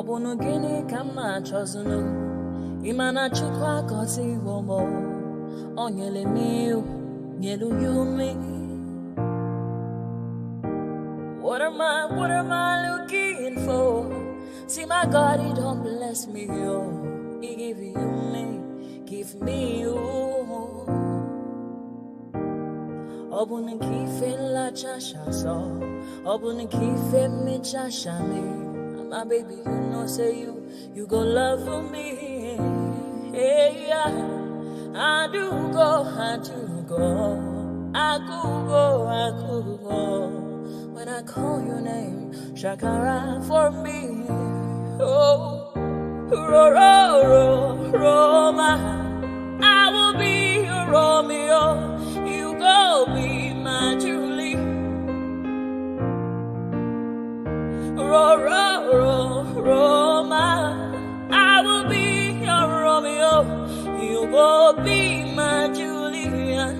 Obunu gini kama chozunu Imana chukwa koti womo Onyele miu Nyelu yumi What am I looking for? See my God, he don't bless me, yo. He give you me, give me you. Obunu kife la chasha so Obunu kife me chasha me my baby, you know, say you go love for me. Hey, yeah. I do go. I could go. When I call your name, Shakara for me. Oh, Roma. I will be your Romeo. You go be my Julie. Roma, I will be your Romeo. You will be my Julia.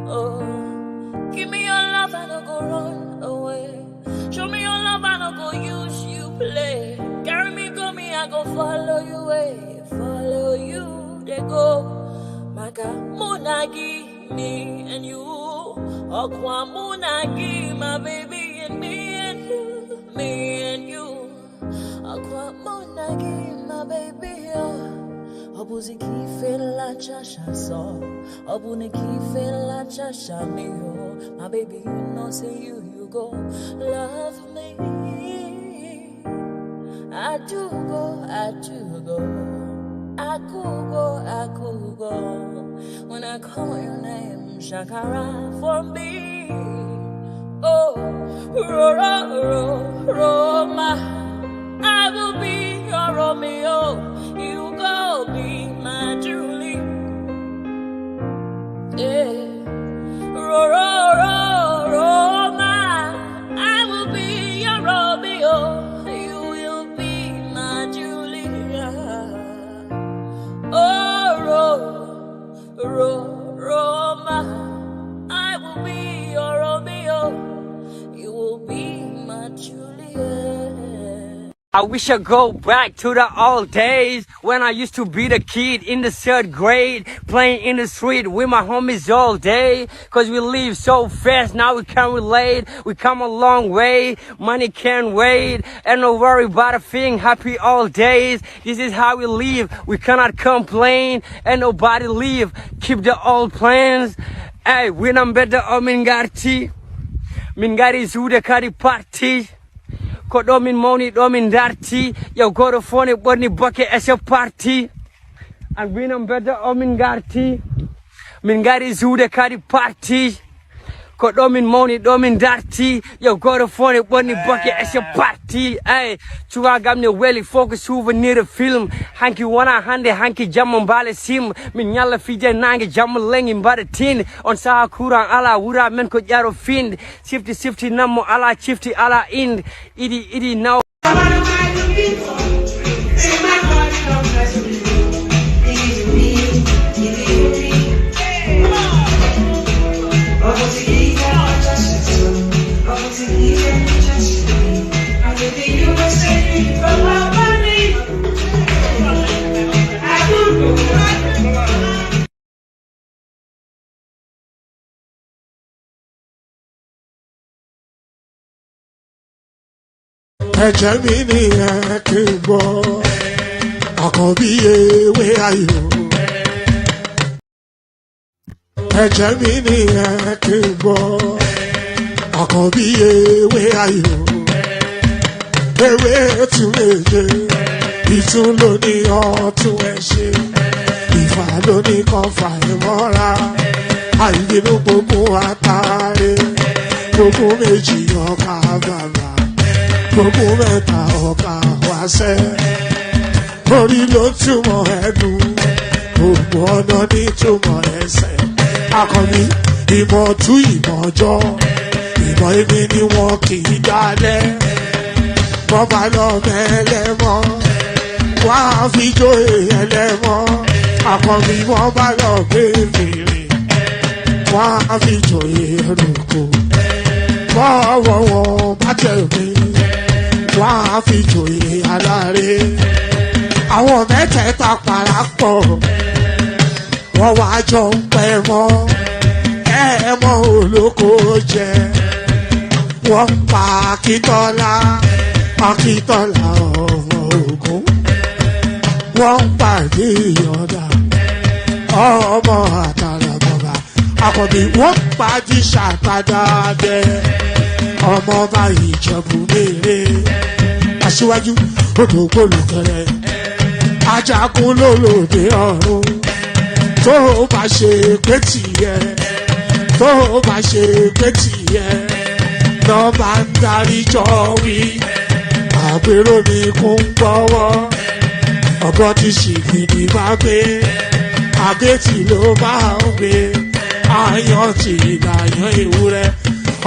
Oh, give me your love and I'll go run away. Show me your love and I'll go use you play. Carry me, go me, I go follow you way. Follow you, they go. Maka Munagi, me and you. Okwa Munagi, my baby and me and you. Me and you, Aqua Monagi, my baby. Obuzi kife la chasha so, Obuni kife la chasha me. My baby, you know, say you go love me. I do go. I could go. When I call your name, Shakara for me. Oh, Roma, I will be your Romeo. You go be my Julie. Yeah, Roma, I will be your Romeo. You will be my Julia. Oh, Roma, I will be your Romeo. You will be my Juliet. I wish I go back to the old days when I used to be the kid in the 3rd grade, playing in the street with my homies all day. Cause we live so fast, now we can't relate. We come a long way, money can't wait. And no worry about a thing, happy all days. This is how we live, we cannot complain. And nobody leave, keep the old plans. Hey, when I'm better, I'm in Garti. Mingari zude kari party. Kodo min moni do min darti. Yo go to phone it boni bucket as a party. And when I'm better min garti. Mingari zude kari party. Kodo min moni do min darti. Yo go to phone it boni bucket as a party. Hey, chuga gamne weli focus souvenir the film. Hanki wana hande hanki jamon bale sim. Min nyala fije nange jamon lengi mbade tin. On saa kurang ala wura men ko jaro find. Sifty namo ala chifty ala ind. Idi now. Ẹ̀jẹ̀ mi ni ẹ kí n gbọ́, àkọ́bí ewé ayò. Ẹ̀jẹ̀ mi ni ẹ kí n gbọ́, àkọ́bí ewé ayò. Ewé tún méje, ìtún ló ní ọ̀tún ẹ̀ ṣe. Ìfà ló ní kan fà ẹ̀ mọ́ra. Àìbínú gbogbo àtàrẹ, gbogbo méjì ọkà bàbà. Gbogbo mẹ́ta ọ̀ka wáṣẹ́, orí ló túmọ̀ ẹnu, gbogbo ọ̀nà ní túmọ̀ ẹsẹ̀. Akọni ìmọ̀ tú ìmọ̀ ọjọ́, ìmọ̀ èmi ni wọn kì í dálẹ̀. Wọ́n bá lọ mẹ́lẹ́mọ́, wọ́n á fi jóye ẹlẹ́mọ́. Akọni wọ́n bá lọ gbé fèrè, wọ́n á fi jóye ẹlòkò. Wọ́n wọ̀ wọ́n bá tẹ̀ mí. wọ́n á fi jòyè aláre. Àwọn mẹ́tẹ̀ẹ̀ta parapọ̀ wọ́n wá jọ ń pẹ́ mọ́ ẹ̀ẹ́mọ́ olóko jẹ. Wọ́n ń pa Akíntọ́lá ọmọ Ògún. Wọ́n ń pa Ìyọ̀dà ọmọ Àtàlàbọ̀bà. Àkànbí wọ́n ń pa Jíṣà Tàdàdé ọmọ ọba Ìjẹ̀bú Mèrè. Aṣíwájú odò gbólùkẹrẹ ajagun lólòdì ọ̀run. Tó o bá ṣe pé tìyẹ, tó o bá ṣe pé tìyẹ, lọ́ bá ń darí jọ wí. Àpérò ni kò ń gbọ́wọ́, ọ̀gọ́ ti ṣìgìdì máa gbé, àgétì ló máa ń gbé, àyàn ti ìlàyàn ewúrẹ́.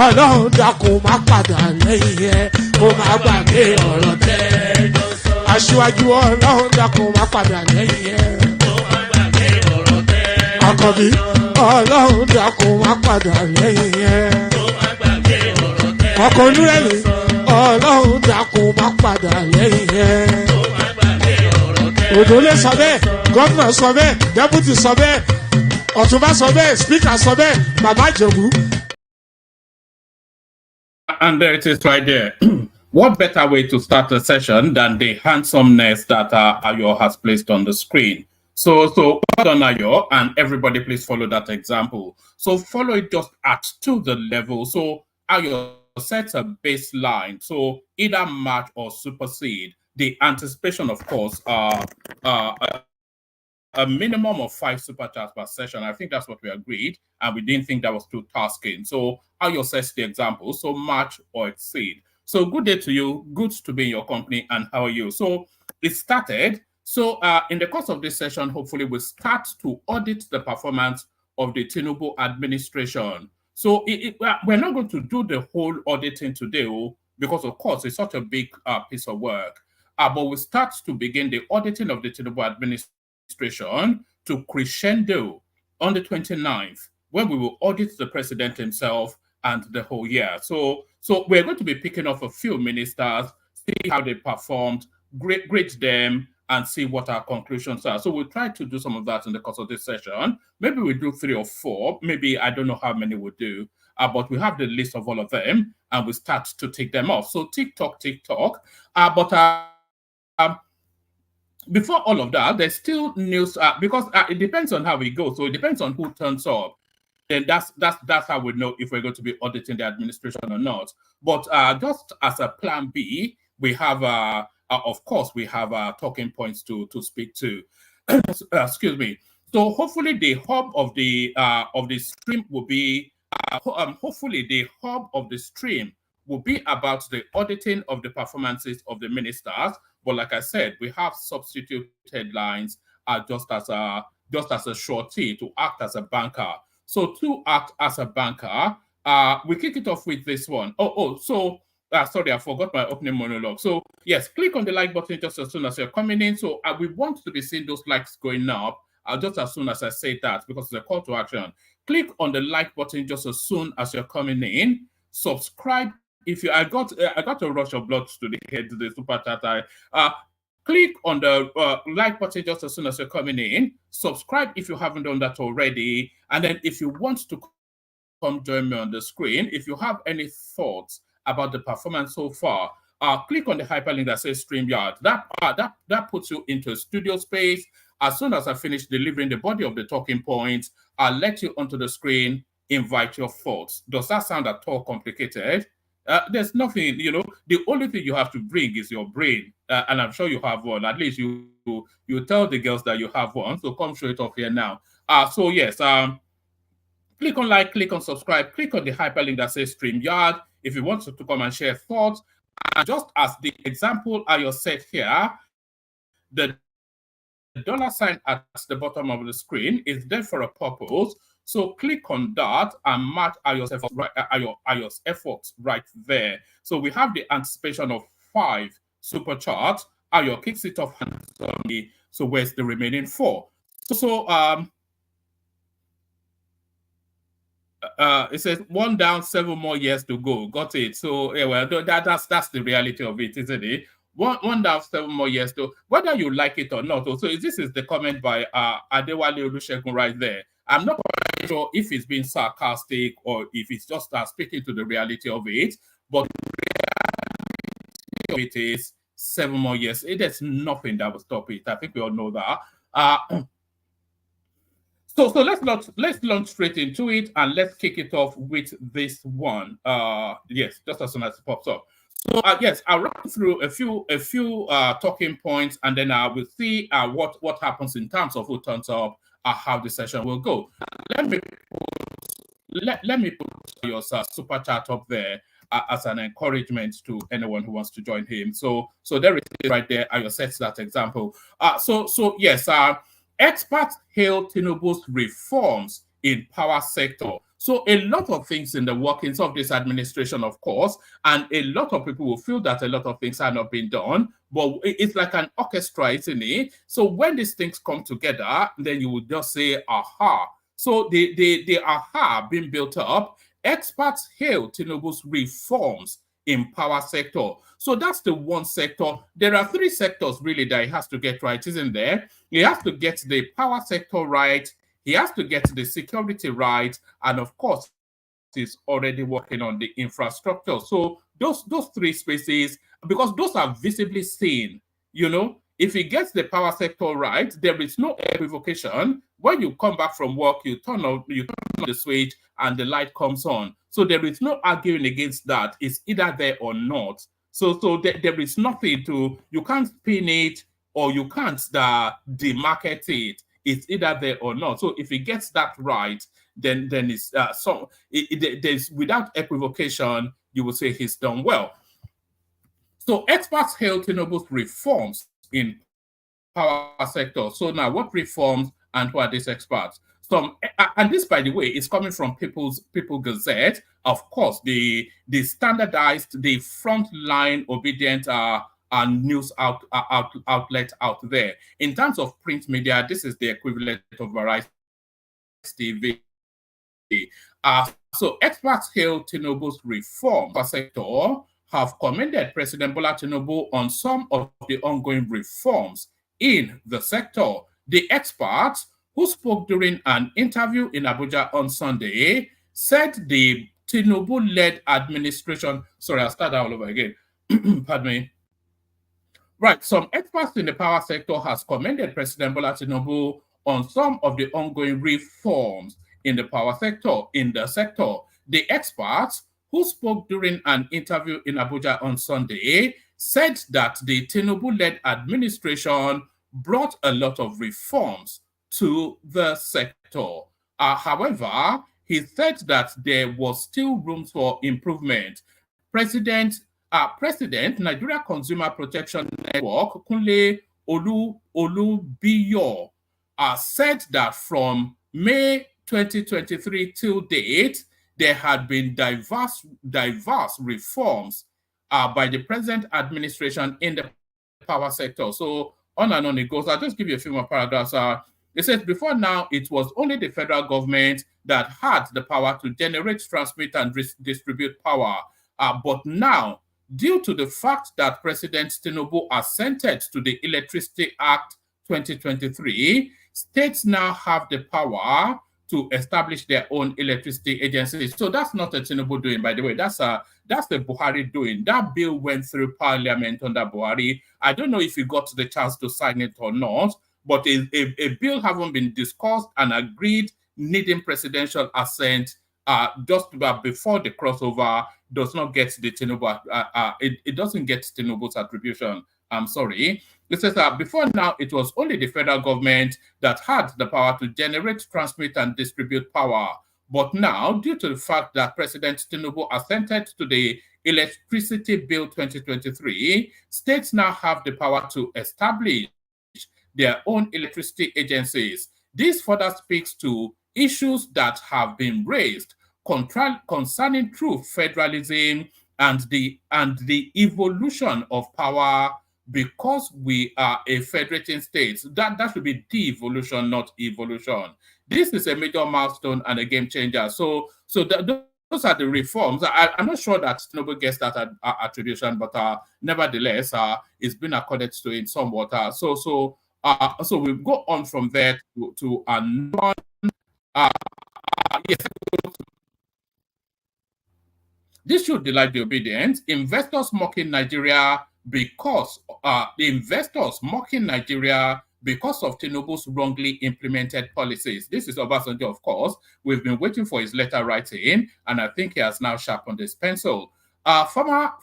Ọlọ́run dákun má padà lẹ́yìn ẹ, kó má gbàgbé ọ̀rọ̀ tẹ́. Aṣíwájú Ọlọ́run dákun má padà lẹ́yìn ẹ. Àkànbí Ọlọ́run dákun má padà lẹ́yìn ẹ. Ọkọ̀ Olúrẹ̀mí Ọlọ́run dákun má padà lẹ́yìn ẹ. Òdòlé sọ bẹ́ẹ̀, gómìnà sọ bẹ́ẹ̀, dẹ́pútì sọ bẹ́ẹ̀, ọ̀túnbá sọ bẹ́ẹ̀, spíkà sọ bẹ́ẹ̀, bàbá Ìjẹ̀bú. And there it is right there. What better way to start a session than the handsomeness that Ayo has placed on the screen? So well done, Ayo, and everybody please follow that example. So follow it just to the level. So Ayo sets a baseline. So either match or supersede. The anticipation, of course, a minimum of 5 super chats per session. I think that's what we agreed, and we didn't think that was too tasking. So Ayo sets the example. So match or exceed. So good day to you. Good to be in your company. And how are you? So it started. So in the course of this session, hopefully we'll start to audit the performance of the Tinubu administration. So we're not going to do the whole auditing today, because of course it's such a big piece of work. But we'll start to begin the auditing of the Tinubu administration to crescendo on the 29th, when we will audit the president himself and the whole year. So we're going to be picking off a few ministers, see how they performed, grade them, and see what our conclusions are. So we'll try to do some of that in the course of this session. Maybe we'll do 3 or 4. Maybe I don't know how many we'll do. But we have the list of all of them, and we start to take them off. So TikTok. Before all of that, there's still news, because it depends on how we go. So it depends on who turns up. Then that's how we know if we're going to be auditing the administration or not. But just as a plan B, we have, of course, we have talking points to speak to. Excuse me. So hopefully the hub of the stream will be, hopefully the hub of the stream will be about the auditing of the performances of the ministers. But like I said, we have substitute headlines just as a shorty to act as a banker. So to act as a banker, we kick it off with this one. Sorry, I forgot my opening monologue. So yes, click on the like button just as soon as you're coming in. So we want to be seeing those likes going up just as soon as I say that, because it's a call to action. Click on the like button just as soon as you're coming in. Subscribe. If you, I got a rush of blood to the head to the super chat. Click on the like button just as soon as you're coming in. Subscribe if you haven't done that already. And then if you want to come join me on the screen, if you have any thoughts about the performance so far, click on the hyperlink that says StreamYard. That puts you into a studio space. As soon as I finish delivering the body of the talking points, I'll let you onto the screen, invite your thoughts. Does that sound at all complicated? There's nothing, the only thing you have to bring is your brain. And I'm sure you have one. At least you tell the girls that you have one. So come show it off here now. So yes, click on like, click on subscribe, click on the hyperlink that says StreamYard if you want to come and share thoughts. And just as the example I just set here, the $sign at the bottom of the screen is there for a purpose. So click on that and match Ayo's efforts right there. So we have the anticipation of 5 super charts. Ayo kicks it off handsomely. So where's the remaining 4? It says 1 down, 7 more years to go. Got it. So yeah, well, that's the reality of it, isn't it? One down, 7 more years to, whether you like it or not. Also, this is the comment by Adewale Olusegun right there. I'm not quite sure if it's being sarcastic or if it's just speaking to the reality of it, but it is 7 more years. There's nothing that will stop it. I think we all know that. So let's launch straight into it, and let's kick it off with this one. Yes, just as soon as it pops up. So yes, I'll run through a few talking points, and then we'll see what happens in terms of who turns up, how the session will go. Let me put your super chat up there as an encouragement to anyone who wants to join him. So there it is right there. I will set that example. So yes, experts hail Tinubu's reforms in power sector. So a lot of things in the workings of this administration, of course, and a lot of people will feel that a lot of things are not being done, but it's like an orchestra, isn't it? So when these things come together, then you would just say, aha. So the aha being built up, experts hail Tinubu's reforms in power sector. So that's the one sector. There are 3 sectors really that he has to get right, isn't there? He has to get the power sector right, he has to get the security right, and of course, he's already working on the infrastructure. So those 3 spaces, because those are visibly seen, if he gets the power sector right, there is no equivocation. When you come back from work, you turn on the switch and the light comes on. So there is no arguing against that. It's either there or not. So there is nothing you can't spin it or you can't demarket it. It's either there or not. So if he gets that right, then it's there's without equivocation, you will say he's done well. So experts hail Tinubu's reforms in power sector. So now, what reforms and who are these experts? And this, by the way, is coming from People Gazette. Of course, the standardized, the frontline obedient news outlet out there. In terms of print media, this is the equivalent of Variety TV. So experts hail Tinubu's reform sector, have commended President Bola Tinubu on some of the ongoing reforms in the sector. The experts, who spoke during an interview in Abuja on Sunday, said the Tinubu-led administration... Sorry, I'll start that all over again. Pardon me. Right, some experts in the power sector has commended President Bola Tinubu on some of the ongoing reforms in the power sector, The experts, who spoke during an interview in Abuja on Sunday, said that the Tinubu-led administration brought a lot of reforms to the sector. However, he said that there was still room for improvement. President Nigeria Consumer Protection Network, Kunle Olubiyo, said that from May 2023 till date, there had been diverse reforms by the present administration in the power sector. So on and on it goes. I'll just give you a few more paragraphs. It says, before now, it was only the federal government that had the power to generate, transmit, and distribute power. But now, due to the fact that President Tinubu assented to the Electricity Act 2023, states now have the power to establish their own electricity agencies. So that's not a Tinubu doing, by the way. That's the Buhari doing. That bill went through Parliament under Buhari. I don't know if he got the chance to sign it or not, but a bill having been discussed and agreed, needing presidential assent just before the crossover, does not get the Tinubu. It doesn't get Tinubu's attribution. I'm sorry. It says that before now, it was only the federal government that had the power to generate, transmit, and distribute power. But now, due to the fact that President Tinubu assented to the Electricity Bill 2023, states now have the power to establish their own electricity agencies. This further speaks to issues that have been raised concerning true federalism and the evolution of power, because we are a federating state. That should be devolution, not evolution. this is a major milestone and a game changer. So those are the reforms. I'm not sure that Tinubu gets that attribution, but nevertheless, it's been accorded to in somewhat. So we go on from there to another. Yes, this should delight the obedient. Investors mocking Nigeria because the investors mocking Nigeria because of Tinubu's wrongly implemented policies. This is Obasanjo, of course. We've been waiting for his letter writing, and I think he has now sharpened his pencil. Former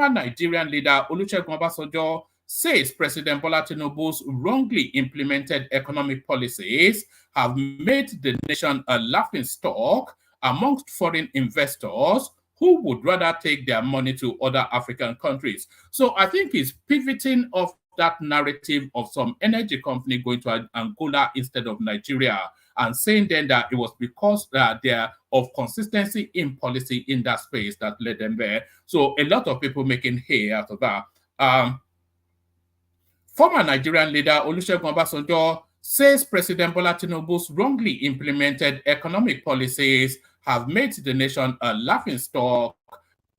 Nigerian leader Olusegun Obasanjo says President Bola Tinubu's wrongly implemented economic policies have made the nation a laughingstock amongst foreign investors who would rather take their money to other African countries. So I think he's pivoting off that narrative of some energy company going to Angola instead of Nigeria, and saying then that it was because they're of consistency in policy in that space that led them there. So a lot of people making hay out of that. Former Nigerian leader Olusegun Obasanjo says President Bola Tinubu's wrongly implemented economic policies have made the nation a laughingstock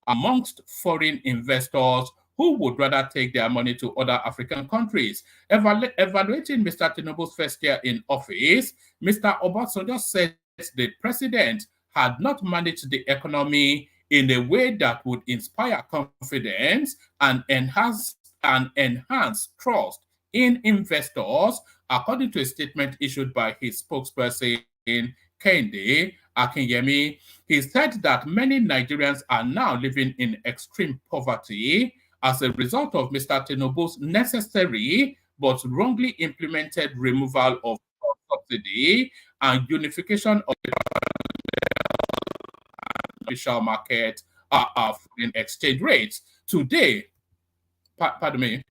amongst foreign investors who would rather take their money to other African countries. Evaluating Mr. Tinubu's first year in office, Mr. Obasanjo said the president had not managed the economy in a way that would inspire confidence and enhance trust in investors, according to a statement issued by his spokesperson, Kehinde Akinyemi. He said that many Nigerians are now living in extreme poverty as a result of Mr. Tinubu's necessary but wrongly implemented removal of subsidy and unification of the official market foreign exchange rates. Today, pardon me.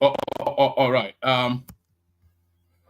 All right.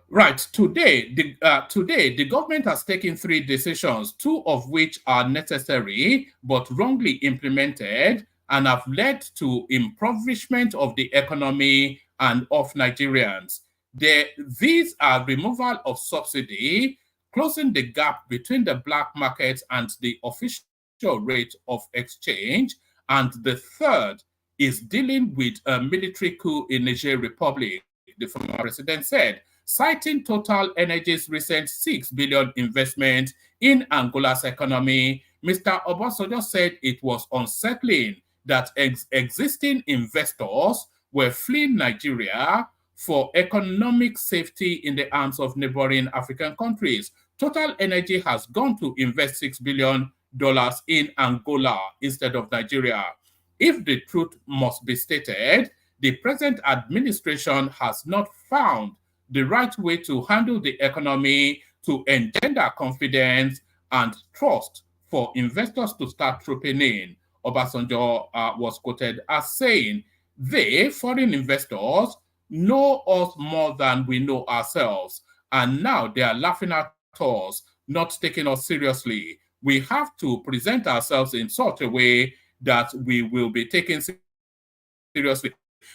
Right. Today, the government has taken 3 decisions, 2 of which are necessary but wrongly implemented and have led to impoverishment of the economy and of Nigerians. These are removal of subsidy, closing the gap between the black market and the official rate of exchange, and the third is dealing with a military coup in Niger Republic, the former president said, citing Total Energy's recent $6 billion investment in Angola's economy. Mr. Obasanjo said it was unsettling that existing investors were fleeing Nigeria for economic safety in the arms of neighboring African countries. Total Energy has gone to invest $6 billion in Angola instead of Nigeria. If the truth must be stated, the present administration has not found the right way to handle the economy to engender confidence and trust for investors to start trooping in. Obasanjo was quoted as saying, they, foreign investors, know us more than we know ourselves, and now they are laughing at us, not taking us seriously. We have to present ourselves in such a way that we will be taken seriously.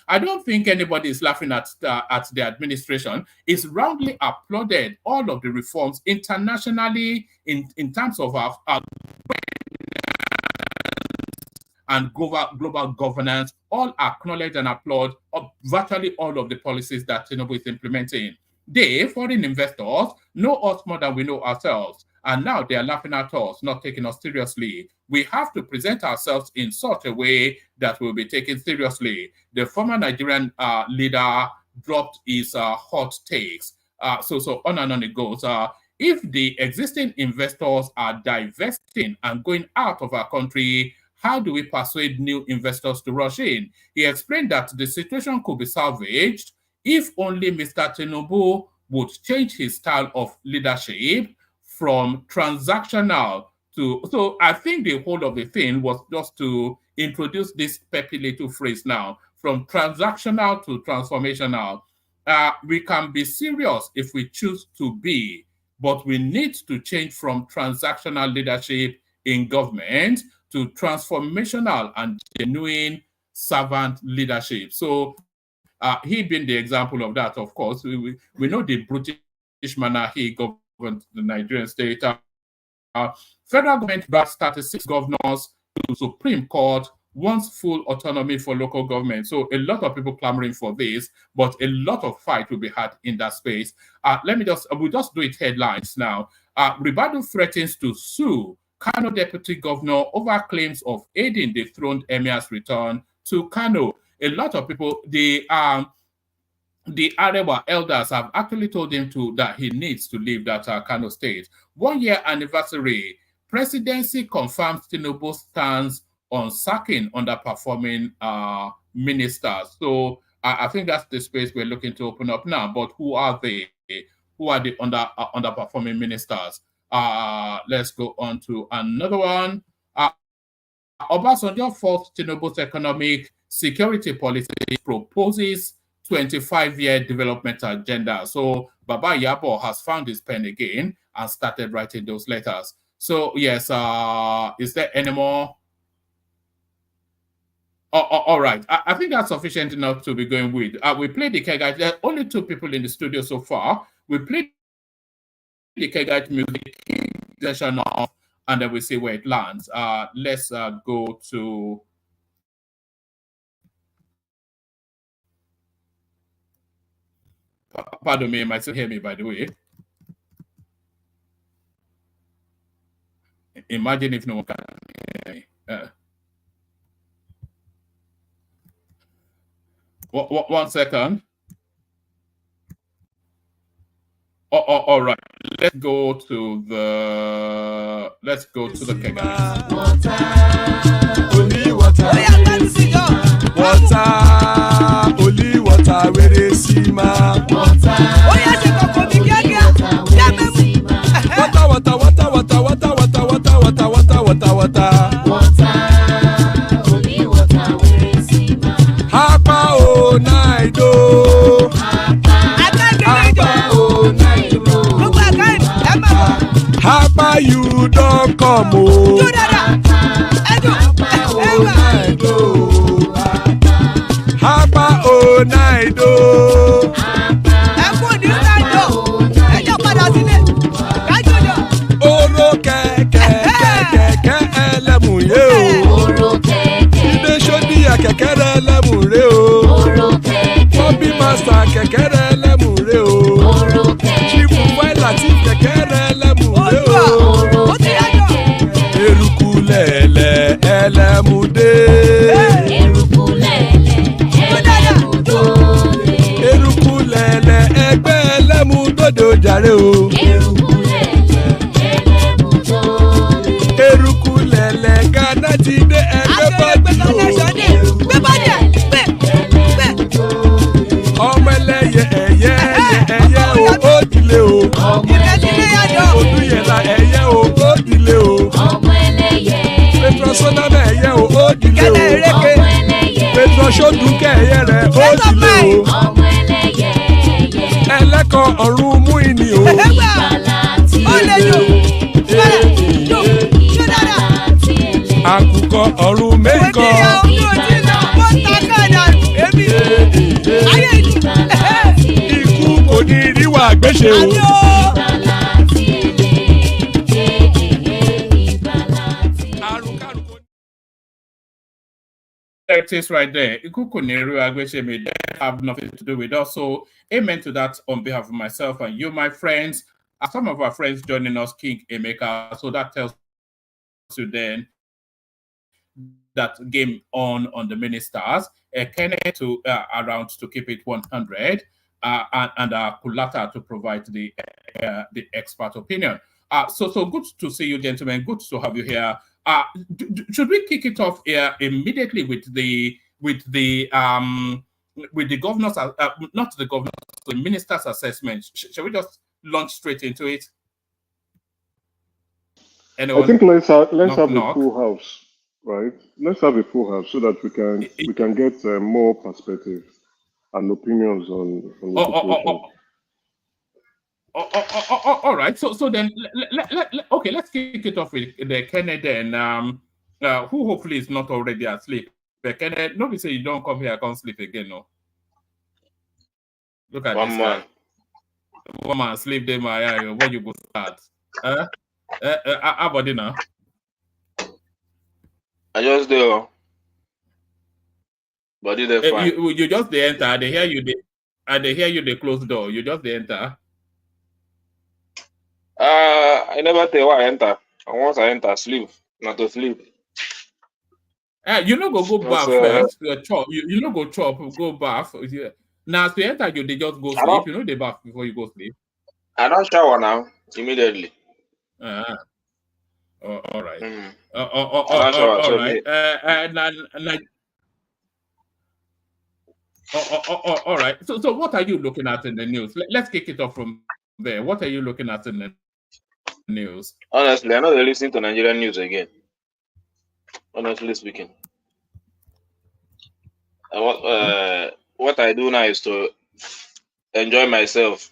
I don't think anybody is laughing at the administration. It's roundly applauded all of the reforms internationally in terms of our and global governance, all acknowledge and applaud virtually all of the policies that Tinubu is implementing. They, foreign investors, know us more than we know ourselves, and now they are laughing at us, not taking us seriously. We have to present ourselves in such a way that we'll be taken seriously. The former Nigerian leader dropped his hot takes. So on and on it goes. If the existing investors are divesting and going out of our country, how do we persuade new investors to rush in? He explained that the situation could be salvaged if only Mr. Tinubu would change his style of leadership from transactional to... So I think the whole of the thing was just to introduce this peppy little phrase now, from transactional to transformational. We can be serious if we choose to be, but we need to change from transactional leadership in government to transformational and genuine servant leadership. So He being the example of that, of course. We know the British manner he governed the Nigerian state. Federal government brought 36 governors to Supreme Court, wants full autonomy for local government. So a lot of people clamoring for this, but a lot of fight will be had in that space. We'll just do it headlines now. Ribadu threatens to sue Kano deputy governor over claims of aiding the throned emir's return to Kano. A lot of people, the Arewa elders have actually told him that he needs to leave that Kano state. 1 year anniversary, presidency confirms Tinubu stands on sacking underperforming ministers. So I think that's the space we're looking to open up now. But who are they? Who are the underperforming ministers? Let's go on to another one. Obasanjo faults Tinubu's economic security policy, proposes 25-year development agenda. So Baba Yabo has found his pen again and started writing those letters. So yes, is there any more? All right. I think that's sufficient enough to be going with. We played the Kegite. There are only 2 people in the studio so far. We played the Kegite music session off, and then we see where it lands. Let's go to... Pardon me, you might still hear me, by the way. Imagine if no one can hear me. 1 second. All right. Let's go to the Kegite. Only water. Only water. Where they see ma. Water. Only water. Where they see ma. Hapa o naido. Hapa you don't come o. Hapa o naido. Oro keke elemu ye o. Ide shodi ya kekere elemu re o. Bobby master kekere elemu re o. Chief Latif kekere elemu re o. Eruku lele elemude. Eruku lele egbe elemudodo jare o. Eruku lele Ghana ti de egbe body o. Ọmọ ẹlẹ́yẹ ẹ̀yẹ o ó dilé o. Olúyẹ̀lá ẹ̀yẹ o ó dilé o. Petrosoname ẹ̀yẹ o ó dilé o. Petrosodunke ẹ̀yẹ rẹ̀ ó dilé o. Ẹlẹ́kọ̀ ọ̀run mú ìní o. Àkùkọ ọ̀run méjìkọ. Ikú kò ní ríwà gbéṣe o. It is right there. Ikú kò ní ríwà gbéṣe may have nothing to do with us. So amen to that on behalf of myself and you, my friends. Some of our friends joining us, King Emeka. So that tells you then that game on the ministers, Kenneth to around to keep it 100, and Kulata to provide the expert opinion. So good to see you, gentlemen. Good to have you here. Should we kick it off immediately with the governors, not the governors, the ministers' assessment? Shall we just launch straight into it? Anyone? I think let's have a full house. Right, let's have a full house so that we can get more perspective and opinions on the situation. All right. So then, okay, let's kick it off with the Kennedy, and who hopefully is not already asleep. But Kennedy, nobody say you don't come here, I can't sleep again, no. Look at One this man. guy. One man sleep there, my eye. Where you go start? How about it now? I just do. Body they fine. You just they enter. They hear you. They hear you. They close door. You just they enter. I never tell why I enter. And once I enter, sleep. Not to sleep. You no go bath That's, first. Chop. You no go chop. Go bath. Yeah. Now to enter you, they just go sleep. You know they bath before you go sleep. I don't shower now immediately. All right. Mm. All right. All right. So what are you looking at in the news? Let's kick it off from there. What are you looking at in the news? Honestly, I'm not listening to Nigerian news again. Honestly speaking. And what I do now is to enjoy myself.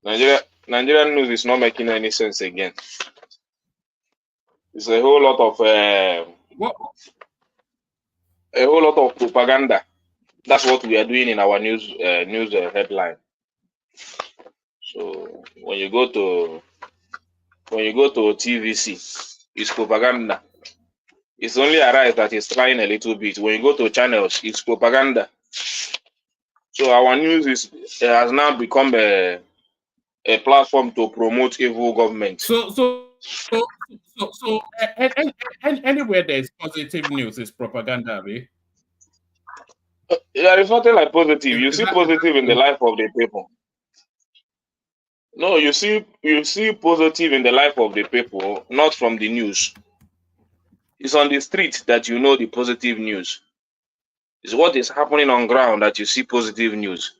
Nigerian news is not making any sense again. It's a whole lot of propaganda. That's what we are doing in our news headline. So when you go to TVC, it's propaganda. It's only Arise that is trying a little bit. When you go to channels, it's propaganda. So our news has now become a platform to promote evil government. So anywhere there's positive news is propaganda, right? There is nothing like positive. You see positive in the life of the people. No, you see positive in the life of the people, not from the news. It's on the street that you know the positive news. It's what is happening on ground that you see positive news.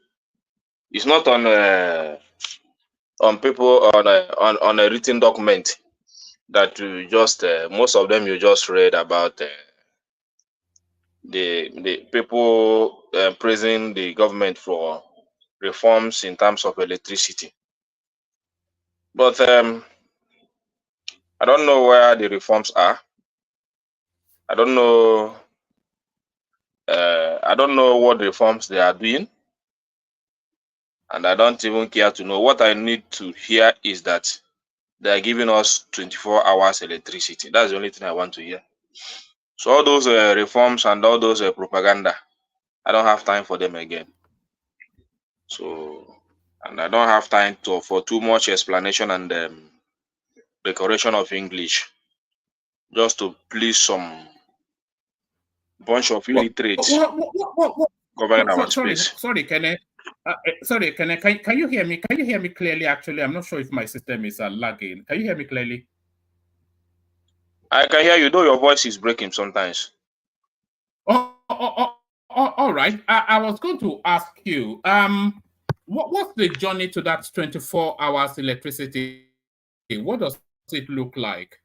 It's not on people on a written document that you just most of them you just read about the people praising the government for reforms in terms of electricity. But I don't know where the reforms are. I don't know what reforms they are doing, and I don't even care to know. What I need to hear is that they are giving us 24 hours electricity. That's the only thing I want to hear. So all those reforms and all those propaganda, I don't have time for them again. So, and I don't have time for too much explanation and decoration of English just to please some bunch of illiterates governing our space. Sorry, can you hear me? Can you hear me clearly? Actually, I'm not sure if my system is lagging. Can you hear me clearly? I can hear you, though your voice is breaking sometimes. All right. I was going to ask you, what's the journey to that 24 hours electricity? What does it look like?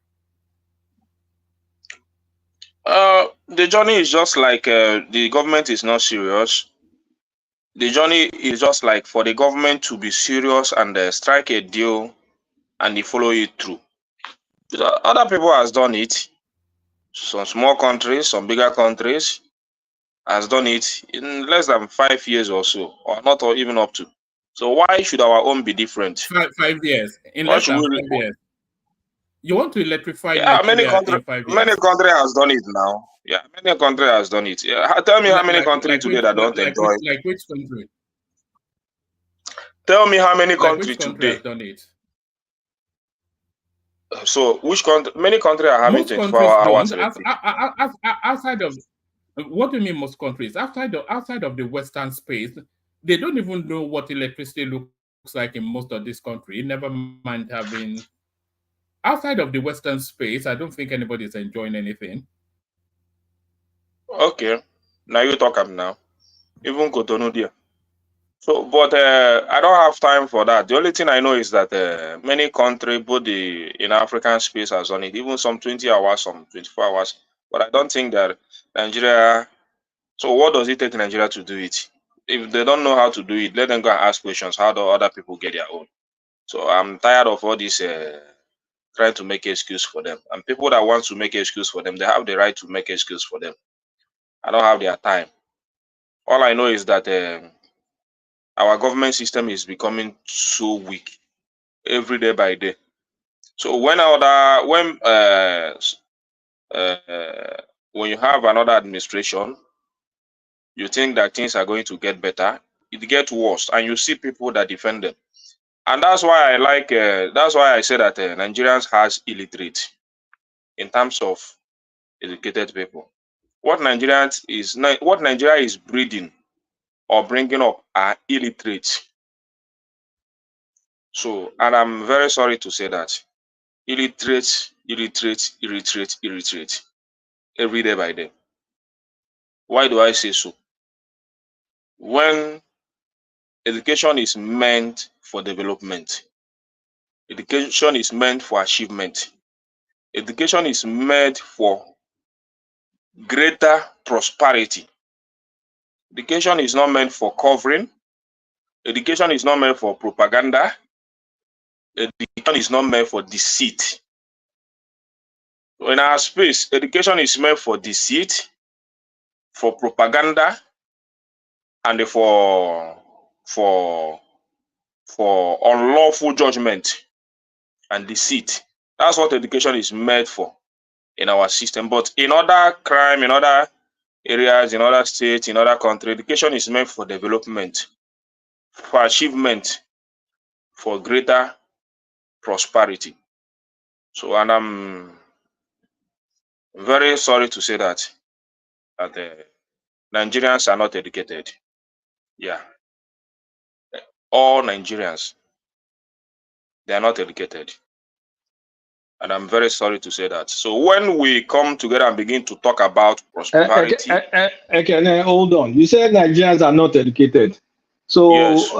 The journey is just like the government is not serious. The journey is just like for the government to be serious and strike a deal and they follow it through. Other people has done it. Some small countries, some bigger countries has done it in less than 5 years or so, or not or even up to. So why should our own be different? 5 years. In less than 5 years. You want to electrify many countries has done it now. Yeah, many countries has done it. Yeah. Tell me how many countries today that don't enjoy it. Like which country? Tell me how many countries today has done it. So which country? Many countries are having 24 hours outside of. What do you mean most countries? Outside of the Western space, they don't even know what electricity looks like in most of this country. Never mind having. Outside of the Western space, I don't think anybody is enjoying anything. Okay, now you talk up now. Even Cotonou there. So, but I don't have time for that. The only thing I know is that many countries, both in African space, has done it. Even some 20 hours, some 24 hours. But I don't think that Nigeria. So, what does it take Nigeria to do it? If they don't know how to do it, let them go and ask questions. How do other people get their own? So, I'm tired of all this trying to make excuse for them. And people that want to make excuse for them, they have the right to make excuse for them. I don't have their time All I know is that our government system is becoming so weak every day by day. So when you have another administration, you think that things are going to get better, it gets worse, and you see people that defend them. And that's why I like. That's why I say that Nigerians has illiterate in terms of educated people. What Nigeria is breeding or bringing up are illiterate. So, and I'm very sorry to say that illiterate every day by day. Why do I say so? When education is meant for development, education is meant for achievement, education is meant for greater prosperity. Education is not meant for covering. Education is not meant for propaganda. Education is not meant for deceit. In our space, education is meant for deceit, for propaganda, and for unlawful judgment and deceit. That's what education is meant for in our system. But in other crime, in other areas, in other states, in other countries, education is meant for development, for achievement, for greater prosperity. So, and I'm very sorry to say that Nigerians are not educated. Yeah, all Nigerians, they are not educated. And I'm very sorry to say that. So when we come together and begin to talk about prosperity... Okay, hold on. You said Nigerians are not educated. So yes.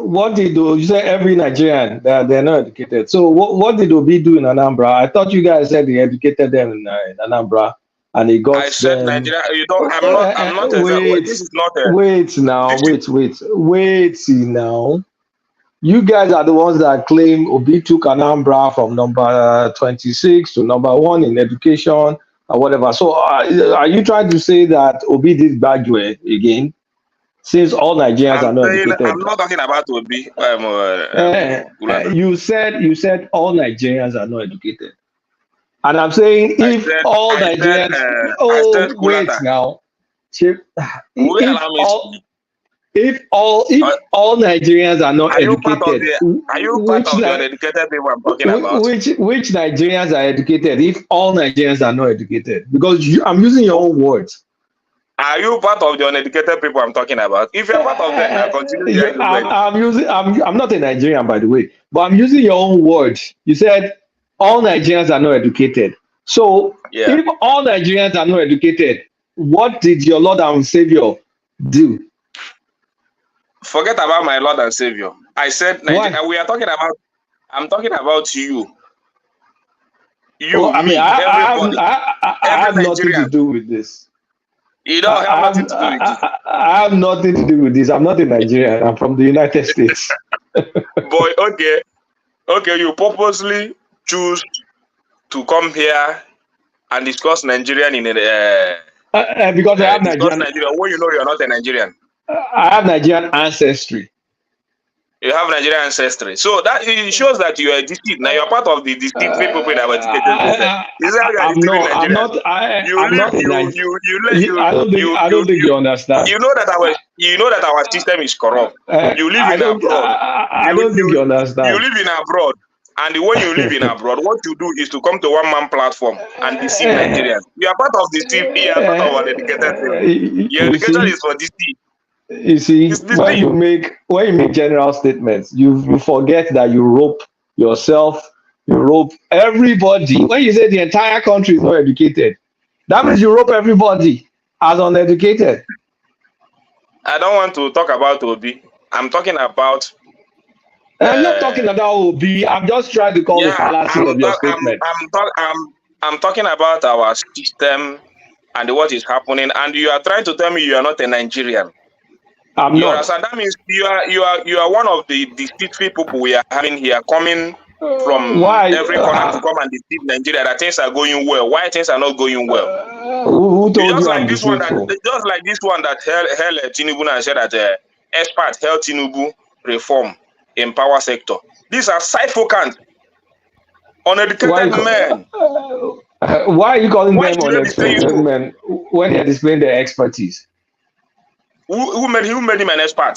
What did you say? Every Nigerian, they're not educated. So what did Obi do in Anambra? I thought you guys said he educated them in Anambra. And he got. I said them... Nigeria. You don't. I'm not. Wait. This is not. Wait now. Wait. See now. You guys are the ones that claim Obi took Anambra from number 26 to number 1 in education or whatever. So are you trying to say that Obi did graduate again? Since all Nigerians are not educated. I'm not talking about Obi. You said all Nigerians are not educated. And I'm saying if all Nigerians... wait now. If all Nigerians are not educated, are you part of the uneducated people I'm talking about? Which Nigerians are educated if all Nigerians are not educated? Because I'm using your own words. Are you part of the uneducated people I'm talking about? If you're part of them, I'll continue. I'm not a Nigerian, by the way, but I'm using your own words. You said all Nigerians are not educated. So if all Nigerians are not educated, what did your Lord and Savior do? Forget about my Lord and Savior. I said Nigeria. I'm talking about you. Everybody. I have nothing to do with this. You don't have nothing to do with this. I have nothing to do with this. I'm not a Nigerian. I'm from the United States. Boy, okay. You purposely choose to come here and discuss Nigerian in because I have Nigerian. When you know you're not a Nigerian. I have Nigerian ancestry. You have Nigerian ancestry. So that it shows that you are deceived. Now you're part of the deceived people that were educated. I don't think you understand. You know that our system is corrupt. You live in abroad. I don't think you understand. You live in abroad. And when you live in abroad, what you do is to come to one-man platform and deceive Nigerians. You are part of the team. You are part of uneducated people. Your education is for deceit. You see, when you make general statements, you forget that you rope yourself, you rope everybody. When you say the entire country is not educated, that means you rope everybody as uneducated. I don't want to talk about Obi. I'm talking about... I'm not talking about Obi. I'm just trying to call the fallacy of your statement. I'm talking about our system and what is happening, and you are trying to tell me you are not a Nigerian. I'm not. That means you are one of the deceitful people we are having here, coming from Why? every corner to come and deceive Nigeria that things are going well. Why things are not going well? Who told Just you like I'm this one that deceitful? held Tinubu and said that experts held Tinubu reform in power sector. These are sycophants, Why? uneducated men. Why are you calling Why them should they be saying unexpected so? men when they're displaying their expertise? Who made him an expert?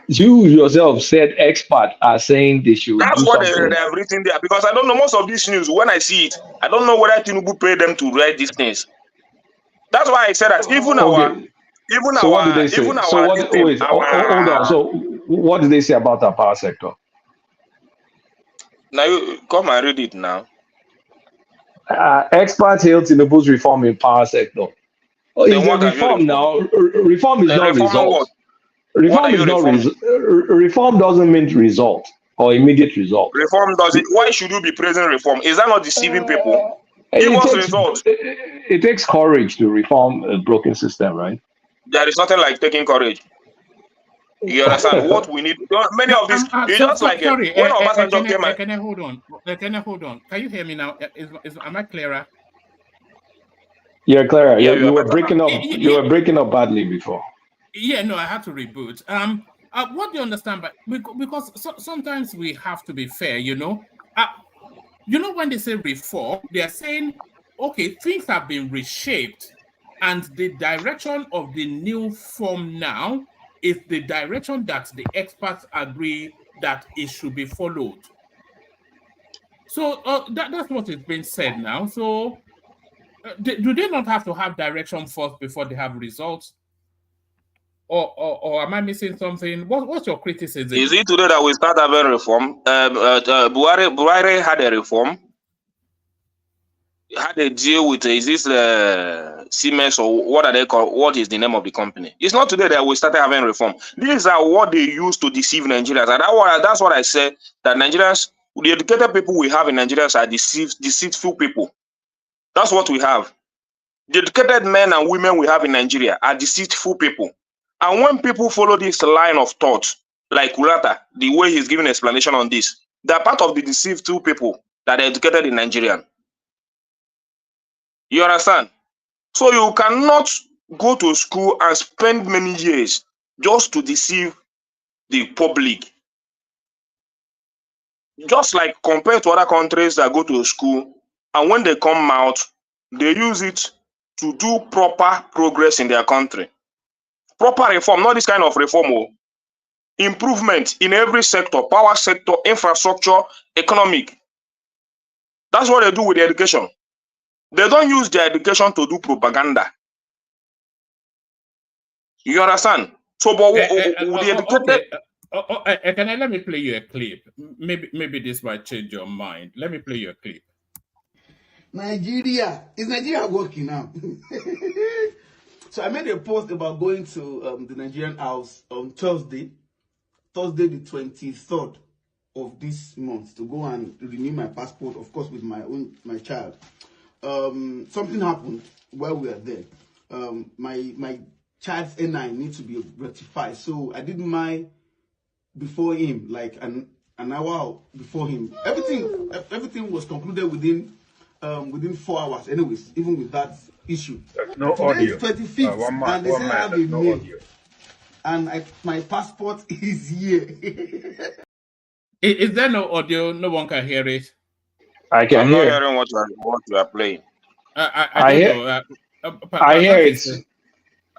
You yourself said experts are saying they should That's do what something. they have written there. Because I don't know most of these news. When I see it, I don't know whether Tinubu paid them to write these things. That's why I said that Okay. So what did they say? even So our what? system, Wait, hold on. So what did they say about our power sector? now you come and read it now. Experts hail Tinubu's reform in power sector. Oh, Then it's a what have you reform reformed? now. Reform is not Reforming result. what? What are Reform is you not reforming? reform doesn't mean result or immediate result. Reform does it. Why should you be praising reform? Is that not deceiving people? Give us results. It takes courage to reform a broken system, right? There is nothing like taking courage. You understand what we need? Many of these. It's just like Sorry, when Obasanjo came. can I hold on? Can I hold on? Can you hear me now? Am I clearer? Yeah, Clara, Yeah, you you are were better now. breaking up. You were breaking up badly before. Yeah, no, I had to reboot. What do you understand? But because sometimes we have to be fair, you know. When they say reform, they are saying, okay, things have been reshaped, and the direction of the new form now is the direction that the experts agree that it should be followed. So that's what is being said now. So do they not have to have direction first before they have results? Or am I missing something? What's your criticism? Is it today that we start having reform? Buhari had a reform. Had a deal with is this Siemens or what are they called? What is the name of the company? It's not today that we started having reform. These are what they use to deceive Nigerians, and that's what I said, that Nigerians, the educated people we have in Nigeria are deceitful people. That's what we have. The educated men and women we have in Nigeria are deceitful people. And when people follow this line of thought, like Kurata, the way he's giving explanation on this, they're part of the deceitful people that are educated in Nigeria. You understand? So you cannot go to school and spend many years just to deceive the public. Just like compared to other countries that go to school, and when they come out, they use it to do proper progress in their country. Proper reform, not this kind of reform. Improvement in every sector, power sector, infrastructure, economic. That's what they do with the education. They don't use their education to do propaganda. You understand? So, but the educated... Okay. Can I let me play you a clip? Maybe this might change your mind. Let me play you a clip. Is Nigeria working now? So I made a post about going to the Nigerian house on Thursday the 23rd of this month, to go and renew my passport, of course, with my child. Something happened while we were there. My child's NI needs to be rectified, so I did mine before him, like an hour before him. Everything was concluded within 4 hours. Anyways, even with that issue. No Today audio. is 25th, and they say I have a no mail, audio. and my passport is here. Is there no audio? No one can hear it. I can hear. I'm not hearing what you are playing. I don't know. I hear it.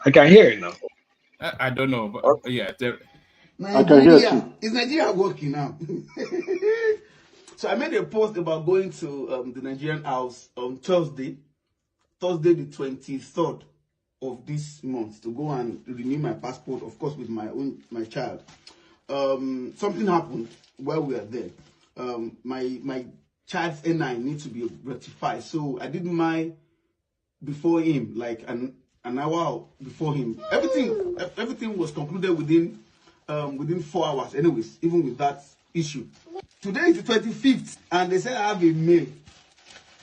I can hear it now. I don't know, but yeah. I can hear it. Is Nigeria working now? So I made a post about going to the Nigerian house on Thursday the 23rd of this month, to go and renew my passport, of course, with my child. Something happened while we were there. My child's NI needs to be rectified, so I did mine before him, like an hour before him. Everything was concluded within 4 hours. Anyways, even with that issue. Today is the 25th, and they said I have a mail,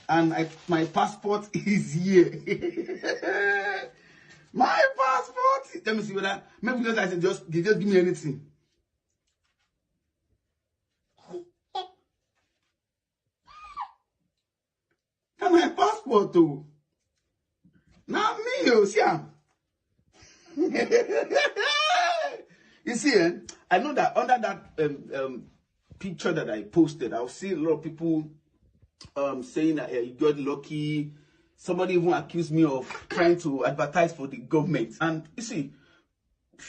and my passport is here. My passport. Let me see whether maybe because I said they just give me anything. passport too. Now me, you see. You see, I know that under that picture that I posted, I'll see a lot of people saying that you got lucky. Somebody even accused me of trying to advertise for the government. And you see,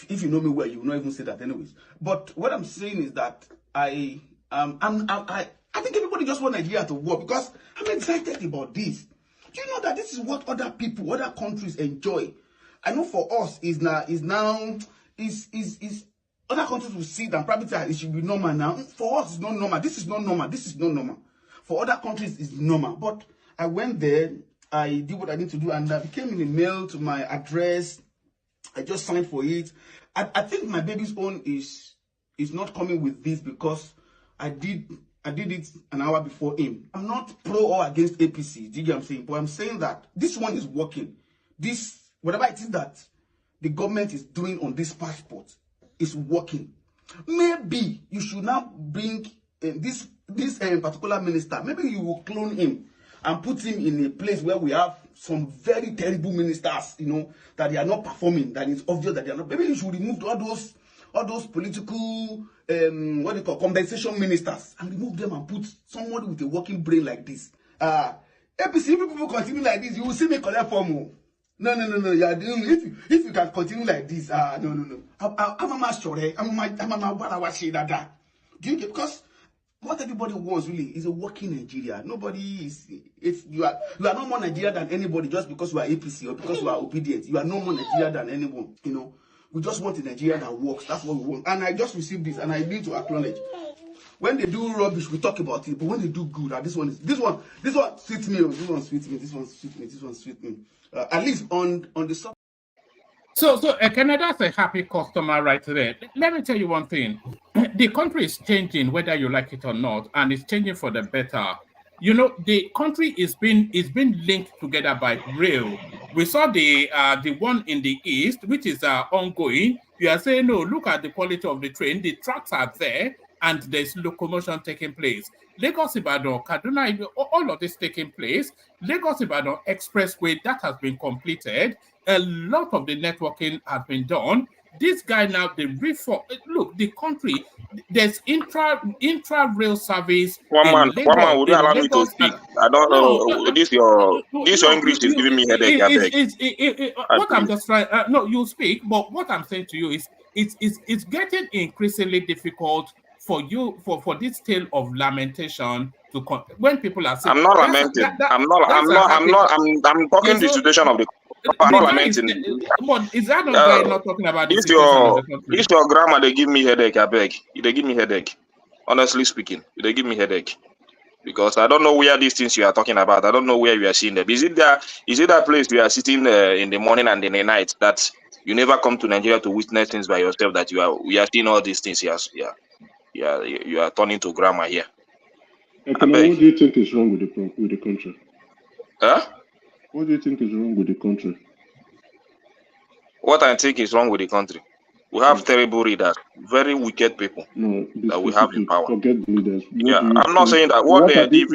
if you know me well, you will not even say that anyways. But what I'm saying is that I think everybody just want Nigeria to work because I'm excited about this. Do you know that this is what other people, other countries enjoy? I know for us is other countries will see that private it should be normal now. For us, it's not normal. This is not normal. This is not normal. For other countries, it's normal. But I went there, I did what I need to do, and I came in the mail to my address. I just signed for it. I think my baby's own is not coming with this because I did it an hour before him. I'm not pro or against APC. Do you get what I'm saying? But I'm saying that this one is working. This, whatever it is that the government is doing on this passport is working. Maybe you should now bring this particular minister. Maybe you will clone him and put him in a place where we have some very terrible ministers, you know, that they are not performing, that it's obvious that they are not. Maybe you should remove all those political what they call compensation ministers and remove them and put somebody with a working brain like this. APC, if people continue like this, you will see me collect form. No. You are doing if you can continue like this. No. I'm a master. I'm a do you get, because what everybody wants really is a working Nigeria. Nobody is. You are no more Nigeria than anybody just because you are APC or because you are obedient. You are no more Nigeria than anyone. You know, we just want a Nigeria that works. That's what we want. And I just received this, and I need to acknowledge. When they do rubbish, we talk about it. But when they do good, this one sweets me. This one sweets me. This one sweets me. This one sweets me. At least on the sub. So Canada's a happy customer right there. Let me tell you one thing. The country is changing, whether you like it or not, and it's changing for the better. You know, the country is being linked together by rail. We saw the one in the east, which is ongoing. You are saying, no, look at the quality of the train. The tracks are there, and there's locomotion taking place. Lagos Ibadan, Kaduna, all of this taking place. Lagos Ibadan Expressway, that has been completed. A lot of the networking has been done. This guy now, the reform. Look, the country, there's intra rail service. One man, would you allow me to speak? I don't know. This your English is giving me headache. What I'm just trying. No, you speak. But what I'm saying to you is, it's getting increasingly difficult for you for this tale of lamentation to when people are saying, I'm not lamenting. I'm talking the situation of the. I'm not lamenting. But is that not talking about this? This your grammar, they give me headache. I beg. They give me headache. Honestly speaking, they give me headache because I don't know where these things you are talking about. I don't know where you are seeing them. Is it that place you are sitting in the morning and in the night that you never come to Nigeria to witness things by yourself? That we are seeing all these things here. Yeah, you are turning to grammar here. What do you think is wrong with the country? Huh? What do you think is wrong with the country? What I think is wrong with the country? We have terrible leaders, very wicked people that we have in power. Forget the leaders. I'm not saying that. What are the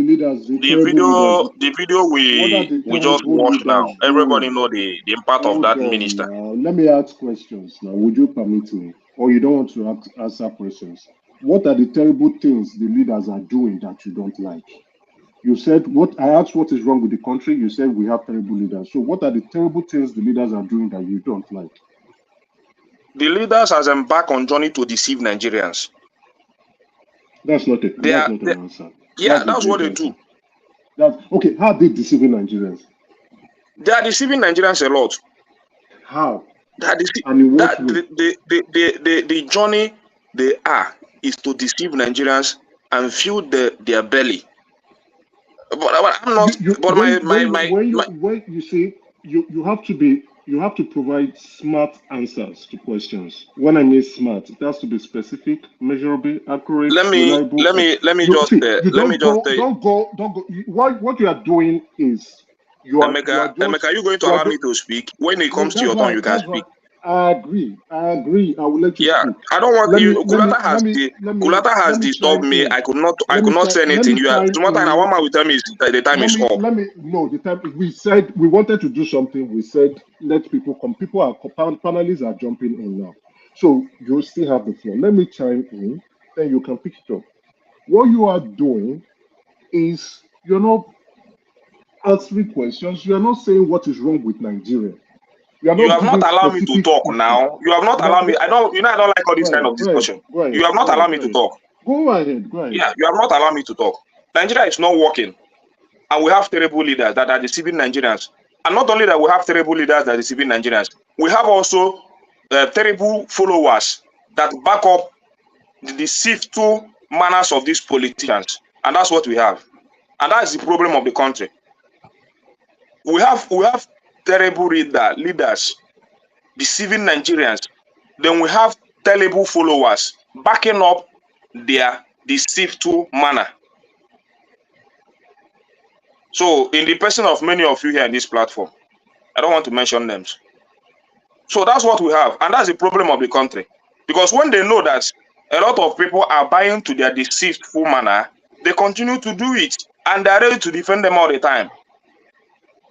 leaders? The video we just watched now. Everybody know the impact of that minister. Now. Let me ask questions now. Would you permit me? Or you don't want to answer questions? What are the terrible things the leaders are doing that you don't like? You said I asked what is wrong with the country. You said we have terrible leaders. So what are the terrible things the leaders are doing that you don't like? The leaders has embarked on journey to deceive Nigerians. That's not an answer. Yeah, that's what they do. Okay. How are they deceiving Nigerians? They are deceiving Nigerians a lot. How? The journey they are is to deceive Nigerians and fill their belly. But I'm not. You see, you have to provide smart answers to questions. When I mean smart, it has to be specific, measurable, accurate. Reliable. Let me just. Don't go. What you are doing is Emeka, are you going to allow me to speak? When it comes to your turn, you can speak. I agree. I agree. I will let you Yeah, speak. I don't want Let you. me let me Kulata has let me the let me Kulata has let me disturbed chime me. in. I could not say Let anything. me You are chime tomorrow time. One in. man will tell me the time is up. Let me no, the time we said we wanted to do something. We said let people come. People are panelists are jumping in now. So you still have the floor. Let me chime in, then you can pick it up. What you are doing is you're not answering questions. You are not saying what is wrong with Nigeria. You are You not have not giving allowed me to specific talk issues. now. You have not But allowed me. I don't. You know I don't like all this kind of go ahead, discussion. go You ahead, have not go ahead, allowed me go to ahead. talk. Go ahead, go ahead. Yeah, you have not allowed me to talk. Nigeria is not working, and we have terrible leaders that are deceiving Nigerians. And not only that, we have terrible leaders that are deceiving Nigerians. We have also terrible followers that back up the deceitful manners of these politicians, and that's what we have. And that's the problem of the country. We have terrible leaders deceiving Nigerians. Then we have terrible followers backing up their deceitful manner. So, in the person of many of you here in this platform, I don't want to mention names. So that's what we have, and that's the problem of the country. Because when they know that a lot of people are buying to their deceitful manner, they continue to do it, and they're ready to defend them all the time.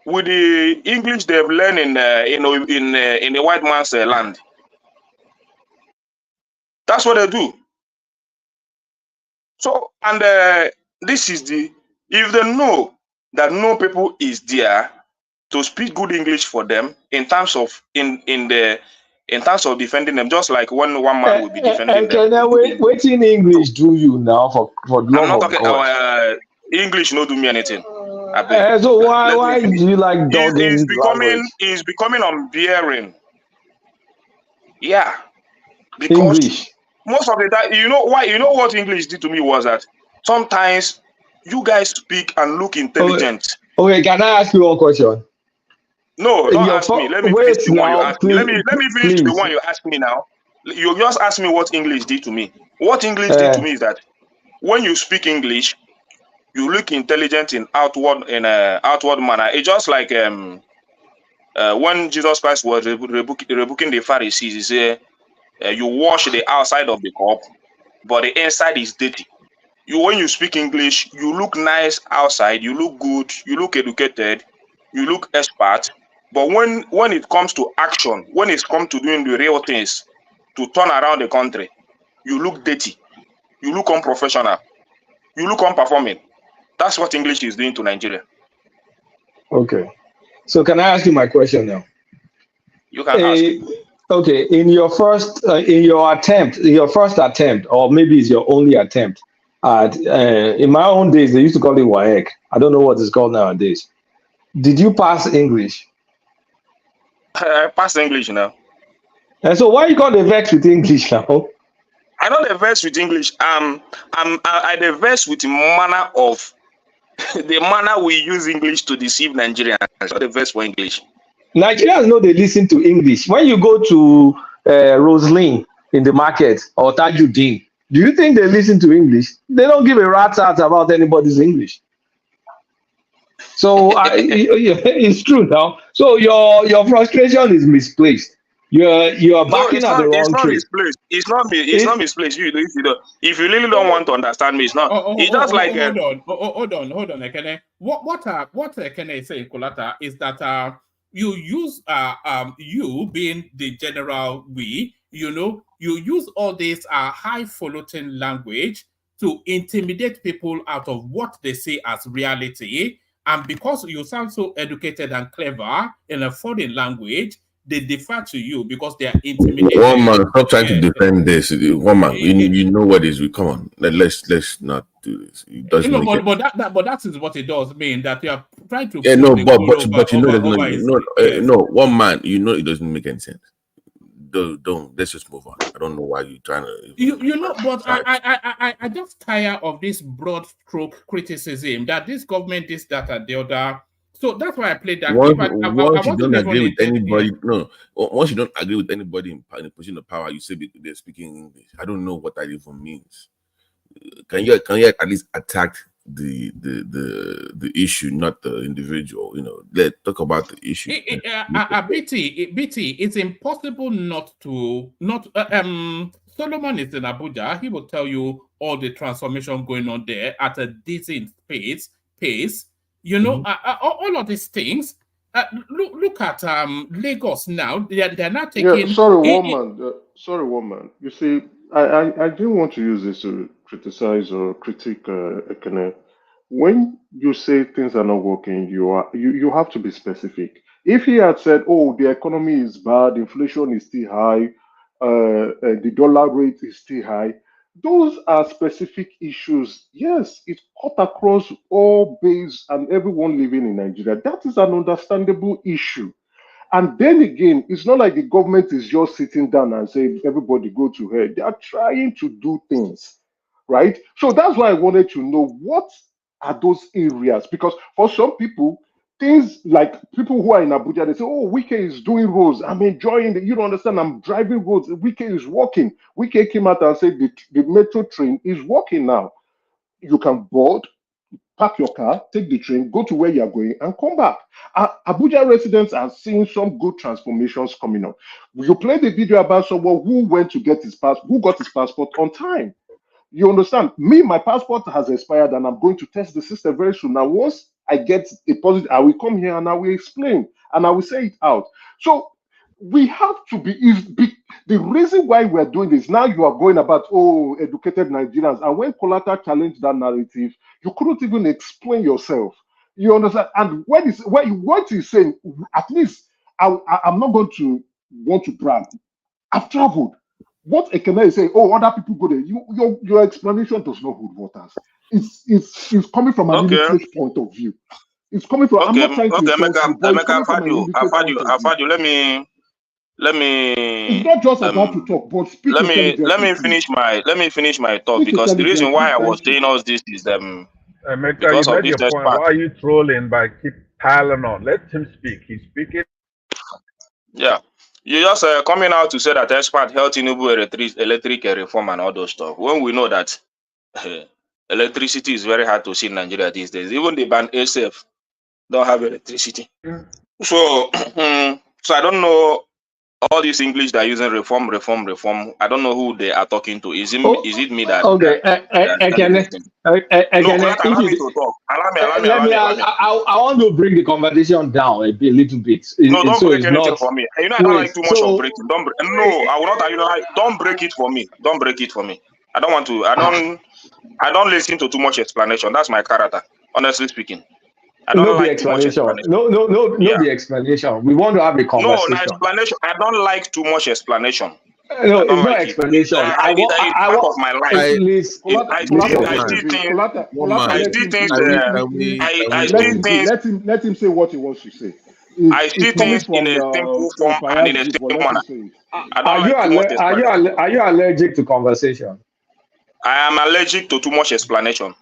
With the English they've learned in the white man's land, that's what they do. So, and this is if they know that no people is there to speak good English for them in terms of defending them, just like when one man will be defending them Can I in good wait English. in So English do you now for the I'm love not of talking God? English no do me anything. I beg. So Let me why do finish. you like dogging language? It's becoming unbearing. Yeah, because English. most of the time, you know why? You know what English did to me was that sometimes you guys speak and look Okay, intelligent. okay, can I ask you one question? No, don't ask me. Let me finish Wait the one you now, asked me. please, Let me finish the please. one you asked me now. You just asked me what English did to me. What English did to Uh, me is that when you speak English, you look intelligent in outward manner. It's just like when Jesus Christ was rebuking the Pharisees. He said, "You wash the outside of the cup, but the inside is dirty." When you speak English, you look nice outside, you look good, you look educated, you look expert. But when it comes to action, when it comes to doing the real things to turn around the country, you look dirty, you look unprofessional, you look unperforming. That's what English is doing to Nigeria. okay. So can I ask you my question now? You can ask. Okay, in your first attempt, or maybe it's your only attempt at, in my own days, they used to call it WAEC. I don't know what it's called nowadays. Did you pass English? I pass English now. And so why you got the vex with English now? I don't diverse with English. I diverse with the manner of the manner we use English to deceive Nigerians. Not diverse for English. Nigerians know they listen to English. When you go to Roslyn in the market or Tajudeen, do you think they listen to English? They don't give a rat's ass about anybody's English. So it's true now. So your frustration is misplaced. You're No, backing at the it's wrong not tree. misplaced. It's not It misplaced. If you really don't want to understand me, it's not. It's just like Hold on, Ekene. What Ekene is saying, Kolata, is that you use you being the general we, you use all this highfalutin language to intimidate people out of what they see as reality, and because you sound so educated and clever in a foreign language, they defer to you because they are One intimidated. man, stop trying to Yes. defend this. One man, you know what is. Come on, let's not do this. It doesn't make it. But that is what it does mean, that you are trying to Yeah, pull no, the wool over but you know, there's no, his yes. no. One man, you know, it doesn't make any sense. Don't. Let's just move on. I don't know why you're trying to even But try. I just tire of this broad stroke criticism that this government, this, that, and the other. So that's why I played that clip. I Once you don't wasn't even agree with intending. Yeah. anybody, no. Once you don't agree with anybody in a position of power, you say they're speaking English. I don't know what that even means. Can you at least attack the issue, not the individual. You know, let's talk about the issue. BT, it's impossible not to Solomon is in Abuja. He will tell you all the transformation going on there at a decent pace. You know, all of these things. Look at Lagos now. They're not taking. Yeah, sorry, woman. You see, I didn't want to use this to criticize or critique Ekene. When you say things are not working, you have to be specific. If he had said, "Oh, the economy is bad, inflation is still high, the dollar rate is still high," those are specific issues. Yes, it cut across all base and everyone living in Nigeria. That is an understandable issue. And then again, it's not like the government is just sitting down and saying, everybody go to hell. They are trying to do things, right? So that's why I wanted to know what are those areas? Because for some people, things like people who are in Abuja, they say, oh, Wike is doing roads. I'm enjoying it. You don't understand. I'm driving roads. Wike is working. Wike came out and said the metro train is working now. You can board, park your car, take the train, go to where you're going, and come back. Abuja residents are seeing some good transformations coming up. You play the video about someone who went to get his who got his passport on time. You understand? Me, my passport has expired, and I'm going to test the system very soon. Now, once I get a positive, I will come here and I will explain and I will say it out. So we have to be the reason why we're doing this now. You are going about educated Nigerians, and when Kolata challenged that narrative, you couldn't even explain yourself. You understand? And what he's saying, at least I'm not going to want to brag. I've traveled. What Ekene is saying, other people go there. Your explanation does not hold waters. It's coming from an illiterate point of view. It's coming from. I'm not trying to insult you, but it's coming from an illiterate point of view. Let me. It's not just about to talk, but speak. Let me finish my thought, because the reason why I was saying all this is Emeka, because you of made this your point. Why are you trolling by keep piling on? Let him speak. He's speaking. Yeah, you just coming out to say that expert held Tinubu electric reform and all those stuff, when we know that electricity is very hard to see in Nigeria these days. Even the band SF don't have electricity. So, so I don't know. All this English they're using reform. I don't know who they are talking to. Is it me that? Okay, No, allow me to talk. Allow me. I want to bring the conversation down a little bit. No, don't break anything for me. You know, I don't like too much of breaking. I will not. Don't break it for me. Don't break it for me. I don't want to. I don't listen to too much explanation. That's my character. Honestly speaking. I don't like too much explanation. No, the explanation. We want to have a conversation. No, explanation. I don't like too much explanation. No, it's not explanation. I part of my life. I see things. Let him say what he wants to say. I see things in a simple form and in a simple manner. Are you allergic to conversation? I am allergic to too much explanation.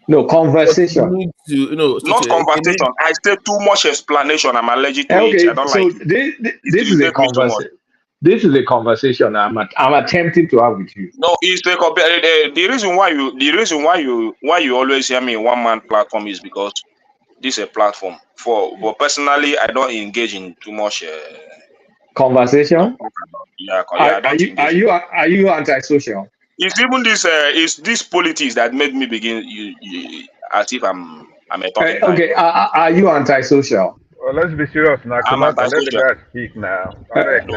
No, conversation. Not conversation. I say too much explanation. I'm allergic to it. I don't like it. This is a conversation. This is a conversation I'm attempting to have with you. No, it's the reason why you always hear me in one man platform is because this is a platform but personally I don't engage in too much conversation. Yeah, are you antisocial? It's even this politics that made me begin as if I'm a talking okay. Are you antisocial? Well, let's be serious now. Let the guy speak now. Correct. I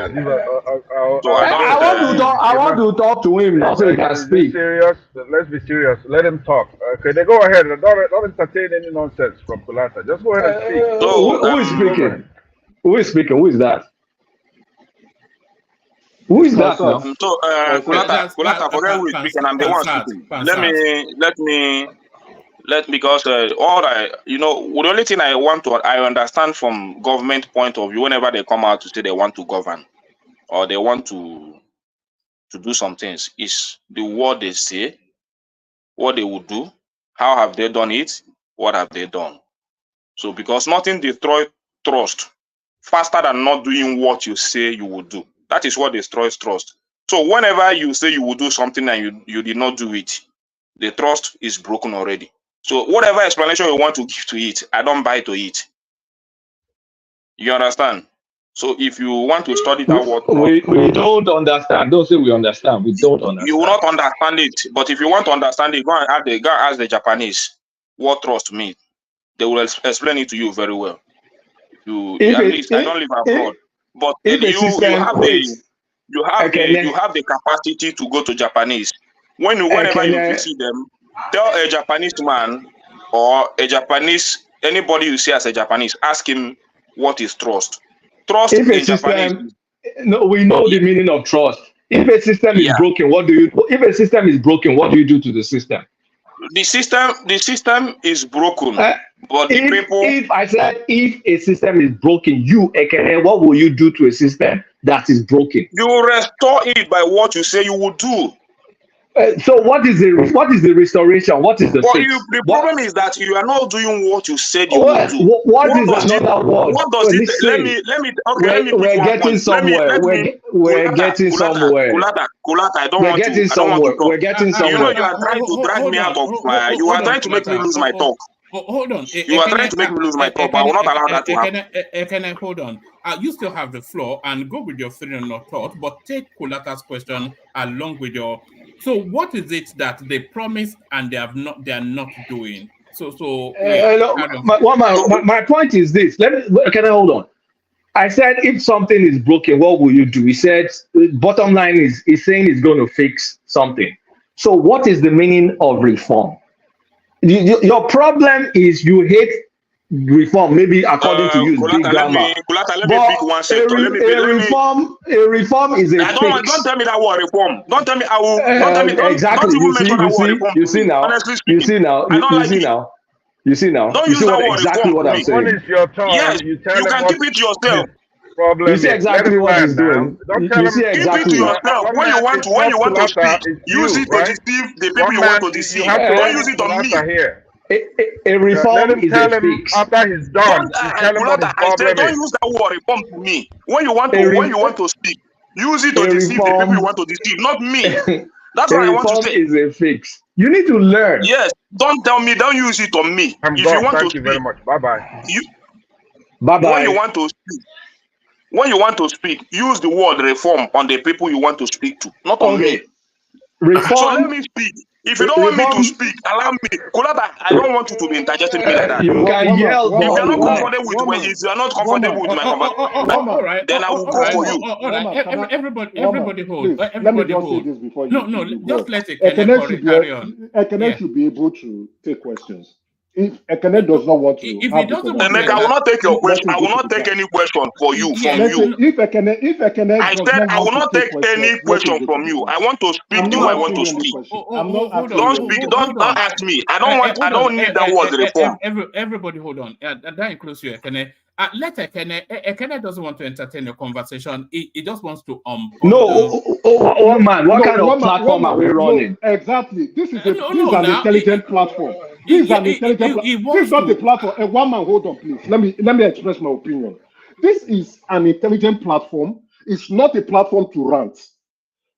want to talk to him now so he can speak. Let's be serious. Let him talk. Okay, then go ahead. Don't entertain any nonsense from Kulata. Just go ahead and speak. Who is speaking? Who is speaking? Who is that? Who is that now? So, Kulata, forget who is speaking. I'm the one speaking. Because the only thing I understand from government point of view, whenever they come out to say they want to govern or they want to do some things, is the word they say, what they would do, how have they done it, what have they done. So because nothing destroys trust faster than not doing what you say you would do. That is what destroys trust. So whenever you say you will do something and you did not do it, the trust is broken already. So whatever explanation you want to give to it, I don't buy to it. You understand? So if you want to study that word trust, We don't understand. Don't say we understand. We don't you will understand. not understand it. But if you want to understand it, go and ask the Japanese what trust means. They will explain it to you very well. If At it, least I don't live abroad, but if a you system, have wait, the capacity to go to Japanese. Whenever you visit them, tell a Japanese man or a Japanese anybody you see as a Japanese, ask him what is trust. Trust if a in Japanese. system, no, we know the meaning of trust. If a system is Yeah. broken, what do you? If a system is broken, what do you do to the system? The system is broken, but the people. If I said if a system is broken, you Ekene, what will you do to a system that is broken? You restore it by what you say you will do. So what is the restoration? What is the But fix? the problem is that you are not doing what you said you What, will do. what is another word? What does it? Listen, Let me. Okay, let me pick we're one getting point. somewhere. We're getting somewhere. Kulata, I don't We're want to. getting I don't want to somewhere. talk. We're getting You know, somewhere. you are trying to drag me out of. You are trying to make me lose my talk. Hold on. You are trying to make me lose my talk, but I will not allow that to happen. Hold on. You still have the floor and go with your freedom of thought, but take Kulata's question along with your. So, what is it that they promised and they are not doing? My point is this. Can I hold on? I said if something is broken, what will you do? He said bottom line is he's saying he's going to fix something. So what is the meaning of reform? Your problem is you hate reform, maybe according to you, is big grammar. Let me pick one sector. A reform is a fix. Don't tell me that word reform. Don't tell me I will. Don't tell me. Exactly. Don't even mention that word reform. You see now. Honestly speaking, You see now. I don't like it. You see now. Don't you use see that what word exactly reform what I'm saying. When it's your turn, yes, you tell you him can keep it to yourself. Problem you see exactly what he's doing. Don't tell you him. see exactly. Keep it to yourself. When you want to speak, use it to deceive the people you want to deceive. Don't use it on me. Here. A reform let him is tell a him fix. after he's done. Tell him what his problem don't is. use that word reform to me. When you want to speak, use it to deceive the people you want to deceive, not me. That's what I want to say. A reform is a fix. You need to learn. Yes. Don't tell me. Don't use it on me. If you want to speak, very much. Bye bye. Bye bye. When you want to speak, use the word reform on the people you want to speak to, not on me. Reform. So let me speak. If you don't want me to speak, allow me. Kulata, I don't want you to be interjecting me like that. You can yell. If you're not comfortable with my conversation, then I will go for you. All right. Everybody hold. Let me just say this before you. Just let Ekene carry on. Ekene should be able to take questions. If Ekene does not want to, if he doesn't want to, I will not take your question. I will not take any question for you from you. If Ekene, I said I will not take any question from you. I want to speak to who I want to speak. Don't speak. Don't ask me. I don't need that word reform. Everybody, hold on. That includes you, Ekene. Let Ekene doesn't want to entertain a conversation. He just wants to one man. What kind of platform are we running? Exactly. This is an intelligent platform. This is an intelligent platform. This is not a platform. One man, hold on, please. Let me express my opinion. This is an intelligent platform. It's not a platform to rant.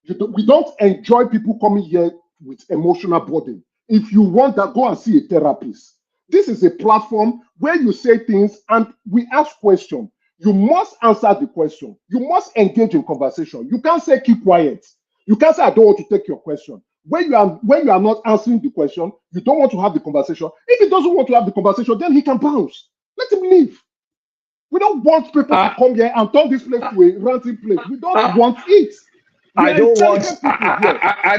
We don't enjoy people coming here with emotional burden. If you want that, go and see a therapist. This is a platform where you say things and we ask questions. You must answer the question. You must engage in conversation. You can't say keep quiet. You can't say I don't want to take your question. When you are not answering the question, you don't want to have the conversation. If he doesn't want to have the conversation, then he can bounce. Let him leave. We don't want people to come here and turn this place to a ranting place. We don't want it. I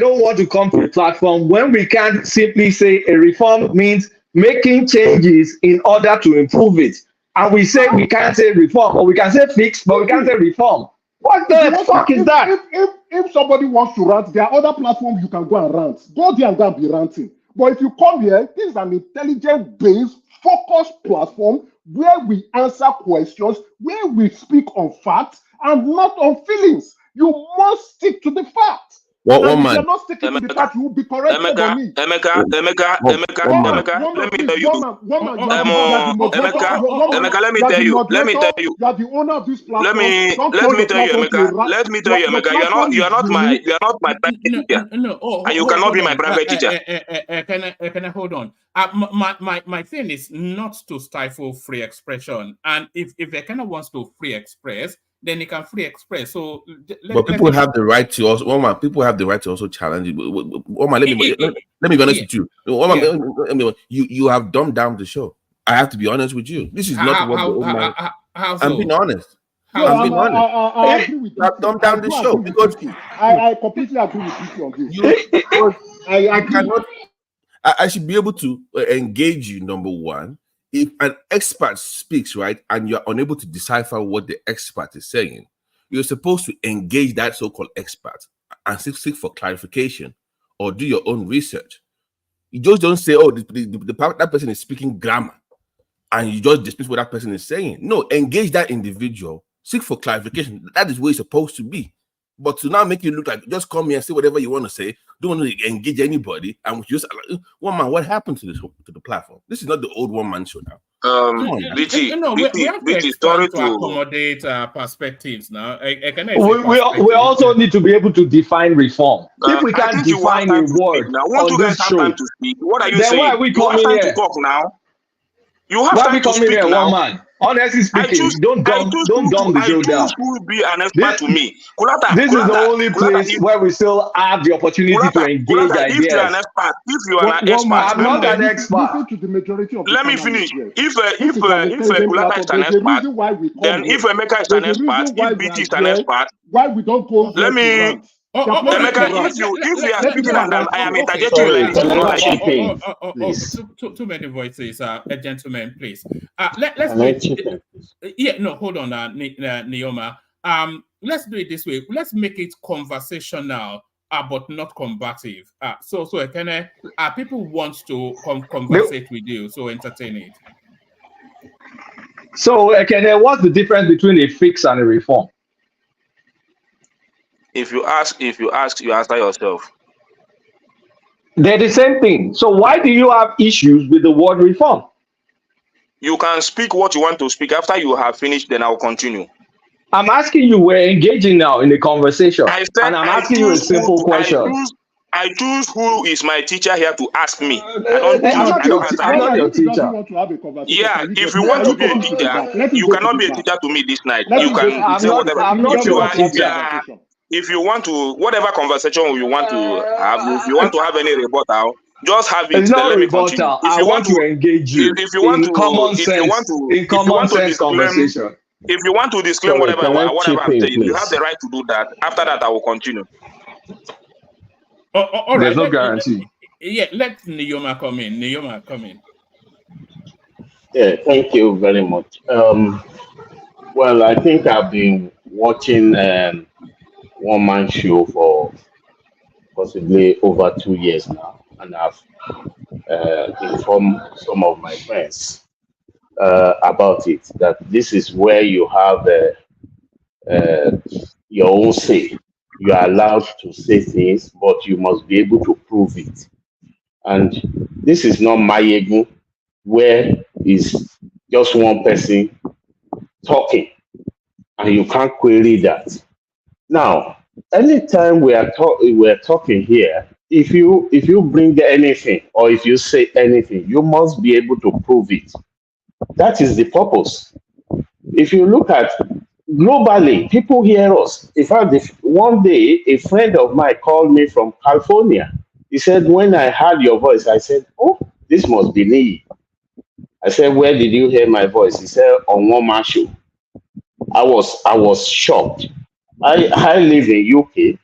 don't want to come to a platform when we can't simply say a reform means making changes in order to improve it. And we say we can't say reform, or we can say fix, but we can't say reform. What the fuck is that? If somebody wants to rant, there are other platforms you can go and rant. Go there and go and be ranting. But if you come here, this is an intelligent-based, focused platform where we answer questions, where we speak on facts and not on feelings. You must stick to the facts. One If man. you're not sticking to the fact, you will be corrected on it. Emeka, One man, let me please, tell you. one man, you are the moderator. Emeka, let me tell you. Let me tell you. You are the owner of this Let platform. me Don't let turn me the tell you, platform to a Emeka. rat. Let me tell you, Your Emeka. platform You are not my No, teacher, no. and you cannot be my private teacher. Can I hold on? My thing is not to stifle free expression, and if Ekene wants to free express, then he can free express. So, But people have the right to also. One man, people have the right to also challenge it. One man, let me be honest with you. One man, you have dumbed down the show. I have to be honest with you. This is not what the old man. I'm being honest. I'm being honest. I agree with you. Dumb down the show because I completely agree with you on this. I agree. I should be able to engage you, number one. If an expert speaks, right, and you're unable to decipher what the expert is saying, you're supposed to engage that so-called expert and seek for clarification or do your own research. You just don't say, oh, that person is speaking grammar, and you just dismiss what that person is saying. No, engage that individual, seek for clarification. That is where it's supposed to be. But to now make you look like just come here and say whatever you want to say, don't want to engage anybody, and just one man, what happened to the platform? This is not the old one man show now. BT, we have to expand to accommodate perspectives now. We also need to be able to define reform. If we can't define a word on this show, what are you then saying? why are we coming you have time here? to talk now. You have time to speak now. One man. Honestly speaking, don't dumb the show down. Who will be an expert to me? This is the only place where we still have the opportunity to engage ideas. If you are an expert, I'm not an expert. Listen to the majority of let me finish. If Kulata is an expert, then if Emeka is an expert, if BT is an expert, why we don't go? Let me. Emeka, if you are speaking and I am interjecting like too many voices, gentlemen, please. Let's hold on, Neoma. Let's do it this way. Let's make it conversational, but not combative. So Ekene, people want to conversate with you, so entertain it. So Ekene, what's the difference between a fix and a reform? If you ask, you answer yourself. They're the same thing. So why do you have issues with the word reform? You can speak what you want to speak. After you have finished, then I'll continue. I'm asking you, we're engaging now in a conversation. And I'm asking you a simple question. I choose who is my teacher here to ask me. I'm not your teacher. Yeah, if you want to be a teacher, you cannot be a teacher to me this night. You can say whatever. I'm not your teacher. If you want to, whatever conversation you want to have, if you want to have any rebuttal, just have it. It's not let me rebuttal. continue. I want to engage you in common sense conversation. If you want to disclaim whatever I'm saying, you have the right to do that. After that, I will continue. All right. There's no guarantee. Let Neoma come in. Yeah, thank you very much. Well, I think I've been watching one-man show for possibly over 2 years now, and I've informed some of my friends about it, that this is where you have your own say. You are allowed to say things, but you must be able to prove it. And this is not Mayegu, where is just one person talking, and you can't query that. Now, anytime we're talking here, if you bring anything or if you say anything, you must be able to prove it. That is the purpose. If you look at globally, people hear us. In fact, one day a friend of mine called me from California. He said, when I heard your voice, I said, oh, this must be me. I said, where did you hear my voice? He said, on one man show. I was shocked. I live in UK,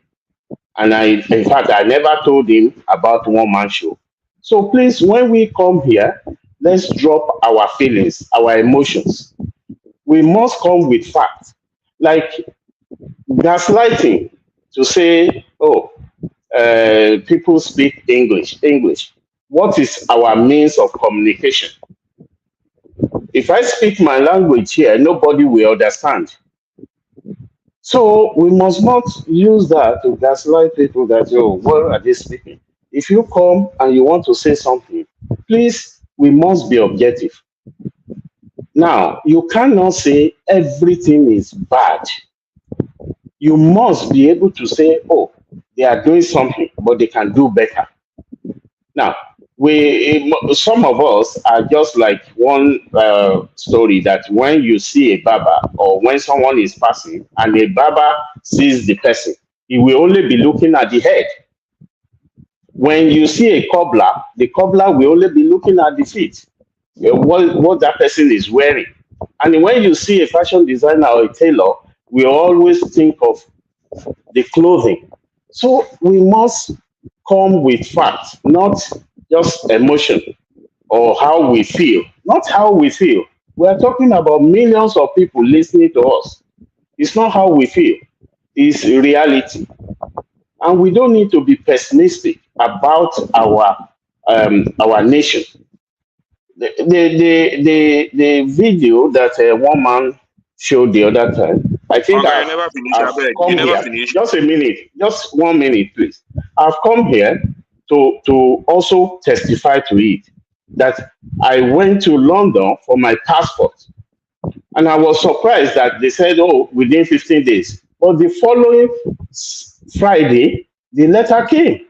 and in fact, I never told him about one man show. So please, when we come here, let's drop our feelings, our emotions. We must come with facts. Like gaslighting, to say, oh, people speak English. What is our means of communication? If I speak my language here, nobody will understand. So we must not use that to gaslight people that, oh, what are they speaking? If you come and you want to say something, please, we must be objective. Now, you cannot say everything is bad. You must be able to say, oh, they are doing something, but they can do better. Now, some of us are just like one story that when you see a barber or when someone is passing and a barber sees the person, he will only be looking at the head. When you see a cobbler, the cobbler will only be looking at the feet, what that person is wearing. And when you see a fashion designer or a tailor, we always think of the clothing. So we must come with facts, not just emotion or how we feel. Not how we feel. We are talking about millions of people listening to us. It's not how we feel, it's reality. And we don't need to be pessimistic about our nation. The video that one man showed the other time, I think Okay, you never finish. I I've beg. You come never here. finish. Just a minute, just 1 minute, please. I've come here to also testify to it that I went to London for my passport, and I was surprised that they said, "Oh, within 15 days." But the following Friday, the letter came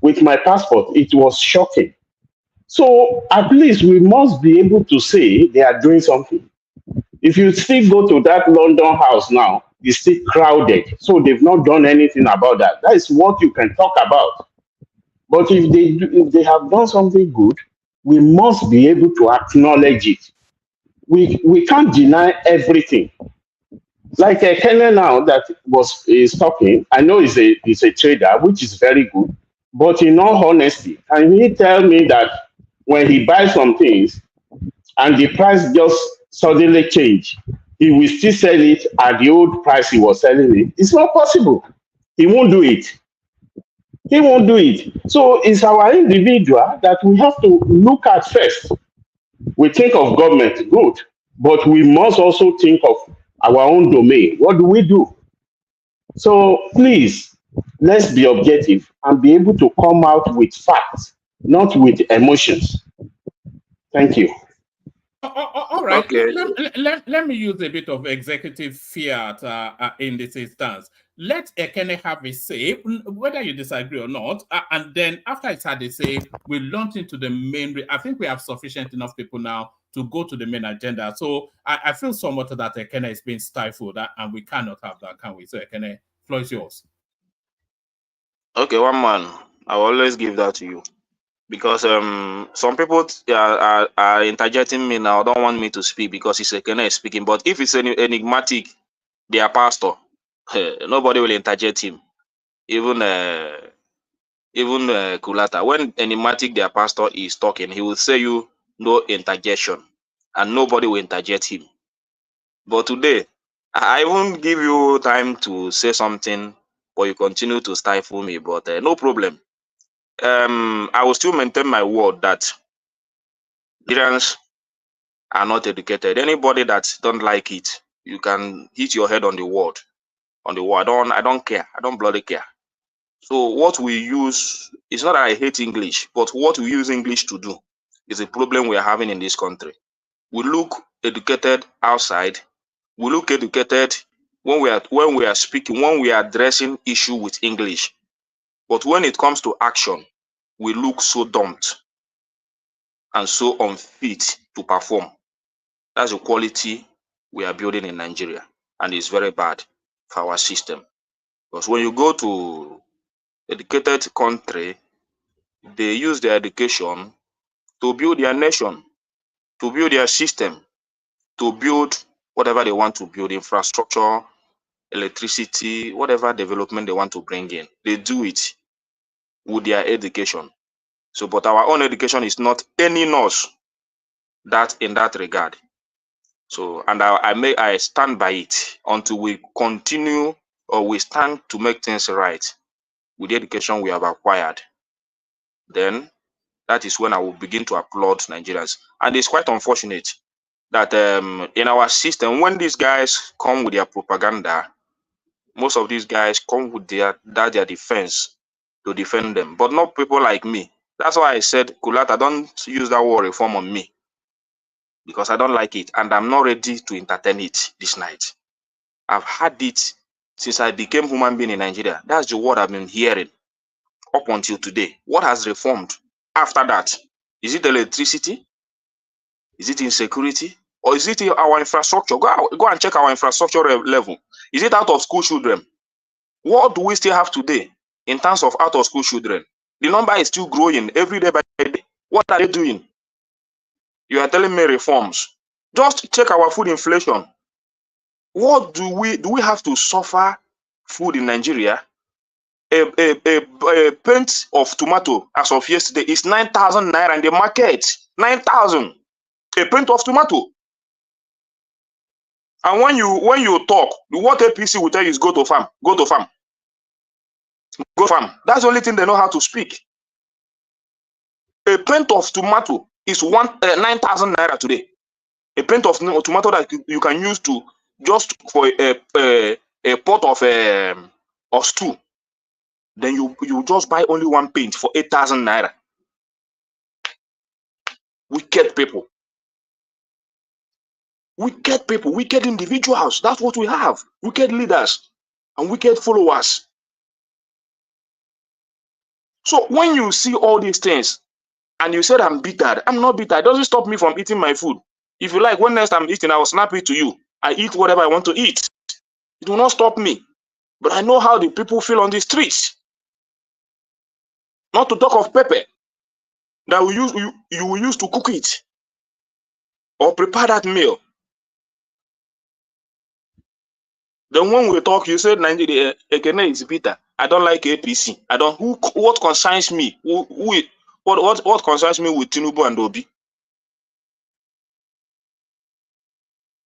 with my passport. It was shocking. So at least we must be able to say they are doing something. If you still go to that London house now, it's still crowded. So they've not done anything about that. That is what you can talk about. But if they have done something good, we must be able to acknowledge it. We can't deny everything. Like Kenya now that is talking, I know he's a trader, which is very good. But in all honesty, can he tell me that when he buys some things and the price just suddenly change, he will still sell it at the old price he was selling it? It's not possible. He won't do it. He won't do it. So it's our individual that we have to look at first. We think of government, good, but we must also think of our own domain. What do we do? So please, let's be objective and be able to come out with facts, not with emotions. Thank you. All right. Okay. Let me use a bit of executive fiat in this instance. Let Ekene have a say, whether you disagree or not. And then after it's had a say, we launch into the main. I think we have sufficient enough people now to go to the main agenda. So I feel somewhat that Ekene is being stifled, and we cannot have that, can we? So Ekene, floor is yours. Okay, one man. I will always give that to you. Because some people are interjecting me now, don't want me to speak because it's Ekene speaking. But if it's enigmatic, their pastor, nobody will interject him. Even Kulata, when enigmatic their pastor is talking, he will say you no interjection, and nobody will interject him. But today, I won't give you time to say something, but you continue to stifle me. But no problem. I will still maintain my word that Nigerians are not educated. Anybody that don't like it, you can hit your head on the wall. On the wall. I don't care. I don't bloody care. So what we use, it's not that I hate English, but what we use English to do is a problem we are having in this country. We look educated outside. We look educated when we are speaking, when we are addressing issue with English. But when it comes to action, we look so dumped and so unfit to perform. That's the quality we are building in Nigeria, and it's very bad for our system. Because when you go to educated country, they use their education to build their nation, to build their system, to build whatever they want to build, infrastructure, electricity, whatever development they want to bring in. They do it with their education. So, but our own education is not aiding us that in that regard. So, and I stand by it until we continue or we stand to make things right with the education we have acquired. Then that is when I will begin to applaud Nigerians. And it's quite unfortunate that in our system, when these guys come with their propaganda, Most of these guys come with their defense to defend them, but not people like me. That's why I said, Kulata, don't use that word reform on me, because I don't like it, and I'm not ready to entertain it this night. I've had it since I became human being in Nigeria. That's the word I've been hearing up until today. What has reformed after that? Is it electricity? Is it insecurity? Or is it our infrastructure? Go and check our infrastructure level. Is it out of school children? What do we still have today in terms of out of school children? The number is still growing every day by day. What are they doing? You are telling me reforms. Just check our food inflation. What do we have to suffer food in Nigeria? A pint of tomato as of yesterday is 9,000 naira in the market. 9,000. A pint of tomato. And when you talk, what APC will tell you is go to farm, go to farm, go farm. That's the only thing they know how to speak. A pint of tomato is 9,000 naira today. A pint of tomato that you can use to just for a pot of stew. Then you just buy only one pint for 8,000 naira. Wicked people. Wicked people, wicked individuals. That's what we have. Wicked leaders and wicked followers. So when you see all these things and you said I'm bitter, I'm not bitter. It doesn't stop me from eating my food. If you like, when next I'm eating, I will snap it to you. I eat whatever I want to eat. It will not stop me. But I know how the people feel on the streets. Not to talk of pepper that you will use to cook it or prepare that meal. Then when we talk, you said Nigeria Ekene is bitter. I don't like APC. I don't. What concerns me? What concerns me with Tinubu and Obi?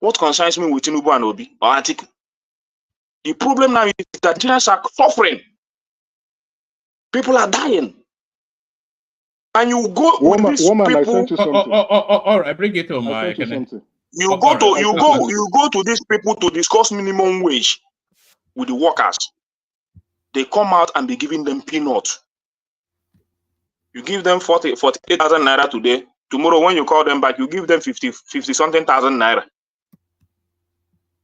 What concerns me with Tinubu and Obi or Atiku? The problem now is that Nigerians are suffering. People are dying. And you go with these people. I sent you something. All right, bring it home. I sent you something. You go to these people to discuss minimum wage with the workers. They come out and be giving them peanuts. You give them 48,000 naira today. Tomorrow, when you call them back, you give them 50 something thousand naira.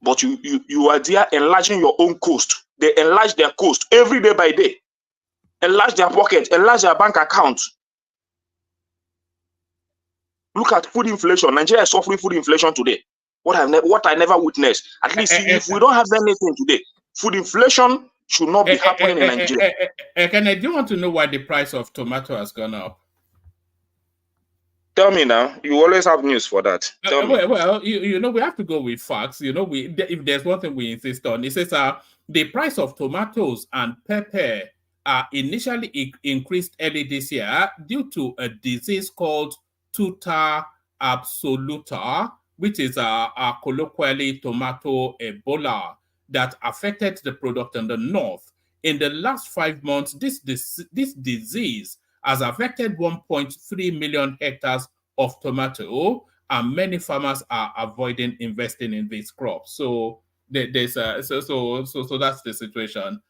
But you are there enlarging your own coast. They enlarge their coast every day by day. Enlarge their pocket, enlarge their bank account. Look at food inflation. Nigeria is suffering food inflation today. What I never witnessed. At least if we don't have anything today, food inflation should not be happening in Nigeria. Do you want to know why the price of tomato has gone up? Tell me now. You always have news for that. Tell me. Well, you know, we have to go with facts. You know, if there's one thing we insist on, it says the price of tomatoes and pepper initially increased early this year due to a disease called tuta absoluta, which is colloquially tomato Ebola, that affected the product in the north. In the last 5 months, this disease has affected 1.3 million hectares of tomato, and many farmers are avoiding investing in these crops. So there's so that's the situation,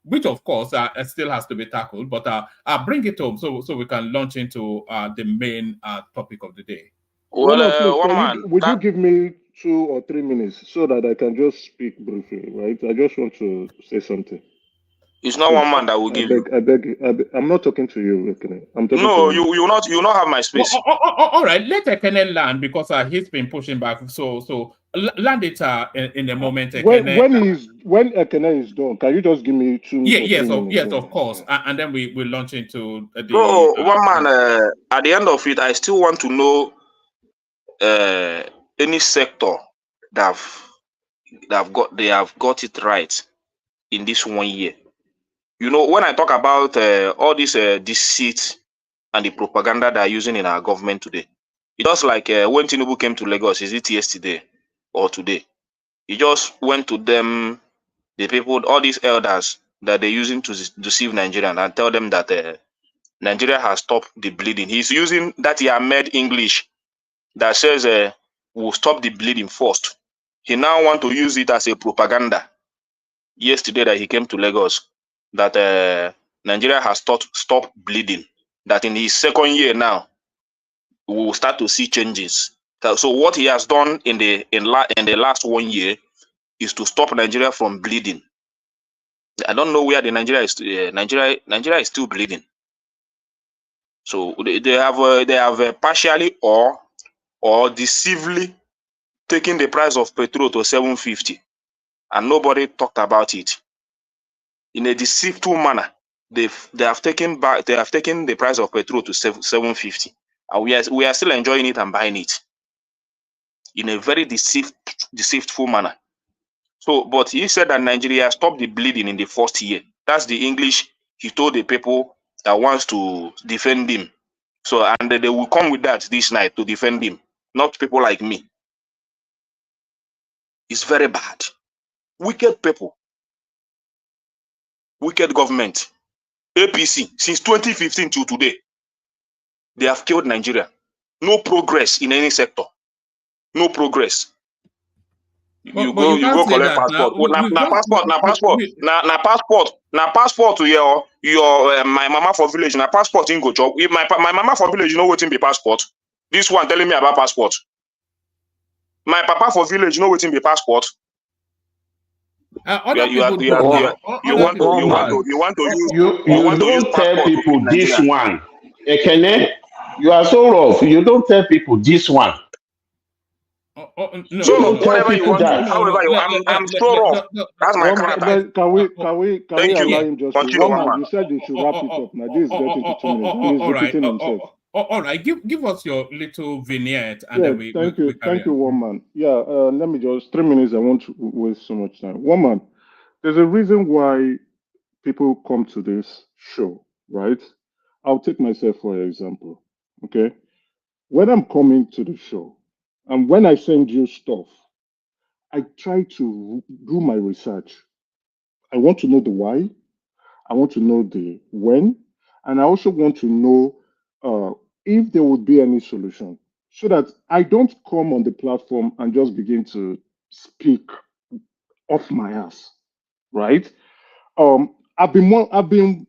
which of course still has to be tackled. But I'll bring it home so we can launch into the main topic of the day. Well, would you give me 2 or 3 minutes so that I can just speak briefly, right? I just want to say something. It's not one man that will give you. I beg. I'm not talking to you, Ekene. I'm talking to you. You will not have my space. All right, let Ekene land because he's been pushing back. So land it in a moment. Ekene. When Ekene is done, can you just give me 2 minutes? Yes, of course. And then we launch into the. One man. At the end of it, I still want to know any sector that they have got it right in this 1 year. You know, when I talk about all this deceit and the propaganda they are using in our government today, it's just like when Tinubu came to Lagos, is it yesterday or today? He just went to them, the people, all these elders that they're using to deceive Nigerians and tell them that Nigeria has stopped the bleeding. He's using that Ahmed English that says we'll stop the bleeding first. He now want to use it as a propaganda yesterday that he came to Lagos that Nigeria has stopped bleeding. That in his second year now, we will start to see changes. So what he has done in the last 1 year is to stop Nigeria from bleeding. I don't know where the Nigeria is. Nigeria is still bleeding. So they have partially or deceivably taken the price of petrol to 750, and nobody talked about it. In a deceitful manner, they have taken the price of petrol to 750, and we are still enjoying it and buying it in a very deceitful manner. So, but he said that Nigeria stopped the bleeding in the first year. That's the English he told the people that wants to defend him. So, and they will come with that this night to defend him, not people like me. It's very bad. Wicked people. Wicked government. APC, since 2015 to today, they have killed Nigeria. No progress in any sector. No progress. You But you can't go say collect that now. passport. Now passport to your my mama for village. Now passport in go chop. If my mama for village, you know what in be passport. This one telling me about passport. My papa for village, you know what in be passport. Other people You want to use don't tell passport to people keep this Nigeria. one. Ekene, you are so rough. You don't tell people this one. No, You don't tell whatever you people want. that. However, I'm so rough. That's my character. Can we Thank allow you. him just to Continue, one man? Mama. You said you should wrap it up. Now this is getting to 2 minutes, and he's all right. repeating himself. All right, give us your little vignette, and Yeah, then we thank carry you, on. one man. Yeah, let me just 3 minutes. I won't waste so much time. One man, there's a reason why people come to this show, right? I'll take myself for example. Okay, when I'm coming to the show, and when I send you stuff, I try to do my research. I want to know the why. I want to know the when, and I also want to know if there would be any solution, so that I don't come on the platform and just begin to speak off my ass, right? I've been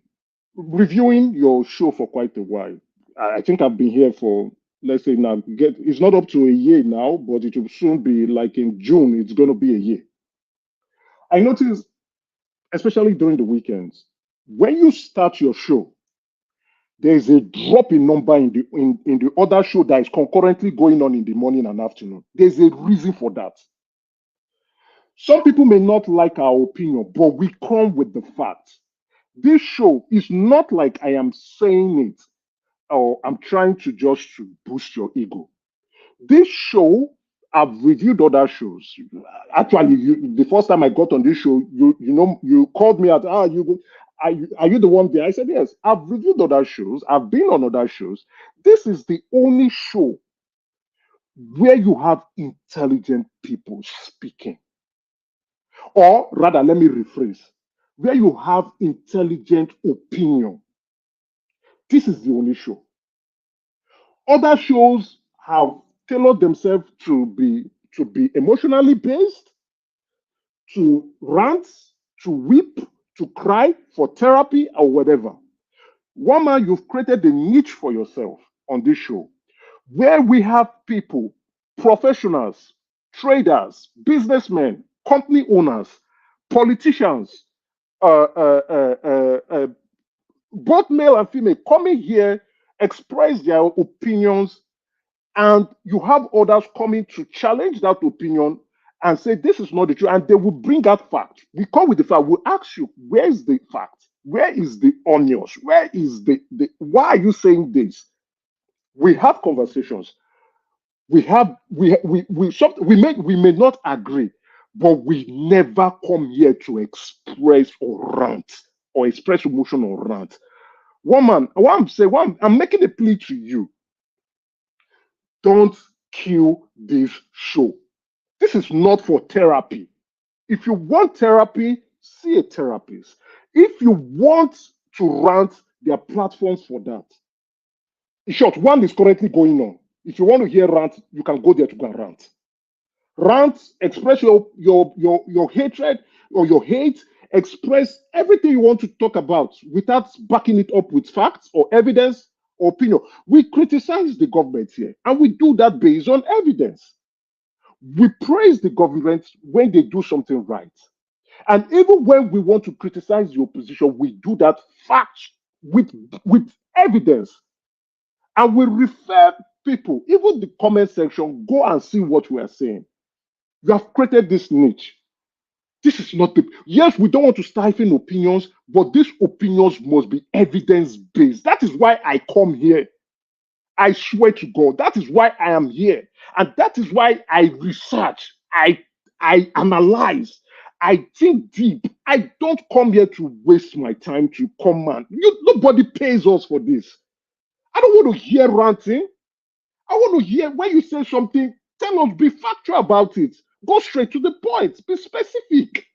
reviewing your show for quite a while. I think I've been here for, let's say now, it's not up to a year now, but it will soon be, like in June, it's going to be a year. I noticed, especially during the weekends, when you start your show, there's a drop in number in the other show that is concurrently going on in the morning and afternoon. There's a reason for that. Some people may not like our opinion, but we come with the facts. This show is not like I am saying it or I'm trying to just to boost your ego. This show, I've reviewed other shows. Actually, the first time I got on this show, you called me out. Are you the one there? I said yes. I've reviewed other shows. I've been on other shows. This is the only show where you have intelligent people speaking, or rather, let me rephrase, where you have intelligent opinion. This is the only show. Other shows have tailored themselves to be emotionally based, to rant, to weep, to cry for therapy or whatever. One man, you've created a niche for yourself on this show where we have people, professionals, traders, businessmen, company owners, politicians, both male and female, coming here, express their opinions, and you have others coming to challenge that opinion and say this is not the truth, and they will bring out fact. We come with the fact. We'll ask you, where is the fact? Where is the onions? Where is the why are you saying this? We have conversations. We may not agree, but we never come here to express or rant or express emotion or rant. One man, I'm making a plea to you. Don't kill this show. This is not for therapy. If you want therapy, see a therapist. If you want to rant, there are platforms for that. In short, one is currently going on. If you want to hear rant, you can go there to go and rant. Rant, express your hatred or your hate, express everything you want to talk about without backing it up with facts or evidence or opinion. We criticize the government here, and we do that based on evidence. We praise the government when they do something right. And even when we want to criticize the opposition, we do that fact with evidence. And we refer people, even the comment section, go and see what we are saying. You have created this niche. This is not the, yes, we don't want to stifle opinions, but these opinions must be evidence-based. That is why I come here. I swear to God, that is why I am here. And that is why I research, I analyze, I think deep. I don't come here to waste my time to comment. Nobody pays us for this. I don't want to hear ranting. I want to hear when you say something, tell us, be factual about it. Go straight to the point. Be specific.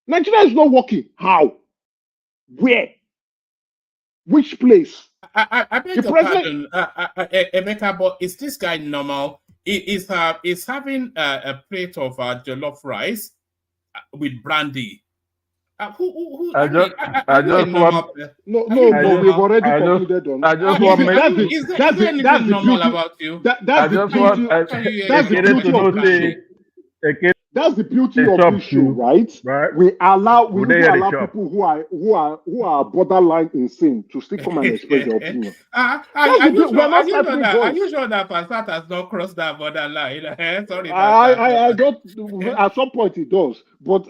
Nigeria is not working. How? Where? Which place? I beg your pardon, Emeka, but is this guy normal? Is having a plate of jollof rice with brandy? Who? I just want. No, we've already concluded on. I just want. Is there anything normal about you? That's the beauty of this show, right? We allow people who are borderline insane to still come and express their opinion. Are you sure that Passat has not crossed that borderline? Sorry. I don't. At some point it does, but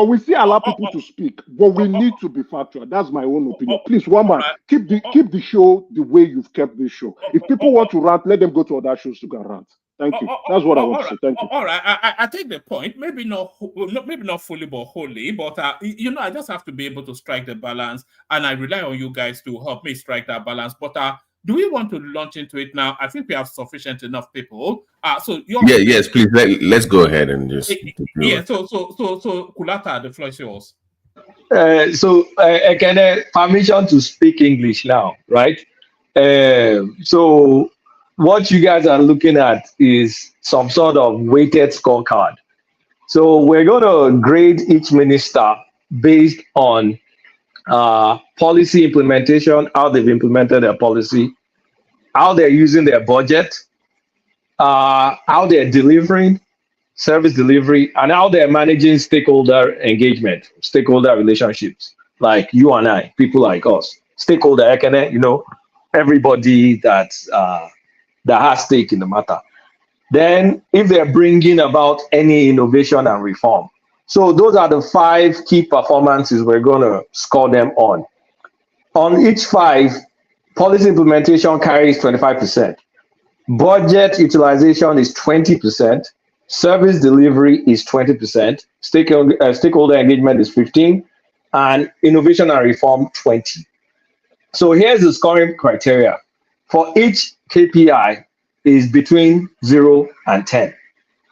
we still allow people to speak. But we need to be factual. That's my own opinion. Please, one man, keep the show the way you've kept this show. If people want to rant, let them go to other shows to go rant. Thank you. That's what I want to say. Thank you. All right, I take the point. Maybe not fully, but wholly. But I just have to be able to strike the balance, and I rely on you guys to help me strike that balance. But do we want to launch into it now? I think we have sufficient enough people. Yes, please. Let's go ahead and just. So Kulata, the floor is yours. Can permission to speak English now, right? So what you guys are looking at is some sort of weighted scorecard. So we're going to grade each minister based on policy implementation, how they've implemented their policy, how they're using their budget, how they're delivering service delivery, and how they're managing stakeholder engagement, stakeholder relationships, like you and I, people like us, stakeholder, everybody that has stake in the matter. Then if they're bringing about any innovation and reform. So those are the 5 key performances we're going to score them on. On each 5, policy implementation carries 25%. Budget utilization is 20%. Service delivery is 20%. Stakeholder engagement is 15%. And innovation and reform, 20%. So here's the scoring criteria. For each KPI is between 0 and 10.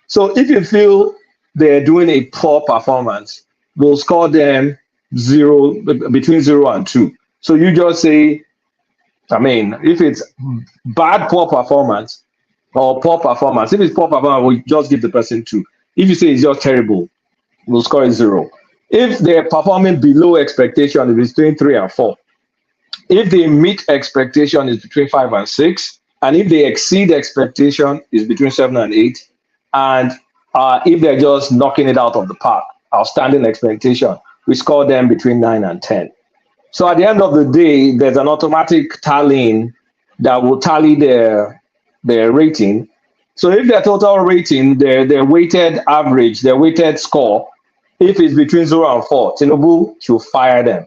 So if you feel they're doing a poor performance, we'll score them between 0 and 2. So you just say, if it's poor performance, if it's poor performance, we'll just give the person 2. If you say it's just terrible, we'll score it 0. If they're performing below expectation, it's between 3 and 4. If they meet expectation, it's between 5 and 6. And if they exceed expectation, it's between 7 and 8. And if they're just knocking it out of the park, outstanding expectation, we score them between 9 and 10. So at the end of the day, there's an automatic tallying that will tally their rating. So if their total rating, their weighted average, their weighted score, if it's between 0 and 4, Tinubu should fire them.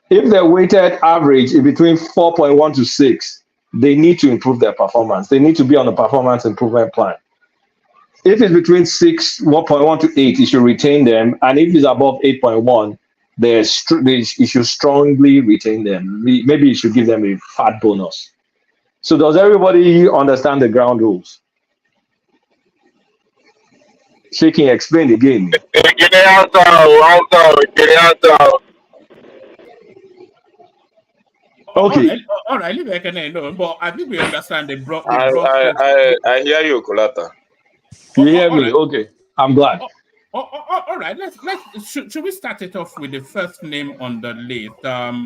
If their weighted average is between 4.1 to 6, they need to improve their performance. They need to be on a performance improvement plan. If it's between 1.1 to 8, you should retain them. And if it's above 8.1, you should strongly retain them. Maybe you should give them a fat bonus. So does everybody understand the ground rules? Shaking, explain again. Okay. All right, leave it alone. But I think we understand the broad. I hear you, Kulata. You hear me? Okay, I'm glad. All right. Should we start it off with the first name on the list?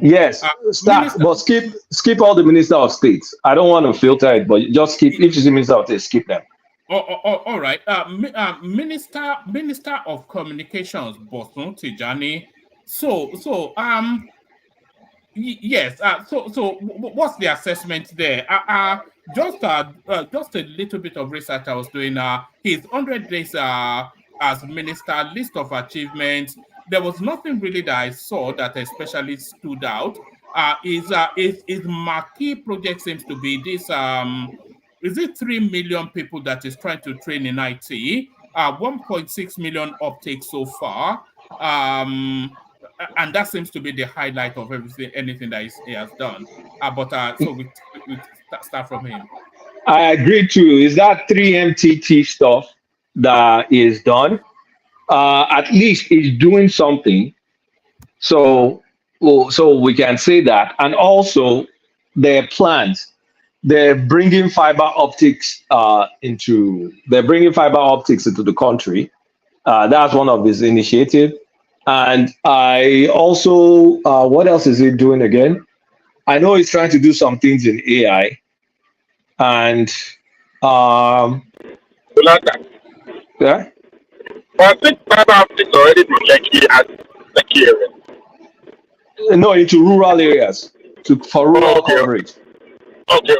Yes, start, Minister. but skip all the minister of states. I don't want to filter it, but just skip. If you see minister of states, skip them. All right. Minister of Communications, Bosun Tijani. Yes. So what's the assessment there? Just a little bit of research I was doing. His 100 days as minister, list of achievements. There was nothing really that I saw that especially stood out. His marquee project seems to be this. Is it 3 million people that is trying to train in IT? 1.6 million uptake so far. And that seems to be the highlight of anything that he has done. So we start from him. I agree too. Is that 3MTT stuff that is done? At least he's doing something. So we can say that. And also their plans. They're bringing fiber optics into the country. That's one of his initiatives. And I also, what else is he doing again? I know he's trying to do some things in AI. And yeah. But I think fiber optics already from Lekki as Lekki area. No, into rural areas for rural coverage. Okay.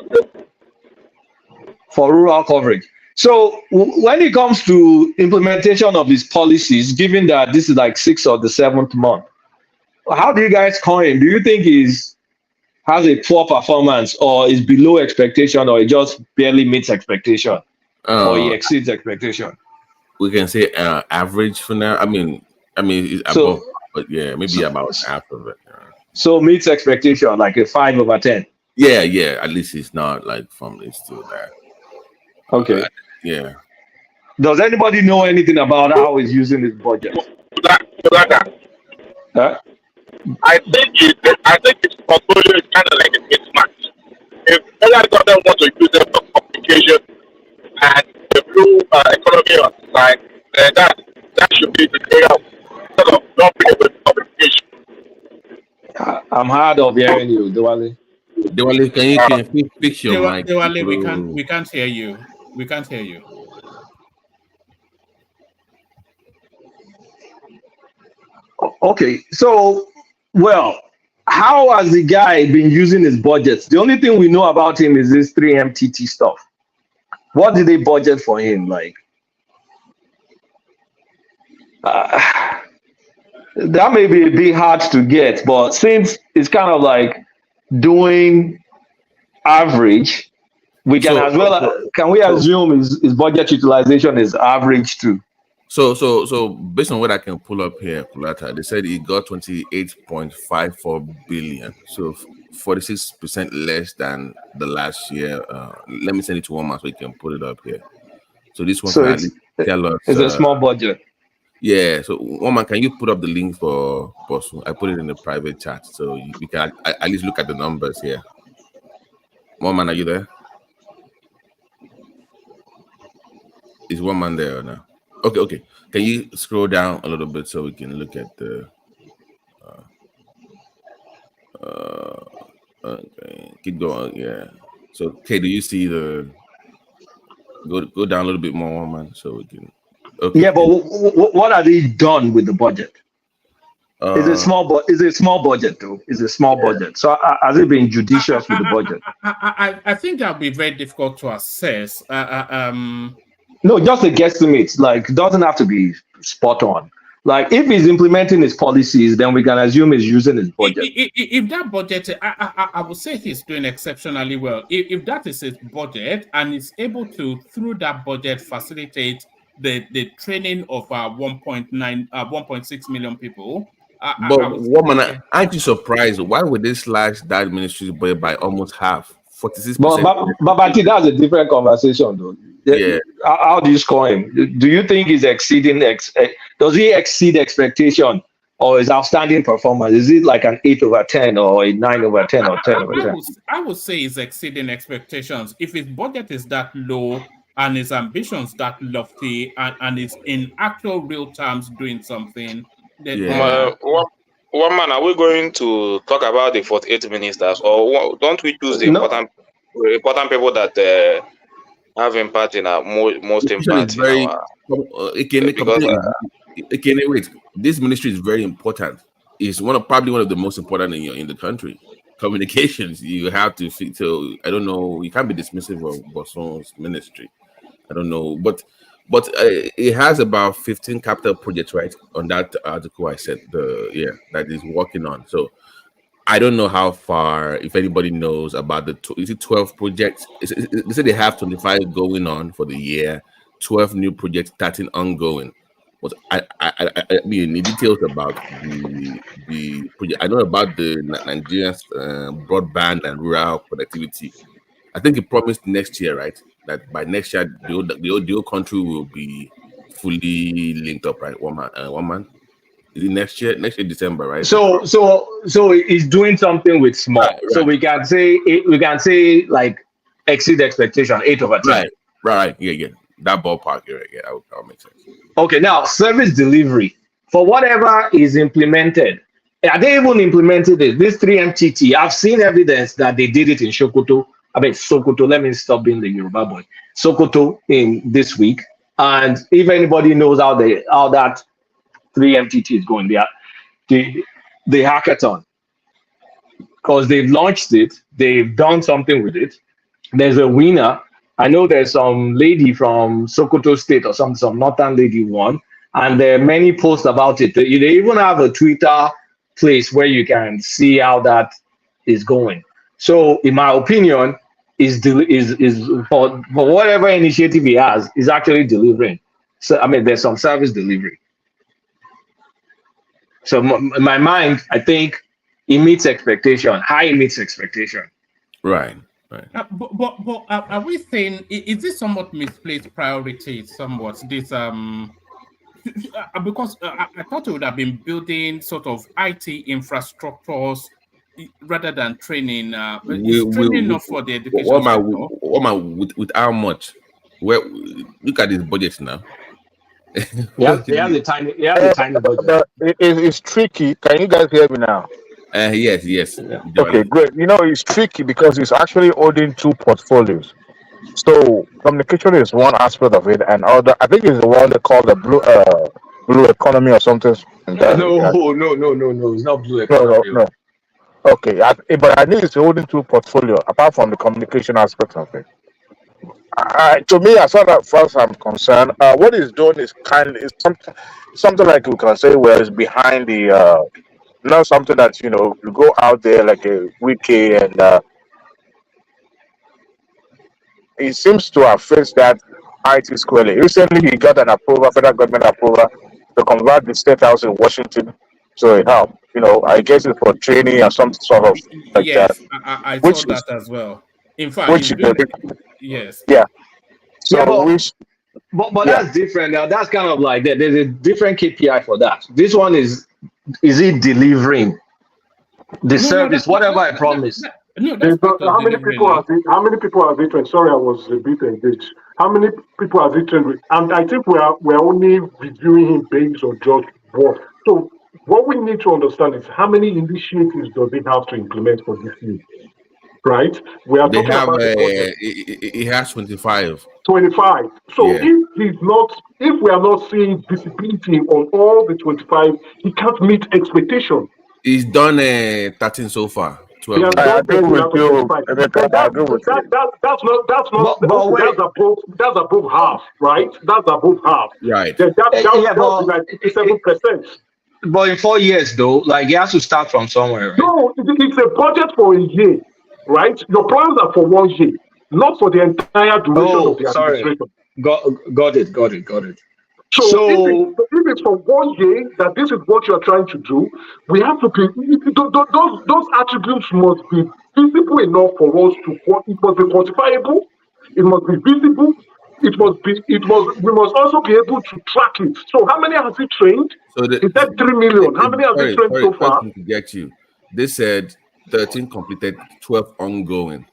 For rural coverage. So when it comes to implementation of his policies, given that this is like 6th or the 7th month, how do you guys call him? Do you think he's has a poor performance, or is below expectation, or he just barely meets expectation, or he exceeds expectation? We can say average for now. I mean, it's above, but yeah, maybe about half of it. So meets expectation, like a 5/10. Yeah. At least it's not like from this to that. Okay. Yeah. Does anybody know anything about how he's using his budget? Huh? I think his portfolio is kind of like a mismatch. If other government want to use it for communication and the blue economy on the side, then that should be the area sort of not being able to communication. I'm hard of hearing you, Diwali. Diwali, can you fix your mic? Diwali, we can't hear you. We can't hear you. Okay, so how has the guy been using his budgets? The only thing we know about him is this 3MTT stuff. What did they budget for him? Like, that may be a bit hard to get, but since it's kind of like doing average, we can can we assume his budget utilization is average too? So based on what I can pull up here, Kulata, they said he got 28.54 billion. So 46% less than the last year. Let me send it to one man so you can put it up here. So this one can tell us. It's a small budget. Yeah. So one man, can you put up the link for Bosun? I put it in the private chat so we can at least look at the numbers here. One man, are you there? Is one man there or no? Okay. Can you scroll down a little bit so we can look at the okay, keep going, yeah. So Kay, do you see the go down a little bit more, one man, so we can Yeah, but what are they done with the budget? It's a small budget though. It's a small budget. So has it been judicious with the budget? I think that'll be very difficult to assess. No, just a guesstimate. Like, doesn't have to be spot on. Like, if he's implementing his policies, then we can assume he's using his budget. If that budget, I would say he's doing exceptionally well. If that is his budget and he's able to, through that budget, facilitate the training of 1.6 million people. But woman, aren't you surprised? Why would they slash that ministry's budget by almost half? 46%. But that's a different conversation, though. Yeah. How do you score him? Do you think he's exceeding? Does he exceed expectation, or his outstanding performance? Is it like an 8/10 or a 9/10 or 10/10? I would say he's exceeding expectations. If his budget is that low, and his ambitions that lofty, and is in actual real terms doing something, then One man, are we going to talk about the 48 ministers, or don't we choose the No, important people that have impact in our most impact in our? Because wait, this ministry is very important. It's probably one of the most important in the country. Communications, you have to see. So I don't know. You can't be dismissive of Boson's ministry. I don't know, but it has about 15 capital projects, right? On that article, I said that is working on. So I don't know how far, if anybody knows about is it 12 projects? They say they have 25 going on for the year, 12 new projects starting ongoing. But I mean, the details about the project. I know about the Nigerian broadband and rural connectivity. I think it promised next year, right? That by next year, the whole country will be fully linked up, right? One man. Is it next year? Next year, December, right? so it's doing something with small. Right. So we can say like exceed expectation, 8/10. Right. Yeah. That ballpark, yeah, that would make sense. Okay, now service delivery for whatever is implemented. Are they even implemented it? This 3MTT, I've seen evidence that they did it in Sokoto. Sokoto, let me stop being the Yoruba boy. Sokoto in this week. And if anybody knows how that 3MTT is going, the hackathon, because they've launched it, they've done something with it. There's a winner. I know there's some lady from Sokoto State or some northern lady won, and there are many posts about it. They even have a Twitter place where you can see how that is going. So, in my opinion, is for whatever initiative he has, is actually delivering. So, I mean, there's some service delivery. So, in my mind, I think it meets expectation. High meets expectation. Right. But are we saying, is this somewhat misplaced priority? Somewhat this because I thought it would have been building sort of IT infrastructures rather than training. Is training not for the education sector? With how much? Look at this budget now. Yeah, they have the tiny budget. It's tricky. Can you guys hear me now? Yes. Okay, great. It's tricky because it's actually holding two portfolios. So communication is one aspect of it, and other, I think, is the one they call the blue economy or something. No, it's not blue economy. No. Okay, but I think it's holding two portfolio apart from the communication aspect of it. To me, as far as I'm concerned, what it's doing is something like we can say where it's behind the. Not something that you go out there like a wiki, and he seems to have faced that IT squarely. Recently, he got federal government approval to convert the state house in Washington, so it helped. I guess it's for training or some sort of like yes, that. I saw that as well. In fact, yes. Yeah. So yeah, but that's different now. That's kind of like that. There's a different KPI for that. This one is it delivering the service, whatever I promised? How many people have it trained? Sorry, I was a bit engaged. How many people have it trained with? And I think we're only reviewing him based on just what. So what we need to understand is how many initiatives does it have to implement for this year? Right? We are talking about it has 25. 25. So if we are not seeing visibility on all the 25, he can't meet expectation. He's done 13 so far. 12. I agree with you. That's above half, right? That's above half. Right. That would be like 87%. But in 4 years, though, like he has to start from somewhere, right? No, it's a budget for a year, right? Your plans are for 1 year, not for the entire duration of the administration. Got it. So if it's for 1 year that this is what you're trying to do, we have to be those attributes must be visible enough for us to. It must be quantifiable. It must be visible. We must also be able to track it. So how many has he trained? Is that 3 million? How many has he trained so far? To get you, they said 13 completed, 12 ongoing.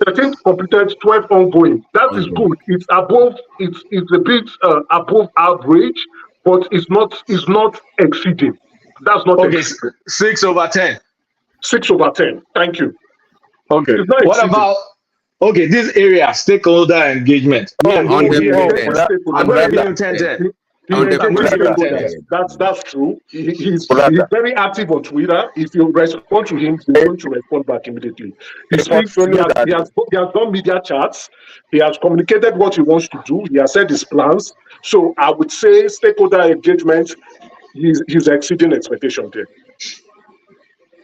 13 completed, 12 ongoing. That is Ongoing. good. It's above. It's a bit above average, but it's not exceeding. That's not Okay, exceeding. 6/10. 6/10. Thank you. Okay. It's not What exceeding. about this area, stakeholder engagement? Me, I'm going to give you 10. I'm going to give you 10. He engages stakeholders. That's true. He's very active on Twitter. If you respond to him, he's going to respond back immediately. He speaks. He has done media chats. He has communicated what he wants to do. He has said his plans. So I would say stakeholder engagement, he's exceeding expectation there.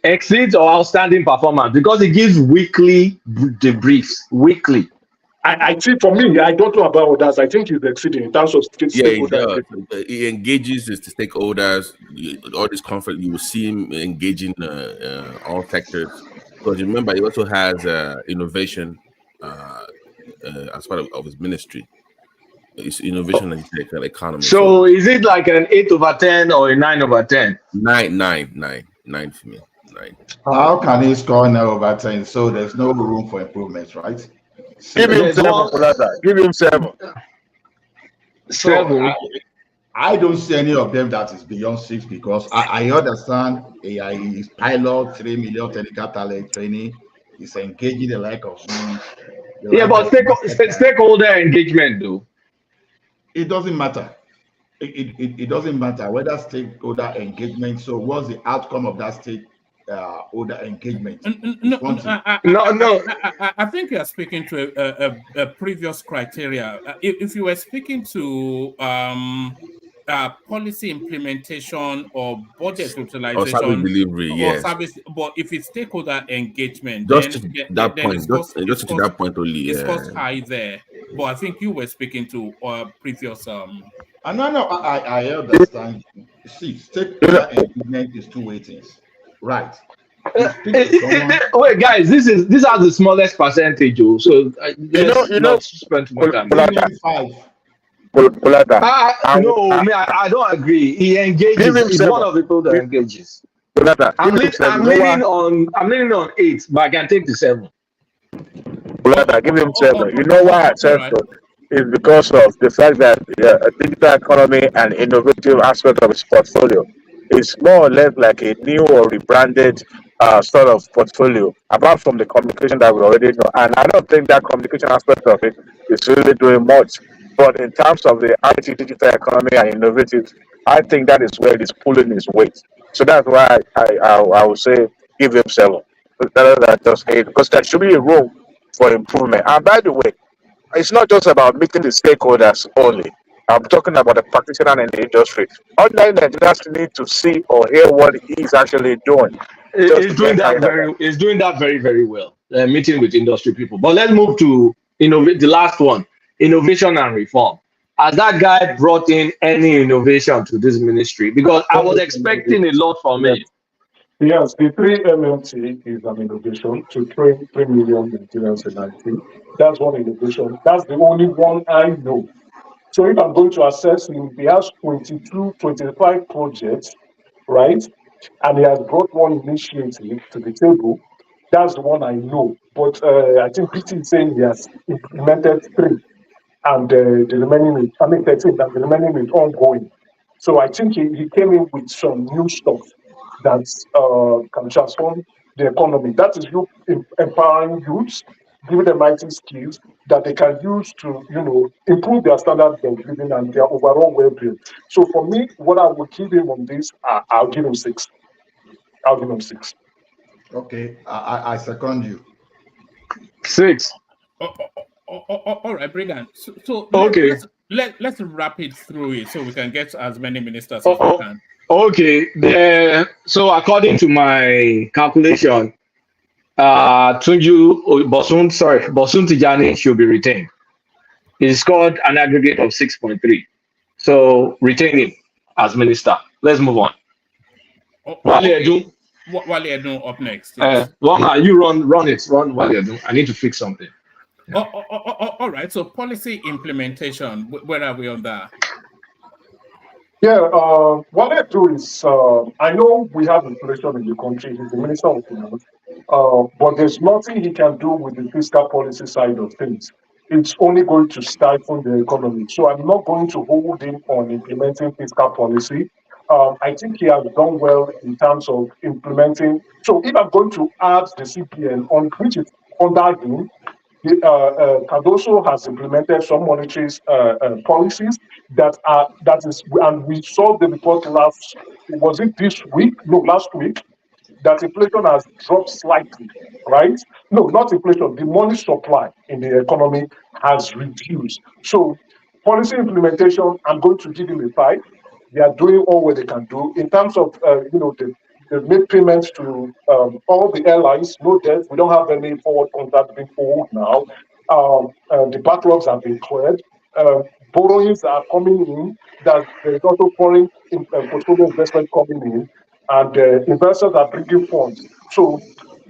Exceeds or outstanding performance, because he gives weekly debriefs. Weekly. I think for me, I don't know about others. I think he's exceeding in terms of stakeholder engagement. He engages his stakeholders. All this conference, you will see him engaging all sectors. Because remember, he also has innovation as part of his ministry. It's innovation and economy. So is it like an 8/10 or a 9/10? 9 for me. 9. How can he score 9/10? So there's no room for improvements, right? Give him 7. Give him 7. So I don't see any of them that is beyond 6, because I understand AI is pilot, 3 million technical talent training, is engaging the like of me. But stakeholder engagement, though. It doesn't matter. It doesn't matter whether stakeholder engagement. So what's the outcome of that stakeholder engagement? I think you are speaking to a previous criteria. If you were speaking to policy implementation or budget utilization or service delivery, yes. But if it's stakeholder engagement, just to that point only, discuss high there. But I think you were speaking to previous. No, I understand. See, stakeholder engagement is 2 way things, right? Wait, guys, these are the smallest percentage, so not spend more time. 5. I don't agree. He engages. He's one of the people that engages. I'm leaning on 8, but I can take the 7. Give him 7. You know why I said so? It's because of the fact that digital economy and innovative aspect of his portfolio is more or less like a new or rebranded sort of portfolio, apart from the communication that we already know. And I don't think that communication aspect of it is really doing much. But in terms of the IT, digital economy, and innovative, I think that is where it is pulling his weight. So that's why I would say give him 7. Rather than just 8, because there should be a room for improvement. And by the way, it's not just about meeting the stakeholders only. I'm talking about the practitioner in the industry. Ordinary Nigerians need to see or hear what he's actually doing. He's doing that very, very well. Meeting with industry people. But let's move to the last one, innovation and reform. Has that guy brought in any innovation to this ministry? Because I was expecting a lot from him. Yes, the 3 MLT is an innovation to train 3 million Nigerians in IT. That's one innovation. That's the only one I know. So if I'm going to assess him, he has 22, 25 projects, right? And he has brought one initiative to the table. That's the one I know. But I think PT is saying he has implemented 3. And the remaining, 13, and the remaining is ongoing. So I think he came in with some new stuff that can transform the economy. That is you empowering youths, giving them IT skills that they can use to, improve their standard of living and their overall well-being. So for me, what I would give him on this, I'll give him 6. I'll give him 6. Okay, I second you. 6. All right, brilliant. So okay, let's wrap it through it so we can get as many ministers as we can. Okay, so according to my calculation, Bosun Tijani should be retained. He scored an aggregate of 6.3. So retain him as minister. Let's move on. Wale Edun up next. Yes. You run it. Run Wale Edun. I need to fix something. All right. So policy implementation. Where are we on that? Yeah, what I do is, I know we have inflation in the country. He's the Minister of Finance. But there's nothing he can do with the fiscal policy side of things. It's only going to stifle the economy. So I'm not going to hold him on implementing fiscal policy. I think he has done well in terms of implementing. So if I'm going to add the CPN on which is under him, Cardoso has implemented some monetary policies that is, and we saw the report last. Was it this week? No, last week, that inflation has dropped slightly, right? No, not inflation. The money supply in the economy has reduced. So, policy implementation, I'm going to give him a 5. They are doing all what they can do in terms of, they made payments to all the airlines, no debt. We don't have any forward contract being owed now. The backlogs have been cleared. Borrowings are coming in. That there's also foreign portfolio investment coming in, and investors are bringing funds. So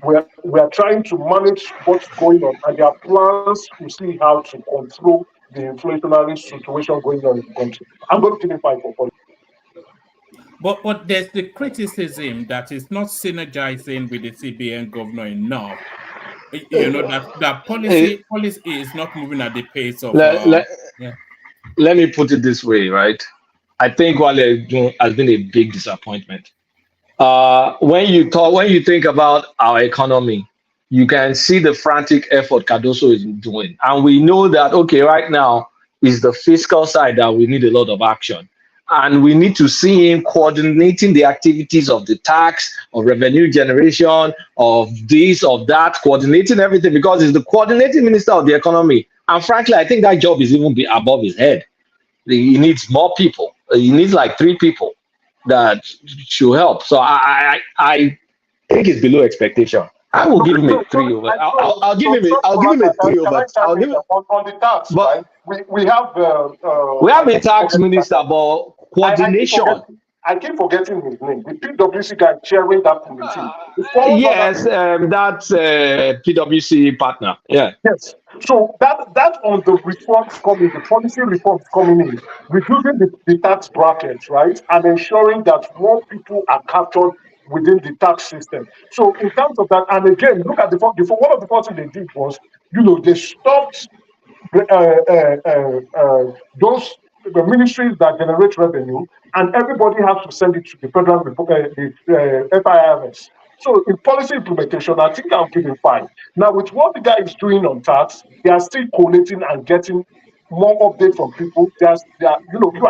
we are trying to manage what's going on, and there are plans to see how to control the inflationary situation going on in the country. I'm going to give it 5 for policy. But there's the criticism that is not synergizing with the CBN governor enough. You know that policy is not moving at the pace of. Let me put it this way, right? I think Wale has been a big disappointment. When you think about our economy, you can see the frantic effort Cardoso is doing, and we know that right now is the fiscal side that we need a lot of action. And we need to see him coordinating the activities of the tax, of revenue generation, of this, of that, coordinating everything, because he's the coordinating minister of the economy. And frankly, I think that job is even above his head. He needs more people. He needs like 3 people that should help. So I think it's below expectation. I will give him a 3 over. I'll give him a 3 over. I'll give him on the tax, right? We have a tax minister, but coordination. I keep forgetting his name. The PwC guy chairing that committee. Yes, that's PwC partner. Yeah. Yes. So that on the reforms coming, the policy reforms coming in, reducing the tax brackets, right, and ensuring that more people are captured within the tax system. So in terms of that, and again, look at one of the first things they did was, they stopped the ministries that generate revenue, and everybody has to send it to the federal FIRS. So in policy implementation, I think I'll give him 5. Now, with what the guy is doing on tax, they are still collating and getting more updates from people. You are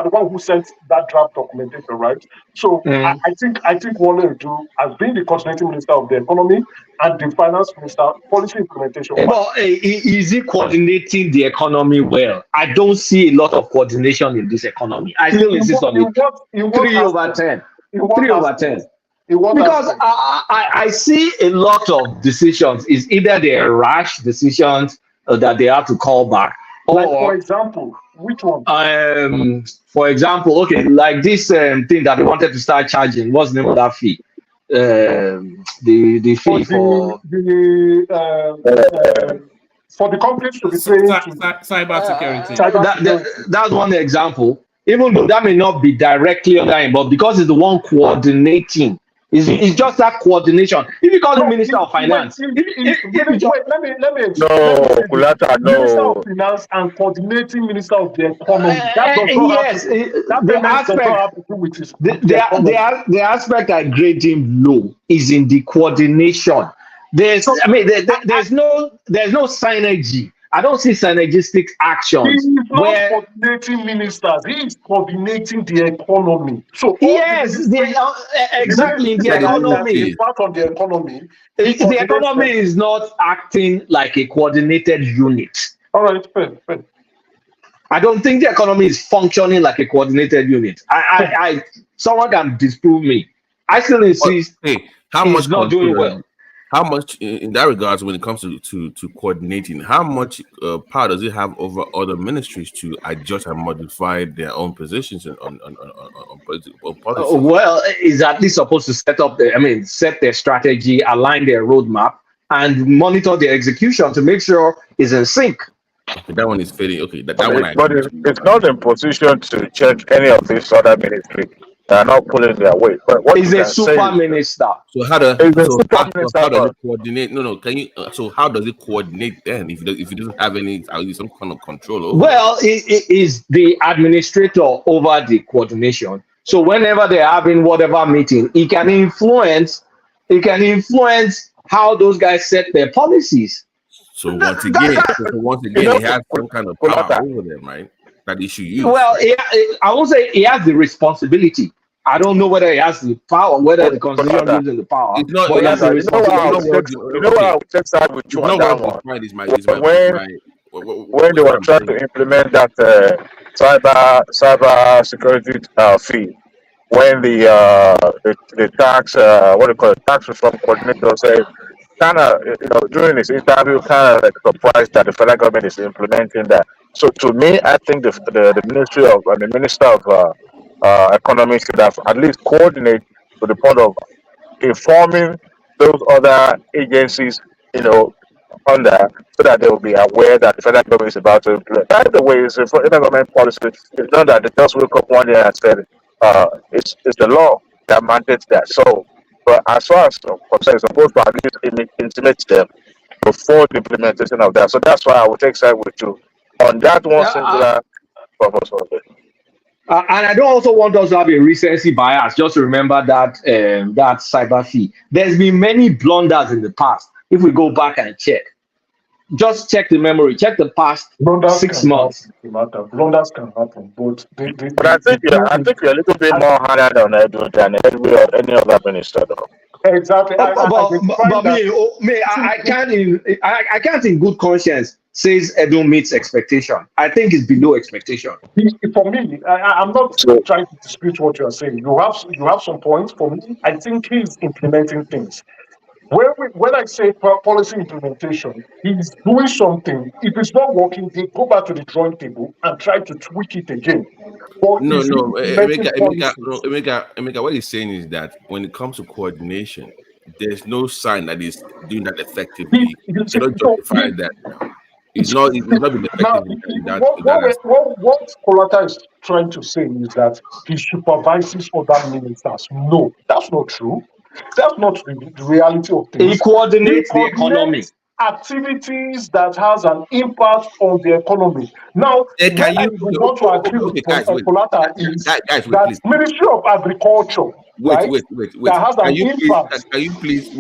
the one who sent that draft documentation, right? So I think Wale Edu, as being the coordinating minister of the economy and the finance minister, policy implementation. Well, is he coordinating the economy well? I don't see a lot of coordination in this economy. I still insist on it. 3 over 10. 3 over 10. Because I see a lot of decisions is either they're rash decisions that they have to call back. Like, for example, which one? For example, like this thing that they wanted to start charging. What's the name of that fee? The fee for the companies to be paying cyber security. That's one example. Even though that may not be directly under him, but because he's the one coordinating. It's just that coordination. If you call him Minister of Finance, let me Minister of Finance and coordinating Minister of the Economy. The aspect I grade him low is in the coordination. There's no synergy. I don't see synergistic actions. He is not coordinating ministers. He is coordinating the economy. So exactly the economy. Part of the economy. The economy is not acting like a coordinated unit. All right, fair. I don't think the economy is functioning like a coordinated unit. Someone can disprove me. I still insist. How much not doing well? How much, in that regards, when it comes to coordinating, how much power does it have over other ministries to adjust and modify their own positions on policy? Well, is at least supposed to set their strategy, align their roadmap, and monitor their execution to make sure it's in sync. Okay, that one is fading. Okay, but it's not in position to check any of these other ministries. They are not pulling their weight. But what He's you a can say super is minister. So how does is the so super how, minister, how does but it coordinate? No, can you? So how does it coordinate then if it doesn't have any some kind of control over it? Well, he is the administrator over the coordination. So whenever they're having whatever meeting, he can influence. He can influence how those guys set their policies. So once again, he has some kind of power over them, right? That he should use. Well, I won't say he has the responsibility. I don't know whether he has the power, whether the constitution gives him the power, It's not. but he has the responsibility. You know what I would take side with you on that one. When they were trying to implement that cyber security fee, when the tax what do you call it, tax reform coordinator said, kind of during his interview, kind of like surprised that the federal government is implementing that. So to me, I think the ministry of the minister of economy should have at least coordinate to the point of informing those other agencies, under, so that they will be aware that the federal government is about to implement. By the way, it's a federal government policy. It's not that they just woke up one day and said, it's the law that mandates that. So, but as far as concerned, it's supposed to at least intimate them before the implementation of that. So that's why I would take side with you on that one singular purpose of it. And I don't also want us to have a recency bias. Just remember that that cyber fee. There's been many blunders in the past. If we go back and check, just check the memory, check the past blunders 6 months. Blunders can happen, but I think you're a little bit more harder on Edu than any other minister, though. Exactly. But I can't in good conscience says Edu meets expectation. I think it's below expectation. For me, I'm not trying to dispute what you are saying. You have some points. For me, I think he's implementing things. When I say policy implementation, he's doing something. If it's not working, they go back to the drawing table and try to tweak it again. But Emeka, what he's saying is that when it comes to coordination, there's no sign that he's doing that effectively. It's not justifying that now. It's not been effective. What Kolata is trying to say is that he supervises other ministers. No, that's not true. That's not the reality of things. He coordinates the economy. Activities that has an impact on the economy. Now, what to agree with Kolata is that Ministry of Agriculture, wait. That has an impact. Can you please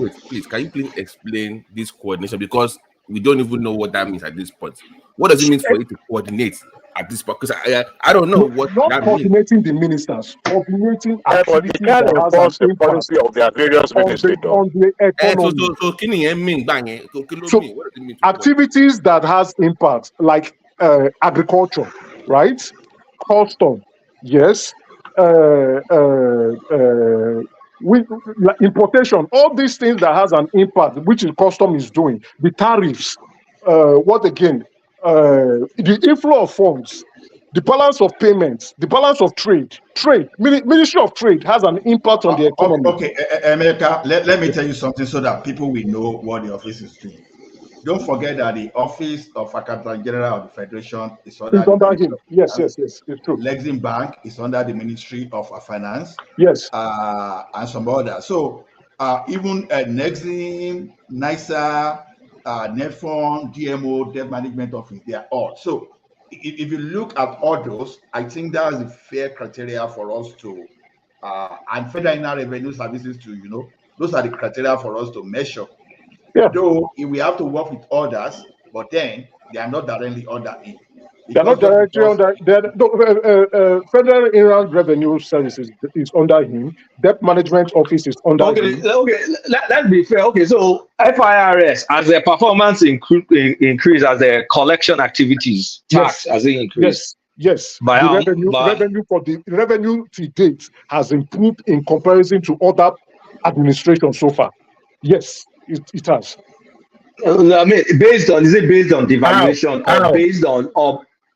explain this coordination, because we don't even know what that means at this point. What does it mean for you to coordinate at this point? Because I don't know what not that coordinating means. the ministers, coordinating activities that has an impact policy of their various ministries on the economy. So activities that has impact, like agriculture, right? Custom, yes. Importation, all these things that has an impact, which the custom is doing, the tariffs, the inflow of funds, the balance of payments, the balance of trade. Ministry of Trade has an impact on the economy. Okay, America, let me tell you something so that people will know what the office is doing. Don't forget that the office of Accountant General of the Federation is under him. Yes, it's true. Lexington Bank is under the Ministry of Finance. Yes. And some others. So even Nexim, NISA, NetFund, DMO, Debt Management Office, they are all. So if you look at all those, I think that is a fair criteria for us to, and Federal Inland Revenue Services to, those are the criteria for us to measure. Yeah. Though we have to work with others, but then they are not directly under it. They are not directly under. Federal Inland Revenue Services is under him. Debt Management Office is under him. Okay. Let's be fair. Okay, so FIRS, as their performance increase, as their collection activities tax as they increase. Yes. Revenue for the revenue to date has improved in comparison to other administrations so far. Yes. It has. I mean, is it based on devaluation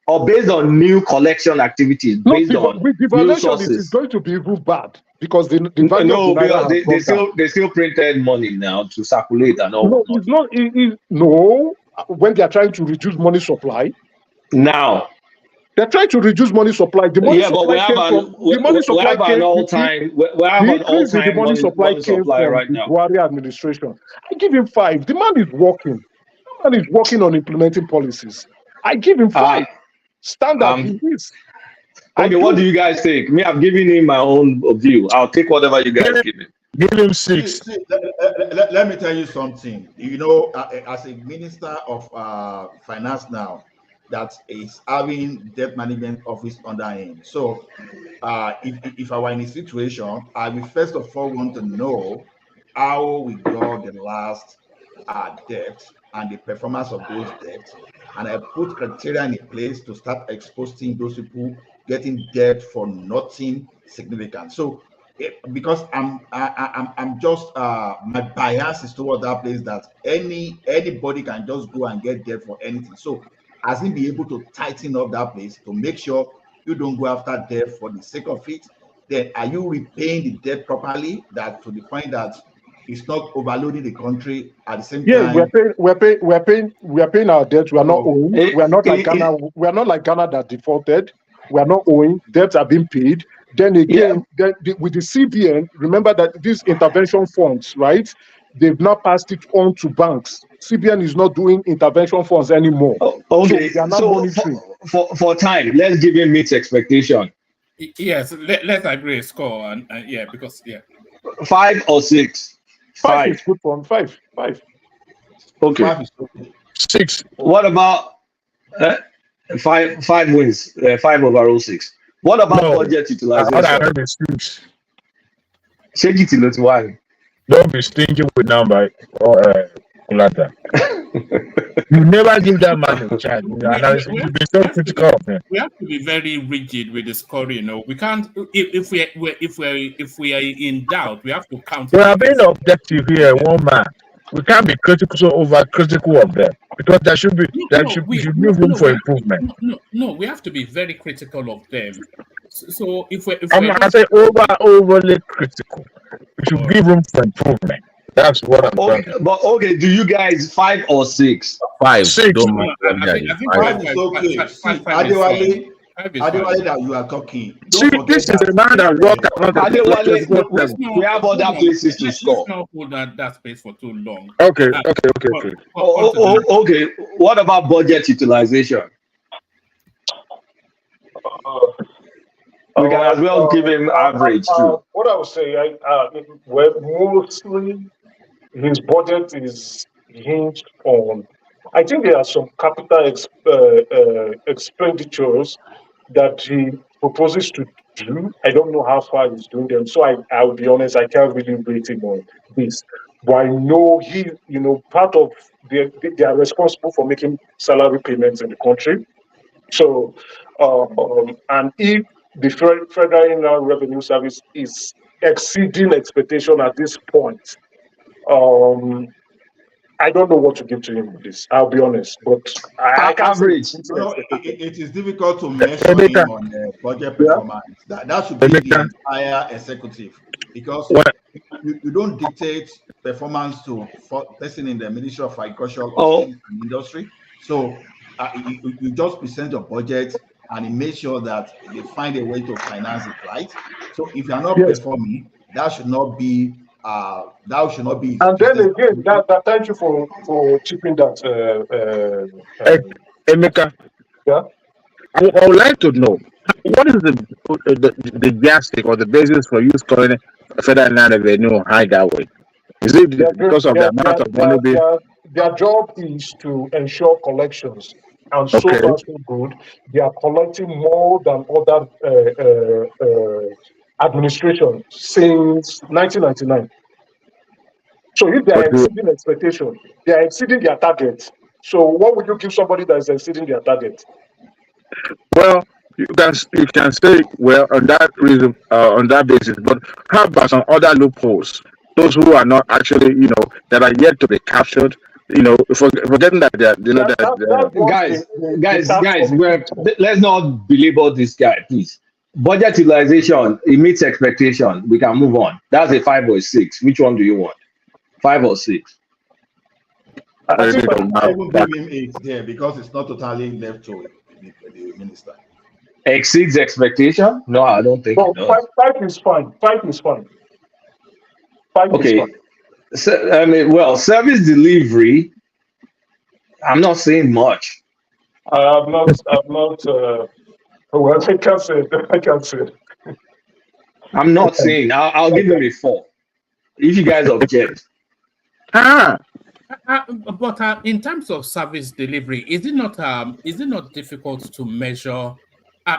or based on new collection activities? Based on with devaluation, it is going to be even bad because the value because they still printed money now to circulate and all. No, it's not. No, when they are trying to reduce money supply. Now, They're trying to reduce money supply. The money Yeah, but supply came from the money we supply have an came. all-time The increase in the money supply money came supply from right the now. Buhari administration. I give him 5. The man is working. The man is working on implementing policies. I give him 5. Standard he is. Okay, what do you guys think? Me, I've given him my own view. I'll take whatever you guys give him. Give him 6. Let me tell you something. You know, as a minister of finance now, that is having debt management office under him. So, if I were in a situation, I will first of all want to know how we got the last debt and the performance of those debts, and I put criteria in place to start exposing those people getting debt for nothing significant. So, because I'm just my bias is toward that place that anybody can just go and get debt for anything. So, as he be able to tighten up that place to make sure you don't go after debt for the sake of it, then are you repaying the debt properly? That to the point that it's not overloading the country at the same time. We're paying our debt. We are not owing. We are not like Ghana. We are not like Ghana that defaulted. We are not owing. Debts are being paid. Then again, with the CBN, remember that these intervention funds, right? They've now passed it on to banks. CBN is not doing intervention funds anymore. Okay, so they are not monitoring. For time, let's give him meet expectation. Yes, let's agree a score and yeah, because 5 or 6. 5 is good for him. 5. Okay. 5 is okay. 6. What about 5 wins? 5 overall 6. What about budget utilization? Change it to lot 1. Don't be stingy with number or you never give that man a chance. We have to be very rigid with the scoring. You know, we can't. If we are in doubt, we have to count. We are being objective here, one man. We can't be over critical of them because there should be room for improvement. No, we have to be very critical of them. So if I say overly critical, we should give room for improvement. That's what I'm talking. But okay, do you guys 5 or 6? 5. 6. Don't mind. I think 5 is okay. Adewale, that you are talking. See, this is a man that worked Adewale, we have other places to score. Let's not hold that space for too long. Okay. Okay. What about budget utilization? We can as well give him average too. What I would say, mostly his budget is hinged on. I think there are some capital expenditures that he proposes to do. I don't know how far he's doing them, so I will be honest, I can't really rate him on this. But I know part of they are responsible for making salary payments in the country. So, and if the Federal Inland Revenue Service is exceeding expectation at this point, I don't know what to give to him with this. I'll be honest, but I can't average. It is difficult to measure him on the budget performance. That should be the entire executive, because you don't dictate performance to person in the Ministry of Agriculture and Industry. So you just present your budget and it makes sure that they find a way to finance it, right? So if you are not performing, that should not be. And then again, thank you for chipping that, Emeka. Yeah, I would like to know what is the yardstick or the basis for you scoring Federal Inland Revenue high that way? Is it because of the amount of money? Their job is to ensure collections, and so far so good. They are collecting more than other administration since 1999. So if they are exceeding expectation, they are exceeding their target. So what would you give somebody that is exceeding their target? Well, you can say on that reason, on that basis. But how about some other loopholes? Those who are not actually, that are yet to be captured. Forgetting that guys, let's not belabor this guy, please. Budget utilization, it meets expectation. We can move on. That's a 5 or 6. Which one do you want? 5 or 6? I will give him 8 there because it's not totally left to the minister. exceeds expectation? No, I don't think it No, does. five is fine. Five is fine. Five is fine. Okay, so, I mean, well, service delivery, I'm not saying much. I'm not. Well, I can't say it. I can't say it. I'm not saying. I'll give him a 4. If you guys object. But in terms of service delivery, is it not difficult to measure?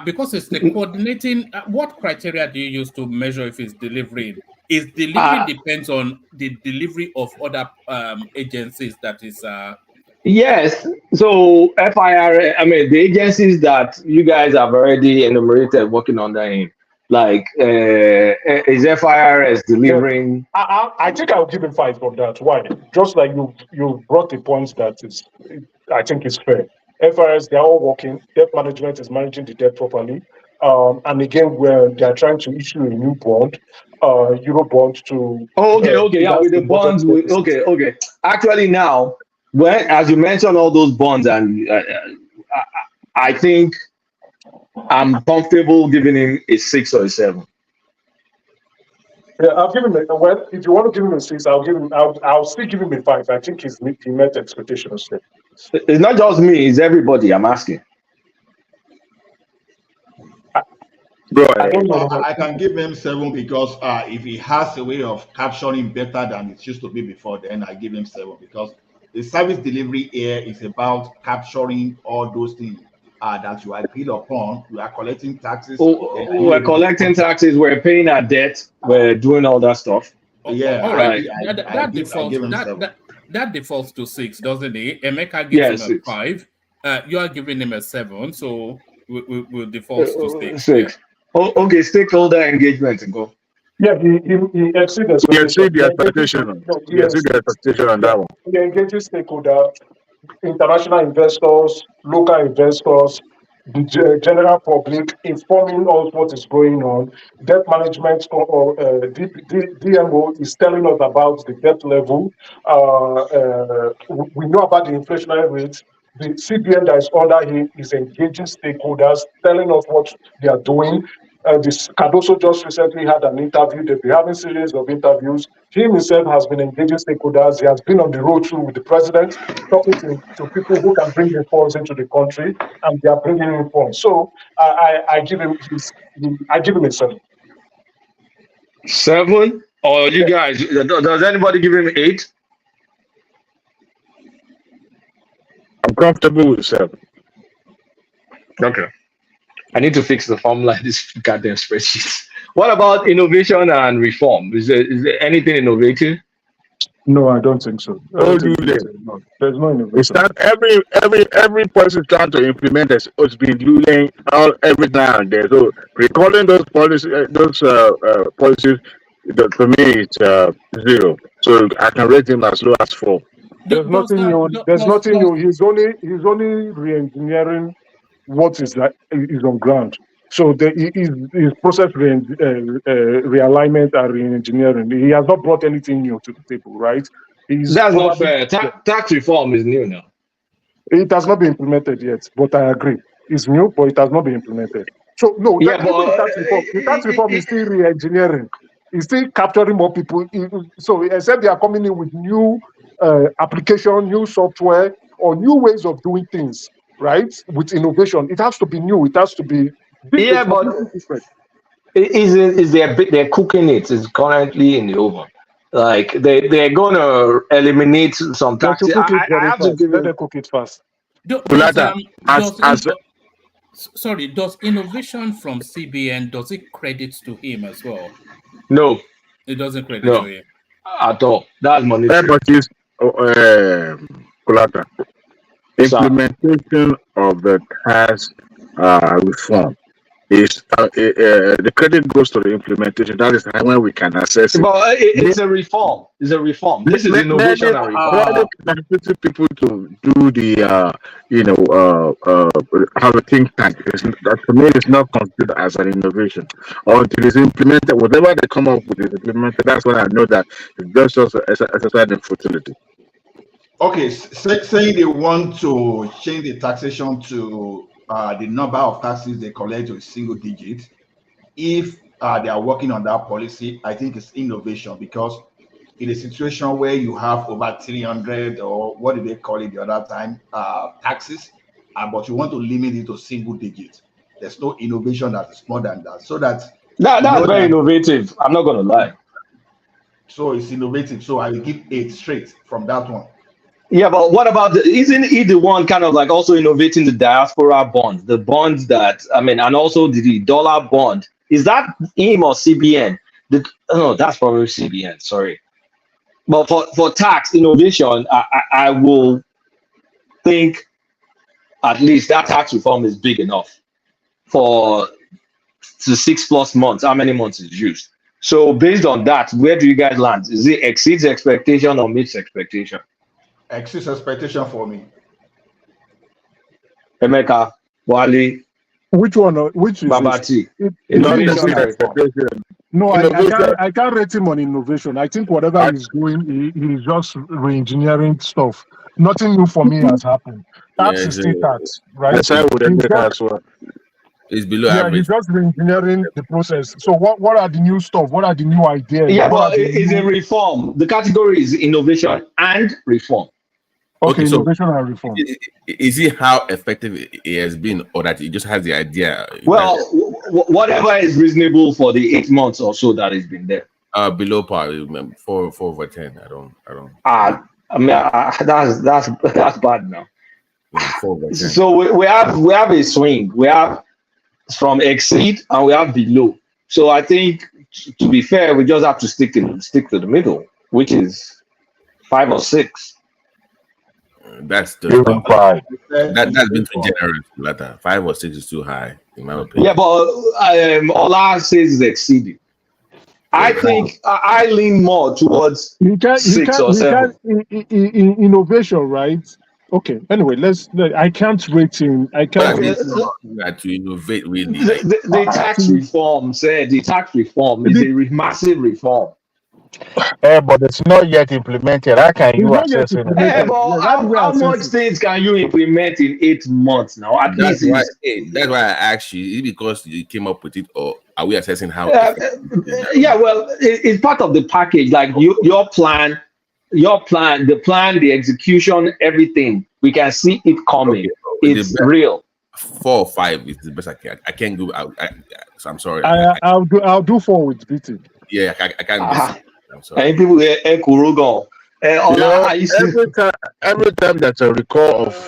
Because it's the coordinating. What criteria do you use to measure if it's delivering? Is delivery depends on the delivery of other agencies that is. Yes. So FIR, I mean, the agencies that you guys have already enumerated working under him, like, is FIRS Yes. delivering? I think I'll give him 5 for that. Why? Just like you brought the point that is, I think it's fair. FIRS, they're all working. Debt management is managing the debt properly. And again, where they're trying to issue a new bond, Euro bond to. Oh, okay, yeah, with the bonds. Okay. Actually, now, when as you mentioned all those bonds, and I think I'm comfortable giving him a 6 or a 7. Yeah, I'll give him a, well, if you want to give him a 6, I'll still give him a 5. I think he met expectations there. It's not just me, it's everybody. I'm asking. I can give him 7 because if he has a way of capturing better than it used to be before, then I give him 7 because the service delivery here is about capturing all those things that you agreed upon. You are collecting taxes. We're collecting taxes. We're paying our debt. We're doing all that stuff. Yeah, all right. That defaults to 6, doesn't it? Emeka gives him a 5. You are giving him a 7, so we'll default to 6. 6. Oh, okay, stakeholder engagement and go. Yeah, he exceeds the expectation. He exceeds the expectation on that one. He engages stakeholders, international investors, local investors, the general public, informing us what is going on. Debt management or DMO is telling us about the debt level. We know about the inflationary rates. The CBN that is under him is engaging stakeholders, telling us what they are doing. This Cardoso just recently had an interview. They've been having series of interviews. He himself has been engaging stakeholders. He has been on the road through with the president, talking to people who can bring reforms into the country, and they are bringing reforms. So I give him a 7. 7? Or you guys? Does anybody give him 8? I'm comfortable with 7. Okay. I need to fix the formula in this goddamn spreadsheet. What about innovation and reform? Is there anything innovative? No, I don't think so. There's no innovation. It's not every person trying to implement this. It's been doing every now and then. So recalling those policies, policies, for me it's 0. So I can rate him as low as 4. There's nothing new. There's nothing new. He's only re-engineering what is on ground. So his process realignment and re-engineering. He has not brought anything new to the table, right? That's not fair. Tax reform is new now. It has not been implemented yet, but I agree. It's new, but it has not been implemented. So no, the tax reform is still re-engineering. It's still capturing more people. So except they are coming in with new application, new software, or new ways of doing things. Right, with innovation, it has to be new. It has to be different. But they're cooking it. It's currently in the oven. Like they're gonna eliminate some taxes. I have to give them cook it fast. Does innovation from CBN does it credit to him as well? No, it doesn't credit to him at all. That's money. Implementation of the tax reform is the credit goes to the implementation. That is when we can assess it. But it's a reform. It's a reform. This is innovation and reform. People to do the have a think tank. That for me is not considered as an innovation until it's implemented. Whatever they come up with is implemented. That's when I know that it's just exercise in futility. Okay, saying they want to change the taxation to the number of taxes they collect to a single digit. If they are working on that policy, I think it's innovation, because in a situation where you have over 300, or what did they call it the other time, taxes, but you want to limit it to single digit, there's no innovation that is more than that. So that's very innovative. I'm not going to lie. So it's innovative. So I will give 8 straight from that one. Yeah, but what about isn't he the one kind of like also innovating the diaspora bond, the bonds that, I mean, and also the dollar bond? Is that him or CBN? No, that's probably CBN. Sorry, but for tax innovation, I will think at least that tax reform is big enough for to 6+ months. How many months is used? So based on that, where do you guys land? Is it exceeds expectation or meets expectation? Exceeds expectation for me. Emeka, Wale, which one? Which is Babati? No, I can't rate him on innovation. I think whatever he's doing, he's just re-engineering stuff. Nothing new for me has happened. Tax is still tax, right? It's below average. He's just re-engineering the process. So what are the new stuff? What are the new ideas? Yeah, but it's a reform. The category is innovation and reform. Okay, innovation and reform. Is it how effective it has been, or that he just has the idea? Well, whatever is reasonable for the 8 months or so that it's been there. Below par, 4 over 10. I don't. I mean, that's bad now. Yeah, 4 over 10. So we have a swing. We have from exceed and we have below. So I think, to be fair, we just have to stick to the middle, which is 5 or 6. That's the that's been too generous. Later, 5 or 6 is too high, in my opinion. Yeah, but all I say is exceeding. I think I lean more towards 6 or 7. Innovation, right? Okay. Anyway, I can't rate him. I can't rate him. To innovate, really. The tax reform said the tax reform is a massive reform. But it's not yet implemented. How can you assess it? How much things can you implement in 8 months now? That's why I asked you. Is it because you came up with it, or are we assessing how? Yeah, well, it's part of the package. Like your plan, the execution, everything. We can see it coming. Okay. It's real. 4 or 5 is the best I can. I can't go out. So I'm sorry. I'll do 4 with BT. Yeah, I can't. I'm sorry. And people every time there's a recall of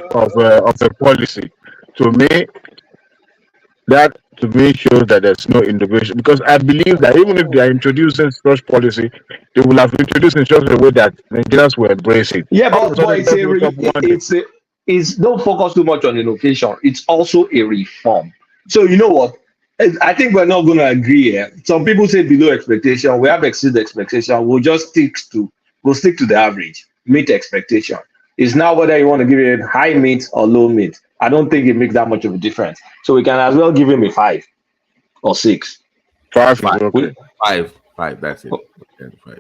a policy, to me shows that there's no innovation, because I believe that even if they are introducing such policy, they will have introduced in such a way that Nigerians will embrace it. Yeah, but it's don't focus too much on innovation. It's also a reform. So you know what? I think we're not going to agree here. Some people say below expectation. We have exceeded expectation. We'll stick to the average, meet expectation. It's now whether you want to give it a high meet or low meet. I don't think it makes that much of a difference. So we can as well give him a 5 or 6. 5. Okay. 5. That's it. 5.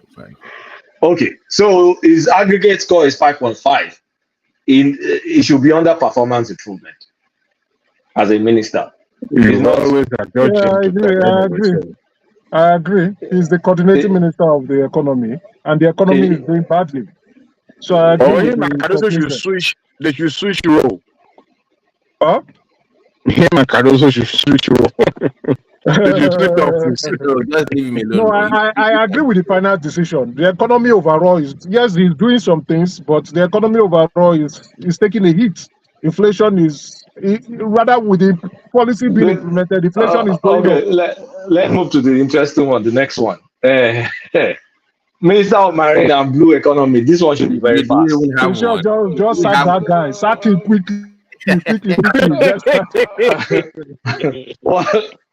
Okay. So his aggregate score is 5.5. It should be under performance improvement as a minister. I agree. He's the coordinating minister of the economy, and the economy is doing badly. So I agree. They should switch role. Huh? Him and Cardoso should switch role. No, I agree with the final decision. The economy overall he's doing some things, but the economy overall is taking a hit. Inflation is rather with the policy being implemented. Inflation is going up. Let's move to the interesting one. The next one, Minister of Marine and Blue Economy. This one should be very fast. Just sack that guy. Sack him quickly.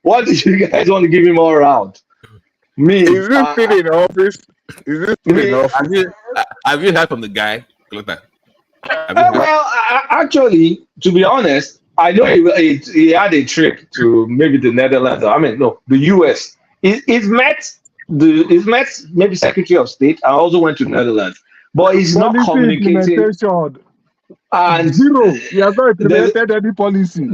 What do you guys want to give him all around? Is this still in office? Have you heard from the guy? Well, actually, to be honest, I know he had a trip to maybe the Netherlands. The US. He's met maybe Secretary of State. I also went to the Netherlands, but he's not communicating. And zero. He has not implemented any policy.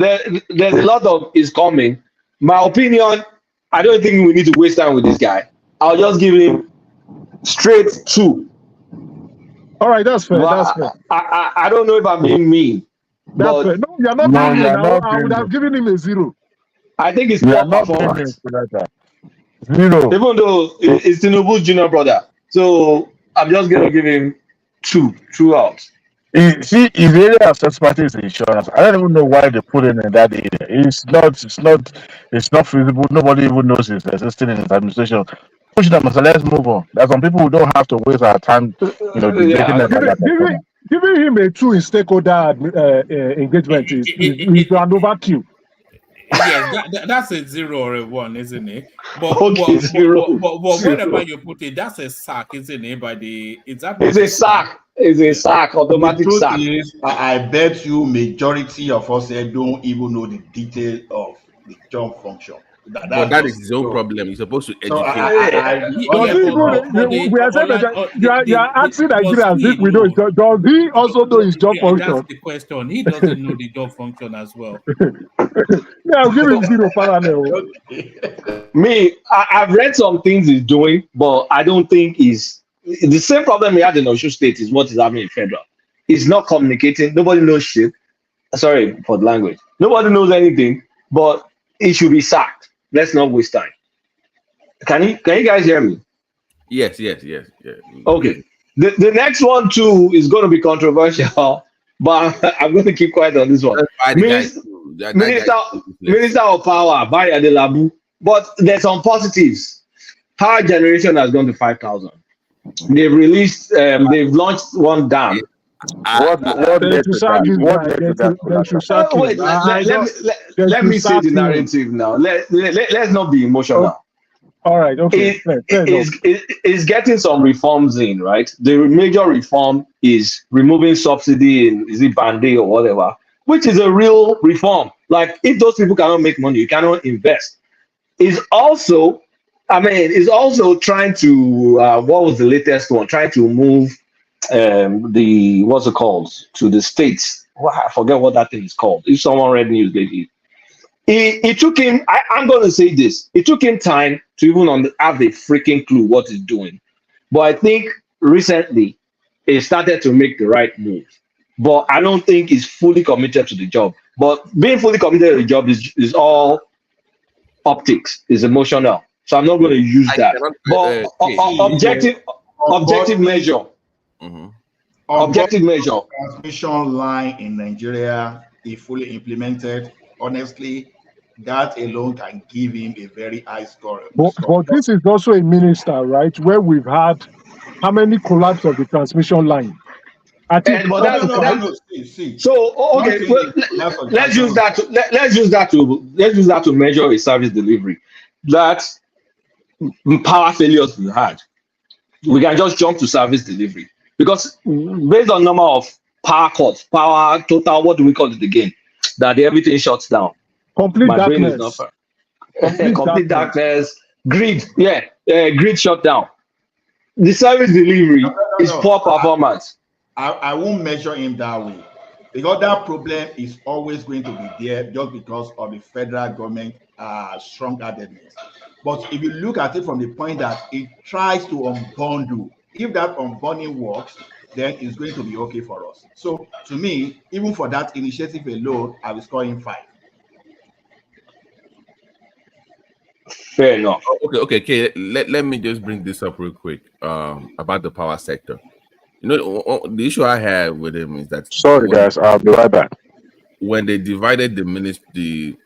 there's a lot of is coming. My opinion, I don't think we need to waste time with this guy. I'll just give him straight 2. All right, that's fair. But That's fair. I don't know if I'm being mean, That's but fair. No, you're not No, being you mean. are not I would being have given him a 0. I think it's you poor are not being performance. Senator. 0. Even though it's Tinubu's junior brother. So I'm just going to give him 2 throughout. See, his area of expertise is insurance. I don't even know why they put him in that area. It's not feasible. Nobody even knows it's existing in his administration. Push them and say, let's move on. There's some people who don't have to waste our time, debating Yeah, about that. Giving him a 2 in stakeholder engagement is an overkill. Yes, that's a 0 or a 1, isn't it? But, okay, 0. but wherever you put it, that's a sack, isn't it? It's a sack. It's a sack, automatic the truth sack. is, I bet you majority of us here don't even know the detail of the job function. But that is his own problem. You're supposed to educate. We are saying that you are asking Nigerians if we know. Does he also know his job function? That's the question. He doesn't know the job function as well. Yeah, I'll give him 0 parallel. Me, I've read some things he's doing, but I don't think he's the same problem he had in Osho State is what is happening in federal. He's not communicating. Nobody knows shit. Sorry for the language. Nobody knows anything, but he should be sacked. Let's not waste time. Can you guys hear me? Yes. Okay. The next one too is going to be controversial, but I'm going to keep quiet on this one. Minister of Power, Baya de Labu. But there's some positives. Power generation has gone to 5,000. They've released, they've launched one dam. Let me say the narrative now. Let's not be emotional. All right, okay. It's getting some reforms in, right? The major reform is removing subsidy in, is it Band-Aid or whatever, which is a real reform. Like, if those people cannot make money, you cannot invest. Is also trying to, what was the latest one? Trying to move what's it called, to the states. Well, I forget what that thing is called. If someone read news lately, it took him, I'm going to say this, it took him time to even have a freaking clue what he's doing. But I think recently he started to make the right move. But I don't think he's fully committed to the job. But being fully committed to the job is all optics, is emotional. So I'm not going to use that. But objective measure. Mm-hmm. Objective measure. Transmission line in Nigeria, if fully implemented, honestly, that alone can give him a very high score. But this is also a minister, right? Where we've had how many collapse of the transmission line? I think. So okay, let's use that to measure a service delivery. That power failures we had, we can just jump to service delivery because based on number of power cuts, power total, what do we call it again? That everything shuts down. Complete darkness. Complete darkness. Grid, grid shut down. The service delivery is poor performance. I won't measure him that way. Because that problem is always going to be there just because of the federal government strong-heartedness. But if you look at it from the point that it tries to unbundle, if that unbundling works, then it's going to be okay for us. So to me, even for that initiative alone, I will score him 5. Fair enough. Okay. Let me just bring this up real quick about the power sector. You know, the issue I have with him is that. Sorry, guys, I'll be right back. When they divided the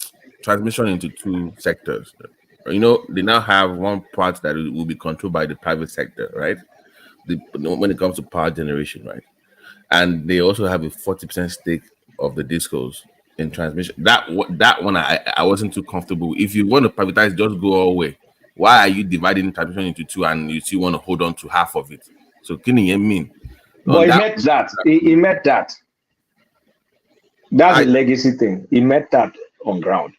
transmission into 2 sectors, you know, they now have one part that will be controlled by the private sector, right? When it comes to power generation, right? And they also have a 40% stake of the discos in transmission. That one I wasn't too comfortable with. If you want to privatize, just go all the way. Why are you dividing transmission into 2 and you still want to hold on to half of it? So can you mean? But he met that. That's a legacy thing. He met that on ground.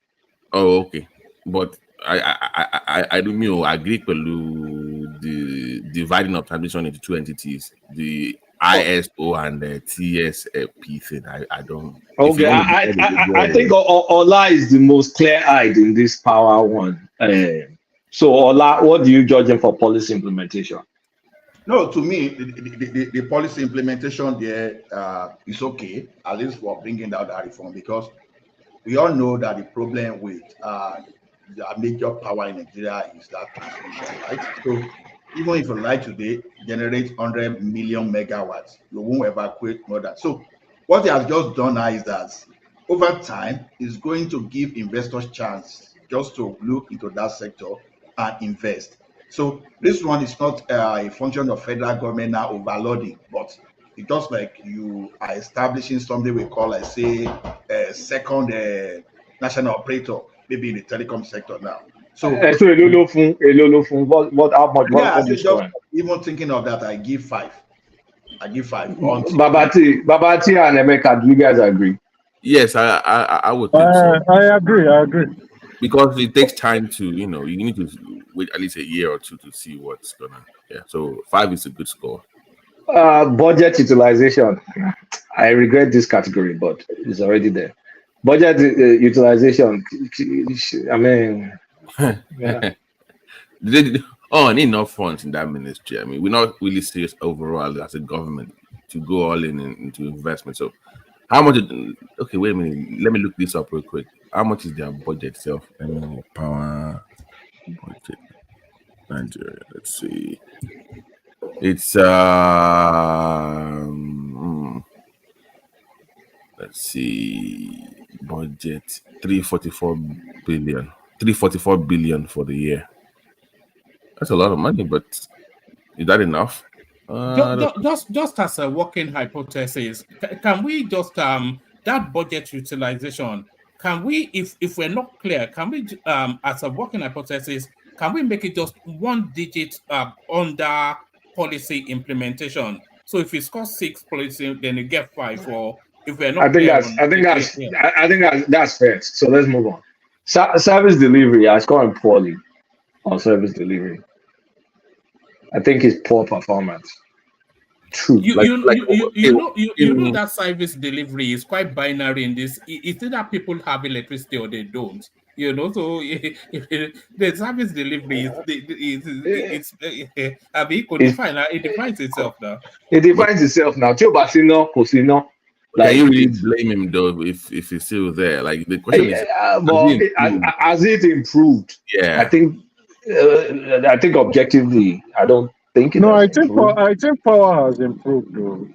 Oh, okay. But I don't mean agree with the dividing of transmission into 2 entities. The ISO and the TSP thing. I don't. Okay, I think Ola is the most clear-eyed in this power one. So Ola, what do you judge him for policy implementation? No, to me, the policy implementation there is okay, at least for bringing down that reform, because we all know that the problem with the major power in Nigeria is that transmission, right? So even if you like today generate 100 million megawatts, you won't evacuate more than. So what he has just done now is that over time is going to give investors chance just to look into that sector and invest. So this one is not a function of federal government now overloading, but it's just like you are establishing something we call, I say, a second national operator, maybe in the telecom sector now. So what how much? yeah, What just even thinking of that, I give 5. I give 5. Babati and Emeka, do you guys agree? Yes, I would think so. I agree. Because it takes time to, you need to wait at least a year or two to see what's gonna. Yeah, so 5 is a good score. Budget utilization. I regret this category, but it's already there. Budget utilization. I mean, yeah. Enough funds in that ministry. I mean, we're not really serious overall as a government to go all into investment. So, how much? Okay, wait a minute. Let me look this up real quick. How much is their budget itself? Power budget Nigeria. Let's see. It's let's see, budget 344 billion for the year. That's a lot of money, but is that enough? Just as a working hypothesis, can we just that budget utilization? Can we, if we're not clear, can we as a working hypothesis, can we make it just 1 digit under policy implementation? So if you score 6 policy, then you get 5. Or if we're not I think that's fair. So let's move on. Service delivery, I scored poorly on service delivery. I think it's poor performance. True. You know that service delivery is quite binary in this. It's either people have electricity or they don't. So the service delivery it defines itself now. It defines itself now. Can you really blame him though if he's still there? Like the question is, has it improved? Yeah, I think objectively, I don't think it. No, I think power has improved though.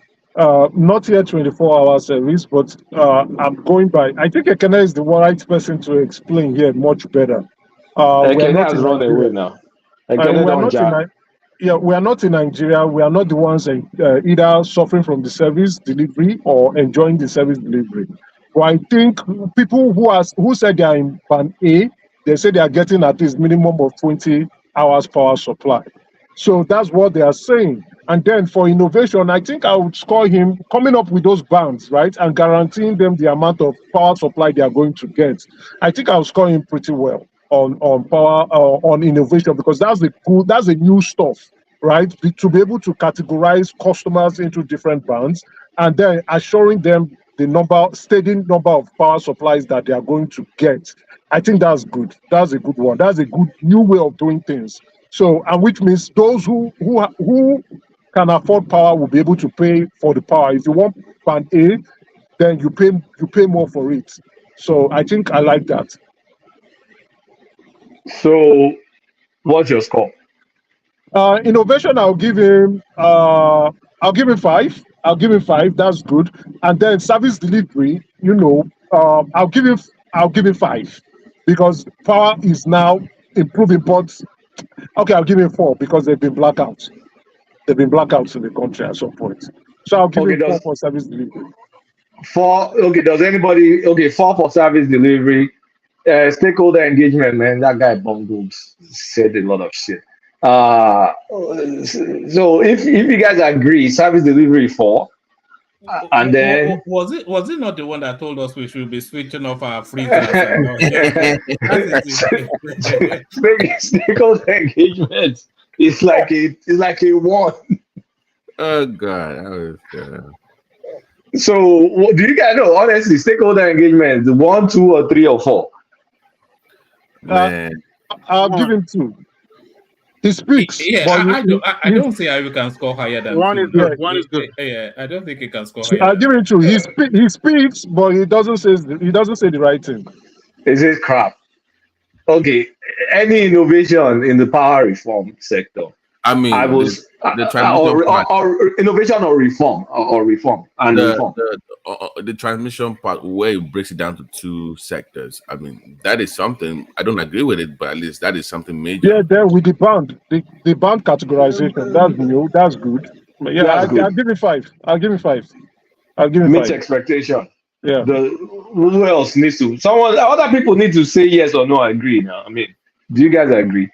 Not yet 24-hour service, but I'm going by. I think Ekene is the right person to explain here much better. Ekene has run away now. We are not in Nigeria. We are not the ones either suffering from the service delivery or enjoying the service delivery. But I think people who said they are in Band A, they say they are getting at least minimum of 20 hours power supply. So that's what they are saying. And then for innovation, I think I would score him coming up with those bands, right, and guaranteeing them the amount of power supply they are going to get. I think I'll score him pretty well on power on innovation, because that's the new stuff, right? To be able to categorize customers into different bands and then assuring them the steady number of power supplies that they are going to get. I think that's good. That's a good one. That's a good new way of doing things. So, and which means those who can afford power will be able to pay for the power. If you want Band A, then you pay more for it. So I think I like that. So, what's your score? Innovation, I'll give him 5. I'll give him 5. That's good. And then service delivery, I'll give him 5 because power is now improving. But okay, I'll give him 4 because they've been blackouts. They've been blackouts in the country at some point. So I'll give him 4 for service delivery. 4. Okay. Does anybody? Okay, 4 for service delivery. Stakeholder engagement, man. That guy bungled, said a lot of shit. So if you guys agree, service delivery 4, and then was it not the one that told us we should be switching off our freezers? Stakeholder engagement is like a 1. Oh God, that was So, do you guys know, honestly, stakeholder engagement, 1, 2, or 3, or 4? man. I'll give him 2. He speaks, Yeah, but I don't see how you can score higher than One is 2. good. yeah, One is good. Yeah, I don't think you can score so higher I'll than give him 2. He speaks, but he doesn't say the right thing. Is it crap? Okay, any innovation in the power reform sector? I I mean, was, the transmission part, or innovation or reform, or reform and reform. the transmission part, where it breaks it down to 2 sectors. I mean, that is something I don't agree with it, but at least that is something major. Yeah, then with the band categorization, that's new, that's good. But yeah, That's I'll good. give him 5. I'll give him 5. I'll give him Meets 5. expectation. Yeah. Who else needs to? Other people need to say yes or no. Agree now. I mean, do you guys agree?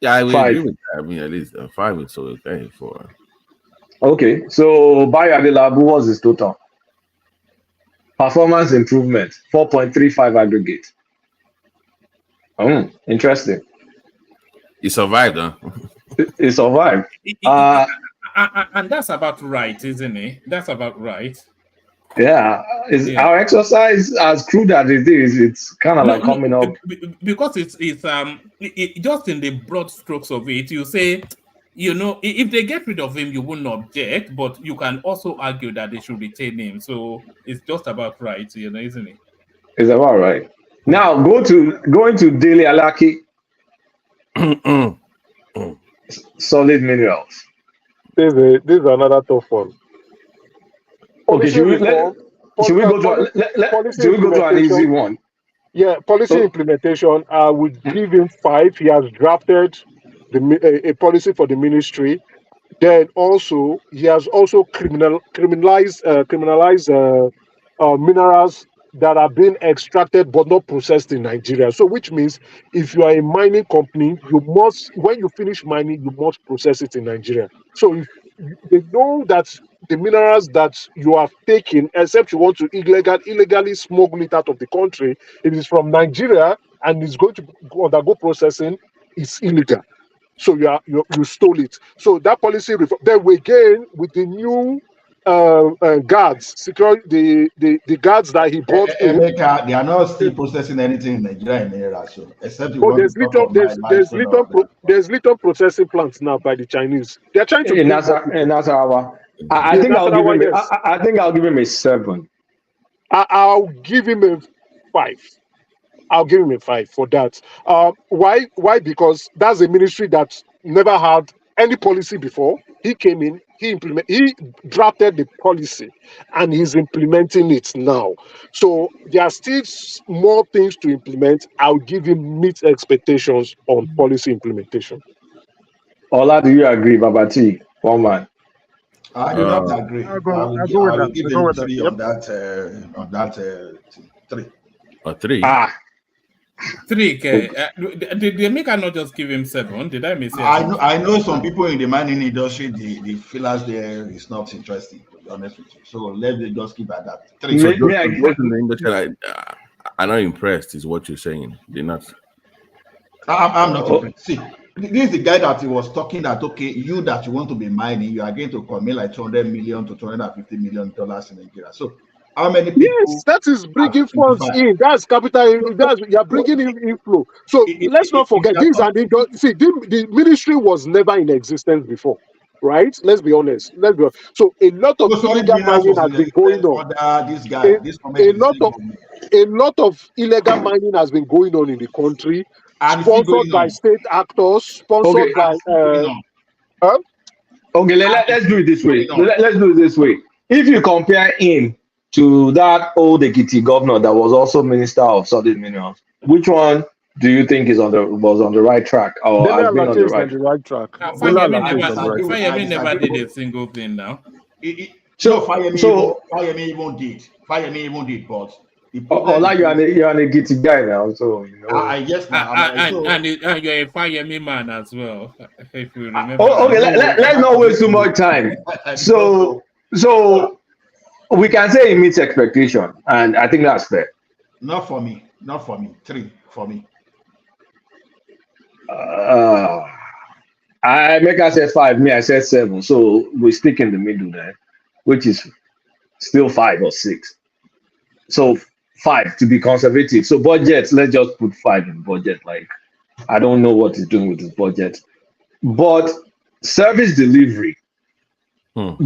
Yeah, I will 5. agree with that. I mean, at least 5 is so okay for. Okay, so Bayo Adelabu, what's his total? Performance improvement, 4.35 aggregate. Interesting. He survived, huh? He survived. and that's about right, isn't it? That's about right. Yeah, our exercise, as crude as it is, it's kind of like coming up. Because it's just in the broad strokes of it, you say, if they get rid of him, you wouldn't object, but you can also argue that they should retain him. So it's just about right, isn't it? It's about right. Now going to Daily Alaki. Solid minerals. This is another tough one. Okay, should we go to an easy one? Yeah, policy implementation. I would give him 5. He has drafted a policy for the ministry. Then also he has also criminalized minerals that are being extracted but not processed in Nigeria. So which means if you are a mining company, you must, when you finish mining, you must process it in Nigeria. So if they know that the minerals that you have taken, except you want to illegally smuggle it out of the country, it is from Nigeria and it's going to undergo processing, it's illegal. So you stole it. So that policy reform. Then we again with the new guards, security, the guards that he brought in. Emeka, they are not still processing anything in Nigeria in Naira, so except you want there's to talk there's little processing plants now by the Chinese. They're trying to in Nasarawa. I think I'll give him a 7. I'll give him a 5. I'll give him a 5 for that. Why? Because that's a ministry that never had any policy before. He came in, he drafted the policy, and he's implementing it now. So there are still more things to implement. I'll give him meet expectations on policy implementation. Ola, do you agree, Babati? One man. I do not agree. I will give him 3 on that 3. Or 3? 3. Did they make not just give him 7? Did I miss it? I know some people in the mining industry, the fillers there is not interesting, to be honest with you. So let me just keep at that 3. So those in the industry are not impressed, is what you're saying. They're not. I'm not impressed. See, this is the guy that he was talking that, okay, you that you want to be mining, you are going to commit like $200 million to $250 million in Nigeria. So how many people? Yes, that is bringing funds in. That's capital. You're bringing in inflow. So let's not forget these are the ministry was never in existence before, right? Let's be honest. So a lot of illegal mining has been going on. A lot of illegal mining has been going on in the country, sponsored by state actors, sponsored by. Okay, let's do it this way. Let's do it this way. If you compare him to that old Ekiti governor that was also Minister of Solid Minerals, which one do you think was on the right track or has been on the right track? Fayemi never did a single thing now. Fayemi even did, but Ola, you're an Ekiti guy now, so you know. Yes, and you're a Fayemi man as well, if you remember. Okay, let's not waste too much time. So we can say it meets expectation, and I think that's fair. Not for me. 3 for me. I make I said 5, me I said 7. So we stick in the middle there, which is still 5 or 6. So 5 to be conservative. So budget, let's just put 5 in budget. Like I don't know what he's doing with his budget. But service delivery,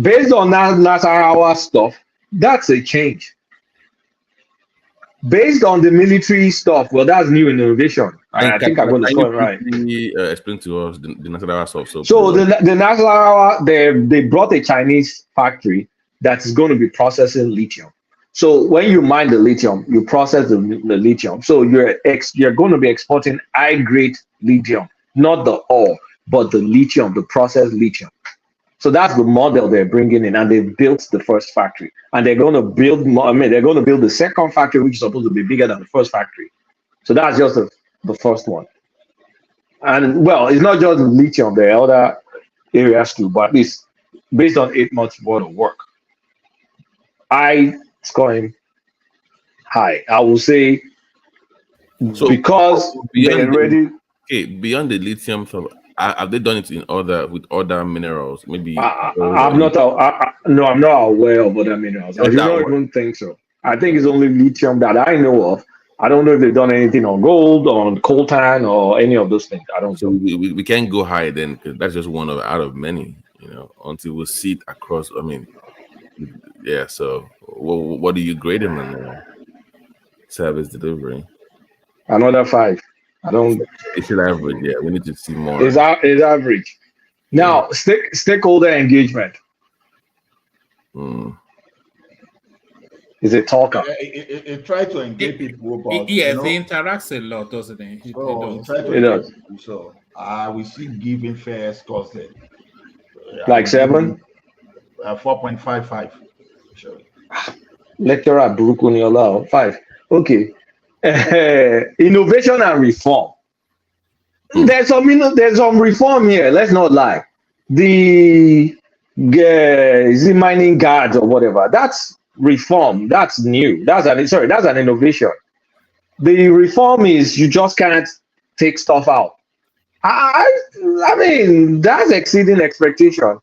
based on that Nasarawa stuff, that's a change. Based on the military stuff, well, that's new innovation. I think I'm going to score it right. Explain to us the Nasarawa stuff. So the Nasarawa, they brought a Chinese factory that's going to be processing lithium. So when you mine the lithium, you process the lithium. So you're going to be exporting high grade lithium, not the ore, but the lithium, the processed lithium. So that's the model they're bringing in, and they've built the first factory, and they're going to build more. I mean, they're going to build the second factory, which is supposed to be bigger than the first factory. So that's just the first one. And well, it's not just lithium; there are other areas too. But at least based on 8 months worth of work, I score him high. I will say because they're ready. Beyond the lithium stuff, have they done it with other minerals? Maybe I'm not aware of other minerals. I do not even think so. I think it's only lithium that I know of. I don't know if they've done anything on gold, on coltan, or any of those things. I don't know. We can't go high then, because that's just one out of many, until we see it across. I mean, yeah. So what do you grade them on service delivery? Another 5. I don't. It's average. Yeah, we need to see more. It's average. Now, stakeholder engagement. Is it talker? It tries to engage people, but it interacts a lot, doesn't it? It does. So we see giving fair scores there. Like 7? 4.55. Sure. Lecturer Burukuniola 5. Okay. Innovation and reform. There's some reform here. Let's not lie. The mining guards or whatever. That's reform. That's new. That's an innovation. The reform is you just can't take stuff out. I mean, that's exceeding expectation.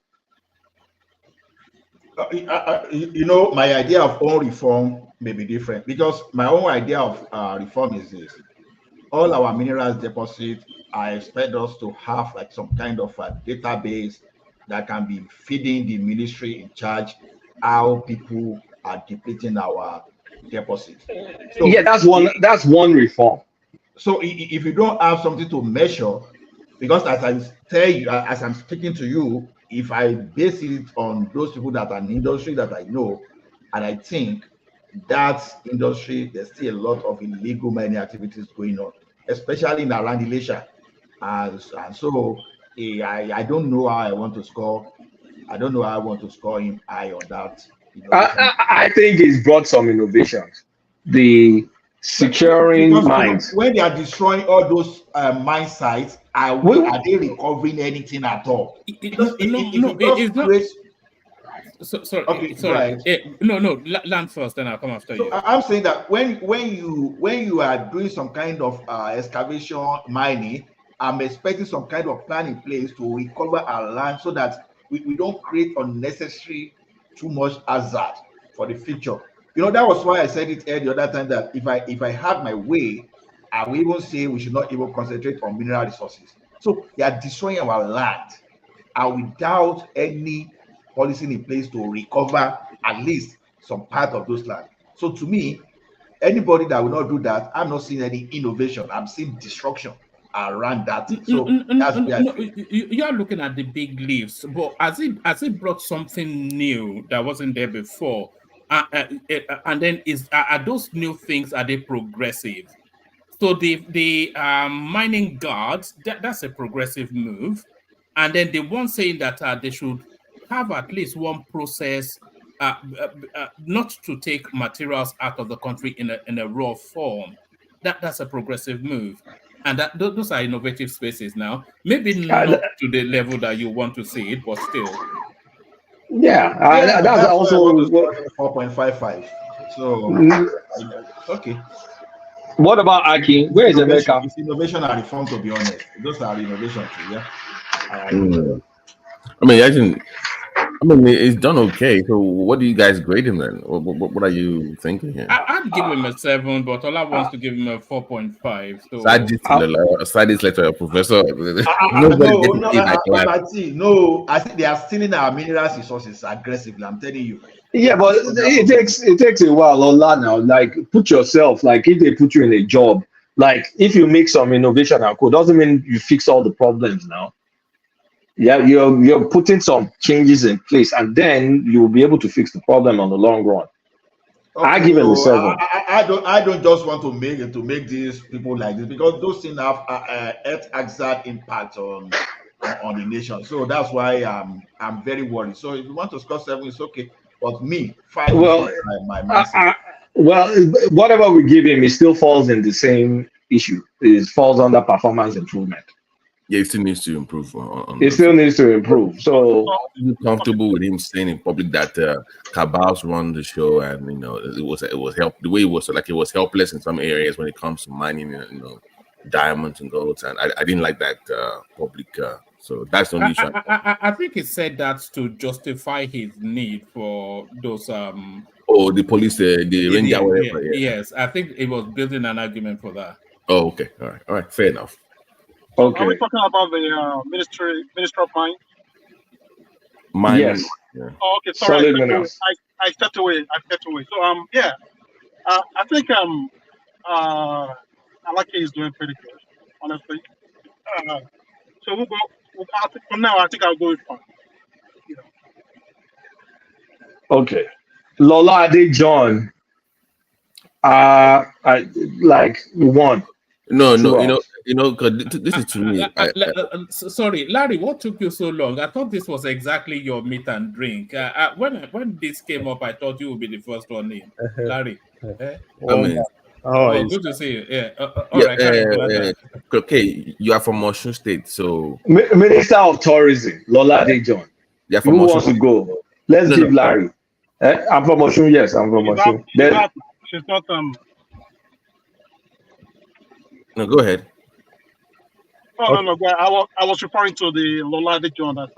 My idea of own reform may be different, because my own idea of reform is this: all our minerals deposits, I expect us to have like some kind of a database that can be feeding the ministry in charge how people are depleting our deposits. So yeah, that's one reform. So if you don't have something to measure, because as I tell you, as I'm speaking to you, if I base it on those people that are in the industry that I know, and I think that industry, there's still a lot of illegal mining activities going on, especially in around Elisha. And so I don't know how I want to score. I don't know how I want to score him high on that. I think he's brought some innovations. The securing mines. When they are destroying all those mine sites, are they recovering anything at all? It's not. Sorry. Okay, sorry. right. No, land first, then I'll come after you. I'm saying that when you are doing some kind of excavation mining, I'm expecting some kind of plan in place to recover our land so that we don't create unnecessary too much hazard for the future. That was why I said it the other time, that if I had my way, I would even say we should not even concentrate on mineral resources. So they are destroying our land, and without any policy in place to recover at least some part of those land. So to me, anybody that will not do that, I'm not seeing any innovation. I'm seeing destruction around that. So you are looking at the big leaves, but as it brought something new that wasn't there before, and then are those new things, are they progressive? So the mining guards, that's a progressive move, and then the one saying that they should have at least one process, not to take materials out of the country in a raw form. That's a progressive move. And those are innovative spaces now. Maybe not to the level that you want to see it, but still. Yeah, that's also 4.55. So, okay. What about Aki? Where is America? It's innovation and reform, to be honest. Those are innovation too, yeah. I mean, it's done okay. So, what do you guys grade him then? What are you thinking here? I'd give him a 7, but Ola wants to give him a 4.5. So Sadist letter, professor. Nobody No, gets no, in my class. no. I think they are stealing our minerals resources aggressively. I'm telling you. Yeah, but it takes a while, Ola. Now, like, put yourself, like, if they put you in a job, like, if you make some innovation and code, doesn't mean you fix all the problems now. Yeah, you're putting some changes in place, and then you will be able to fix the problem on the long run. Okay, I give him a 7. I don't just want to make these people like this, because those things have exact impact on the nation. So that's why I'm very worried. So if you want to score 7, it's okay. But me, 5 Well, is my mindset. well, whatever we give him, it still falls in the same issue. It falls under performance improvement. Yeah, it still needs to improve. It still needs to improve. So, are you comfortable with him saying in public that cabals run the show, and it was help the way it was, like, it was helpless in some areas when it comes to mining, diamonds and golds, and I didn't like that public. So that's the only issue. I think he said that to justify his need for those the police, the ranger, whatever. Yeah. Yes, I think it was building an argument for that. Oh, okay, all right, fair enough. Okay. Are we talking about the Minister of Mine? Mine. Yes. Yeah. Oh, okay. Sorry, I stepped away. So yeah, I think Alake is doing pretty good, honestly. So we'll go. From now, I think I'll go with 5. Okay. Lola Ade John. I like 1. No, because this is to me. Sorry, Larry, what took you so long? I thought this was exactly your meat and drink. When this came up, I thought you would be the first one in. Larry. Good to see you. Yeah. All right. Okay, you are from Osun State, so Minister of Tourism, Lola Ade John. Yeah, from Who Osun. wants to go? Let's give Larry. I'm from Osun. Yes, I'm from Osun. She's not No, go ahead. No. I was referring to the Lola Ade John that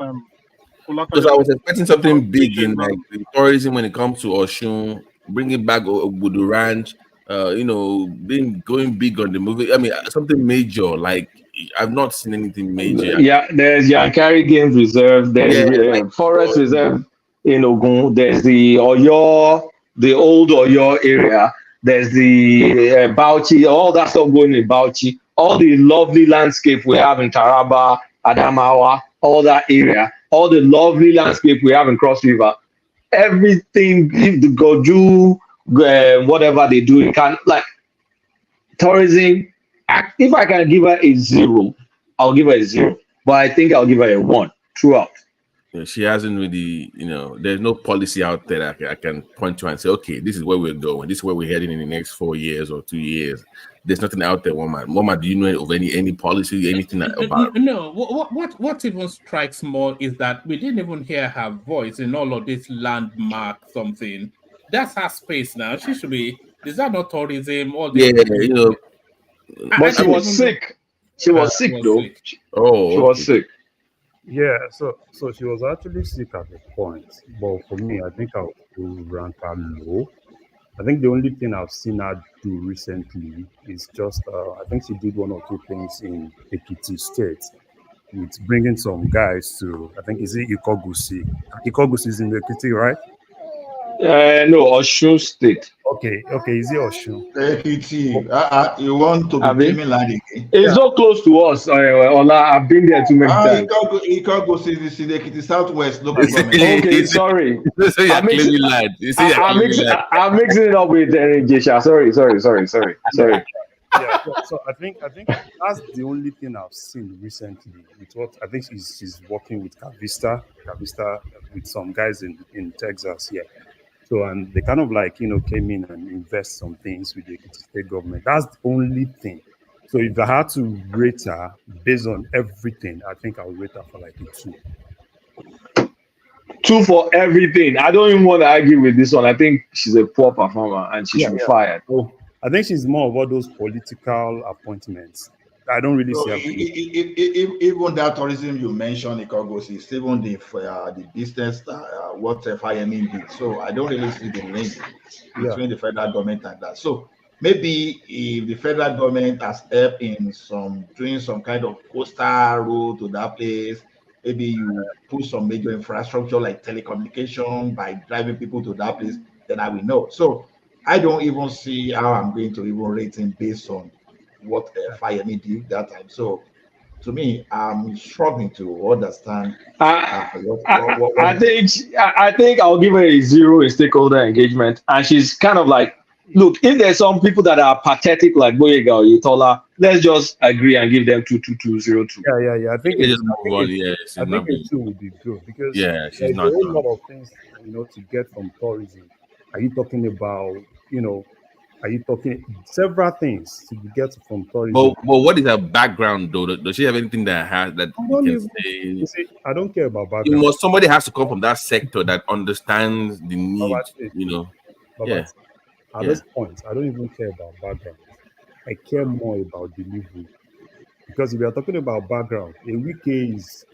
Because I was expecting something big in like the tourism when it comes to Osun, bringing back Obudu Ranch, going big on the movie. I mean, something major. Like, I've not seen anything major. Yeah, there's Yankari Game Reserve. There's Forest Reserve in Ogun. There's the Oyo, the old Oyo area. There's the Bauchi. All that stuff going in Bauchi. All the lovely landscape we have in Taraba, Adamawa, all that area. All the lovely landscape we have in Cross River. Everything, if the Goju, whatever they do, it can, like, tourism. If I can give her a 0, I'll give her a 0. But I think I'll give her a 1 throughout. Yeah, she hasn't really, there's no policy out there that I can point to and say, okay, this is where we're going. This is where we're heading in the next 4 years or 2 years. There's nothing out there, Woman. Mama, do you know of any policy, anything about? No. What even strikes more is that we didn't even hear her voice in all of this landmark something. That's her space now. She should be. Is that not tourism? But she was sick. She was sick, though. She was sick. Yeah, so she was actually sick at the point. But for me, I think I would rank her low. I think the only thing I've seen her do recently is just, I think she did 1 or 2 things in Ekiti State with bringing some guys to, I think, is it Ikogusi? Ikogusi is in Ekiti, right? No, Osun State. Okay, is it Osun? Ekiti. You want to be blaming Larry? It's so close to us. Ola, I've been there too many times. Ikogusi is in Ekiti Southwest. Okay, sorry. I'm mixing it up with Jesha. Sorry. Yeah, so I think that's the only thing I've seen recently. With what I think she's working with Cavista with some guys in Texas. Yeah. So, and they kind of came in and invest some things with the state government. That's the only thing. So if I had to rate her based on everything, I think I'll rate her for like a 2. 2 for everything. I don't even want to argue with this one. I think she's a poor performer and she should be fired. Oh, I think she's more about those political appointments. I don't really So see even that tourism you mentioned, Ikogosi, is even the business what FIME did. So I don't really see the link between the federal government and that. So maybe if the federal government has helped in doing some kind of coastal road to that place, maybe you put some major infrastructure like telecommunication by driving people to that place, then I will know. So I don't even see how I'm going to even rate him based on what FIME did that time. So to me, I'm struggling to understand I think I'll give her a 0 in stakeholder engagement, and she's kind of like, look, if there's some people that are pathetic like Boyega or Yetola, let's just agree and give them 22202. Yeah. I think They it's just move on. Yeah, she's I think not it being. too would be good because Yeah, she's there's a not whole done. lot of things, to get from tourism. Are you talking about, are you talking several things to get from tourism? But what is her background though? Does she have anything that has that I you don't can even, say? I don't care about You background. must somebody has to come from that sector that understands the need. But at Yeah. this point, I don't even care about background. I care more about delivery. Because if you are talking about background, a Wike is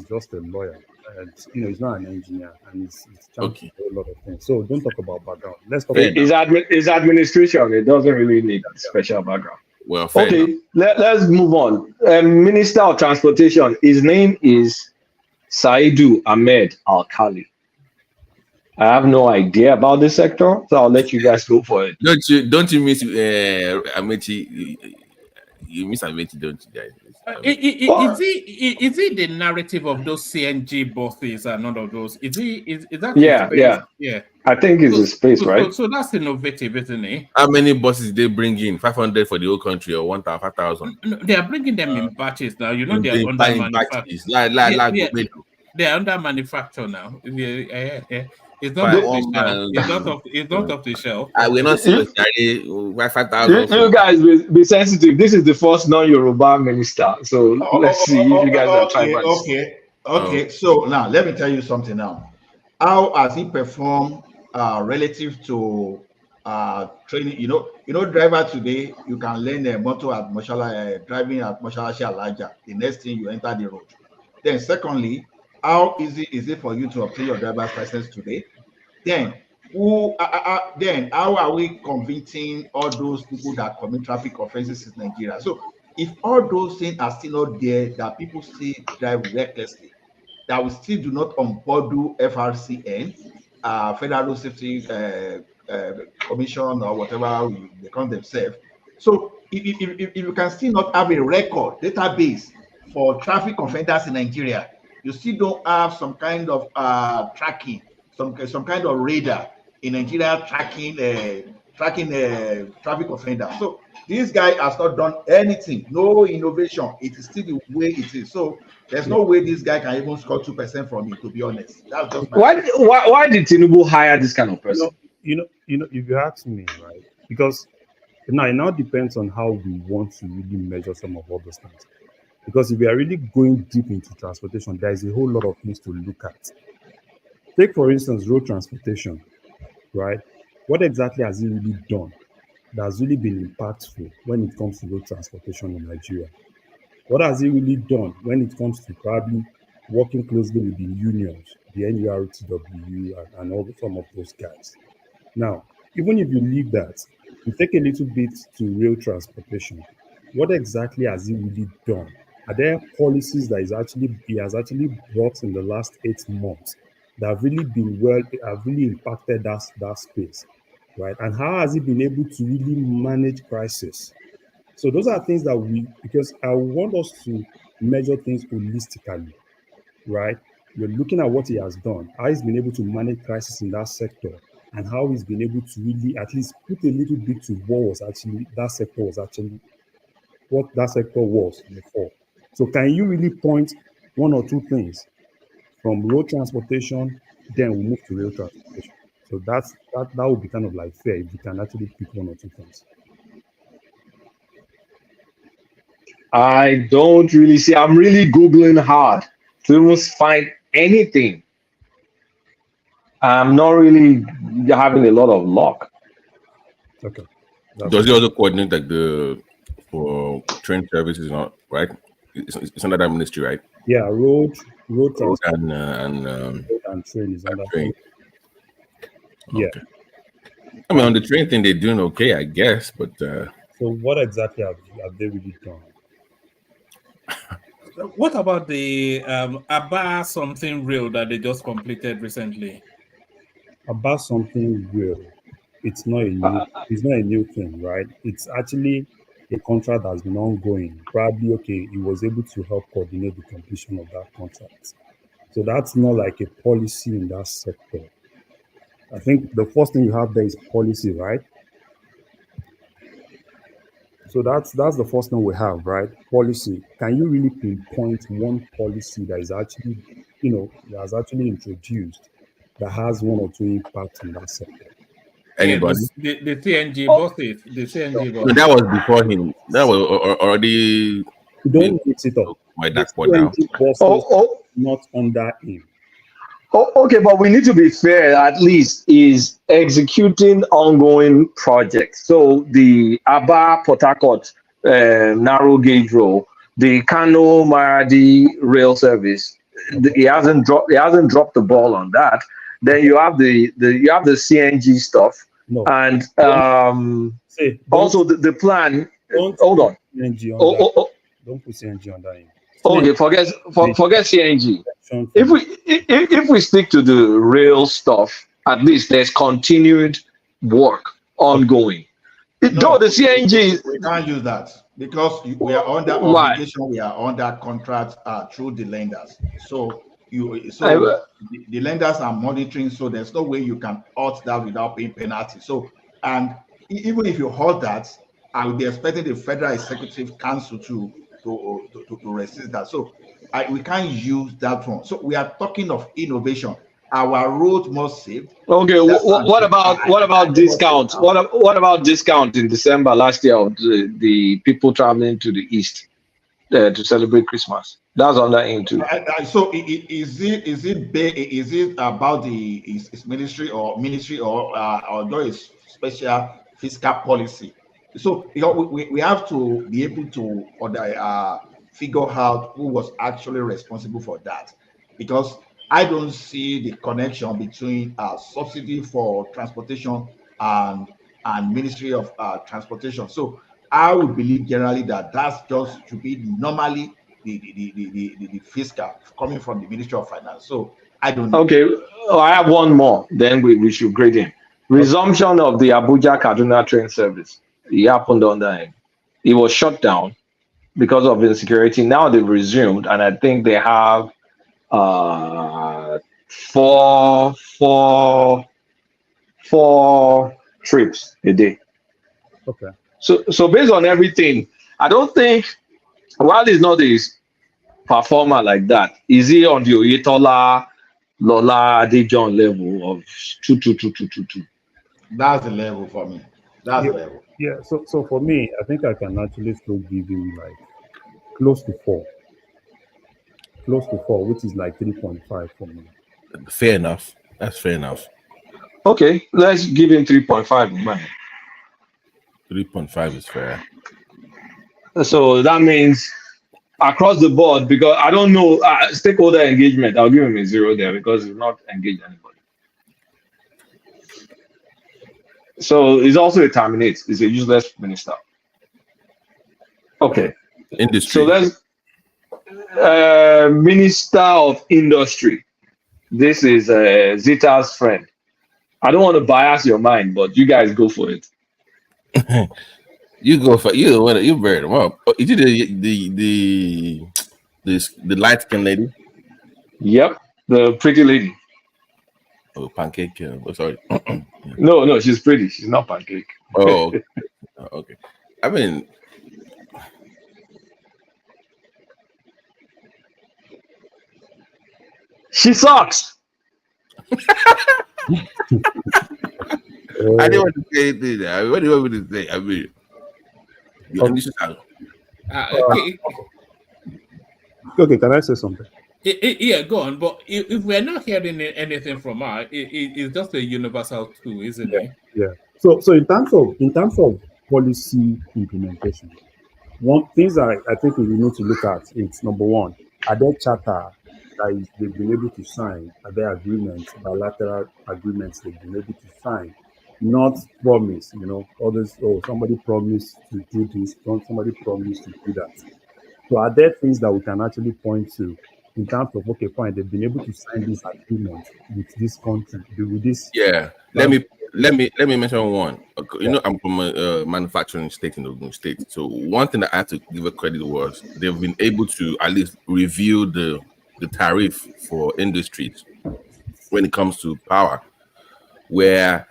just a lawyer, and he's not an engineer, and he's championed a lot of things. So don't talk about background. Let's talk about It's administration. It doesn't really need special background. Well, fair enough. Okay, let's move on. Minister of Transportation, his name is Saidu Ahmed Al-Khali. I have no idea about this sector, so I'll let you guys go for it. Don't you miss Amechi? You miss Amechi, don't you guys? Is it the narrative of those CNG buses and all of those? Is that his Yeah, space? Yeah. I think it's a space, right? So that's innovative, isn't it? How many buses they bring in? 500 for the whole country or 5,000? No, they are bringing them in batches now. You know they are in under batches. manufacture. They are under manufacture now. It's not off the shelf. It's not off the shelf. We're not serious. 5,000. You guys be sensitive. This is the first non-Yoruba minister, so let's see if you guys are trying. Okay. So now let me tell you something. Now, how has he performed relative to training? Driver today, you can learn a motor at driving at Moshalashi Alaja. The next thing you enter the road. Then, secondly, how easy is it for you to obtain your driver's license today? Then, how are we convicting all those people that commit traffic offenses in Nigeria? So, if all those things are still not there, that people still drive recklessly, that we still do not onboard FRCN, Federal Road Safety Commission, or whatever they call themselves. So, if you can still not have a record database for traffic offenders in Nigeria, you still don't have some kind of tracking, some kind of radar in Nigeria tracking traffic offenders. So this guy has not done anything, no innovation. It is still the way it is. So there's no way this guy can even score 2% from it, to be honest. That's just my why did Tinubu hire this kind of person? If you ask me, right? Because it now depends on how we want to really measure some of all those things. Because if we are really going deep into transportation, there is a whole lot of things to look at. Take, for instance, road transportation, right? What exactly has he really done that has really been impactful when it comes to road transportation in Nigeria? What has he really done when it comes to probably working closely with the unions, the NURTW, and some of those guys? Now, even if you leave that, you take a little bit to rail transportation. What exactly has he really done? Are there policies that he has actually brought in the last 8 months that have really impacted that space, right? And how has he been able to really manage crisis? So those are things that because I want us to measure things holistically, right? You're looking at what he has done, how he's been able to manage crisis in that sector, and how he's been able to really at least put a little bit to what that sector was before. So can you really point one or two things from road transportation, then we move to rail transportation? So that would be kind of like fair if you can actually pick one or two things. I don't really see. I'm really Googling hard to almost find anything. I'm not really having a lot of luck. Okay. Does he also coordinate like for train service is not right. It's under that ministry, right? Yeah, road Road transport and train is under. train. Yeah. Okay. I mean, on the train thing, they're doing okay, I guess. But so, what exactly have they really done? What about the ABBA something real that they just completed recently? About something real. It's not a new thing, right? It's actually a contract that's been ongoing. Probably he was able to help coordinate the completion of that contract. So that's not like a policy in that sector. I think the first thing you have there is policy, right? So that's the first thing we have, right? Policy. Can you really pinpoint one policy that is actually, that has actually introduced that has one or two impacts in that sector? anybody? Yeah, the CNG buses. The CNG buses. That was before him. That was already. You don't mix it up. My The dark now. CNG buses not under him. Okay, but we need to be fair. At least is executing ongoing projects. So the Aba Port Harcourt narrow gauge road, the Kano Maradi rail service, he hasn't dropped the ball on that. Then you have the CNG stuff, and also the plan. Hold on. Don't put CNG under him. Okay, forget CNG. If we stick to the real stuff, at least there's continued work ongoing. Though the CNG, we can't use that because we are under obligation. We are under contract through the lenders. So the lenders are monitoring. So there's no way you can halt that without paying penalty. So and even if you halt that, I would be expecting the Federal Executive Council to resist that. So we can't use that one. So we are talking of innovation. Our road must save. Okay, what about discount? What about discount in December last year of the people traveling to the east to celebrate Christmas? That's under aim too. So is it about his ministry or his special fiscal policy? So we have to be able to figure out who was actually responsible for that, because I don't see the connection between subsidy for transportation and Ministry of Transportation. So I would believe generally that that's just to be normally the fiscal coming from the Ministry of Finance. So I don't know. Okay, I have one more. Then we should grade him. Resumption of the Abuja Kaduna train service. It happened under him. It was shut down because of insecurity. Now they've resumed, and I think they have four trips a day. Okay. So based on everything, I don't think, while he's not a performer like that, is he on the Oyetola, Lola, Adejon level of 2. That's the level for me. That's the level. Yeah. So for me, I think I can actually still give him like close to 4, which is like 3.5 for me. Fair enough. That's fair enough. Okay, let's give him 3.5. 3.5 is fair. So that means across the board, because I don't know stakeholder engagement, I'll give him a 0 there because he's not engaged anybody. So he's also a terminate. He's a useless minister. Okay. Industry. So let's Minister of Industry. This is Zita's friend. I don't want to bias your mind, but you guys go for it. You go for you buried him up. Oh, is it the light skinned lady? Yep, the pretty lady. Oh, pancake. Sorry. No, she's pretty. She's not pancake. Oh, okay. I mean, she sucks. I didn't want to say anything. What do you want me to say? I mean, okay, can I say something? Yeah, go on. But if we're not hearing anything from her, it's just a universal tool, isn't it? Yeah. So in terms of policy implementation, one things I think we need to look at is number one, are there charter that they've been able to sign? Are there agreements, bilateral agreements they've been able to sign? Not promise, others, somebody promised to do this, somebody promised to do that. So are there things that we can actually point to in terms of, okay, fine, they've been able to sign this agreement with this country, with this? Yeah, let me mention one. Okay, I'm from a manufacturing state in Ogun State. So one thing that I have to give a credit was they've been able to at least review the tariff for industries when it comes to power, where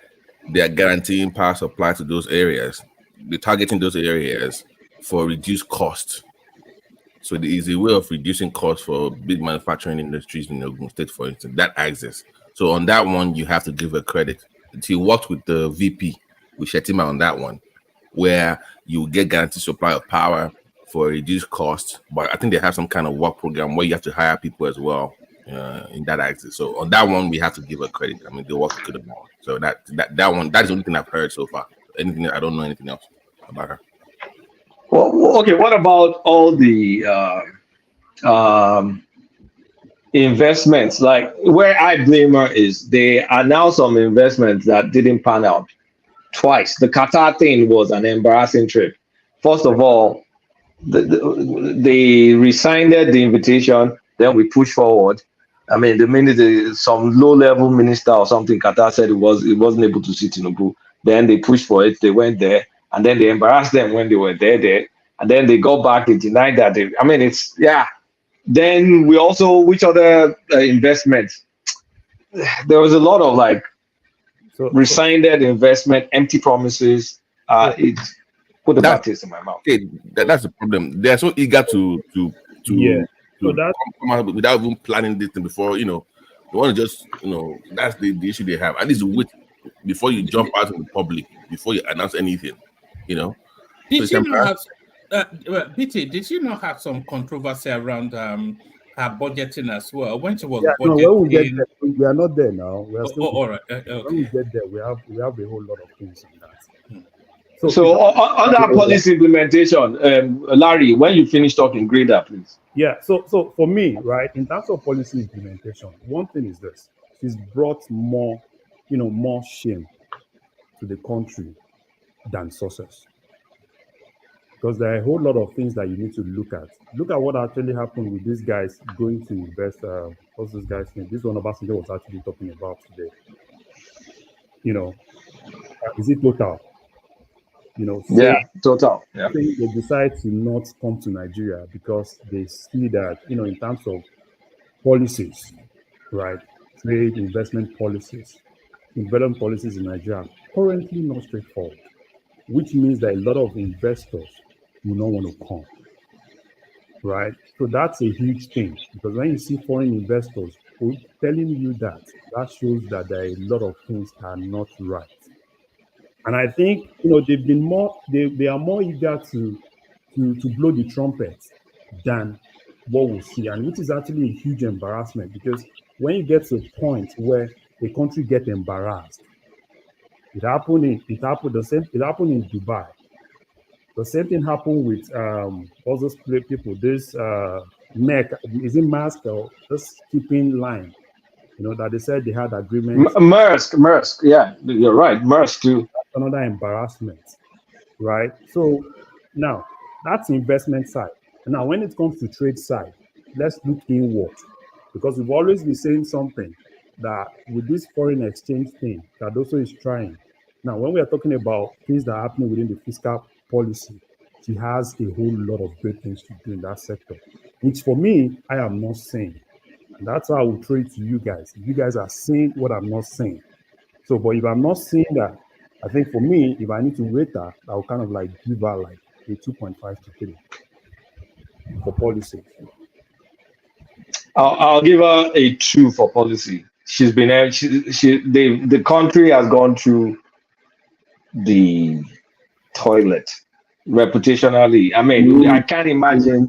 they are guaranteeing power supply to those areas. They're targeting those areas for reduced costs. So there is a way of reducing costs for big manufacturing industries in Ogun State, for instance, that exists. So on that one, you have to give a credit. He worked with the VP, with Shetima on that one, where you get guaranteed supply of power for reduced costs. But I think they have some kind of work program where you have to hire people as well in that axis. So on that one, we have to give a credit. I mean, they worked good about it. So that one, that's the only thing I've heard so far. Anything, I don't know anything else about her. Well, okay. What about all the investments? Like, where I blame her is they announced some investments that didn't pan out twice. The Qatar thing was an embarrassing trip. First of all, they resigned the invitation. Then we pushed forward. I mean, the minute some low-level minister or something, Qatar said it wasn't able to see Tinubu. Then they pushed for it. They went there, and then they embarrassed them when they were there. And then they got back. They denied that. Then we also, which other investments? There was a lot of resigned investment, empty promises. It put a bad taste in my mouth. Okay, that's the problem. They're so eager to come out without even planning this thing before. They want to just that's the issue they have. At least wait before you jump out in the public, before you announce anything. Did you not have BT? Did you not have some controversy around her budgeting as well when she was budgeting? No, when we get there, we are not there now. We are still. all right. Okay. When we get there, we have a whole lot of things in that. So on that policy implementation, Larry, when you finish talking, grade that, please. Yeah. So for me, right, in terms of policy implementation, one thing is this: she's brought more shame to the country than success. Because there are a whole lot of things that you need to look at. Look at what actually happened with these guys going to invest. What's this guy's name? This one Obasanjo was actually talking about today. Is it Total? Total. Yeah. They decide to not come to Nigeria because they see that, in terms of policies, right? Trade, investment policies, development policies in Nigeria are currently not straightforward, which means that a lot of investors will not want to come, right? So that's a huge thing, because when you see foreign investors telling you that shows that there are a lot of things that are not right. And I think, they've been they are more eager to blow the trumpet than what we see, and which is actually a huge embarrassment, because when you get to a point where a country gets embarrassed, it happened in Dubai. The same thing happened with all those people. This Maersk or this shipping line, that they said they had agreements. Maersk, yeah, you're right. Maersk too. That's another embarrassment, right? So now that's investment side. Now, when it comes to trade side, let's look inward, because we've always been saying something that with this foreign exchange thing that also is trying. Now, when we are talking about things that are happening within the fiscal policy, she has a whole lot of great things to do in that sector, which for me, I am not saying. And that's how I will throw it to you guys. You guys are saying what I'm not saying. So, but if I'm not saying that, I think for me, if I need to rate her, I'll kind of give her a 2.5 to 3 for policy. I'll give her a 2 for policy. She's been the country has gone through the toilet reputationally. I mean, I can't imagine.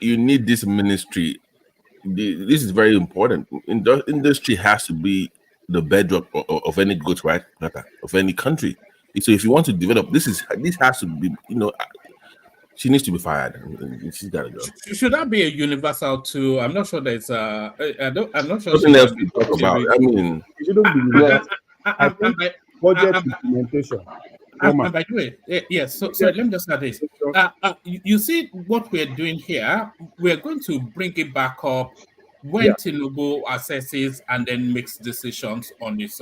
You need this ministry. This is very important. Industry has to be the bedrock of any goods, right? Of any country. So if you want to develop, this has to be. She needs to be fired. She's got to go. Should that be a universal too? I'm not sure there's I'm not sure Nothing she else can to be talk about. I mean, It shouldn't be universal. I think budget implementation. And by the way, yes. So let me just add this. You see what we're doing here. We're going to bring it back up when Tinubu assesses and then makes decisions on its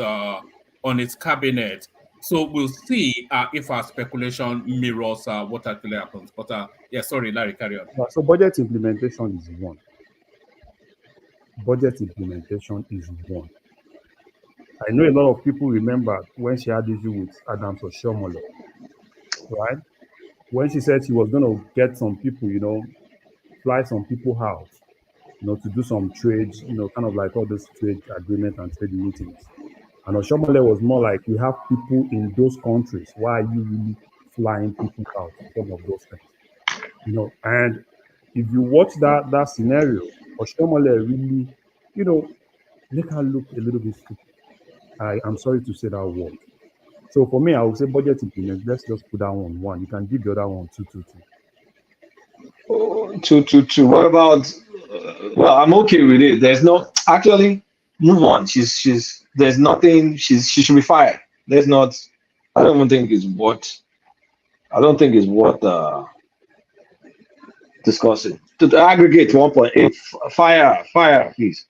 cabinet. So we'll see if our speculation mirrors what actually happens. But yeah, sorry, Larry, carry on. So budget implementation is one. Budget implementation is one. I know a lot of people remember when she had issue with Adams Oshiomhole, right? When she said she was going to get some people, fly some people out, to do some trade, kind of like all those trade agreement and trade meetings. And Oshiomhole was more like, we have people in those countries. Why are you really flying people out? Some of those things, And if you watch that scenario, Oshiomhole really, make her look a little bit stupid. I'm sorry to say that word. So for me, I would say budget implement. Let's just put that one. You can give the other one 2. 2. What about? Well, I'm okay with it. There's no actually move on. She's there's nothing. She should be fired. There's not. I don't even think it's what. I don't think it's worth discussing. To aggregate 1.8, fire, please.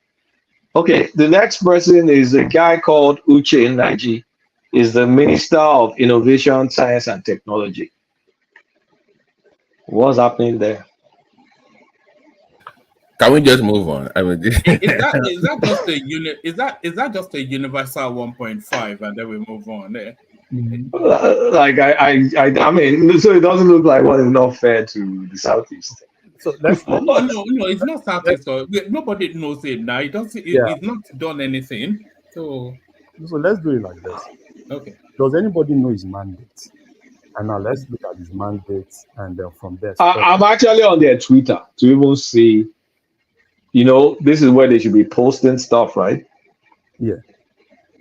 Okay, the next person is a guy called Uche Nnaji. Is the Minister of Innovation, Science and Technology. What's happening there? Can we just move on? I mean, is that just a unit? Is that just a universal 1.5, and then we move on there? Like I mean, so it doesn't look like what is not fair to the Southeast. So no, it's not Southeast. So nobody knows it now. It doesn't. It's not done anything. So let's do it like this. Okay. Does anybody know his mandate? And now let's look at his mandate, and from there. I'm actually on their Twitter to even see. This is where they should be posting stuff, right? Yeah.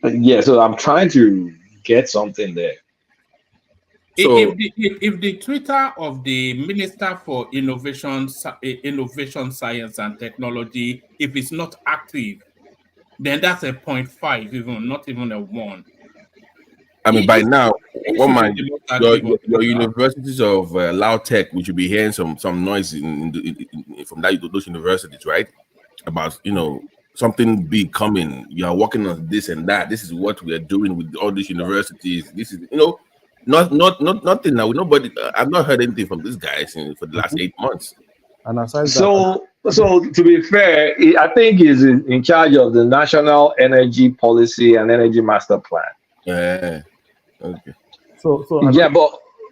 Yeah. So I'm trying to get something there. So, if the Twitter of the Minister for Innovation, Science and Technology, if it's not active, then that's a 0.5, even not even a 1. I mean, by now, your universities of Lautech, we should be hearing some noise from those universities, right? About something big coming. You are working on this and that. This is what we are doing with all these universities. This is nothing now. Nobody. I've not heard anything from these guys for the last 8 months. And aside so to be fair, I think he's in charge of the National Energy Policy and Energy Master Plan. Yeah. Okay. So yeah,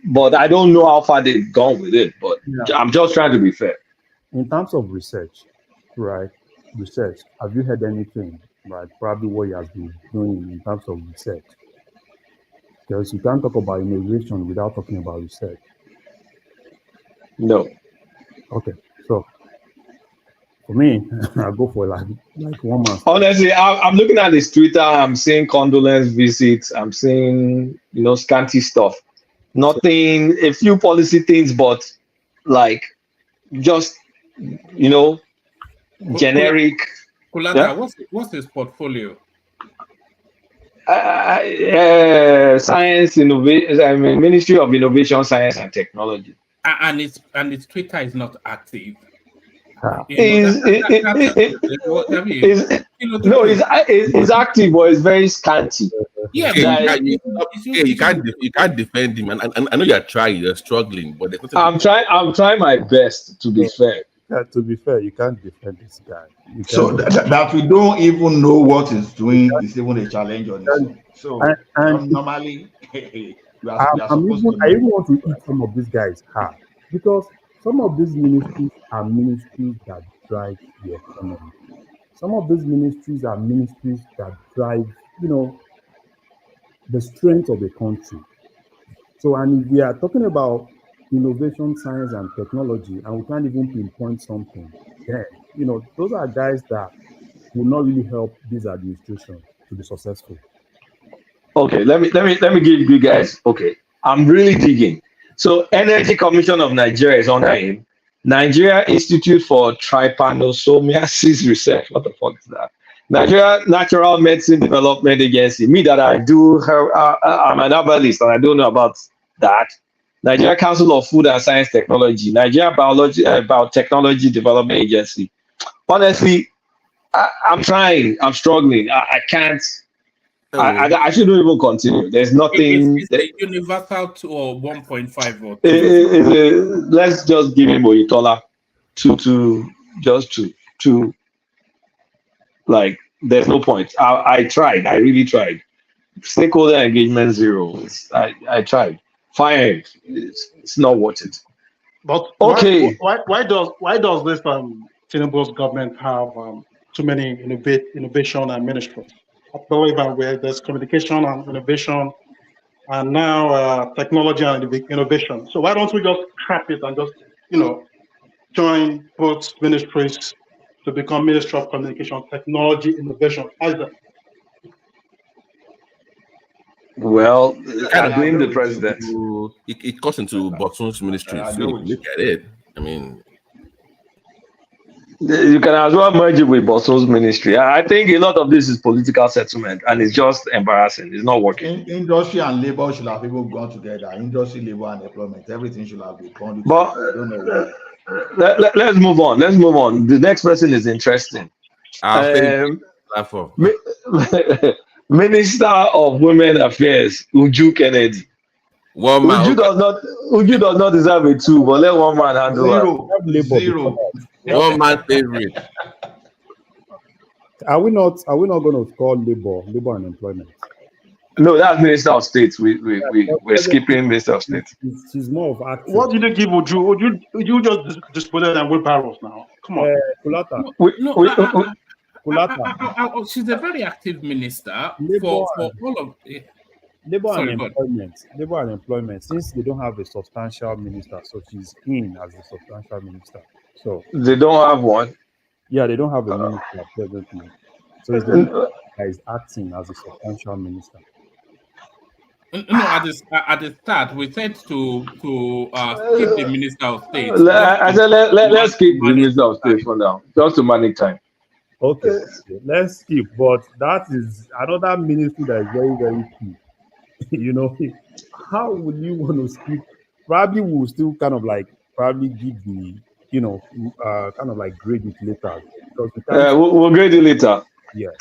but I don't know how far they've gone with it. But I'm just trying to be fair. In terms of research, right? Research. Have you heard anything, right? Probably what he has been doing in terms of research. Because you can't talk about innovation without talking about research. No. Okay. So for me, I go for like 1 month. Honestly, I'm looking at his Twitter. I'm seeing condolence visits. I'm seeing scanty stuff. Nothing, a few policy things, but like just generic. Kulada, what's his portfolio? Science, innovation. I mean, Ministry of Innovation, Science and Technology. And its Twitter is not active. It's active, but it's very scanty. Yeah, you can't defend him, and I know you're trying, you're struggling, but I'm trying my best to be fair. Yeah, to be fair, you can't defend this guy. So that we don't even know what he's doing is even a challenge on his own. So normally, I even want to eat some of these guys hard, because some of these ministries are ministries that drive the economy. Some of these ministries are ministries that drive, the strength of the country. So, and if we are talking about innovation, science, and technology, and we can't even pinpoint something, then, those are guys that will not really help this administration to be successful. Okay, let me give you guys. Okay, I'm really digging. So Energy Commission of Nigeria is under him. Nigeria Institute for Trypanosomiasis Research. What the fuck is that? Nigeria Natural Medicine Development Agency. Me that I do, I'm an herbalist and I don't know about that. Nigeria Council of Food and Science Technology. Nigeria Biotechnology Development Agency. Honestly, I'm trying. I'm struggling. I can't. I shouldn't even continue. There's nothing. It's a universal to or 1.5 or 2. Let's just give him Oyitola to like. There's no point. I tried. I really tried. Stakeholder engagement zero. I tried. Fire him. It's not worth it. But okay. Why does this Tinubu's government have too many innovation and ministries? I believe where there's communication and innovation, and now technology and innovation. So why don't we just scrap it and just join both ministries to become Ministry of Communication, Technology, Innovation? Either. Well, I blame the president. It goes into Botson's ministry. So look at it. I mean, you can as well merge it with Bosson's ministry. I think a lot of this is political settlement, and it's just embarrassing. It's not working. Industry and labor should have even gone together. Industry, labor, and employment. Everything should have been gone. But let's move on. Let's move on. The next person is interesting. Minister of Women Affairs, Uju Kennedy. Uju does not deserve a 2, but let one man handle zero. One man favorite. Are we not going to call labor and employment? No, that's Minister of State. We're skipping Minister of State. She's more of active. What did you give Uju? Uju just disposed them with barrels now. Come on. Kulata. Kulata. She's a very active minister for all of labor and employment. Since they don't have a substantial minister, so she's in as a substantial minister. So they don't have one. Yeah, they don't have a minister presently. So it's the that is acting as a substantial minister. No, at the start we said to skip the Minister of State. Let's skip the Minister of State for now, just to manage time. Okay, let's skip. But that is another ministry that is very, very key. How will you want to skip? Probably we'll still kind of like give the kind of like grade it later. We'll grade it later. Yeah.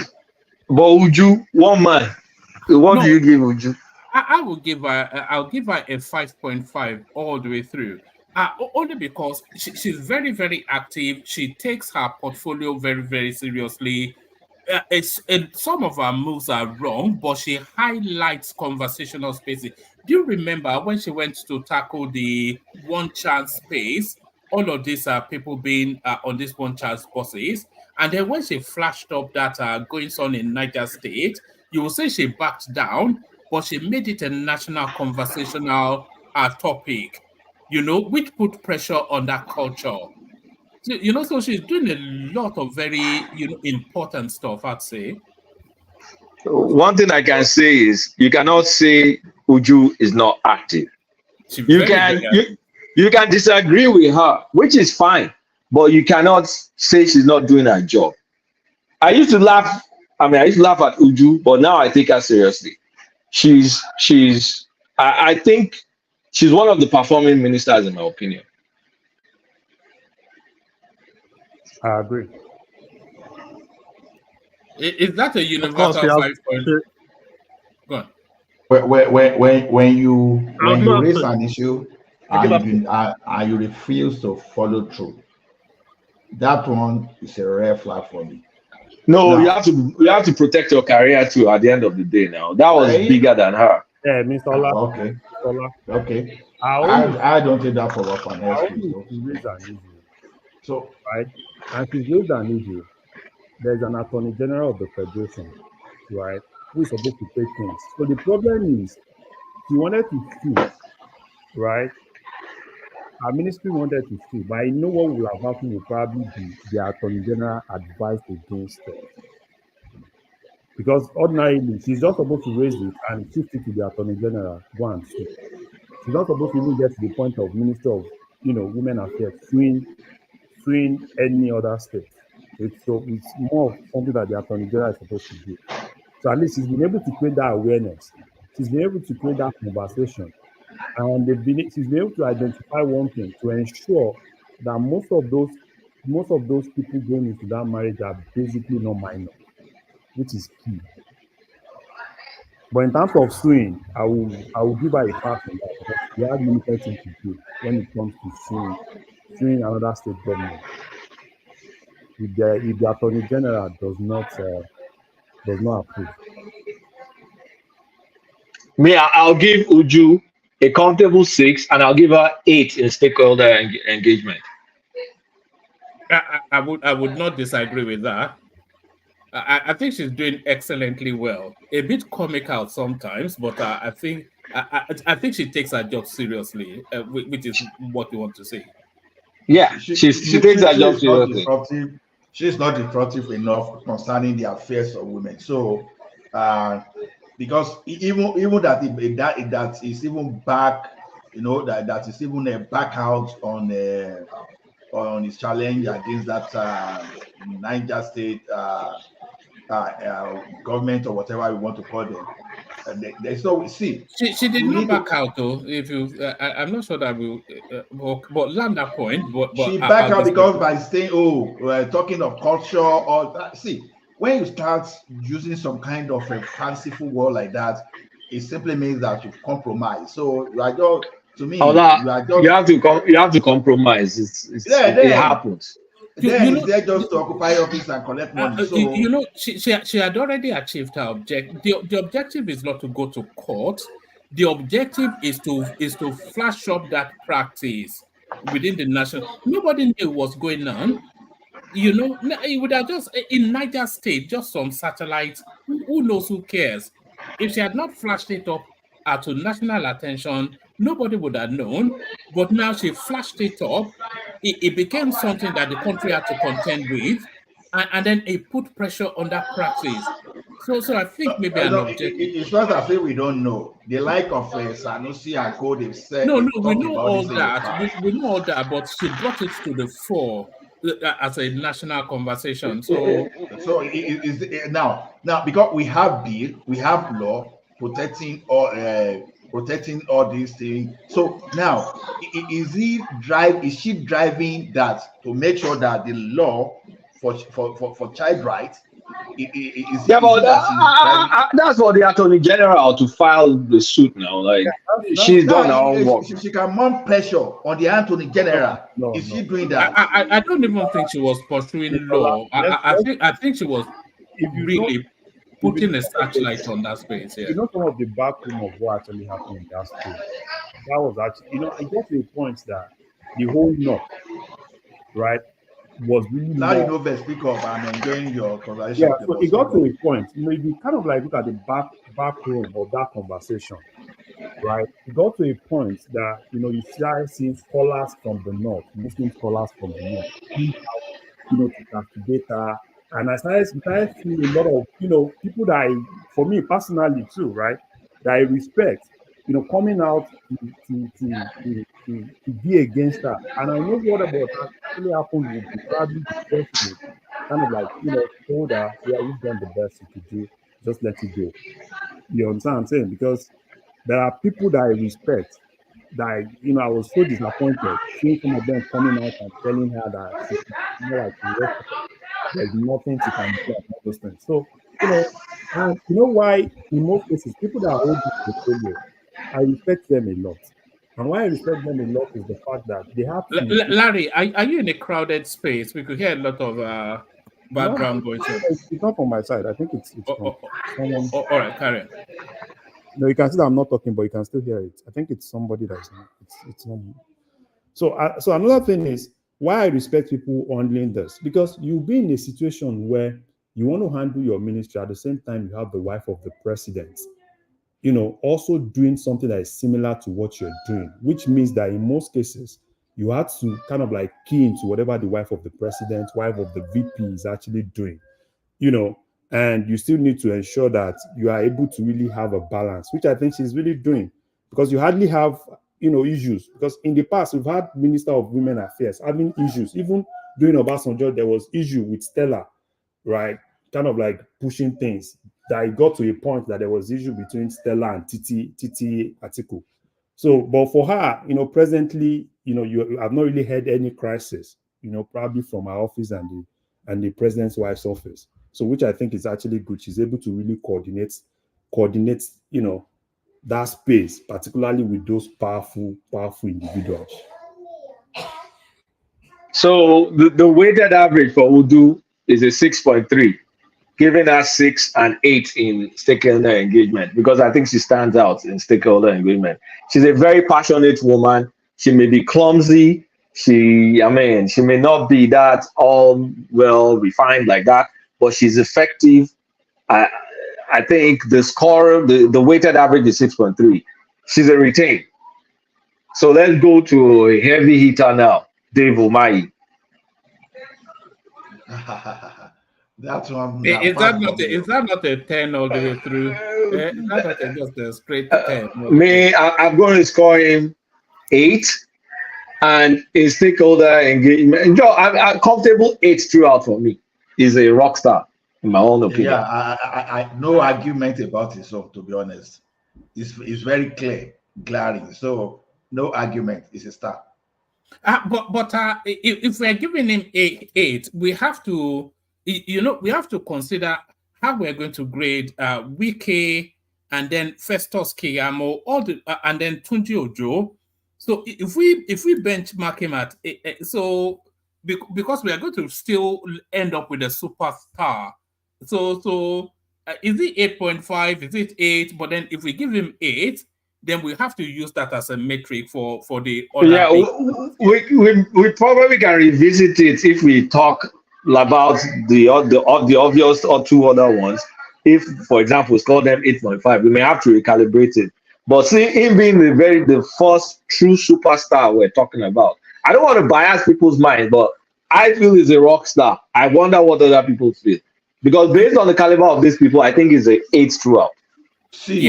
But Uju, one man, what do you give Uju? I'll give her a 5.5 all the way through. Only because she's very, very active. She takes her portfolio very, very seriously. Some of her moves are wrong, but she highlights conversational spaces. Do you remember when she went to tackle the one chance space? All of these are people being on this one chance buses. And then when she flashed up that goings on in Niger State, you will say she backed down, but she made it a national conversational topic, which put pressure on that culture. So she's doing a lot of very, important stuff, I'd say. One thing I can say is you cannot say Uju is not active. You can disagree with her, which is fine, but you cannot say she's not doing her job. I used to laugh at Uju, but now I take her seriously. I think she's one of the performing ministers in my opinion. I agree. Is that a universal 5 point? Go on. When you raise an issue and you refuse to follow through, that one is a red flag for me. No, you have to protect your career too at the end of the day now. That was bigger than her. Yeah, Mr. Ola. Okay. I don't take that for up on So, right, and she's raised an issue. There's an Attorney General of the Federation, right, who is supposed to take things. So the problem is, she wanted to sue, right? Our ministry wanted to sue, but I know what will have happened will probably be the Attorney General advised against it. Because ordinarily, she's just supposed to raise it and shift it to the Attorney General, go and sue. She's not supposed to even get to the point of Minister of, Women Affairs suing any other state. It's more of something that the Attorney General is supposed to do. So at least she's been able to create that awareness. She's been able to create that conversation. And she's been able to identify one thing to ensure that most of those people going into that marriage are basically not minors, which is key. But in terms of suing, I will give her a pass on that because she has limited things to do when it comes to suing another state government. If the Attorney General does not approve. I'll give Uju a comfortable 6, and I'll give her 8 in stakeholder engagement. I would not disagree with that. I think she's doing excellently well. A bit comical sometimes, but I think she takes her job seriously, which is what we want to say. Yeah, she takes her job seriously. She's not disruptive enough concerning the affairs of women. So, because even that is even back, that is even a back out on his challenge against that Niger State government or whatever we want to call them. So we see she did not back out though. If you, I'm not sure that we, but land that point. But she back out because by saying, we're talking of culture or see. When you start using some kind of a fanciful word like that, it simply means that you've compromised. So you are just, to me, you have to compromise. It happens. Then it's there just to occupy office and collect money. So she had already achieved her objective. The objective is not to go to court. The objective is to flash up that practice within the nation. Nobody knew what's going on. It would have just in Niger State, just some satellites. Who knows? Who cares? If she had not flashed it up to national attention, nobody would have known. But now she flashed it up. It became something that the country had to contend with, and then it put pressure on that practice. So I think maybe an objective. It's not as if we don't know. The like of Sanusi and Co. They've said. No, we know all that. We know all that, but she brought it to the fore as a national conversation. So now because we have bill, we have law protecting all these things. So now is she driving that to make sure that the law for child rights that's for the Attorney General to file the suit now. Like she's done her own work. She can mount pressure on the Attorney General. Is she doing that? I don't even think she was pursuing law. I think she was really putting a searchlight on that space. Yeah. Some of the backroom of what actually happened in that space. That was actually, I get to a point that the whole North, right, was really now speak up. I'm enjoying your conversation. Yeah, so it got to a point. If you kind of like look at the back room of that conversation, right? It got to a point that you start seeing scholars from the North, Muslim scholars from the North, to castigate her. And I started seeing a lot of people that for me personally too, right, that I respect, coming out to be against her. And I know what about that actually happened would be probably the person kind of like, told her, yeah, you've done the best you could do, just let it go. You understand what I'm saying? Because there are people that I respect that I was so disappointed seeing some of them coming out and telling her that she's there's nothing she can do about those things. So, and why in most cases people that hold this portfolio, I respect them a lot. And why I respect them a lot is the fact that they have to. Larry, are you in a crowded space? We could hear a lot of background voice. It's not on my side. I think it's someone. All right, carry on. No, you can see that I'm not talking, but you can still hear it. I think it's somebody that's not. It's not me. So another thing is why I respect people handling this, because you'll be in a situation where you want to handle your ministry at the same time you have the wife of the president, also doing something that is similar to what you're doing, which means that in most cases you have to kind of like key into whatever the wife of the president, wife of the VP is actually doing, and you still need to ensure that you are able to really have a balance, which I think she's really doing, because you hardly have issues, because in the past we've had Minister of Women Affairs having issues. Even during Obasanjo, there was issue with Stella, right? Kind of like pushing things that it got to a point that there was issue between Stella and Titi Atiku. So, but for her, presently, you have not really had any crisis, probably from her office and the president's wife's office. So, which I think is actually good. She's able to really coordinate, that space, particularly with those powerful individuals. So the weighted average for Udu is a 6.3, giving her 6 and 8 in stakeholder engagement, because I think she stands out in stakeholder engagement. She's a very passionate woman. She may be clumsy. She may not be that all well refined like that, but she's effective. I think the score, the weighted average is 6.3. She's a retain. So let's go to a heavy hitter now, Dave Umahi. That one. Is that not a 10 all the way through? Is that not just a straight 10? I'm going to score him 8, and in stakeholder engagement, I'm comfortable 8 throughout for me. He's a rock star, in my own opinion. Yeah, I no argument about it. So to be honest, it's very clear, glaring. So no argument. It's a star. But if we're giving him 8, we have to, we have to consider how we're going to grade Wike and then Festus Keyamo, and then Tunji Ojo. So if we benchmark him at because we are going to still end up with a superstar. So is it 8.5? Is it 8? But then if we give him 8, then we have to use that as a metric for the other. Yeah, we probably can revisit it if we talk about the obvious or 2 other ones. If, for example, score them 8.5, we may have to recalibrate it. But see, him being the first true superstar we're talking about, I don't want to bias people's minds, but I feel he's a rock star. I wonder what other people feel, because based on the caliber of these people, I think he's an 8 throughout. I'm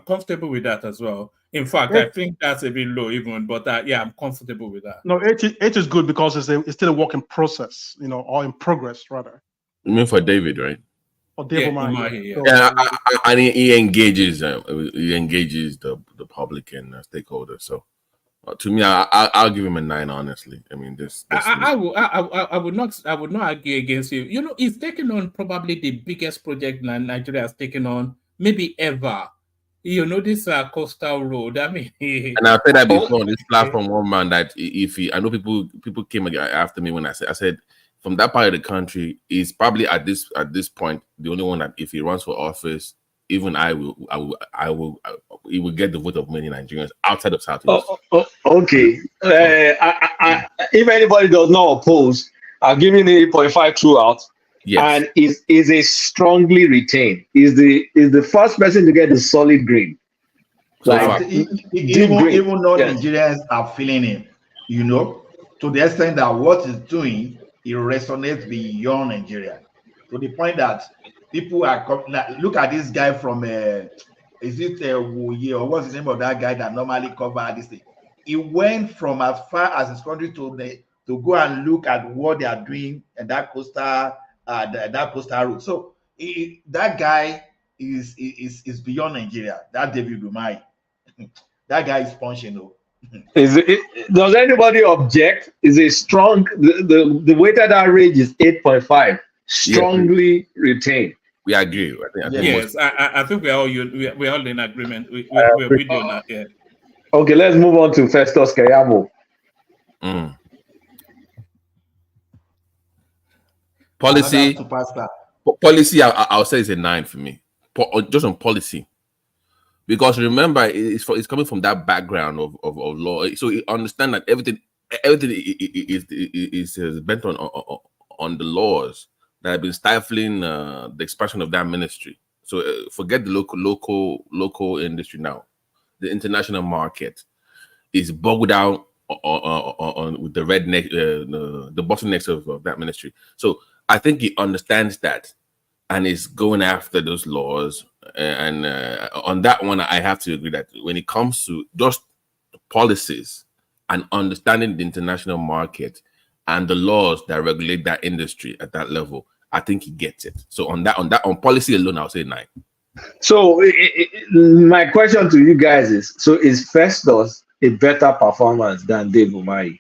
comfortable with that as well. In fact, I think that's a bit low even, but I'm comfortable with that. No, 8 is good because it's still a work in process, or in progress rather. You mean for David, right? Or David and he engages the public and stakeholders. So to me, I'll give him a 9. Honestly, I mean, I would not argue against you. He's taken on probably the biggest project Nigeria has taken on maybe ever. This coastal road. I mean, and I've said that before on this platform, one man, that I know people came after me when I said from that part of the country, he's probably at this point the only one that if he runs for office, even he will get the vote of many Nigerians outside of Southeast. Okay. If anybody does not oppose, I'll give him 8.5 throughout. Yes. And is a strongly retained. Is the first person to get the solid green. Even non-Nigerians are feeling him, to the extent that what he's doing, it resonates beyond Nigeria. To the point that people are look at this guy from is it Wuye, or what's the name of that guy that normally cover this thing? He went from as far as his country to go and look at what they are doing and that coastal route. So that guy is beyond Nigeria. That David Umahi, that guy is punching. Does anybody object? Is a strong the weighted average is 8.5, strongly retained. We agree. I think we're all in agreement. We're with you on that. Yeah. Okay, let's move on to Festus Keyamo. Policy, I'll say it's a 9 for me, just on policy, because remember it's coming from that background of law, so you understand that everything is bent on the laws that have been stifling the expansion of that ministry. So forget the local industry now. The international market is bogged down on with the redneck, the bottlenecks of that ministry. So I think he understands that and is going after those laws And on that one, I have to agree that when it comes to just policies and understanding the international market and the laws that regulate that industry at that level, I think he gets it. So on policy alone, I'll say 9. So my question to you guys is: so is Festus a better performance than Dave Umahi?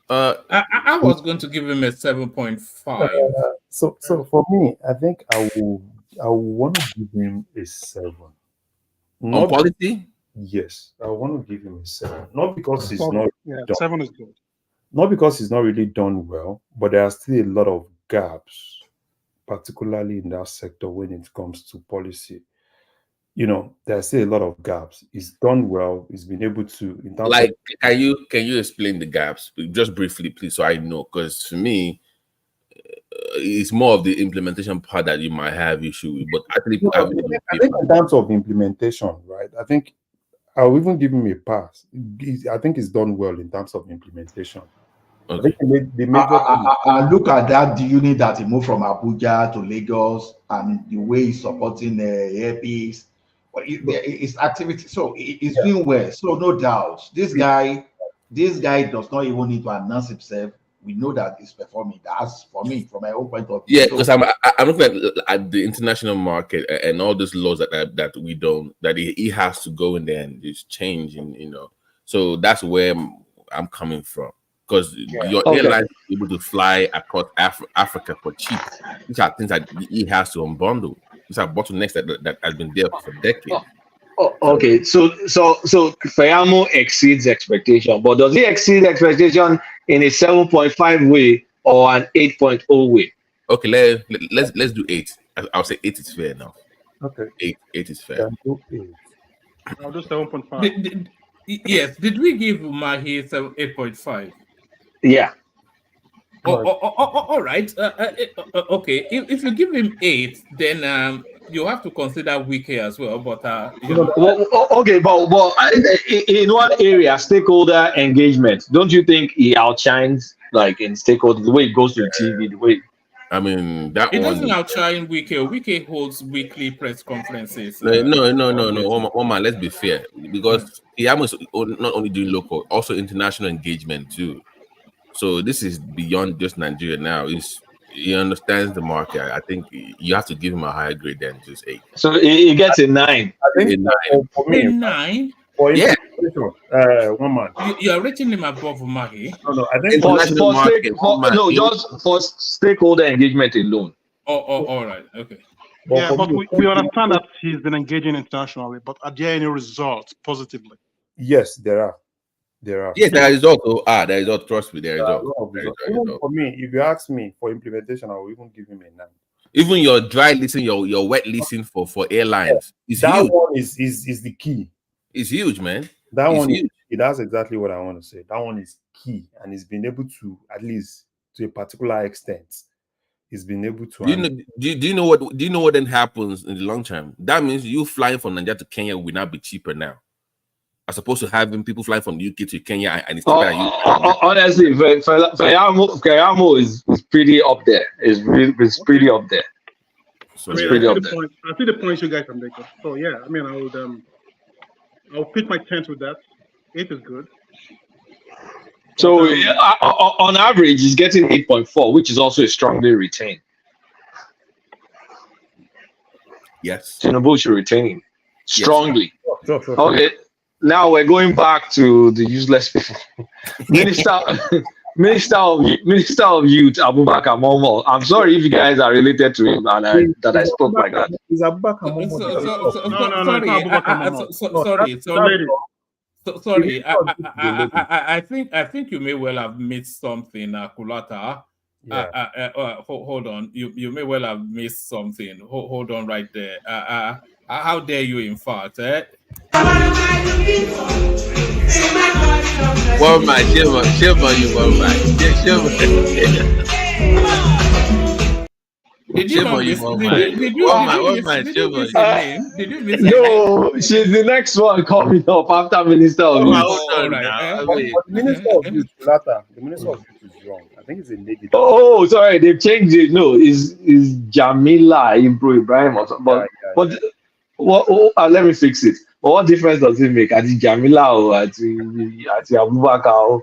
I was going to give him a 7.5. So for me, I think I will want to give him a 7. On policy? Yes, I want to give him a 7. Not because he's Oh, not yeah, done, 7 is good. not because he's not really done well, but there are still a lot of gaps, particularly in that sector when it comes to policy. You know, there's still a lot of gaps. He's done well. He's been able to, in terms Like, of, can you explain the gaps just briefly, please, so I know? Because for me, it's more of the implementation part that you might have issue with. But actually, I think in terms of implementation, right? I think I'll even give him a pass. I think he's done well in terms of implementation. Okay. I think the major I look at that unit that he moved from Abuja to Lagos and the way he's supporting the airpiece, his activity. So he's doing well. So no doubt, this guy does not even need to announce himself. We know that he's performing. That's for me, from my own point of view. Yeah, because I'm looking at the international market and all these laws that we don't, that he has to go in there and just change, and you know, so that's where I'm coming from. Because your airline is able to fly across Africa for cheap. These are things that he has to unbundle. These are bottlenecks that has been there for decades. Okay, so Fayamo exceeds expectation, but does he exceed expectation in a 7.5 way or an 8.0 way? Okay, let's do 8. I'll say 8 is fair enough. Okay, 8 is fair. I'll do 7.5. Yes, did we give Umahi 8.5? Yeah. All right. Okay. If you give him 8, then you have to consider Wike as well. But okay, but in one area, stakeholder engagement, don't you think he outshines, like in stakeholder, the way it goes to the TV, the way? I mean, that it one doesn't outshine Wike. Wike holds weekly press conferences. No. One man, let's be fair, because he almost not only doing local, also international engagement too. So this is beyond just Nigeria now. He understands the market. I think you have to give him a higher grade than just 8. So he gets a 9. I think for me, 9. Yeah. 1 month. You are rating him above Umahi. No, I think just for stakeholder engagement alone. All right, okay. Yeah, but we understand that he's been engaging internationally, but are there any results positively? Yes, there are. Yes, there is also there is also, trust me, there is also. For me, if you ask me for implementation, I will even give him a 9. Even your dry leasing, your wet leasing for airlines is that huge. One is the key. It's huge, man. That it's one huge. That's exactly what I want to say. That one is key, and he's been able to, at least to a particular extent, he's been able to. Do you know what then happens in the long term? That means you flying from Nigeria to Kenya will not be cheaper now, as opposed to having people flying from the UK to Kenya, and it's cheaper than you. Honestly, Fayamo is pretty up there. It's pretty up there. So I see the points you guys are making. So yeah, I mean, I'll pick my tent with that. 8 is good. So on average, he's getting 8.4, which is also a strongly retained. Yes. Tinubu should retain him strongly. Yes. Sure. Okay. Now we're going back to the useless people. Minister of Youth, Abubakar Momo. I'm sorry if you guys are related to him and I spoke like that. Is Abubakar Momo? Sorry. I think you may well have missed something, Kulata. Hold on. You may well have missed something. Hold on right there. How dare you, in fact? One man, Shiva, you one man. Did you miss the name? Did you miss No, she's the next one coming up after Minister of Youth. The Minister of Youth, the Minister of Youth is wrong. I think it's a negative. Oh, sorry, they've changed it. No, it's Jamila Ibrahim or something. But Let me fix it. What difference does it make? At the Jamila or at the Abubakar?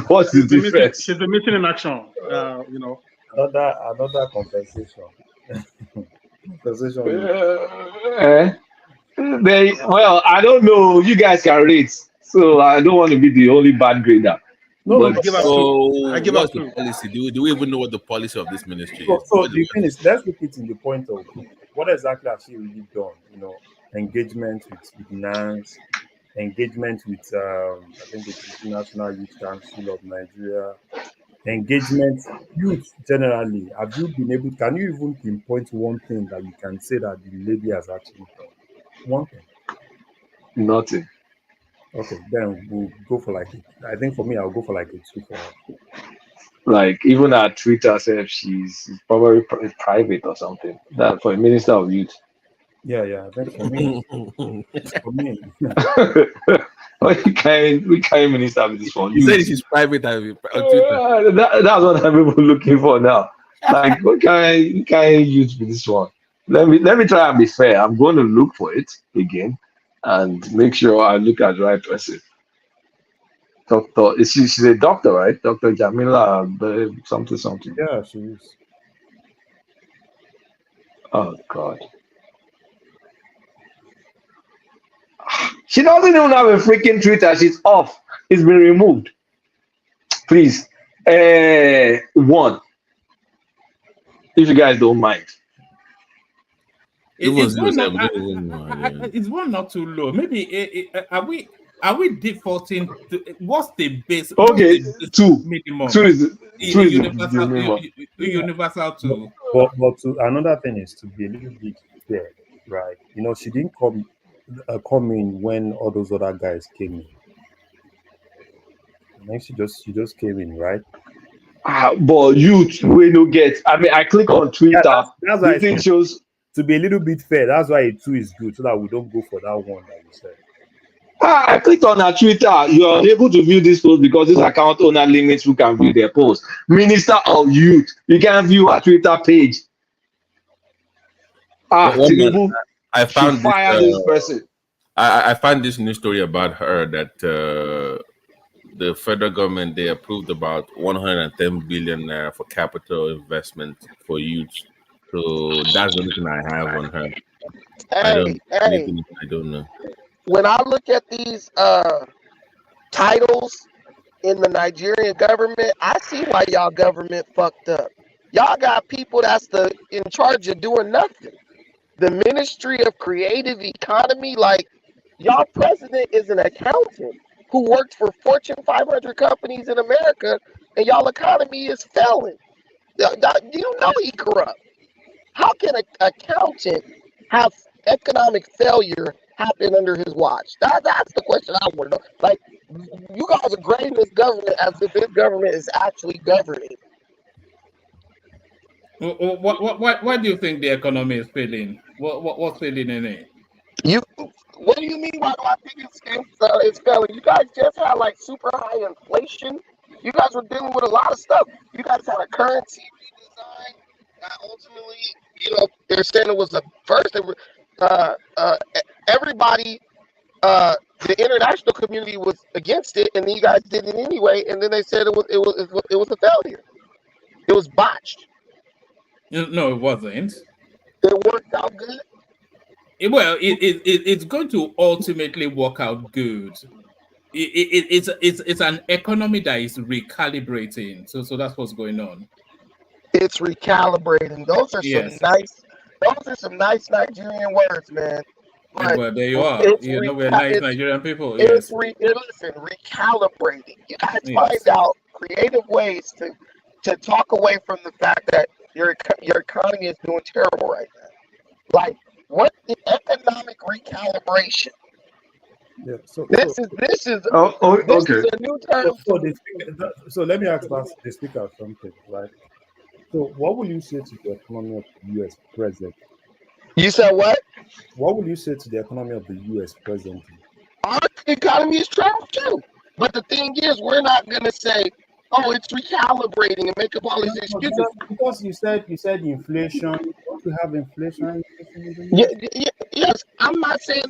What's the difference? She's been missing in action. Another compensation. Compensation. Well, I don't know. You guys can rate, so I don't want to be the only bad grader. No, But no, give up So, I give what's up the two. policy? Do we even know what the policy of this ministry So, is? so the thing is, let's look it in the point of what exactly has she really done? Engagement with NANS, engagement with I think it's National Youth Council of Nigeria, engagement youth generally. Have you been able? Can you even pinpoint one thing that you can say that the lady has actually done? One thing. nothing. Okay, then we'll go for like I think for me, I'll go for like a 2 for her. Like even her Twitter says she's probably private or something. That for a minister of youth. Yeah. I think for me, we can't minister with this one. You said she's private on Twitter. That's what I'm even looking for now. Like we can't use with this one. Let me try and be fair. I'm going to look for it again and make sure I look at the right person. Doctor, she's a doctor, right? Dr. Jamila, something. Yeah, she is. Oh God. She doesn't even have a freaking Twitter. She's off. It's been removed. Please. One. If you guys don't mind. It's one not too low. Maybe are we defaulting to what's the base? Okay, two minimum. Two is universal two. But another thing is to be a little bit fair, right? She didn't come in when all those other guys came in. I think she just came in, right? But youth we no get. I mean, I click on Twitter. Yeah, that's why it shows. To be a little bit fair, that's why a 2 is good, so that we don't go for that one that you said. I clicked on her Twitter. You are unable to view this post because this account owner limits who can view their post. Minister of Youth, you can view her Twitter page. Tinubu, I found this person. I found this news story about her that the federal government, they approved about 110 billion naira for capital investment for youth. So that's the only thing I have on her. I don't know. When I look at these titles in the Nigerian government, I see why y'all government fucked up. Y'all got people that's in charge of doing nothing. The Ministry of Creative Economy, like y'all president is an accountant who worked for Fortune 500 companies in America, and y'all economy is failing. You know he corrupt. How can an accountant have economic failure happen under his watch? That's the question I want to know. Like, you guys are grading this government as if this government is actually governing. What do you think the economy is failing? What's failing in it? What do you mean? Why do I think it's failing? You guys just had like super high inflation. You guys were dealing with a lot of stuff. You guys had a currency redesign that ultimately, they're saying it was the first. Everybody, the international community was against it, and you guys did it anyway. And then they said it was a failure. It was botched. No, it wasn't. It worked out good. It's going to ultimately work out good. It's an economy that is recalibrating. So that's what's going on. It's recalibrating. Those are some nice Nigerian words, man. But well, there you are. We're nice Nigerian people. Listen, recalibrating. You guys find out creative ways to talk away from the fact that your economy is doing terrible right now. Like, what the economic recalibration? Yeah. This is a new term. So let me ask the speaker something, right? So what will you say to the economy of the U.S. presently? You said what? What will you say to the economy of the U.S. presently? Our economy is trouble too. But the thing is, we're not going to say, oh, it's recalibrating and make up all these excuses. Because you said inflation, don't we have inflation? Yes, I'm not saying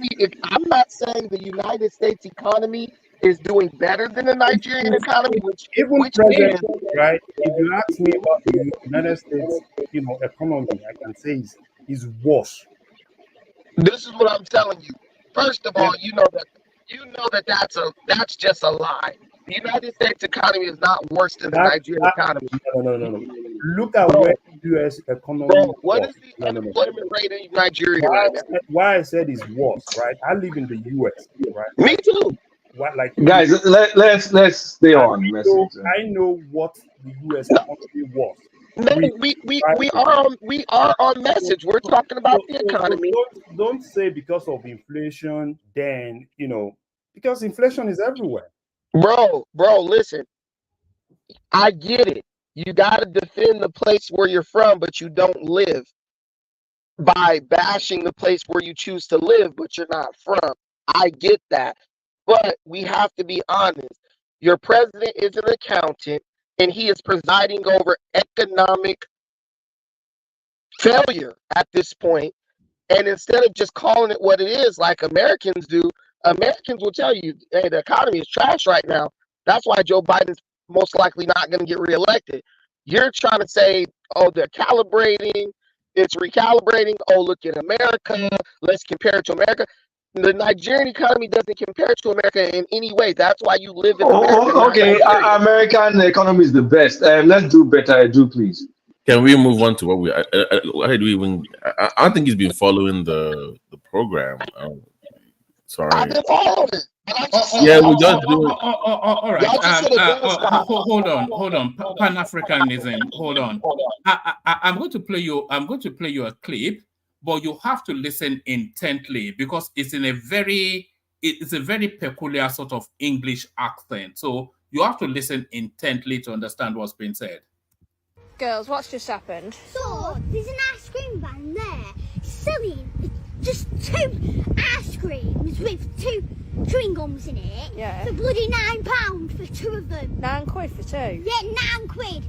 the United States economy is doing better than the Nigerian economy, Even which presently, is right? If you ask me about the United States, economy, I can say is worse. this is what I'm telling you. First of all, you know that that's just a lie. The United States economy is not worse than the Nigerian economy. No. Look at where the U.S. economy What was. is the unemployment rate in Nigeria right now? Why I said is worse, right? I live in the U.S., right? Me too. Guys, let's stay on message. I know what the U.S. economy was. We are on message. We're talking about the economy. Don't say because of inflation, then because inflation is everywhere. Bro, listen. I get it. You got to defend the place where you're from, but you don't live by bashing the place where you choose to live, but you're not from. I get that. But we have to be honest. Your president is an accountant, and he is presiding over economic failure at this point. And instead of just calling it what it is, like Americans do, Americans will tell you, hey, the economy is trash right now. That's why Joe Biden's most likely not going to get reelected. You're trying to say, oh, they're calibrating, it's recalibrating. Oh, look at America. Let's compare it to America. The Nigerian economy doesn't compare to America in any way. That's why you live in America. Okay, American economy is the best. Let's do better, please. Can we move on to what we? How do we even? I don't think he's been following the program. Sorry. I've been following it. Yeah, we just do it. All right. Hold on. Pan-Africanism. Hold on. I'm going to play you a clip, but you have to listen intently because it's a very peculiar sort of English accent. So you have to listen intently to understand what's being said. Girls, what's just happened? So, there's an ice cream van there selling just 2 ice creams with 2 chewing gums in it. Yeah. For bloody £9 for 2 of them. £9 for 2? Yeah, £9.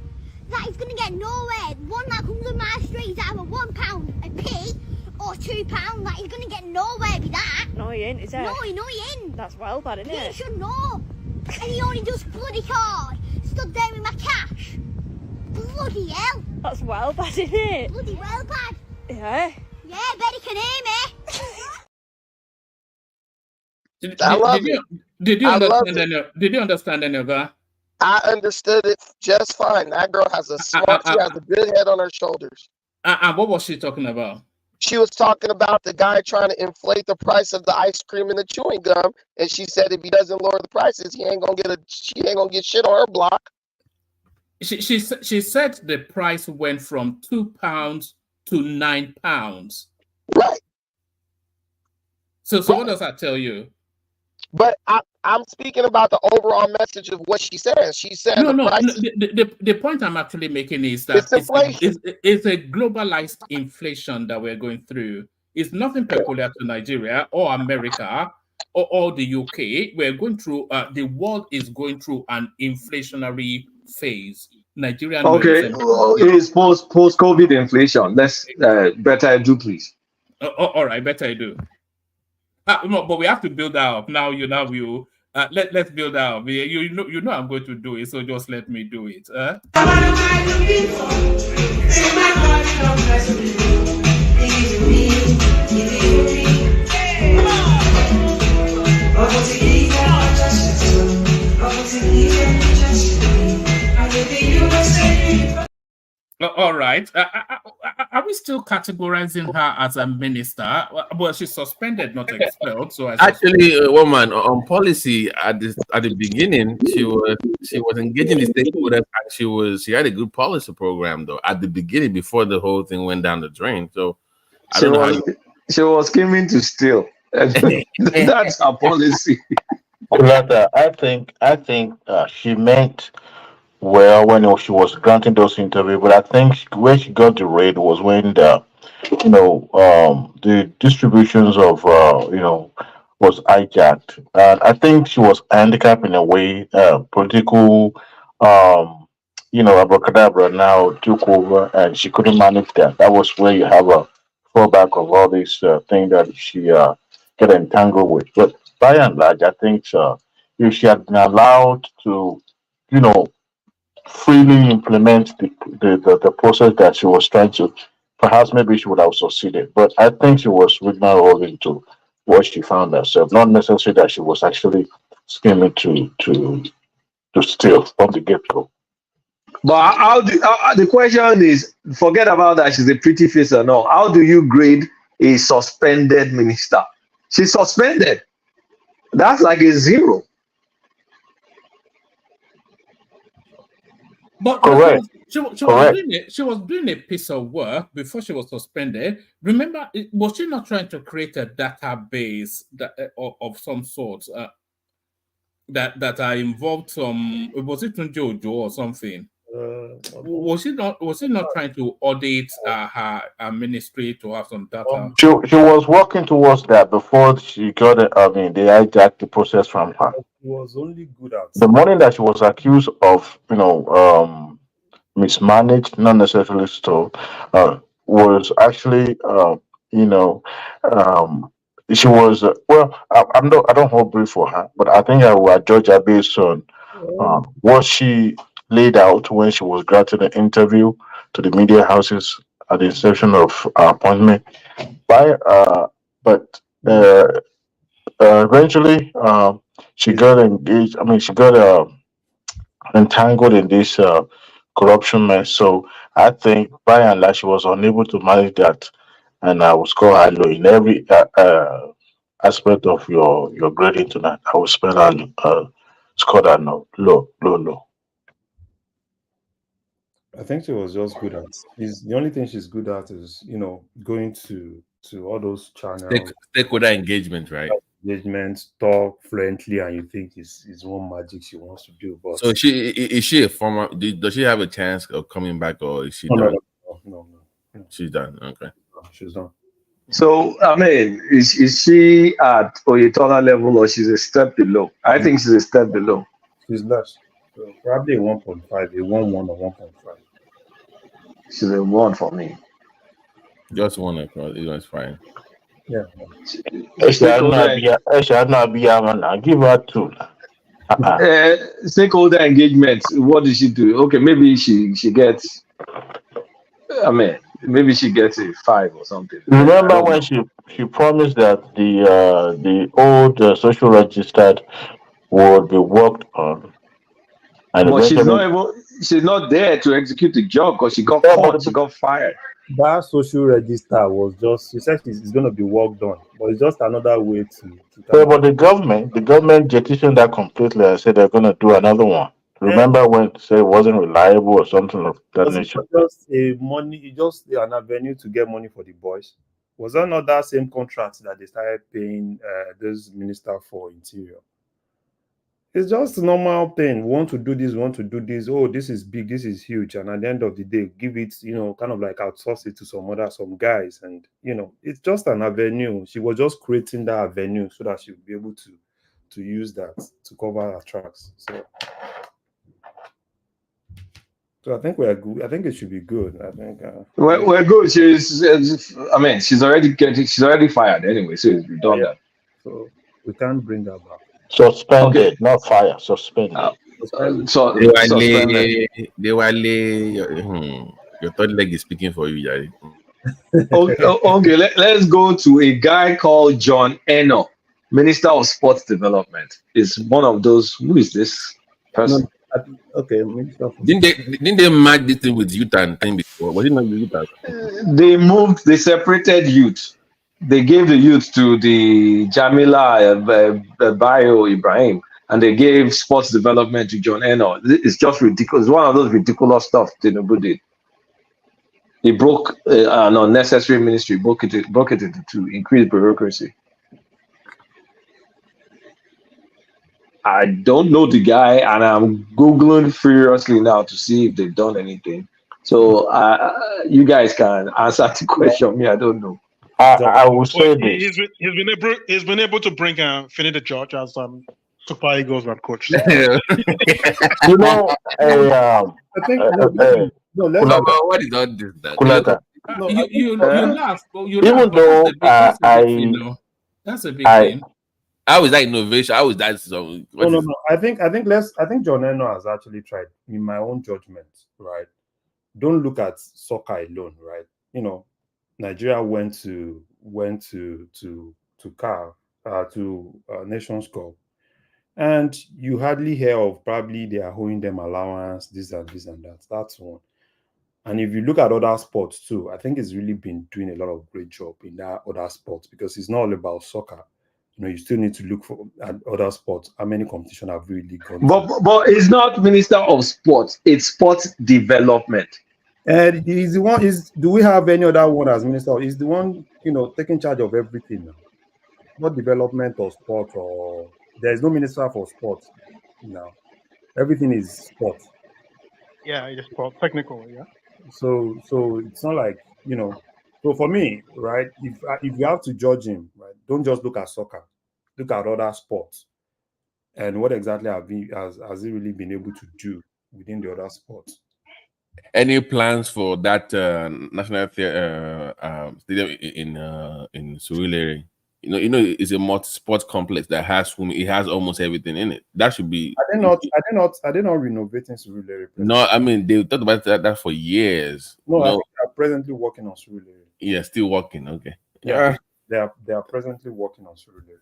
That is going to get nowhere. The one that comes on my street is either £1 a p or £2. That is going to get nowhere with that. No, he ain't, is it? No, he ain't. That's well bad, isn't it? You should know. And he only does bloody card. Stood there with my cash. Bloody hell. That's well bad, isn't it? Bloody well bad. Yeah. Yeah, bet he can hear me. Did you understand any of that? I understood it just fine. That girl has she has a good head on her shoulders. And what was she talking about? She was talking about the guy trying to inflate the price of the ice cream and the chewing gum, and she said if he doesn't lower the prices, she ain't gonna get shit on her block. She said the price went from £2 to £9. Right. So what does that tell you? But I'm speaking about the overall message of what she said. She said the point I'm actually making is that it's a globalized inflation that we're going through. It's nothing peculiar to Nigeria or America or the UK. We're going through the world is going through an inflationary phase. Nigeria. Okay, it is post-COVID inflation. Let's better do, please. All right, better I do. No, but we have to build up. Let's build up. You know I'm going to do it, so just let me do it. All right. Are we still categorizing her as a minister? Well, she's suspended, not expelled. So actually, woman on policy at the beginning, she was engaging the stakeholders, and she had a good policy program though at the beginning before the whole thing went down the drain. So she was scheming to steal. That's her policy. I think she meant well when she was granting those interviews, but I think where she got the raid was when the distributions of was hijacked, and I think she was handicapped in a way, political Abracadabra now took over and she couldn't manage that. That was where you have a fallback of all these things that she get entangled with. But by and large, I think if she had been allowed to, you know, freely implement the process that she was trying to, perhaps maybe she would have succeeded. But I think she was rigmaroled into what she found herself, not necessarily that she was actually scheming to steal from the get go. But the question is, forget about that she's a pretty face or no. How do you grade a suspended minister? She's suspended. That's like a 0. But Correct. she was Correct. doing a piece of work before she was suspended. Remember, was she not trying to create a database of some sort that are involved? Was it Tunjojo or something? Was she not trying to audit her ministry to have some data? She was working towards that before she got it. I mean, they hijacked the process from her. He was only good at The money that she was accused of, mismanaged, not necessarily stole, was actually, you know, um, she was. I don't hold brief for her, but I think I will judge her based on what she laid out when she was granted an interview to the media houses at the inception of her appointment. But eventually, she got engaged. I mean, she got entangled in this corruption mess. So I think by and large, she was unable to manage that, and I will score high low in every aspect of your grading tonight. I will spell her score that low. I think she was just good at. The only thing she's good at is going to all those channels, stakeholder engagement, right? Talk fluently, and you think it's one magic she wants to do. But so is she a former? Does she have a chance of coming back, or is she done? No. She's done. Okay, she's done. So I mean, is she at Oyetola level or she's a step below? I think she's a step below. She's less. So probably a 1.5, a 1.1 or 1.5. She's a 1 for me. Just 1 across. It was fine. Yeah. Give her 2. Stakeholder engagement. What did she do? Okay, maybe she gets. I mean, maybe she gets a 5 or something. Remember when she promised that the old social register would be worked on, but she's not there to execute the job because she got caught. She got fired. That social register was just, she said it's going to be worked on, but it's just another way to but the government jettisoned that completely and said they're going to do another one. Remember when say it wasn't reliable or something of that nature? Just an avenue to get money for the boys. Was that not that same contract that they started paying this minister for interior? It's just a normal thing. We want to do this, we want to do this. Oh, this is big, this is huge. And at the end of the day, give it, kind of like outsource it to some guys. And, it's just an avenue. She was just creating that avenue so that she would be able to use that to cover her tracks. So I think we're good. I think it should be good. I think we're good. She's already fired anyway, so it's redundant. Yeah. So we can't bring that back. Suspended, not fire. Suspended. Suspended. Your third leg is speaking for you, Jerry. Okay, let's go to a guy called John Eno, Minister of Sports Development. Is one of those. Who is this person? Okay, didn't they match this thing with youth and thing before? Was it not youth? They separated youth. They gave the youth to the Jamila Bayo Ibrahim, and they gave sports development to John Eno. It's just ridiculous. It's one of those ridiculous stuff Tinubu did. He broke an unnecessary ministry, broke it into 2, increased bureaucracy. I don't know the guy, and I'm Googling furiously now to see if they've done anything. So you guys can answer the question. Me, I don't know. I will say this. He's been able to bring Finidi George as Super Eagles and coach. You know, I think no, let's what is all this? Kulata. no, You laugh, but even but though that's a big thing, no? That's a big thing. How is that innovation? How is that some? No. I think John Eno has actually tried, in my own judgment, right? Don't look at soccer alone, right? You know, Nigeria went to CAF to Nations Cup, and you hardly hear of probably they are owing them allowance, this and that. That's one. And if you look at other sports too, I think it's really been doing a lot of great job in that other sports, because it's not all about soccer. You know, you still need to look at other sports. How many competitions have really gone to? But it's not Minister of Sports, it's sports development. And he's the one. Do we have any other one as minister? He's the one, you know, taking charge of everything now. Not development of sport, or there's no minister for sports now. Everything is sports. Yeah, it's sport technical. Yeah. So it's not like, you know. So for me, right, if you have to judge him, right, don't just look at soccer. Look at other sports, and what exactly has he really been able to do within the other sports? Any plans for that national stadium in Surulere? You know, it's a multi-sport complex that has it has almost everything in it. That should be. Are they not renovating Surulere? No, I mean they talked about that for years. No, I think they are presently working on Surulere. Yeah, still working. Okay. Yeah, they are presently working on Surulere.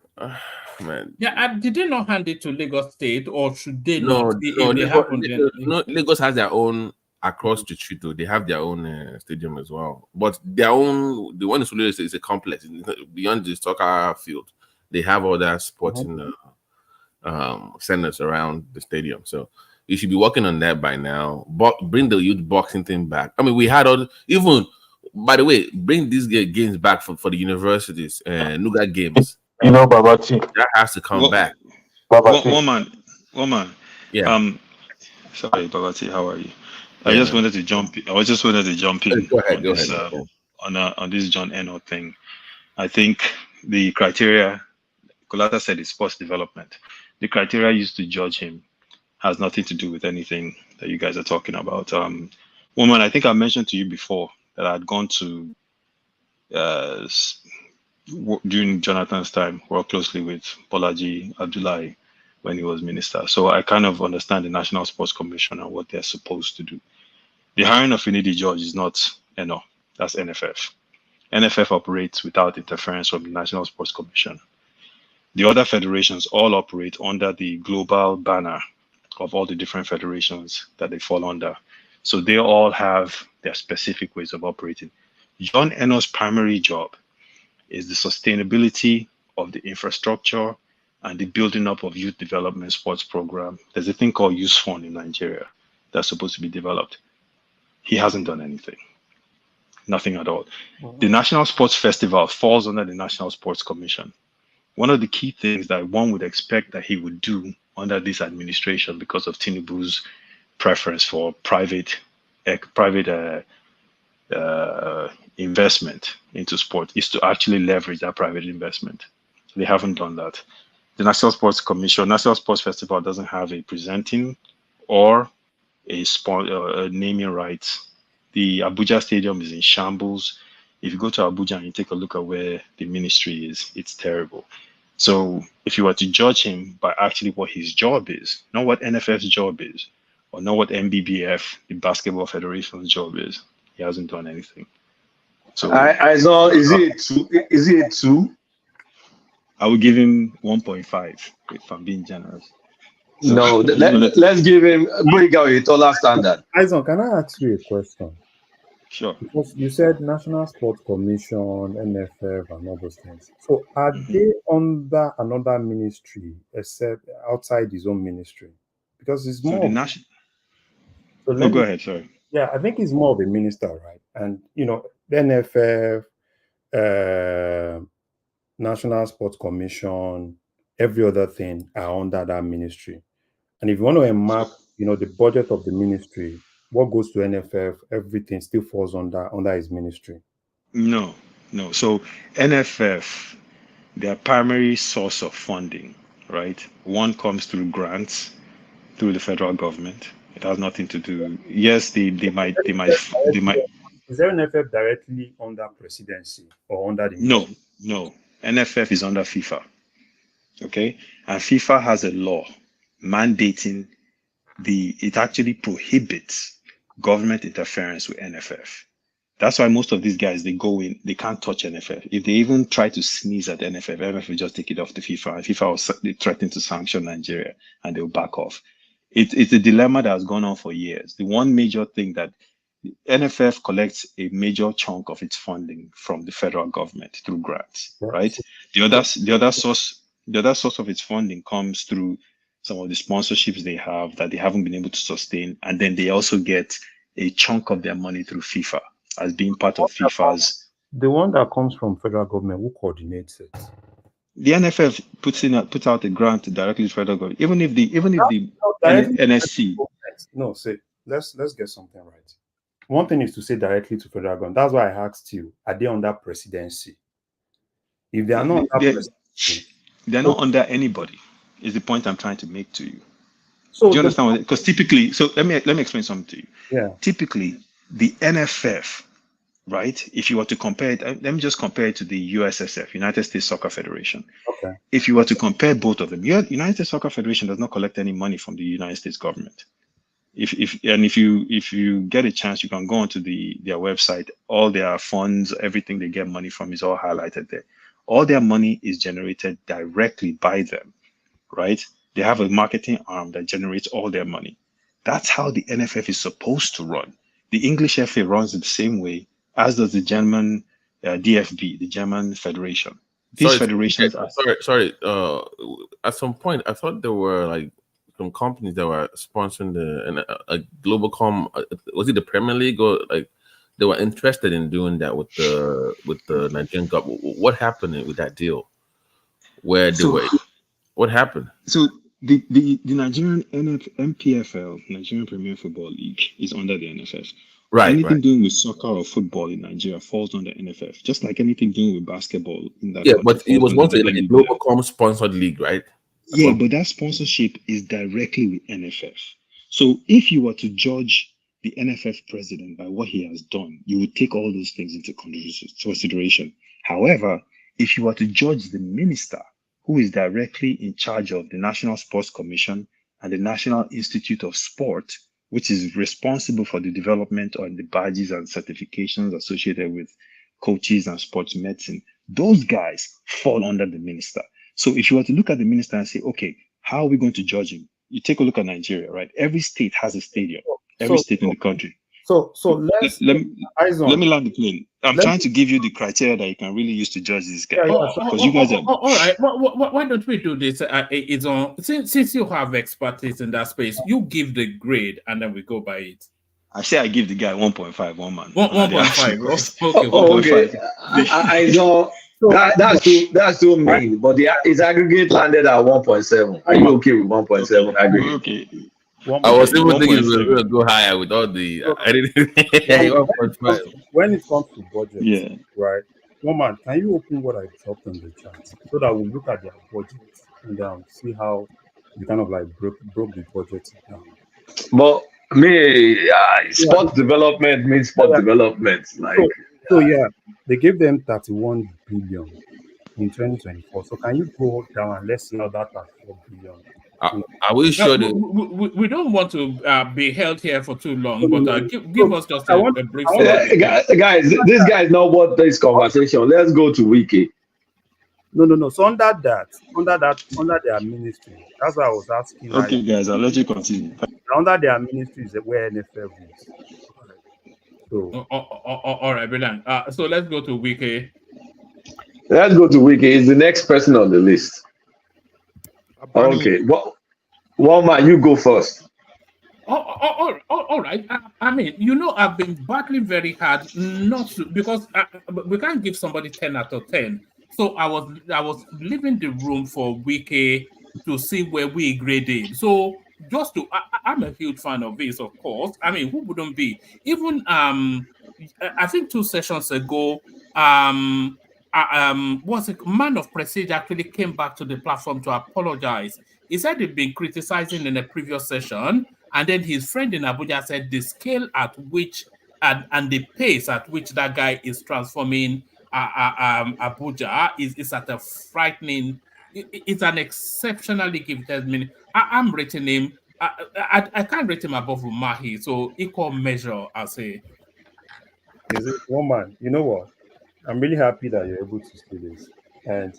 Man. Yeah, did they not hand it to Lagos State, or should they No, not? Lagos has their own across the street, though. They have their own stadium as well. But the one in Surulere is a complex. Beyond the soccer field, they have other sporting centers around the stadium. So you should be working on that by now. But bring the youth boxing thing back. I mean, we had even. By the way, bring these games back for the universities and Nuga games. You know, Babati. That has to come back. Woman. Yeah. Sorry, Babati. How are you? I just wanted to jump in. Go ahead. On this John Eno thing. I think the criteria, Kolata said, is sports development. The criteria used to judge him has nothing to do with anything that you guys are talking about. Woman, I think I mentioned to you before that I had gone to during Jonathan's time, work closely with Bolaji Abdullahi when he was minister. So I kind of understand the National Sports Commission and what they're supposed to do. The hiring of Finidi George is not NO, that's NFF. NFF operates without interference from the National Sports Commission. The other federations all operate under the global banner of all the different federations that they fall under. So they all have their specific ways of operating. John Eno's primary job is the sustainability of the infrastructure and the building up of youth development sports program. There's a thing called Youth Fund in Nigeria that's supposed to be developed. He hasn't done anything. Nothing at all. The National Sports Festival falls under the National Sports Commission. One of the key things that one would expect that he would do under this administration, because of Tinubu's preference for private investment into sport, is to actually leverage that private investment. They haven't done that. The National Sports Commission, National Sports Festival doesn't have a presenting or a naming rights. The Abuja Stadium is in shambles. If you go to Abuja and you take a look at where the ministry is, it's terrible. So if you were to judge him by actually what his job is, not what NFF's job is, or not what MBBF, the Basketball Federation's job is, he hasn't done anything. So I saw. Is it a 2? I would give him 1.5 if I'm being generous. So, no, let's give him bring out a taller standard. Aizon, can I ask you a question? Sure. Because you said National Sports Commission, NFF, and all those things. So are they under another ministry except outside his own ministry? Because it's more. Go ahead. Sorry. Yeah, I think he's more of a minister, right? And you know, the NFF, National Sports Commission, every other thing are under that ministry. And if you want to map, you know, the budget of the ministry, what goes to NFF, everything still falls under his ministry. No. So NFF, their primary source of funding, right? One comes through grants through the federal government. It has nothing to do. Yes, they might. Is there an NFF directly under presidency or under the No, ministry? no. NFF is under FIFA. Okay, and FIFA has a law mandating it actually prohibits government interference with NFF. That's why most of these guys, they go in, they can't touch NFF. If they even try to sneeze at NFF, NFF will just take it off to FIFA. And FIFA will threaten to sanction Nigeria and they'll back off. It's a dilemma that has gone on for years. The one major thing that NFF collects a major chunk of its funding from the federal government through grants, right? The other source of its funding comes through some of the sponsorships they have that they haven't been able to sustain, and then they also get a chunk of their money through FIFA as being part of FIFA's. The one that comes from federal government, who coordinates it? The NFF puts out a grant directly to federal government, even if the NSC. No, say let's get something right. One thing is to say directly to federal government. That's why I asked you: are they under presidency? If they are not under presidency, they're not under anybody. Is the point I'm trying to make to you. So do you understand? Because typically, so let me explain something to you. Yeah. Typically, the NFF, right? If you were to compare it, let me just compare it to the USSF, United States Soccer Federation. Okay. If you were to compare both of them, United States Soccer Federation does not collect any money from the United States government. If you get a chance, you can go onto their website. All their funds, everything they get money from is all highlighted there. All their money is generated directly by them, right? They have a marketing arm that generates all their money. That's how the NFF is supposed to run. The English FA runs the same way, as does the German DFB, the German Federation. These federations are... Sorry. At some point, I thought there were like some companies that were sponsoring a Globacom. Was it the Premier League, or like they were interested in doing that with the Nigerian government? What happened with that deal? What happened? So the Nigerian MPFL, Nigerian Premier Football League, is under the NFF. Right. Anything doing with soccer or football in Nigeria falls under NFF, just like anything doing with basketball in that. Yeah, but it was once like a Globacom sponsored league, right? Yeah, but that sponsorship is directly with NFF. So if you were to judge the NFF president by what he has done, you would take all those things into consideration. However, if you were to judge the minister, who is directly in charge of the National Sports Commission and the National Institute of Sport, which is responsible for the development on the badges and certifications associated with coaches and sports medicine, those guys fall under the minister. So if you were to look at the minister and say, okay, how are we going to judge him? You take a look at Nigeria, right? Every state has a stadium, every state in the country. So let me land the plane. I'm trying to give you the criteria that you can really use to judge this guy. Because you guys are... all right. Why don't we do this? It's on since you have expertise in that space, you give the grade and then we go by it. I say I give the guy 1.5, 1 man. 1.5. Okay. I know that's too mean, but his aggregate landed at 1.7. Are you okay with 1.7 aggregate? Okay. I was even thinking it was going to go higher with all the. I didn't. 1.5. When it comes to budget, yeah, right? One man, can you open what I dropped on the chat so that we look at their budget and see how we kind of like broke the budget down? But sports development means sport development. So yeah, they gave them 31 billion in 2024. So can you go down and let's see how that 34 billion? Are we sure we don't want to be held here for too long, but give us just a brief. Guys, this guy is not worth this conversation. Let's go to Wiki. No. So under their ministry, that's why I was asking. Okay, guys, I'll let you continue. Under their ministry is where NFL is. So all right, brilliant. So let's go to Wiki. Let's go to Wiki. He's the next person on the list. Okay. Well, man, you go first. All right. I mean, I've been battling very hard not to, because we can't give somebody 10 out of 10. So I was leaving the room for Wiki to see where we graded. So I'm a huge fan of this, of course. I mean, who wouldn't be? Even I think 2 sessions ago, was a man of prestige actually came back to the platform to apologize. He said he'd been criticizing in a previous session, and then his friend in Abuja said the scale at which and the pace at which that guy is transforming Abuja is at a frightening. It's an exceptionally gifted. I mean, I'm rating him. I can't rate him above Umahi, so equal measure, I say. Is it woman? You know what? I'm really happy that you're able to say this. And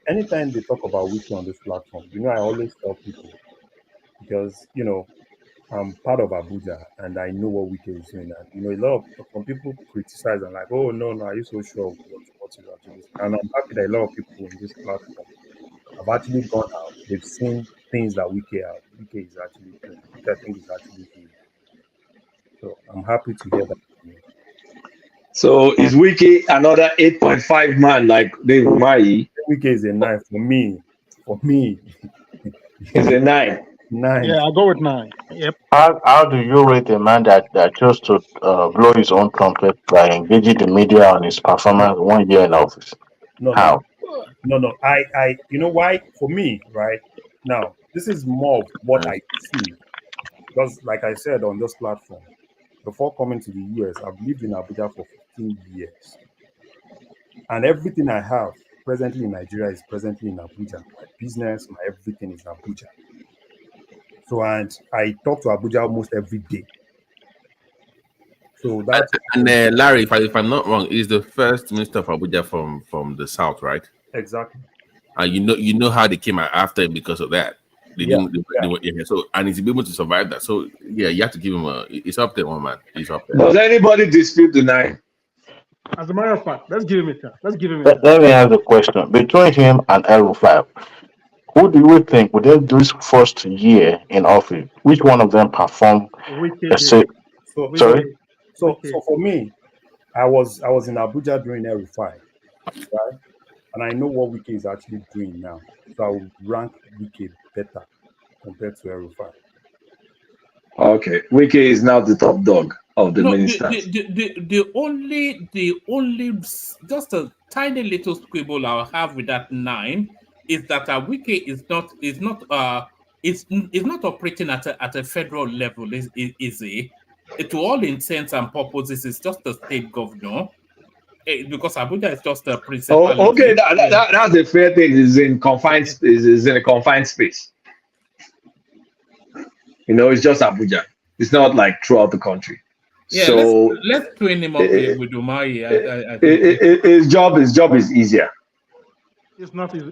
anytime they talk about Wiki on this platform, I always tell people because I'm part of Abuja and I know what Wiki is doing. And a lot of some people criticize and like, oh no, are you so sure of what you actually? And I'm happy that a lot of people in this platform have actually gone out. They've seen things that Wiki is actually doing, which I think is actually good. So I'm happy to hear that from you. So is Wiki another 8.5 man like Dave Umahi? Wiki is a 9 for me. For me, it's a 9. 9. Yeah, I'll go with 9. Yep. How do you rate a man that chose to blow his own trumpet by engaging the media on his performance 1 year in office? No. I you know why? For me, right now, this is more of what I see. Because like I said on this platform, before coming to the US, I've lived in Abuja for 15 years. And everything I have presently in Nigeria is presently in Abuja. My business, my everything is Abuja. So, and I talk to Abuja almost every day. So that's and Larry, if I'm not wrong, is the first minister of Abuja from the south, right? Exactly. And you know how they came out after him because of that. They were here. So and he's able to survive that. So yeah, you have to give him it's up there, one man. He's up there. Does anybody dispute the 9? As a matter of fact, let's give him a chance. Let me ask the question. Between him and El-Rufai, who do you think within this first year in office, which one of them performed? Sorry? So for me, I was in Abuja during El-Rufai, right? And I know what Wiki is actually doing now. So I would rank Wiki better compared to El-Rufai. Okay, Wiki is now the top dog of the ministers. The only just a tiny little squibble I'll have with that 9 is that Wiki is not operating at a federal level, is he? To all intents and purposes, it's just a state governor. Because Abuja is just a principal. Oh, okay, that's a fair thing. Is in confined is in a confined space. It's just Abuja. It's not like throughout the country. Yeah, so let's train him up with Umahi. His job is easier. It's not easier.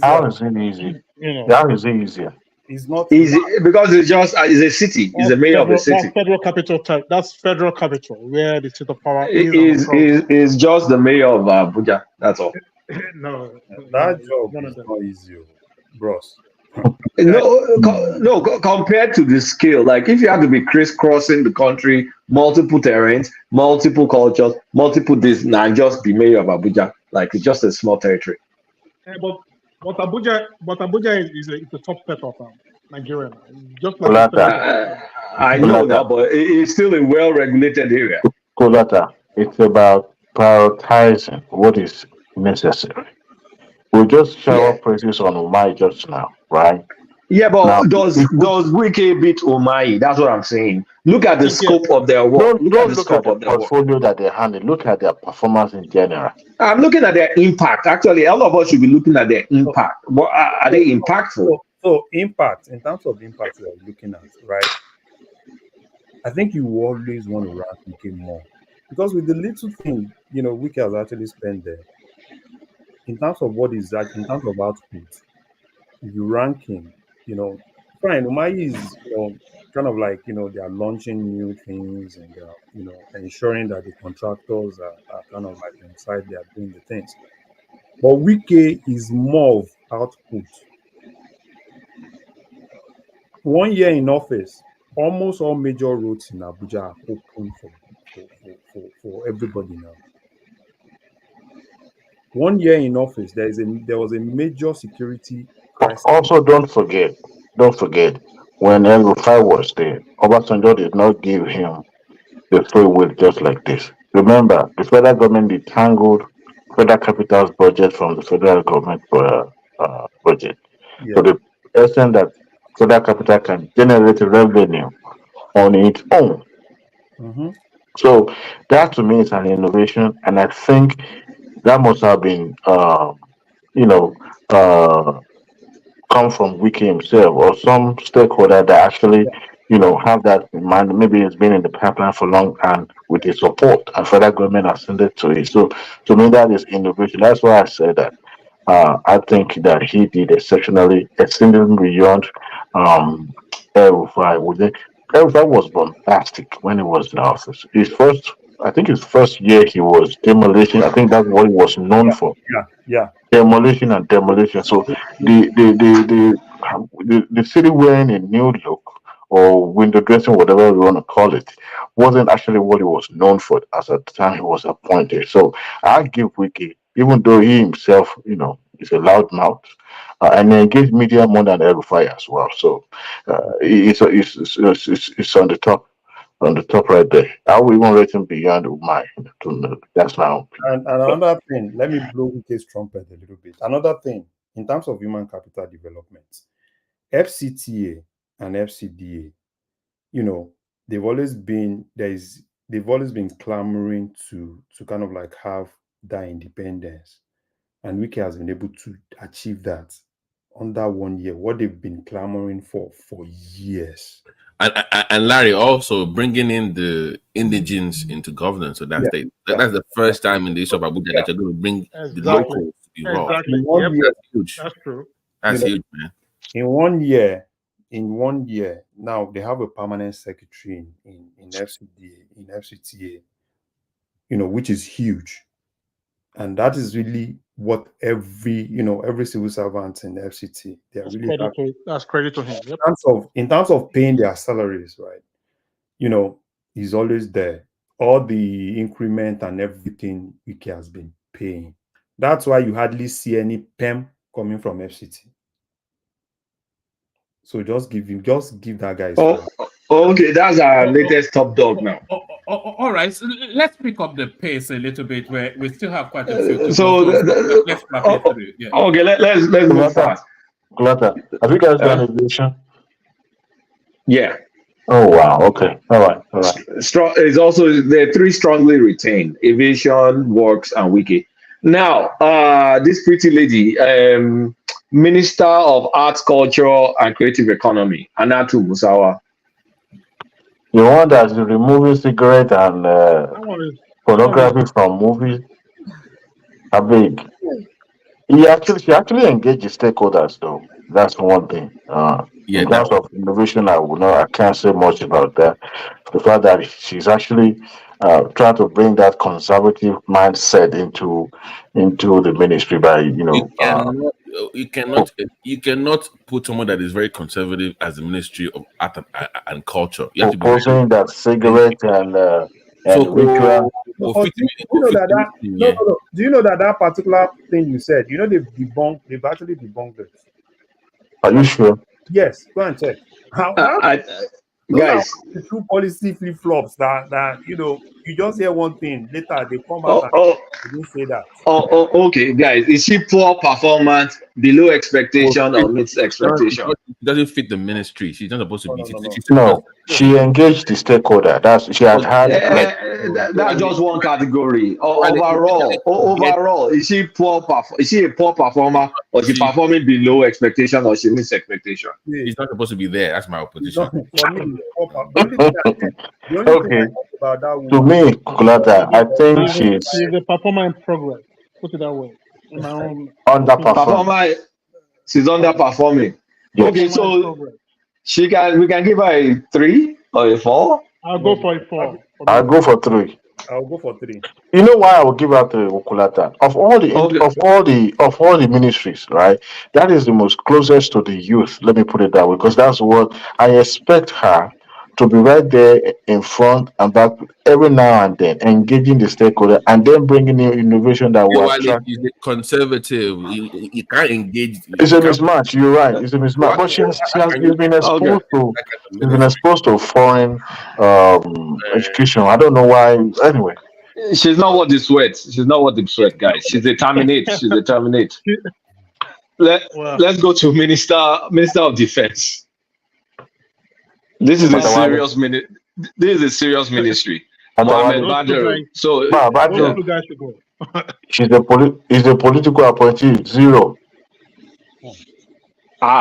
How is it easy? How is it easier? It's not easy because it's a city. It's the mayor of the city. That's federal capital type. That's federal capital where the seat of power is just the mayor of Abuja. That's all. No, that job is not easy, bros. No, compared to the scale, like if you have to be crisscrossing the country, multiple terrains, multiple cultures, multiple this, and just be mayor of Abuja, like it's just a small territory. But Abuja is the top set of Nigeria. Just like I know that, but it's still a well-regulated area. Kolata, it's about prioritizing what is necessary. We just shower praises on Umahi just now, right? Yeah, but does Wiki beat Umahi? That's what I'm saying. Look at the scope of their work. Don't look at the portfolio that they handle. Look at their performance in general. I'm looking at their impact. Actually, all of us should be looking at their impact. What are they impactful? So impact, in terms of impact we're looking at, right? I think you always want to rank Wiki more. Because with the little thing, Wiki has actually spent there. In terms of what is that, in terms of output, if you rank him, fine, Umahi is, kind of like, they are launching new things and they are, ensuring that the contractors are kind of like inside, they are doing the things. But Wiki is more of output. 1 year in office, almost all major roads in Abuja are open for everybody now. 1 year in office, there was a major security crisis. Also, don't forget, when El-Rufai was there, Obasanjo did not give him the free will just like this. remember, the federal government detangled federal capital's budget from the federal government budget Yeah. to the extent that federal capital can generate revenue on its own. Mm-hmm. So that to me is an innovation, and I think that must have been, you know, uh, come from Wiki himself or some stakeholder that actually, have that in mind. Maybe it's been in the pipeline for long and with the support and federal government ascended to it. So to me, that is innovation. That's why I said that. I think that he did exceedingly beyond El-Rufai. El-Rufai was bombastic when he was in office. I think his first year he was demolition. I think that's what he was known for, Yeah. demolition and demolition. So the city wearing a new look or window dressing, whatever we want to call it, wasn't actually what he was known for as at the time he was appointed. So I give Wiki, even though he himself, is a loudmouth, and he engaged media more than Erufai as well. So it's on the top right there. I will even rate him beyond my. That's my own. And another thing, let me blow Wike's trumpet a little bit. Another thing, in terms of human capital development, FCTA and FCDA, they've always been clamoring to kind of like have that independence, and Wike has been able to achieve that under 1 year. What they've been clamoring for years. And Larry, also bringing in the indigenes into governance of that state. That's the first time in the history of Abuja that you're going to bring the locals involved. Exactly. That's huge. That's true. That's huge, man. In 1 year, now they have a permanent secretary in FCDA, in FCTA, which is huge. And that is really what every civil servant in the FCT, that's credit to him. Yep. In terms of paying their salaries, right? He's always there. All the increment and everything Wike has been paying. That's why you hardly see any PEM coming from FCT. So just give that guy. Okay, that's our latest top dog now. All right, so let's pick up the pace a little bit. Where we still have quite a few. Let's wrap it through. Yeah. Okay, let's move fast. Have you guys done aviation? Yeah. Oh wow. Okay. All right. Strong is also there. 3 strongly retained: aviation, works, and Wiki. Now, this pretty lady, Minister of Arts, Culture, and Creative Economy, Anatu Musawa. The one that's removing cigarette and pornography from movies. I beg. She actually engaged the stakeholders though. That's one thing. In terms of innovation, I can't say much about that. The fact that she's actually trying to bring that conservative mindset into the ministry by you cannot put someone that is very conservative as the Ministry of Art and Culture. You have to be proposing that cigarette and ritual. Do you know that particular thing you said? They've actually debunked it. Are you sure? Yes, go and check. Guys, the true policy flip flops that you just hear one thing, later they come out and they didn't say that. Okay, guys, is she poor performance, below expectation, or meets expectation? It doesn't fit the ministry. She's not supposed to be. No, she engaged the stakeholder. She had that's just one category. Overall, is she poor? Is she a poor performer, or she performing below expectation, or she meets expectation? She's not supposed to be there. That's my opposition. Okay. To me, Kulata, I think she's a performer in progress. Put it that way. Underperforming. She's underperforming. Yes. Okay, so we can give her a 3 or a 4. I'll go for a 4. I'll go for 3. I'll go for 3. You know why I will give her 3, Okulata? Of all the ministries, right? That is the most closest to the youth. Let me put it that way, because that's what I expect her to be right there in front and back every now and then, engaging the stakeholder and then bringing in innovation that will attract. He's a conservative. He can't engage. It's a mismatch. You're right. It's a mismatch. But she's been exposed to foreign education. I don't know why. Anyway, She's not what the sweat. She's not what the sweat, guys. She's a terminate. She's a terminate. Well, Let's go to Minister of Defense. This is a serious minute. This is a serious ministry. Mohammed Badr. So those two guys should go. She's a political appointee. Zero.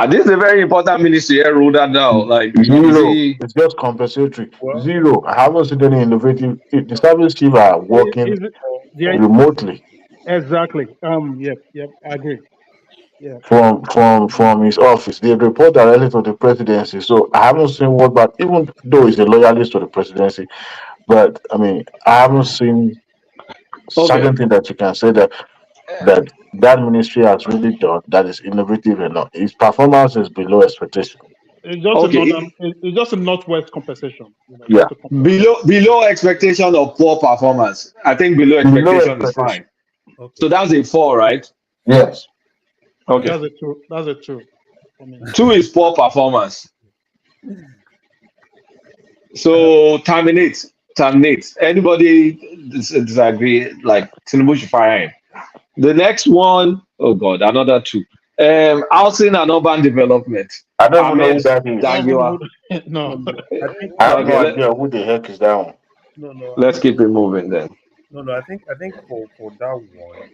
This is a very important ministry. Here, roll that down. Like Zero. It's just compensatory. Zero. I haven't seen any innovative. The service chief are working remotely Exactly. Yep. I agree. Yeah. from his office. They report directly to the presidency. So I haven't seen what, but even though he's a loyalist to the presidency, but I mean, I haven't seen certain thing that you can say that ministry has really done that is innovative enough. His performance is below expectation. It's just a northwest compensation. Yeah, below expectation of poor performance. I think below expectation is fine. Okay. So that's a 4, right? Yes. Okay. That's a 2. 2 is poor performance. So terminate. Anybody disagree? Like Tinubu should fire him. The next one, oh God, another 2. Housing and urban development. I don't know who that is. No. I have no idea who the heck is that one. No. Let's keep it moving then. No. I think for that one,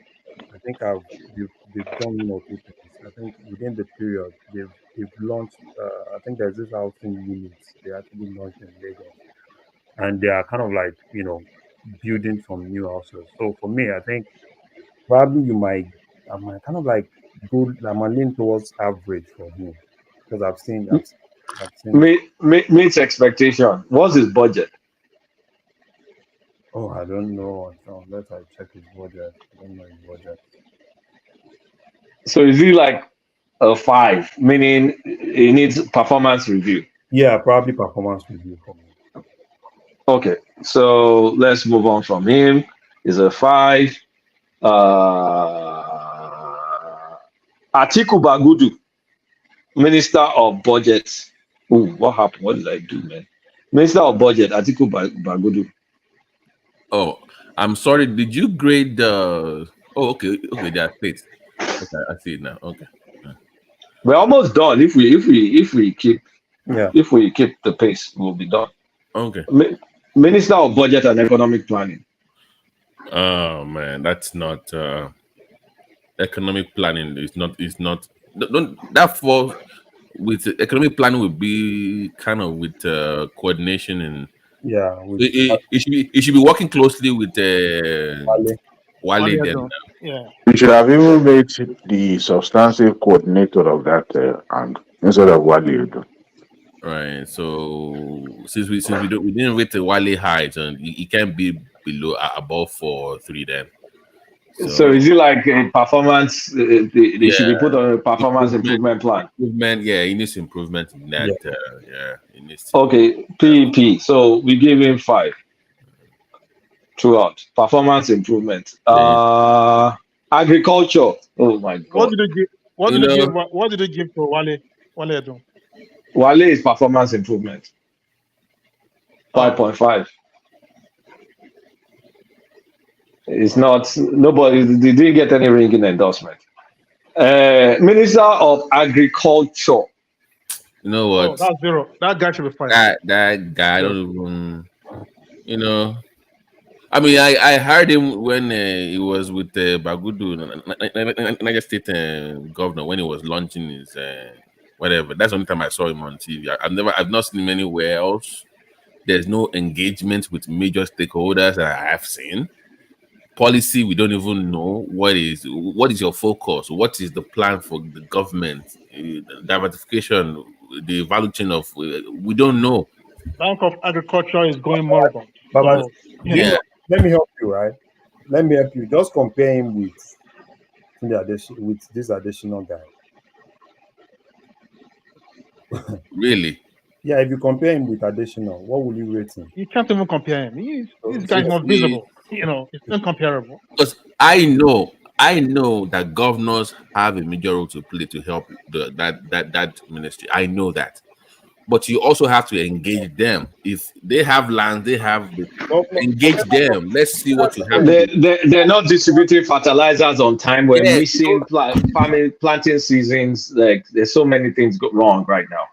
I think they've done more good things. I think within the period they've launched. I think there's this housing units they actually launched in Lagos, and they are kind of like building some new houses. So for me, I think probably I might kind of like go. I might lean towards average for him because I've seen. Meets expectation. What's his budget? Oh, I don't know. So unless I check his budget, I don't know his budget. So is he like a 5, meaning he needs performance review? Yeah, probably performance review for me. Okay, so let's move on from him. He's a 5. Atiku Bagudu, Minister of Budget. Ooh, what happened? What did I do, man? Minister of Budget, Atiku Bagudu. Oh, I'm sorry. Did you grade the? Oh, okay. They are split. Okay, I see it now. Okay. We're almost done. If we keep the pace, we'll be done. Okay. Minister of Budget and Economic Planning. Oh man, that's not economic planning. It's not. Don't that falls with economic planning would be kind of with coordination and. Yeah, it should be working closely with Wale then. Yeah. We should have even made the substantive coordinator of that and instead of Wale. Right. So since we didn't rate the Wale height, and it can't be above 4 or 3 then. So is it like a performance? They should be put on a performance improvement plan. Yeah, he needs improvement in that. He needs. Okay, PEP. So we give him 5 throughout performance improvement. Agriculture. Oh my God. What did they give to Wale? Wale is performance improvement. 5.5. It's not nobody. They didn't get any ringing endorsement. Minister of Agriculture. You know what? Oh, that's 0. That guy should be fired. That guy, I don't even. I mean, I heard him when he was with Bagudu, Niger State governor, when he was launching his whatever. That's the only time I saw him on TV. I've not seen him anywhere else. There's no engagement with major stakeholders that I have seen. Policy, we don't even know what is your focus, what is the plan for the government, diversification, the value chain of we don't know. Bank of Agriculture is going moribund. Baba, let me help you, right? Let me help you. Just compare him with this additional guy. Really? Yeah, if you compare him with additional, what will you rate him? You can't even compare him. This guy's not visible. It's incomparable. Because I know that governors have a major role to play to help that ministry. I know that. but you also have to engage them. If they have land, they have engage them. Let's see what you have to do. They're not distributing fertilizers on time. We're Yes, missing planting seasons. Like there's so many things go wrong right now.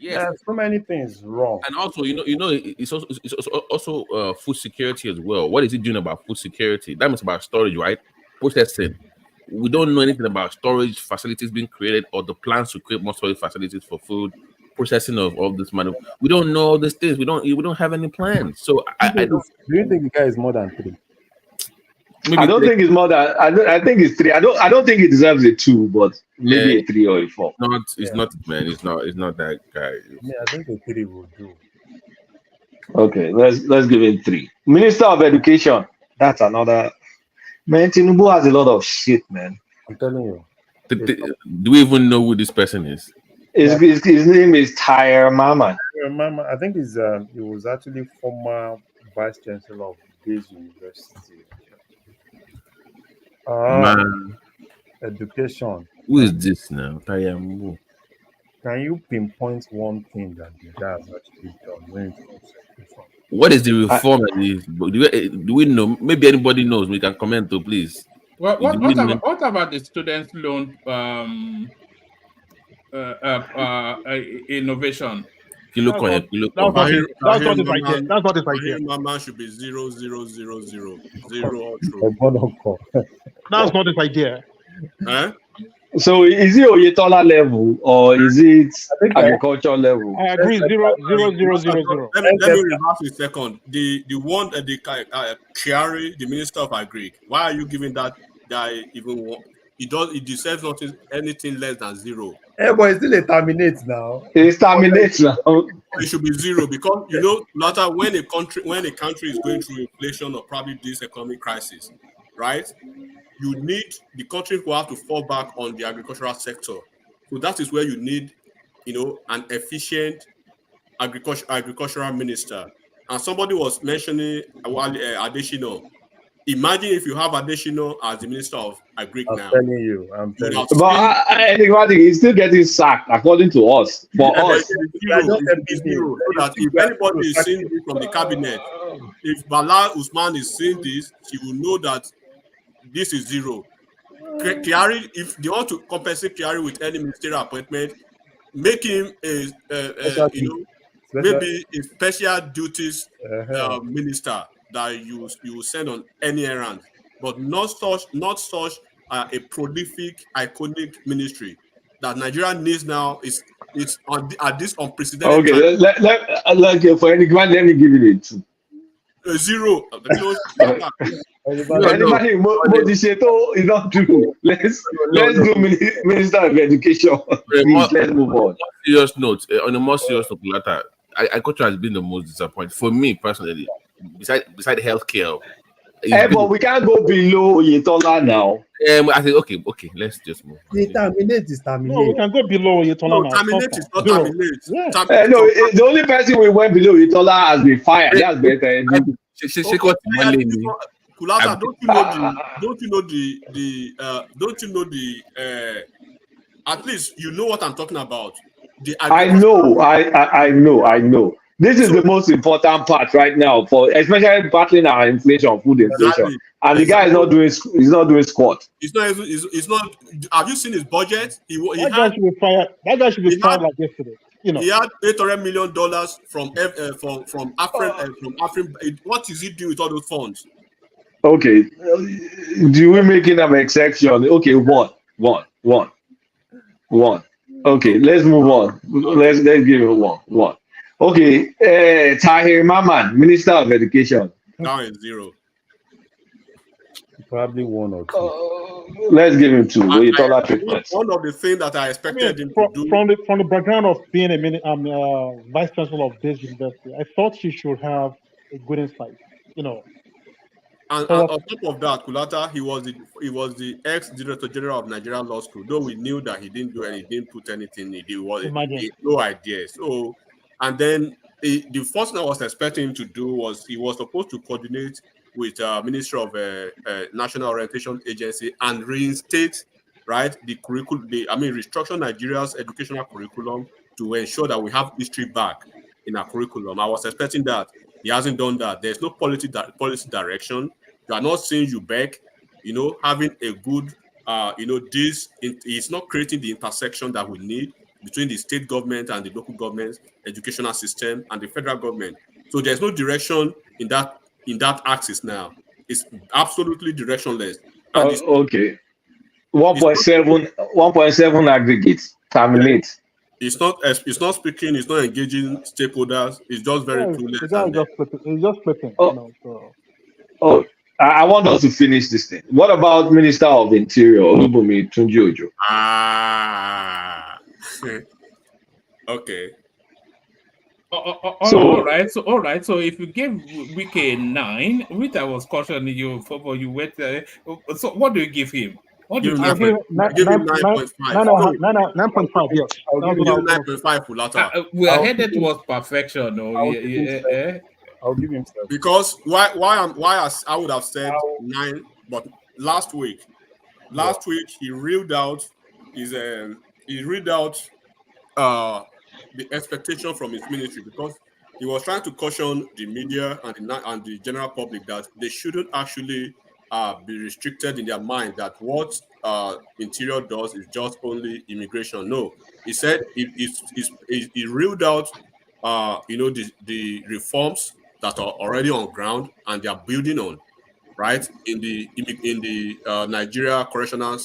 yes, There's so many things wrong. and also, it's also food security as well. What is it doing about food security? That means about storage, right? Processing. We don't know anything about storage facilities being created or the plans to create more storage facilities for food processing of all this money. We don't know all these things. We don't have any plans. So I don't. Do you think the guy is more than 3? Maybe I don't think it's more than. I think it's 3. I don't think it deserves a 2, but maybe a 3 or a 4. It's not, man. It's not that guy. Yeah, I think a 3 will do. Okay, let's give it 3. Minister of Education. That's another. Man, Tinubu has a lot of shit, man. I'm telling you. Do we even know who this person is? His name is Tyre Maman. Mama, I think he was actually former vice chancellor of Bayes University. Man, Education. who is this now? Tyre Maman. Can you pinpoint one thing that the guy has actually done when it comes to education? What is the reform that is? Do we know? Maybe anybody knows. We can comment, though, please. What about the student loan innovation? That's not his idea. That's not his idea. Mama should be 0.0000 zero. That's not his idea. Huh? So is it Oyetola level or is it agriculture level? I agree. 0.0000. Let me reverse a second. The one that Kyari, the Minister of Agri. Why are you giving that guy even one? He deserves anything less than 0. Hey, but it's still a terminate now. It's terminate now. It should be 0 because later when a country is going through inflation or probably this economic crisis, right? You need the country who have to fall back on the agricultural sector. So that is where you need, an efficient agricultural minister. And somebody was mentioning Adesina. Imagine if you have Adesina as the Minister of Agri now. I'm telling you. But I think he's still getting sacked according to us. For us, so that if anybody is seeing this from the cabinet, if Bala Usman is seeing this, he will know that this is 0. Kyari, if they want to compensate Kyari with any ministerial appointment, make him maybe a special duties minister that you will send on any errand, but not such a prolific, iconic ministry that Nigeria needs now. It's at this unprecedented time. Okay, for anyone, let me give it a 2. 0. Anybody Modiseto is not true. Let's do Minister of Education. Please, let's move on. On a more serious note, agriculture has been the most disappointing for me personally. Beside healthcare, but we can't go below Oyetola now. I think okay, let's just move. Terminate is terminate. No, we can go below Oyetola now. Terminate is not terminate. Yeah. No, the only person we went below Oyetola has been fired. That's better. Kulata, don't you know the at least you know what I'm talking about. I know. This is the most important part right now for especially battling our inflation, food inflation. Exactly. And the guy is not doing squat. It's not. Have you seen his budget? That guy should be fired. That guy should be fired like yesterday. He had $800 million from Africa. What is he doing with all those funds? Okay, do we make it an exception? Okay, one. Okay, let's move on. Let's give it one. Okay, Tahir Maman, Minister of Education. Now it's 0. Probably 1 or 2. Let's give him 2. One of the things that I expected him to do from the background of being a vice chancellor of Bayes University, I thought he should have a good insight. And on top of that, Kulata, he was the ex-director general of Nigerian Law School. Though we knew that he didn't do anything, he didn't put anything. He had no idea. So, and then the first thing I was expecting him to do was he was supposed to coordinate with Ministry of National Orientation Agency and reinstate right, the curriculum, restructure Nigeria's educational curriculum to ensure that we have history back in our curriculum. I was expecting that. He hasn't done that. There's no policy direction. You are not seeing UBEC, having a good, it's not creating the intersection that we need between the state government and the local government educational system and the federal government. So there's no direction in that axis now. It's absolutely directionless. And okay. 1.7 aggregates terminate. It's not speaking, it's not engaging stakeholders, it's just very clueless. It's just flipping. I want us to finish this thing. What about Minister of Interior, Olubunmi Tunji-Ojo? Okay. All right. So if you give Wike 9, which I was cautioning you for, you went. So what do you give him? What do you give him? 9.5. 9.5. Yes. I'll give him 9.5 for latter. We are headed towards perfection. I'll give him 7. Because why I would have said 9, but last week he reeled out the expectation from his ministry, because he was trying to caution the media and the general public that they shouldn't actually be restricted in their mind that what Interior does is just only immigration. No, he said he reeled out the reforms that are already on ground and they are building on, right, in the Nigeria correctional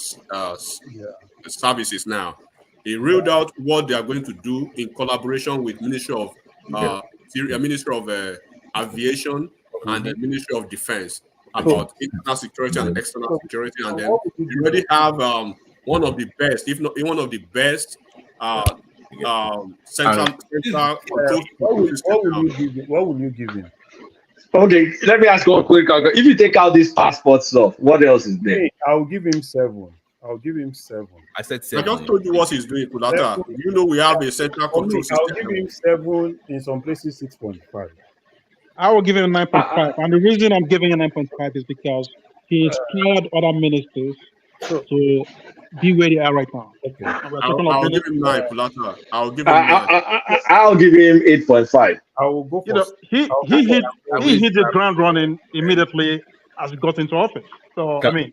services now. He reeled out what they are going to do in collaboration with Ministry of Aviation and the Ministry of Defense about internal security and external security. And then we already have one of the best, if not one of the best, central control. What will you give him? Okay, let me ask you a quick. If you take out this passport stuff, what else is there? Hey, I'll give him 7. I said 7. I just told you what he's doing, Kulata. You know we have a central control system. I'll give him 7, in some places 6.5. I will give him 9.5. And the reason I'm giving a 9.5 is because he inspired other ministers to be where they are right now. Okay. I'll give him 9, Kulata. I'll give him 9. I'll give him 8.5. I will go for. He hit the ground running immediately as he got into office. So I mean,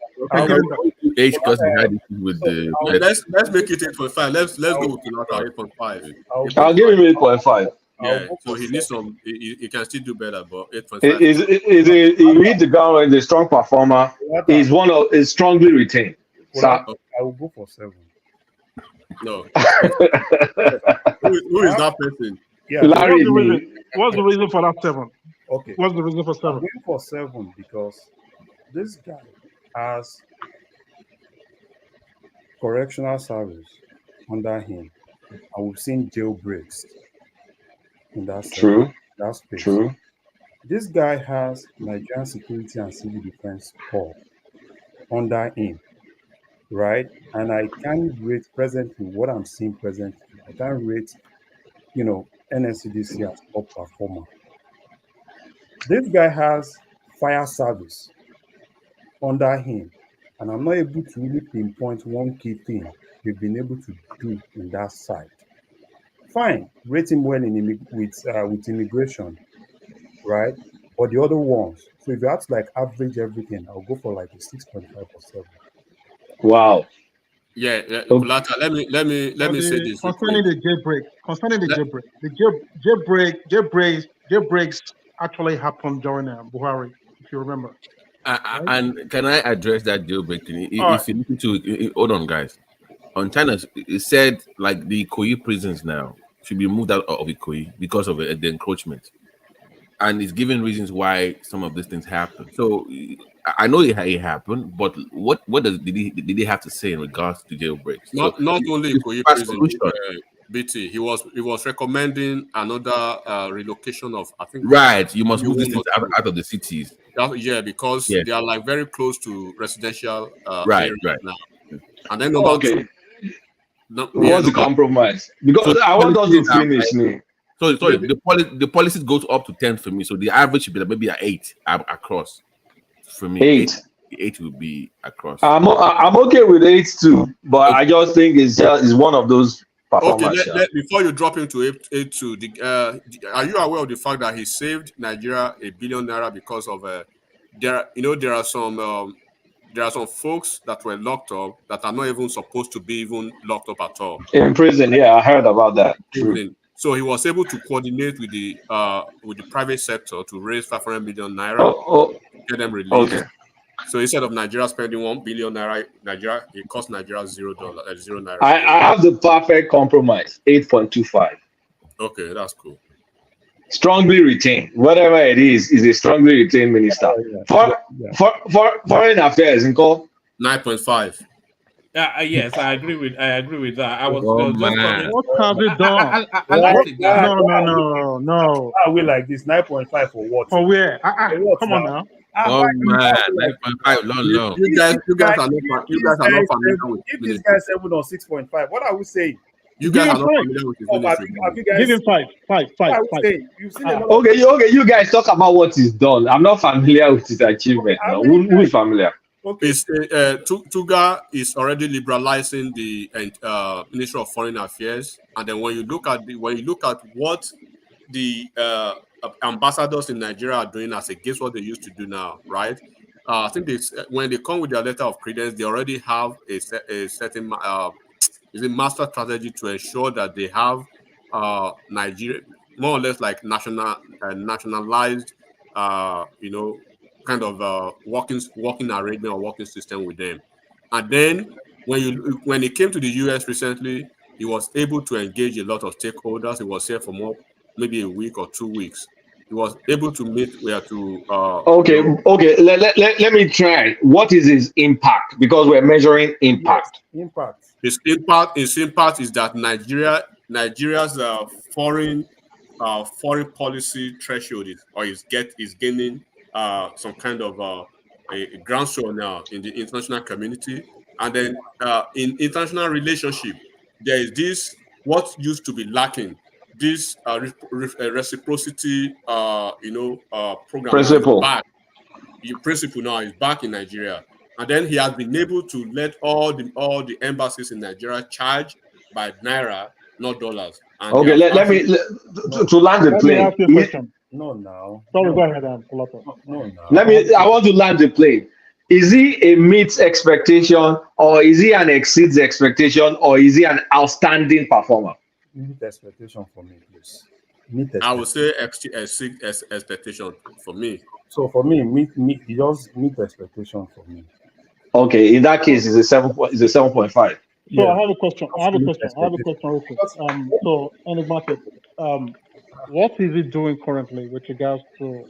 H because he had issues with the. Let's make it 8.5. Let's go with Kulata 8.5. I'll give him 8.5. Yeah, so he needs some. He can still do better, but 8.5. He hit the ground running. He's a strong performer. He's strongly retained. So I will go for 7. No. who is that person? Yeah. Larry. What's the reason for that 7? Okay. What's the reason for 7? I'm going for 7 because this guy has correctional service under him, and we've seen jailbreaks in that space. True. This guy has Nigerian Security and Civil Defense Corps under him, right? And I can't rate presently what I'm seeing presently. I can't rate, NSCDC as top performer. This guy has fire service under him, and I'm not able to really pinpoint one key thing they've been able to do in that side. Fine, rate him well with immigration, right? But the other ones, so if you have to average everything, I'll go for a 6.5 or 7. Wow. Yeah. Kulata, let me say this. Concerning the jailbreaks actually happened during Buhari, if you remember. And can I address that jailbreak thing? If you listen to, hold on, guys. On China, it said the Ikoyi prisons now should be moved out of Ikoyi because of the encroachment, and it's given reasons why some of these things happen. So I know it happened, but what did he have to say in regards to jailbreaks? Not only Ikoyi prison, BT. He was recommending another relocation of, I think. Right, you must move these things out of the cities. Yeah, because they are very close to residential right now. And then number two. What's the compromise? Because I want us to finish. Sorry. The policy goes up to 10 for me, so the average should be maybe an 8 across for me. 8. the 8 will be across. I'm okay with 8 too, but I just think it's one of those performers. Okay, before you drop into 8-2, are you aware of the fact that he saved Nigeria $1 billion because of there are some folks that were locked up that are not even supposed to be even locked up at all. In prison, yeah, I heard about that. True. So he was able to coordinate with the private sector to raise 500 million naira to get them released. Okay. So instead of Nigeria spending 1 billion naira, it cost Nigeria $0. I have the perfect compromise, 8.25. Okay, that's cool. Strongly retained. Whatever it is a strongly retained minister. For foreign affairs, in call 9.5. Yes, I agree with that. I was just man. What have we done? I like it, guys. No. Why are we like this? 9.5 for what? For where? For what Come on now. Oh man, 9.5, long. You guys are not familiar with if this guy 7 or 6.5, what are we saying? You guys are not familiar with his ministry. Give him 5. You've seen a lot Okay, you guys talk about what he's done. I'm not familiar with his achievement. No. Who is familiar? Okay. Tuga is already liberalizing the Ministry of Foreign Affairs, and then when you look at what the ambassadors in Nigeria are doing as against what they used to do now, right? I think when they come with their letter of credence, they already have a certain master strategy to ensure that they have Nigeria more or less like nationalized, kind of working arrangement or working system with them. And then when he came to the US recently, he was able to engage a lot of stakeholders. He was here for maybe a week or 2 weeks. He was able to meet Okay. Let me try. What is his impact? Because we're measuring impact. His impact is that Nigeria's foreign policy threshold is gaining some kind of a groundswell now in the international community, and then in international relationship, there is this what used to be lacking. This reciprocity, program principle. Principle now is back in Nigeria, and then he has been able to let all the embassies in Nigeria charge by naira, not dollars. And okay, let me to land the plane. Let me ask you a question. No, now. Sorry, go ahead, Polato. No, now. I want to land the plane. Is he a meets expectation, or is he an exceeds expectation, or is he an outstanding performer? Meet expectation for me, please. I would say exceed expectation for me. So for me, he does meet expectation for me. Okay, in that case, it's a 7.5. So yeah. I have a question. Real quick. So enigmatic. What is he doing currently with regards to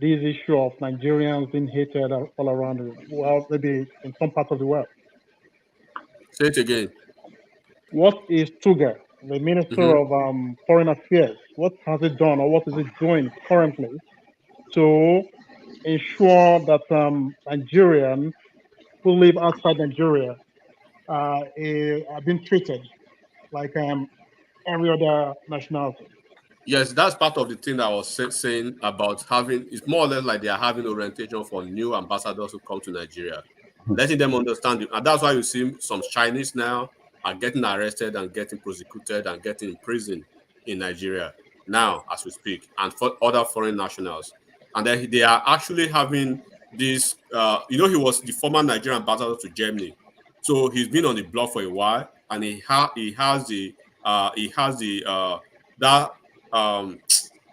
this issue of Nigerians being hated all around the world, maybe in some parts of the world? Say it again. What is Tuga, the Minister of Foreign Affairs, what has it done, or what is it doing currently to ensure that Nigerians who live outside Nigeria are being treated like every other nationality? Yes, that's part of the thing that I was saying about it's more or less like they are having orientation for new ambassadors who come to Nigeria, letting them understand it. And that's why you see some Chinese now are getting arrested and getting prosecuted and getting imprisoned in Nigeria now as we speak, and for other foreign nationals. And then they are actually having this, he was the former Nigerian ambassador to Germany. So he's been on the block for a while, and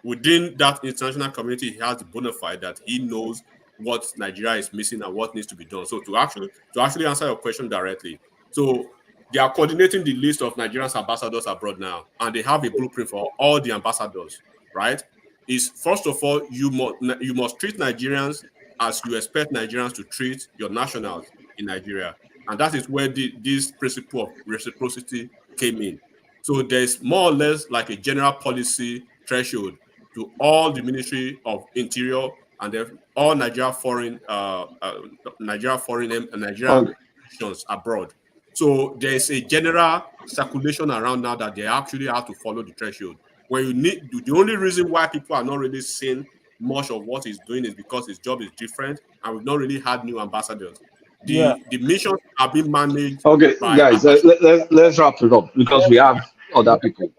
within that international community, he has the bona fide that he knows what Nigeria is missing and what needs to be done. So to actually answer your question directly, so they are coordinating the list of Nigerian ambassadors abroad now, and they have a blueprint for all the ambassadors, right? Is first of all, you must treat Nigerians as you expect Nigerians to treat your nationals in Nigeria. And that is where this principle of reciprocity came in. So there's more or less like a general policy threshold to all the Ministry of Interior and then all Nigerian institutions abroad. So there's a general circulation around now that they actually have to follow the threshold. The only reason why people are not really seeing much of what he's doing is because his job is different, and we've not really had new ambassadors. The missions are being managed. Okay, by guys, let's wrap it up because we have other people.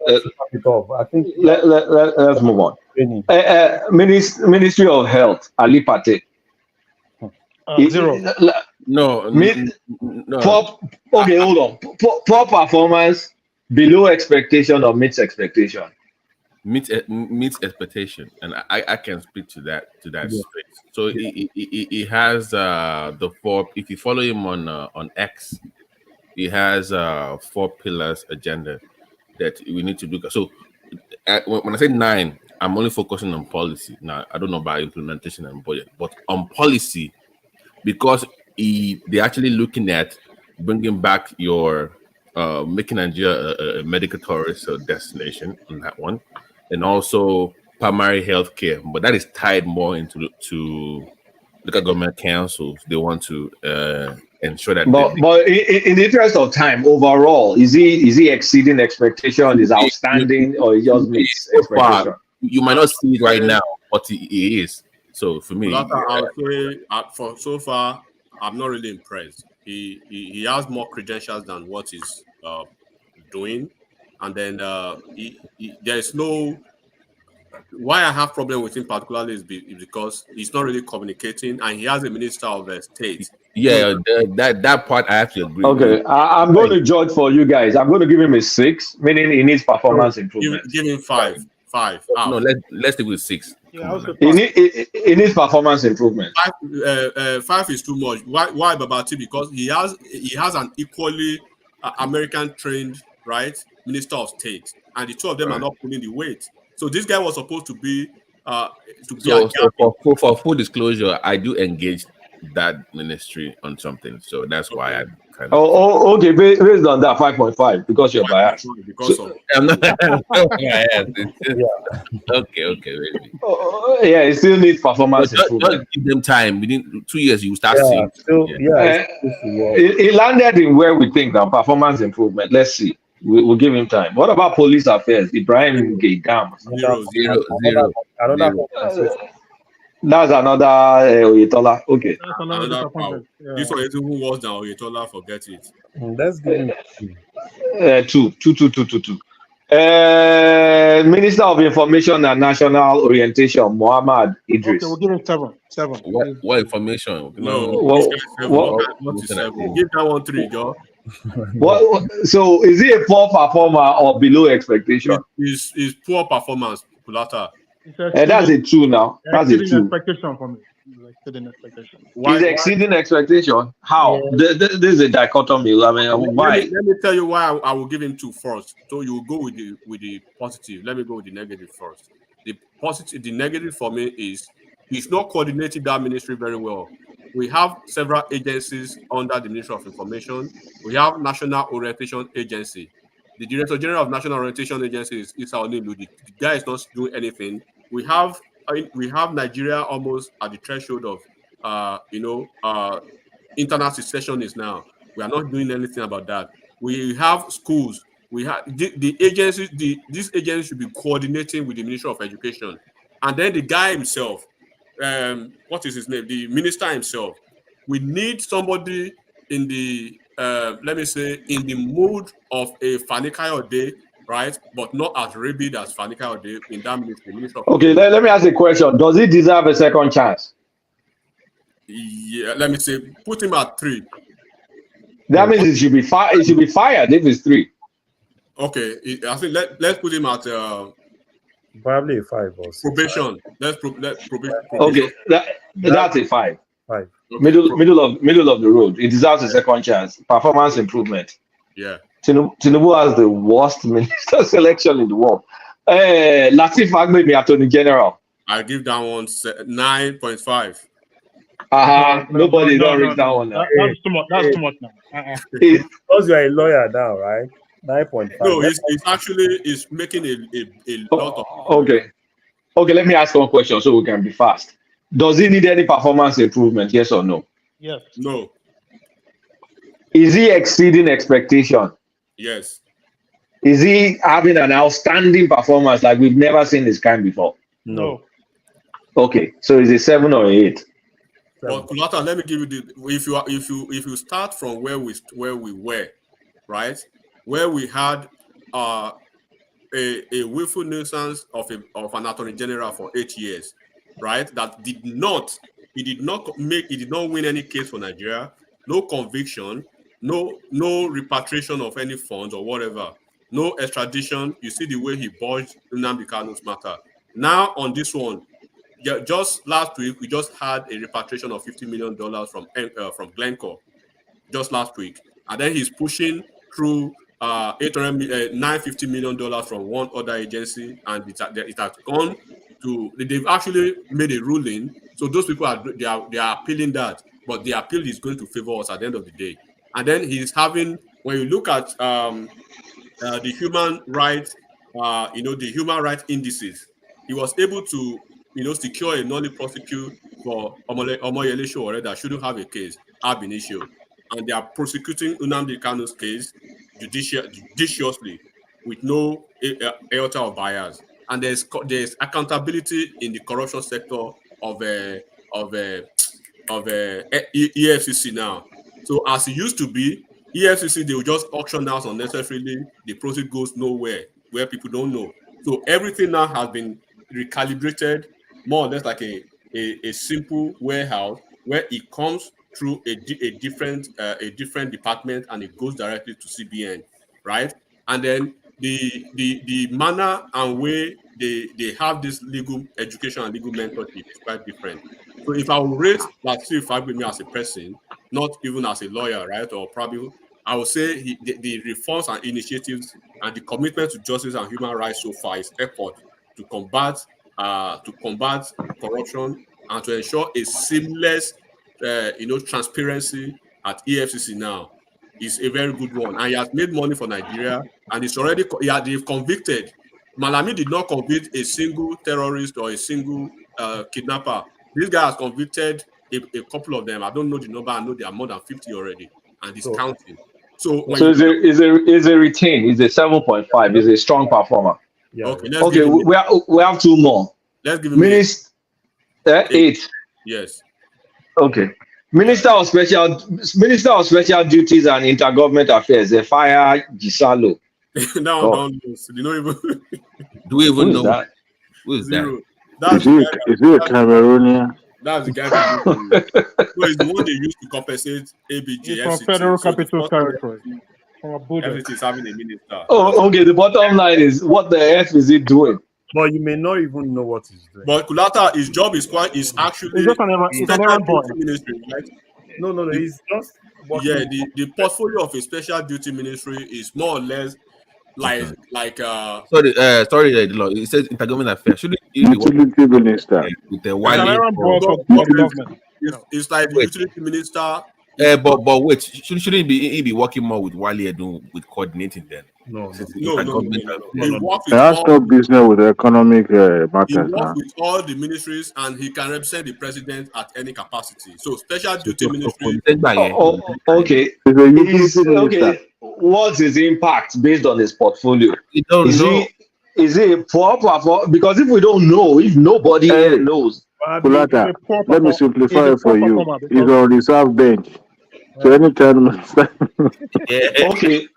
I think Let's move on. Ministry of Health, Ali Pate. Zero. No. Okay, hold on. Poor performance, below expectation or meets expectation? Meets expectation, and I can speak to that space. So he has the four. If you follow him on X, he has 4 pillars agenda that we need to look at. So when I say 9, I'm only focusing on policy. Now I don't know about implementation and budget, but on policy, because they're actually looking at bringing back your making Nigeria a medical tourist destination on that one, and also primary health care. But that is tied more into local government councils. They want to ensure that. But in the interest of time, overall, is he exceeding expectation? Is outstanding, or he just meets expectation? You might not see it right now, but he is. So for me, I'll say for so far, I'm not really impressed. He has more credentials than what he's doing, and then there is no. Why I have problem with him particularly is because he's not really communicating, and he has a minister of state. Yeah, that part I have to agree. Okay, I'm going to judge for you guys. I'm going to give him a 6, meaning he needs performance improvement. Give him 5. No, let's stick with 6. Yeah, he needs performance improvement. 5 is too much. Why Babati? Because he has an equally American trained minister of state, and the two of them are not pulling the weight. So this guy was supposed to be for full disclosure, I do engage that ministry on something, so that's why I kind of. Okay, based on that 5.5 because you're biased. I'm not biased. Okay, maybe. Yeah, it still needs performance improvement. Just give them time. Within 2 years, you start seeing. He landed in where we think that performance improvement. Let's see. We'll give him time. What about police affairs? Ibrahim Gaidam. 0. That's another Oyetola. Okay. That's another power. Yeah. This one is even worse than Oyetola. Forget it. Let's give him 2. Minister of Information and National Orientation, Muhammad Idris. Okay, we'll give him 7. What information? No. Give that one 3, Joe. So is he a poor performer or below expectation? Is poor performance, Kulata. That's a 2 now. That's a 2. Expectation for me. Exceeding expectation. He's exceeding expectation. How? Yeah. This is a dichotomy. I mean, why? Let me tell you why I will give him 2 first. So you will go with the positive. Let me go with the negative first. The negative for me is he's not coordinating that ministry very well. We have several agencies under the Ministry of Information. We have National Orientation Agency. The Director General of National Orientation Agency is Issa Onilu. The guy is not doing anything. We have Nigeria almost at the threshold of internal secession is now. We are not doing anything about that. We have schools. We have the agencies. This agency should be coordinating with the Ministry of Education, and then the guy himself. What is his name? The minister himself. We need somebody in the let me say in the mood of a Fani Kayode, right? But not as rabid as Fani Kayode in that ministry. Okay, let me ask a question. Does he deserve a second chance? Yeah, let me say put him at 3. That means it should be fired. It should be fired if it's 3. Okay, I think let's put him at probably a 5 or 6. Probation. Let's probation. Okay, that's a 5. 5. Okay. Middle of the road. It deserves a second chance. Performance improvement. Yeah. Tinubu has the worst minister selection in the world. Latif Fagbemi, Attorney General. I give that one 9.5. Nobody don't reach that one now. That's too much. That's too much now. Because you are a lawyer now, right? 9.5. No, he's making a lot of. Okay, let me ask one question so we can be fast. Does he need any performance improvement? Yes or no? Yes. No. Is he exceeding expectation? Yes. Is he having an outstanding performance like we've never seen this kind before? No. Okay, so is it 7 or 8? But Kulata, let me give you the if you start from where we were, right, where we had a willful nuisance of an attorney general for 8 years, right? That did not win any case for Nigeria, no conviction, no repatriation of any funds or whatever, no extradition. You see the way he bodged Nnamdi Kanu's matter. Now on this one, just last week we just had a repatriation of $50 million from Glencore, just last week, and then he's pushing through $950 million from one other agency, and it has gone to. They've actually made a ruling, so those people are appealing that, but the appeal is going to favor us at the end of the day. And then he's having, when you look at the human rights, the human rights indices, he was able to secure a nollie prosecute for Omoyele Sowore that shouldn't have a case ab initio. And they are prosecuting Nnamdi Kanu's case judiciously with no iota of bias. And there's accountability in the corruption sector of EFCC now. So as it used to be, EFCC, they will just auction out unnecessarily. The proceed goes nowhere where people don't know. So everything now has been recalibrated, more or less like a simple warehouse where it comes through a different department and it goes directly to CBN, right? And then the manner and way they have this legal education and legal mentorship is quite different. So if I would rate Lateef Fagbemi as a person, not even as a lawyer, right, or probably, I would say the reforms and initiatives and the commitment to justice and human rights so far is effort to combat corruption and to ensure a seamless transparency at EFCC now is a very good one. And he has made money for Nigeria, and it's already they've convicted. Malami did not convict a single terrorist or a single kidnapper. This guy has convicted a couple of them. I don't know the number. I know there are more than 50 already, and it's counting. So is a retain. Is a 7.5. Is a strong performer. Yeah. Okay. We have two more. Let's give him 8. Yes. Okay. Minister of Special Duties and Intergovernment Affairs, Efaya Gisalo. No, you don't even. Do we even know that? Who is that? That's is he a Cameroonian? That's the guy. So it's the one they used to compensate ABJ. From Federal Capital Territory. Everything's having a minister. Oh, okay. The bottom line is, what the F is he doing? But you may not even know what he's doing. But Kulata, his job is actually he's just an errand boy. Ministry, right? No, he's just the portfolio of a special duty ministry is more or less like sorry, it says intergovernment affairs. Should it be utility minister with the Wale? It's like the utility minister. But wait, shouldn't he be working more with Wale with coordinating then? No. He has no business with economic matters. He works with all the ministries and he can represent the president at any capacity. So special duty ministry. Okay. What's his impact based on his portfolio? Is he a poor performer? Because if we don't know, if nobody knows. Kulata, let me simplify it for you. He's on reserve bench. So anytime. Okay.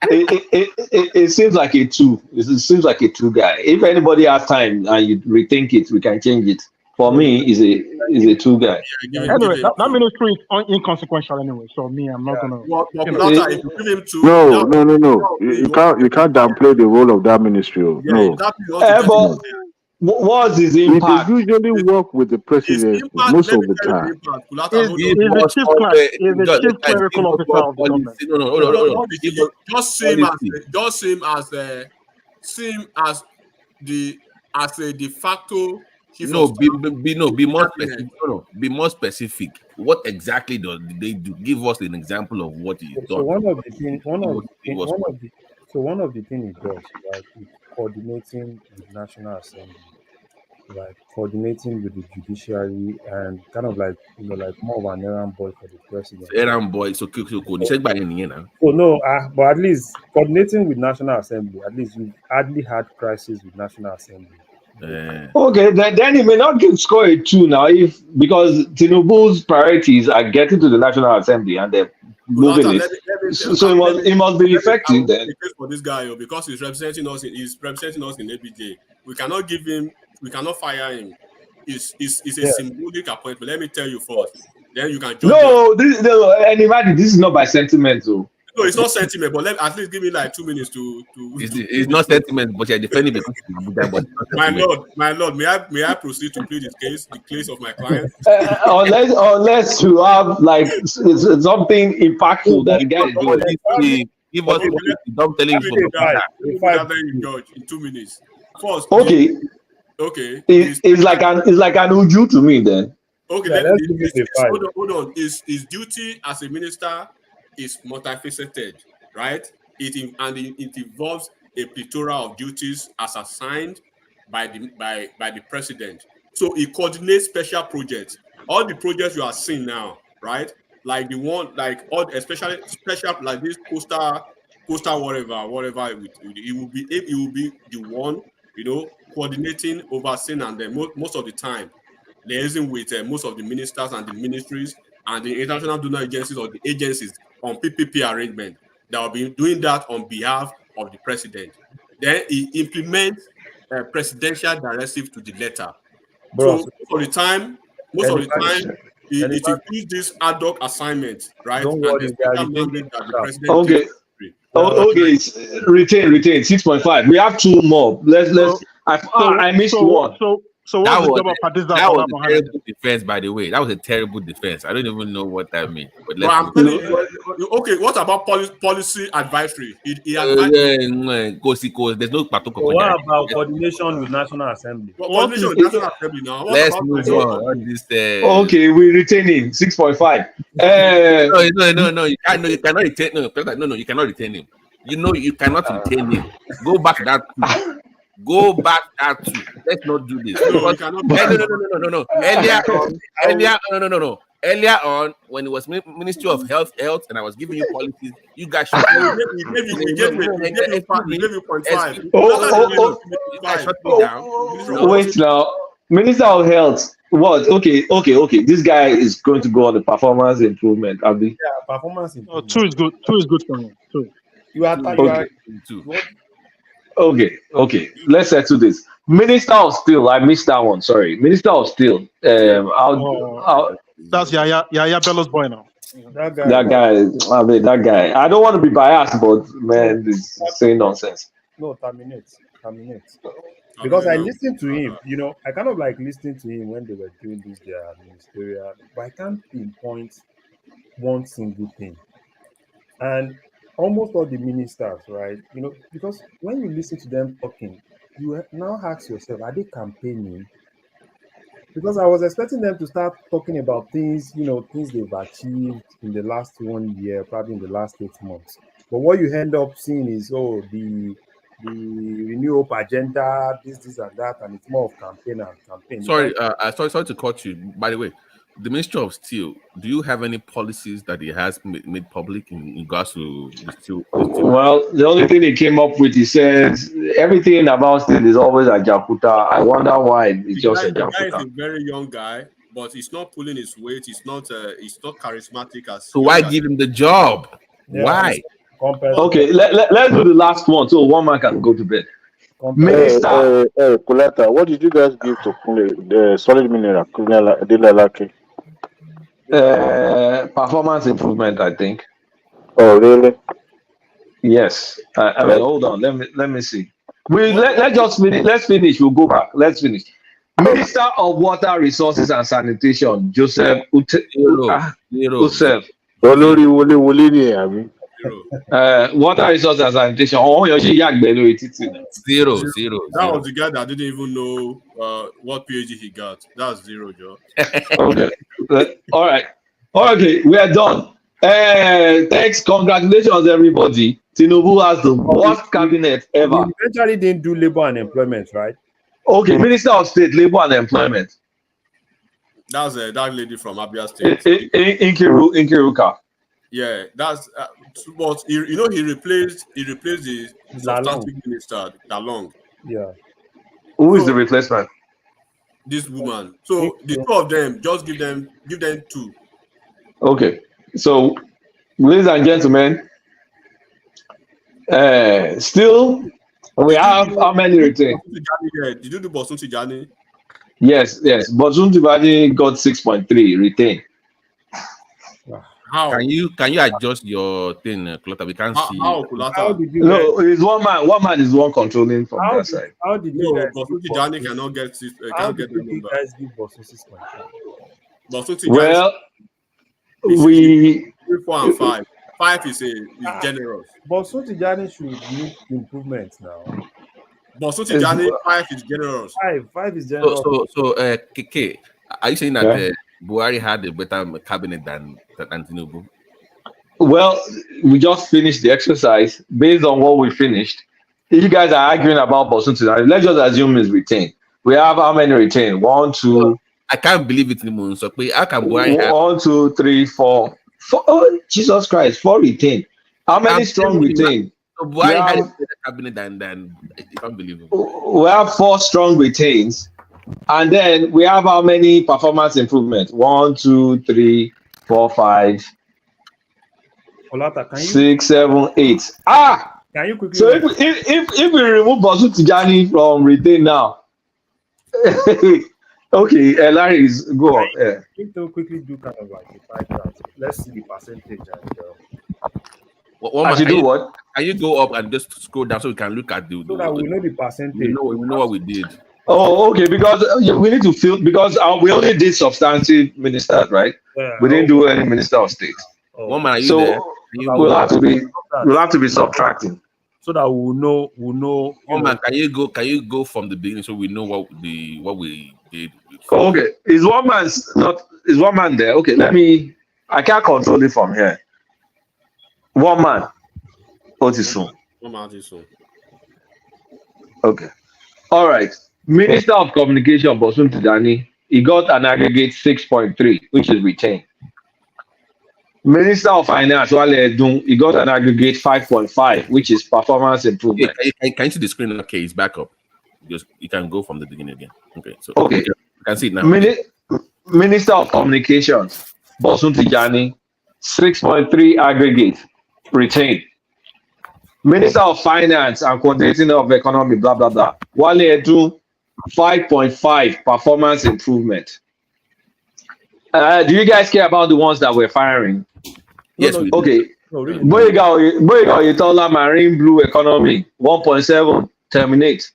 It seems like a 2. It seems like a 2 guy. If anybody has time and you rethink it, we can change it. For me, is a 2 guy. Anyway, that ministry is inconsequential anyway. So me, I'm not gonna. If you give him 2, no. You can't downplay the role of that ministry. No. But what's his impact? He usually work with the president most of the time. He's the chief clerk. He's the chief clerical officer of the government. No. Just seem as a de facto. Be more specific. Be more specific. What exactly do they do? Give us an example of what he's done. So one of the things he does, right, is coordinating with National Assembly, like coordinating with the judiciary, and kind of like more of an errand boy for the president. Errand boy, so you said by any now. Oh no, but at least coordinating with National Assembly, at least we've hardly had crisis with National Assembly Okay, then he may not score a 2 now because Tinubu's priorities are getting to the National Assembly and they're moving Jonathan, it. So let it must be I effective will then. make a case for this guy because he's representing us. He's representing us in ABJ. We cannot give him. We cannot fire him. It's a symbolic appointment. Let me tell you first. Then you can judge me. No, and imagine this is not by sentiment, though. No, it's not sentiment, but at least give me like 2 minutes to. It's not sentiment, but you're defending because my lord, may I proceed to plead his case, the case of my client? Unless you have like something impactful that the guy is doing. Give us don't tell him from judge in 2 minutes. First, okay. It's like an uju to me then. Okay, hold on. His duty as a minister is multifaceted, right? It involves a plethora of duties as assigned by the president. So he coordinates special projects. All the projects you are seeing now, right? Like the one, like all, especially special like this coastal whatever. He will be the one, coordinating, overseeing, and then most of the time liaising with most of the ministers and the ministries and the international donor agencies or the agencies on PPP arrangement that will be doing that on behalf of the president. Then he implements a presidential directive to the letter. So most of the time, it includes this ad hoc assignment, right? And the special mandate that the president okay. Okay, retain 6.5. We have 2 more. I missed one. So that what's was, the job of Padizda? That was a terrible defense, by the way. That was a terrible defense. I don't even know what that means. But I'm telling you, okay, what about policy advisory? He advised there's no what about coordination with National Assembly? Coordination with National Assembly now. Let's move on. Okay, we retaining 6.5. No, you cannot retain. No, you cannot retain him. You cannot retain him. Go back to that. Go back that too. Let's not do this. No. Earlier on, when it was Ministry of Health, and I was giving you policies, you guys should. We gave you 0.5. Wait now, Minister of Health. What? Okay. This guy is going to go on the performance improvement. Abi. Yeah, performance improvement. 2 is good. 2 is good for me. 2. You are two. Okay. Let's settle this. Minister of Steel. I missed that one. Sorry. Minister of Steel. That's Yaya Bello's boy now. That guy. I don't want to be biased, but man, this is saying nonsense. No, terminate. Because I listened to him. I kind of like listening to him when they were doing this their ministerial, but I can't pinpoint one single thing. And almost all the ministers, right? Because when you listen to them talking, you now ask yourself, are they campaigning? Because I was expecting them to start talking about things, things they've achieved in the last 1 year, probably in the last 8 months. But what you end up seeing is, the Renew Hope agenda, this and that, and it's more of campaign. Sorry to cut you. By the way, the Ministry of Steel, do you have any policies that he has made public in regards to the steel? Well, the only thing he came up with, he said everything about steel is always a Jakuta. I wonder why it's just a Jakuta. The guy is a very young guy, but he's not pulling his weight. He's not charismatic as. So why give him the job? Yeah, why? Okay, let's do the last one so one man can go to bed. Minister. Kuleta, what did you guys give to the solid mineral? Performance improvement, I think. Oh, really? Yes. I mean, hold on. Let me see. Let's finish. We'll go back. Let's finish. Minister of Water Resources and Sanitation, Joseph Usef. Water Resources and Sanitation. Zero. That was the guy that didn't even know what PhD he got. That's 0, Joe. Okay. All right. Okay, we are done. Thanks. Congratulations, everybody. Tinubu has the worst cabinet ever. He eventually didn't do labor and employment, right? Okay, Minister of State, Labor and Employment. That's that lady from Abia State. Inkiruka. Yeah, that's but he replaced the substantive minister Dalong. Yeah. Who is the replacement? This woman. So the two of them, just give them 2. Okay. So, ladies and gentlemen, still we have how many retained? Did you do Bosun Tijani? Yes. Bosun Tijani got 6.3 retained. How? Can you adjust your thing, Clotter? We can't see. How, Kulata? No, it's one man. One man is the one controlling from that side. How did you guys Bosun Tijani cannot get how can't did get the you number. guys give Bosun 6.5? Bosun Tijani. Well, is we 3, 4, and 5. 5 is generous. Bosun Tijani should need improvement now. Bosun Tijani 5 is generous. 5 is generous. So KK, are you saying that Buhari had a better cabinet than Tinubu? Well, we just finished the exercise. Based on what we finished, you guys are arguing about Bosun Tijani. Let's just assume it's retained. We have how many retained? 1, 2. I can't believe it anymore. So how can Buhari have 1, 2, 3, 4. Oh, Jesus Christ! 4 retained. How many strong retained? So Buhari had a better cabinet than it's unbelievable. We have 4 strong retains, and then we have how many performance improvements? 1, 2, 3, 4, 5. Olata, 6, 7, 8. Can you quickly? So if we remove Bosun Tijani from retain now, okay, Larry is go on. I need to quickly do kind of like a pie chart. Let's see the percentage and do what? Can you go up and just scroll down so we can look at the so that we know the percentage. We know what we did. Oh, okay. Because we need to feel because we only did substantive ministers, right? Yeah, we didn't do any minister of state. One man, are you so there? We'll have to be subtracting. So that we'll know. One man, can you go from the beginning so we know what we did? Okay, is one man there? Okay, I can't control it from here. One man. Otisun. One man Otisun. Okay. All right. Minister of Communication, Bosun Tijani, he got an aggregate 6.3, which is retained. Minister of Finance, Wale Edun, he got an aggregate 5.5, which is performance improvement. Can you see the screen? Okay, it's back up. You can go from the beginning again. Okay, so okay. You can see it now. Minister of Communications, Bosun Tijani, 6.3 aggregate, retained. Minister of Finance and Coordinating of Economy, blah, blah, blah. Wale Edun, 5.5 performance improvement. Do you guys care about the ones that we're firing? Yes, we do. Okay. Boyega Oyetola, Marine Blue Economy, 1.7, terminate.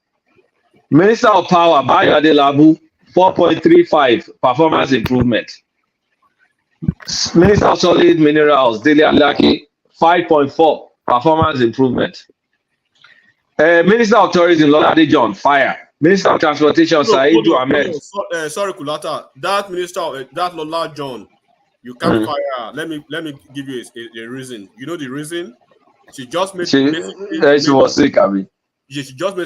Minister of Power, Bayo Adelabu, 4.35, performance improvement. Minister of Solid Minerals, Dele Alaki, 5.4, performance improvement. Minister of Tourism, Lolade John, fire. Minister of Transportation, Saidu Ahmed. Sorry, Kulata. That minister, that Lola John, you can't fire. Let me give you a reason. You know the reason? She just made. She was sick, I mean. She just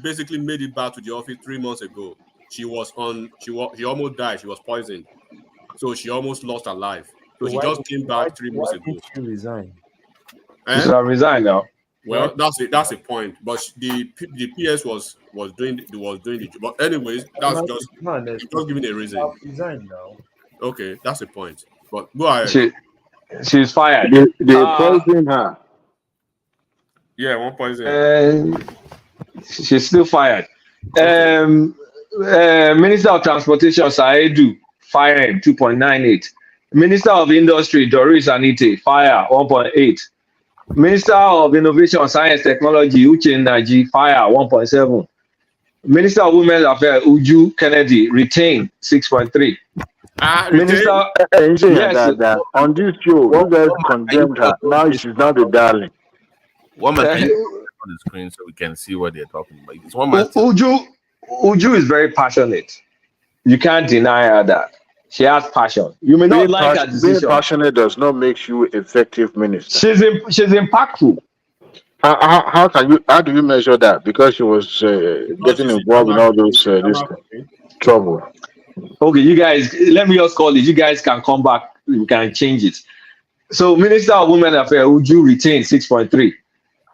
basically made it back to the office 3 months ago. She almost died. She was poisoned, so she almost lost her life. So she just came back 3 months ago. Why did she resign? She should have resigned now. Well, that's a point. But the PS was doing the job. But anyways, that's just giving a reason. Resign now. Okay, that's a point. But go ahead. She's fired. They poisoned her. Yeah, one poison. She's still fired. Minister of Transportation Saidu, fired 2.98. Minister of Industry Doris Anite, fire 1.8. Minister of Innovation, Science, Technology, Uche Naji, fire 1.7. Minister of Women's Affairs, Uju Kennedy, retain 6.3. Minister, yes, on this show, you guys condemned her. Now she's not the darling. One man, can you on the screen so we can see what they're talking about? It's one man. Uju is very passionate. You can't deny her that. She has passion. You may not like her decision. Being passionate does not make you effective minister. She's impactful. How do you measure that? Because she was getting involved in all those this trouble. Okay, you guys, let me just call it. You guys can come back. We can change it. So, Minister of Women Affairs, Uju retained 6.3.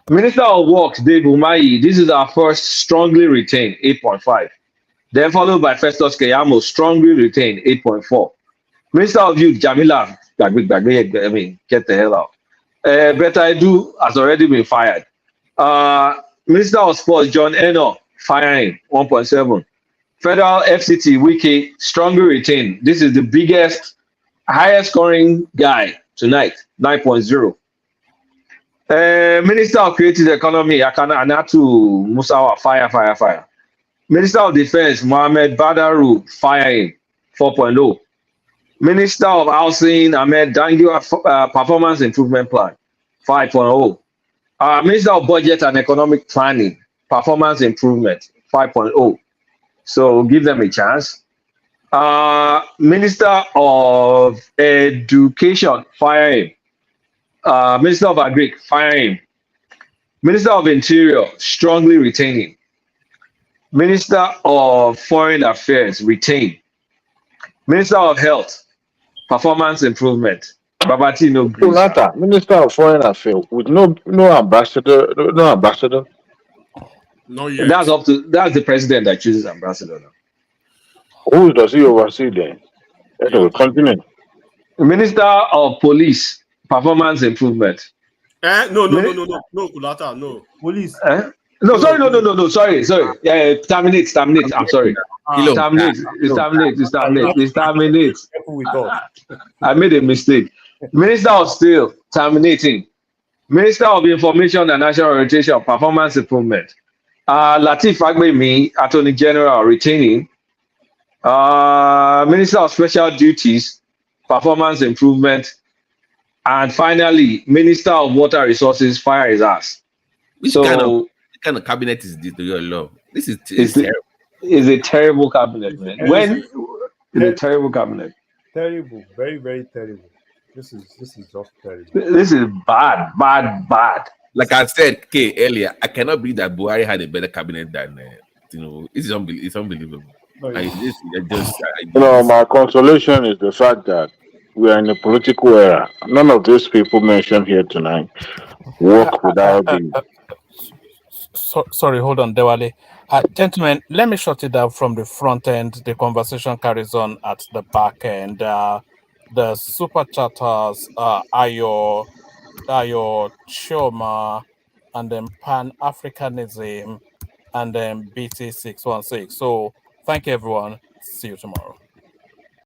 Minister of Works, Dave Umahi. This is our first strongly retained, 8.5. Then followed by Festus Keyamo, strongly retained, 8.4. Minister of Youth, Jamila, I mean, get the hell out. Better I do has already been fired. Minister of Sports, John Eno, firing, 1.7. Federal FCT, Wiki, strongly retained. This is the biggest, highest scoring guy tonight, 9.0. Minister of Creative Economy, Akana Anatu Musawa, fire. Minister of Defense, Mohamed Badaru, firing, 4.0. Minister of Housing, Ahmed Dangua, Performance Improvement Plan, 5.0. Minister of Budget and Economic Planning, Performance Improvement, 5.0. So give them a chance. Minister of Education, fire him. Minister of Agri, fire him. Minister of Interior, strongly retaining. Minister of Foreign Affairs, retain. Minister of Health, Performance Improvement, Babati no green. Minister of Foreign Affairs with no ambassador. Not yet. That's the president that chooses ambassador now. Who does he oversee then? Anyway, continue. Minister of Police, Performance Improvement. No, Kulata, no. Police. No, sorry. Yeah, terminate. I'm sorry. Terminate. I made a mistake. Minister of Steel, terminating. Minister of Information and National Orientation, Performance Improvement. Lateef Fagbemi, Attorney General, retaining. Minister of Special Duties, Performance Improvement. And finally, Minister of Water Resources, fire his ass. Which kind of cabinet is this, to your law? This is terrible. It's a terrible cabinet, man. It's a terrible cabinet. Terrible, very, very terrible. This is just terrible. This is bad. Like I said, earlier, I cannot believe that Buhari had a better cabinet than It's unbelievable. My consolation is the fact that we are in a political era. None of these people mentioned here tonight work without the. Sorry, hold on, Dewale. Gentlemen, let me shut it down from the front end. The conversation carries on at the back end. The super chatters are your Choma, and then Pan-Africanism, and then BT616. So thank you, everyone. See you tomorrow.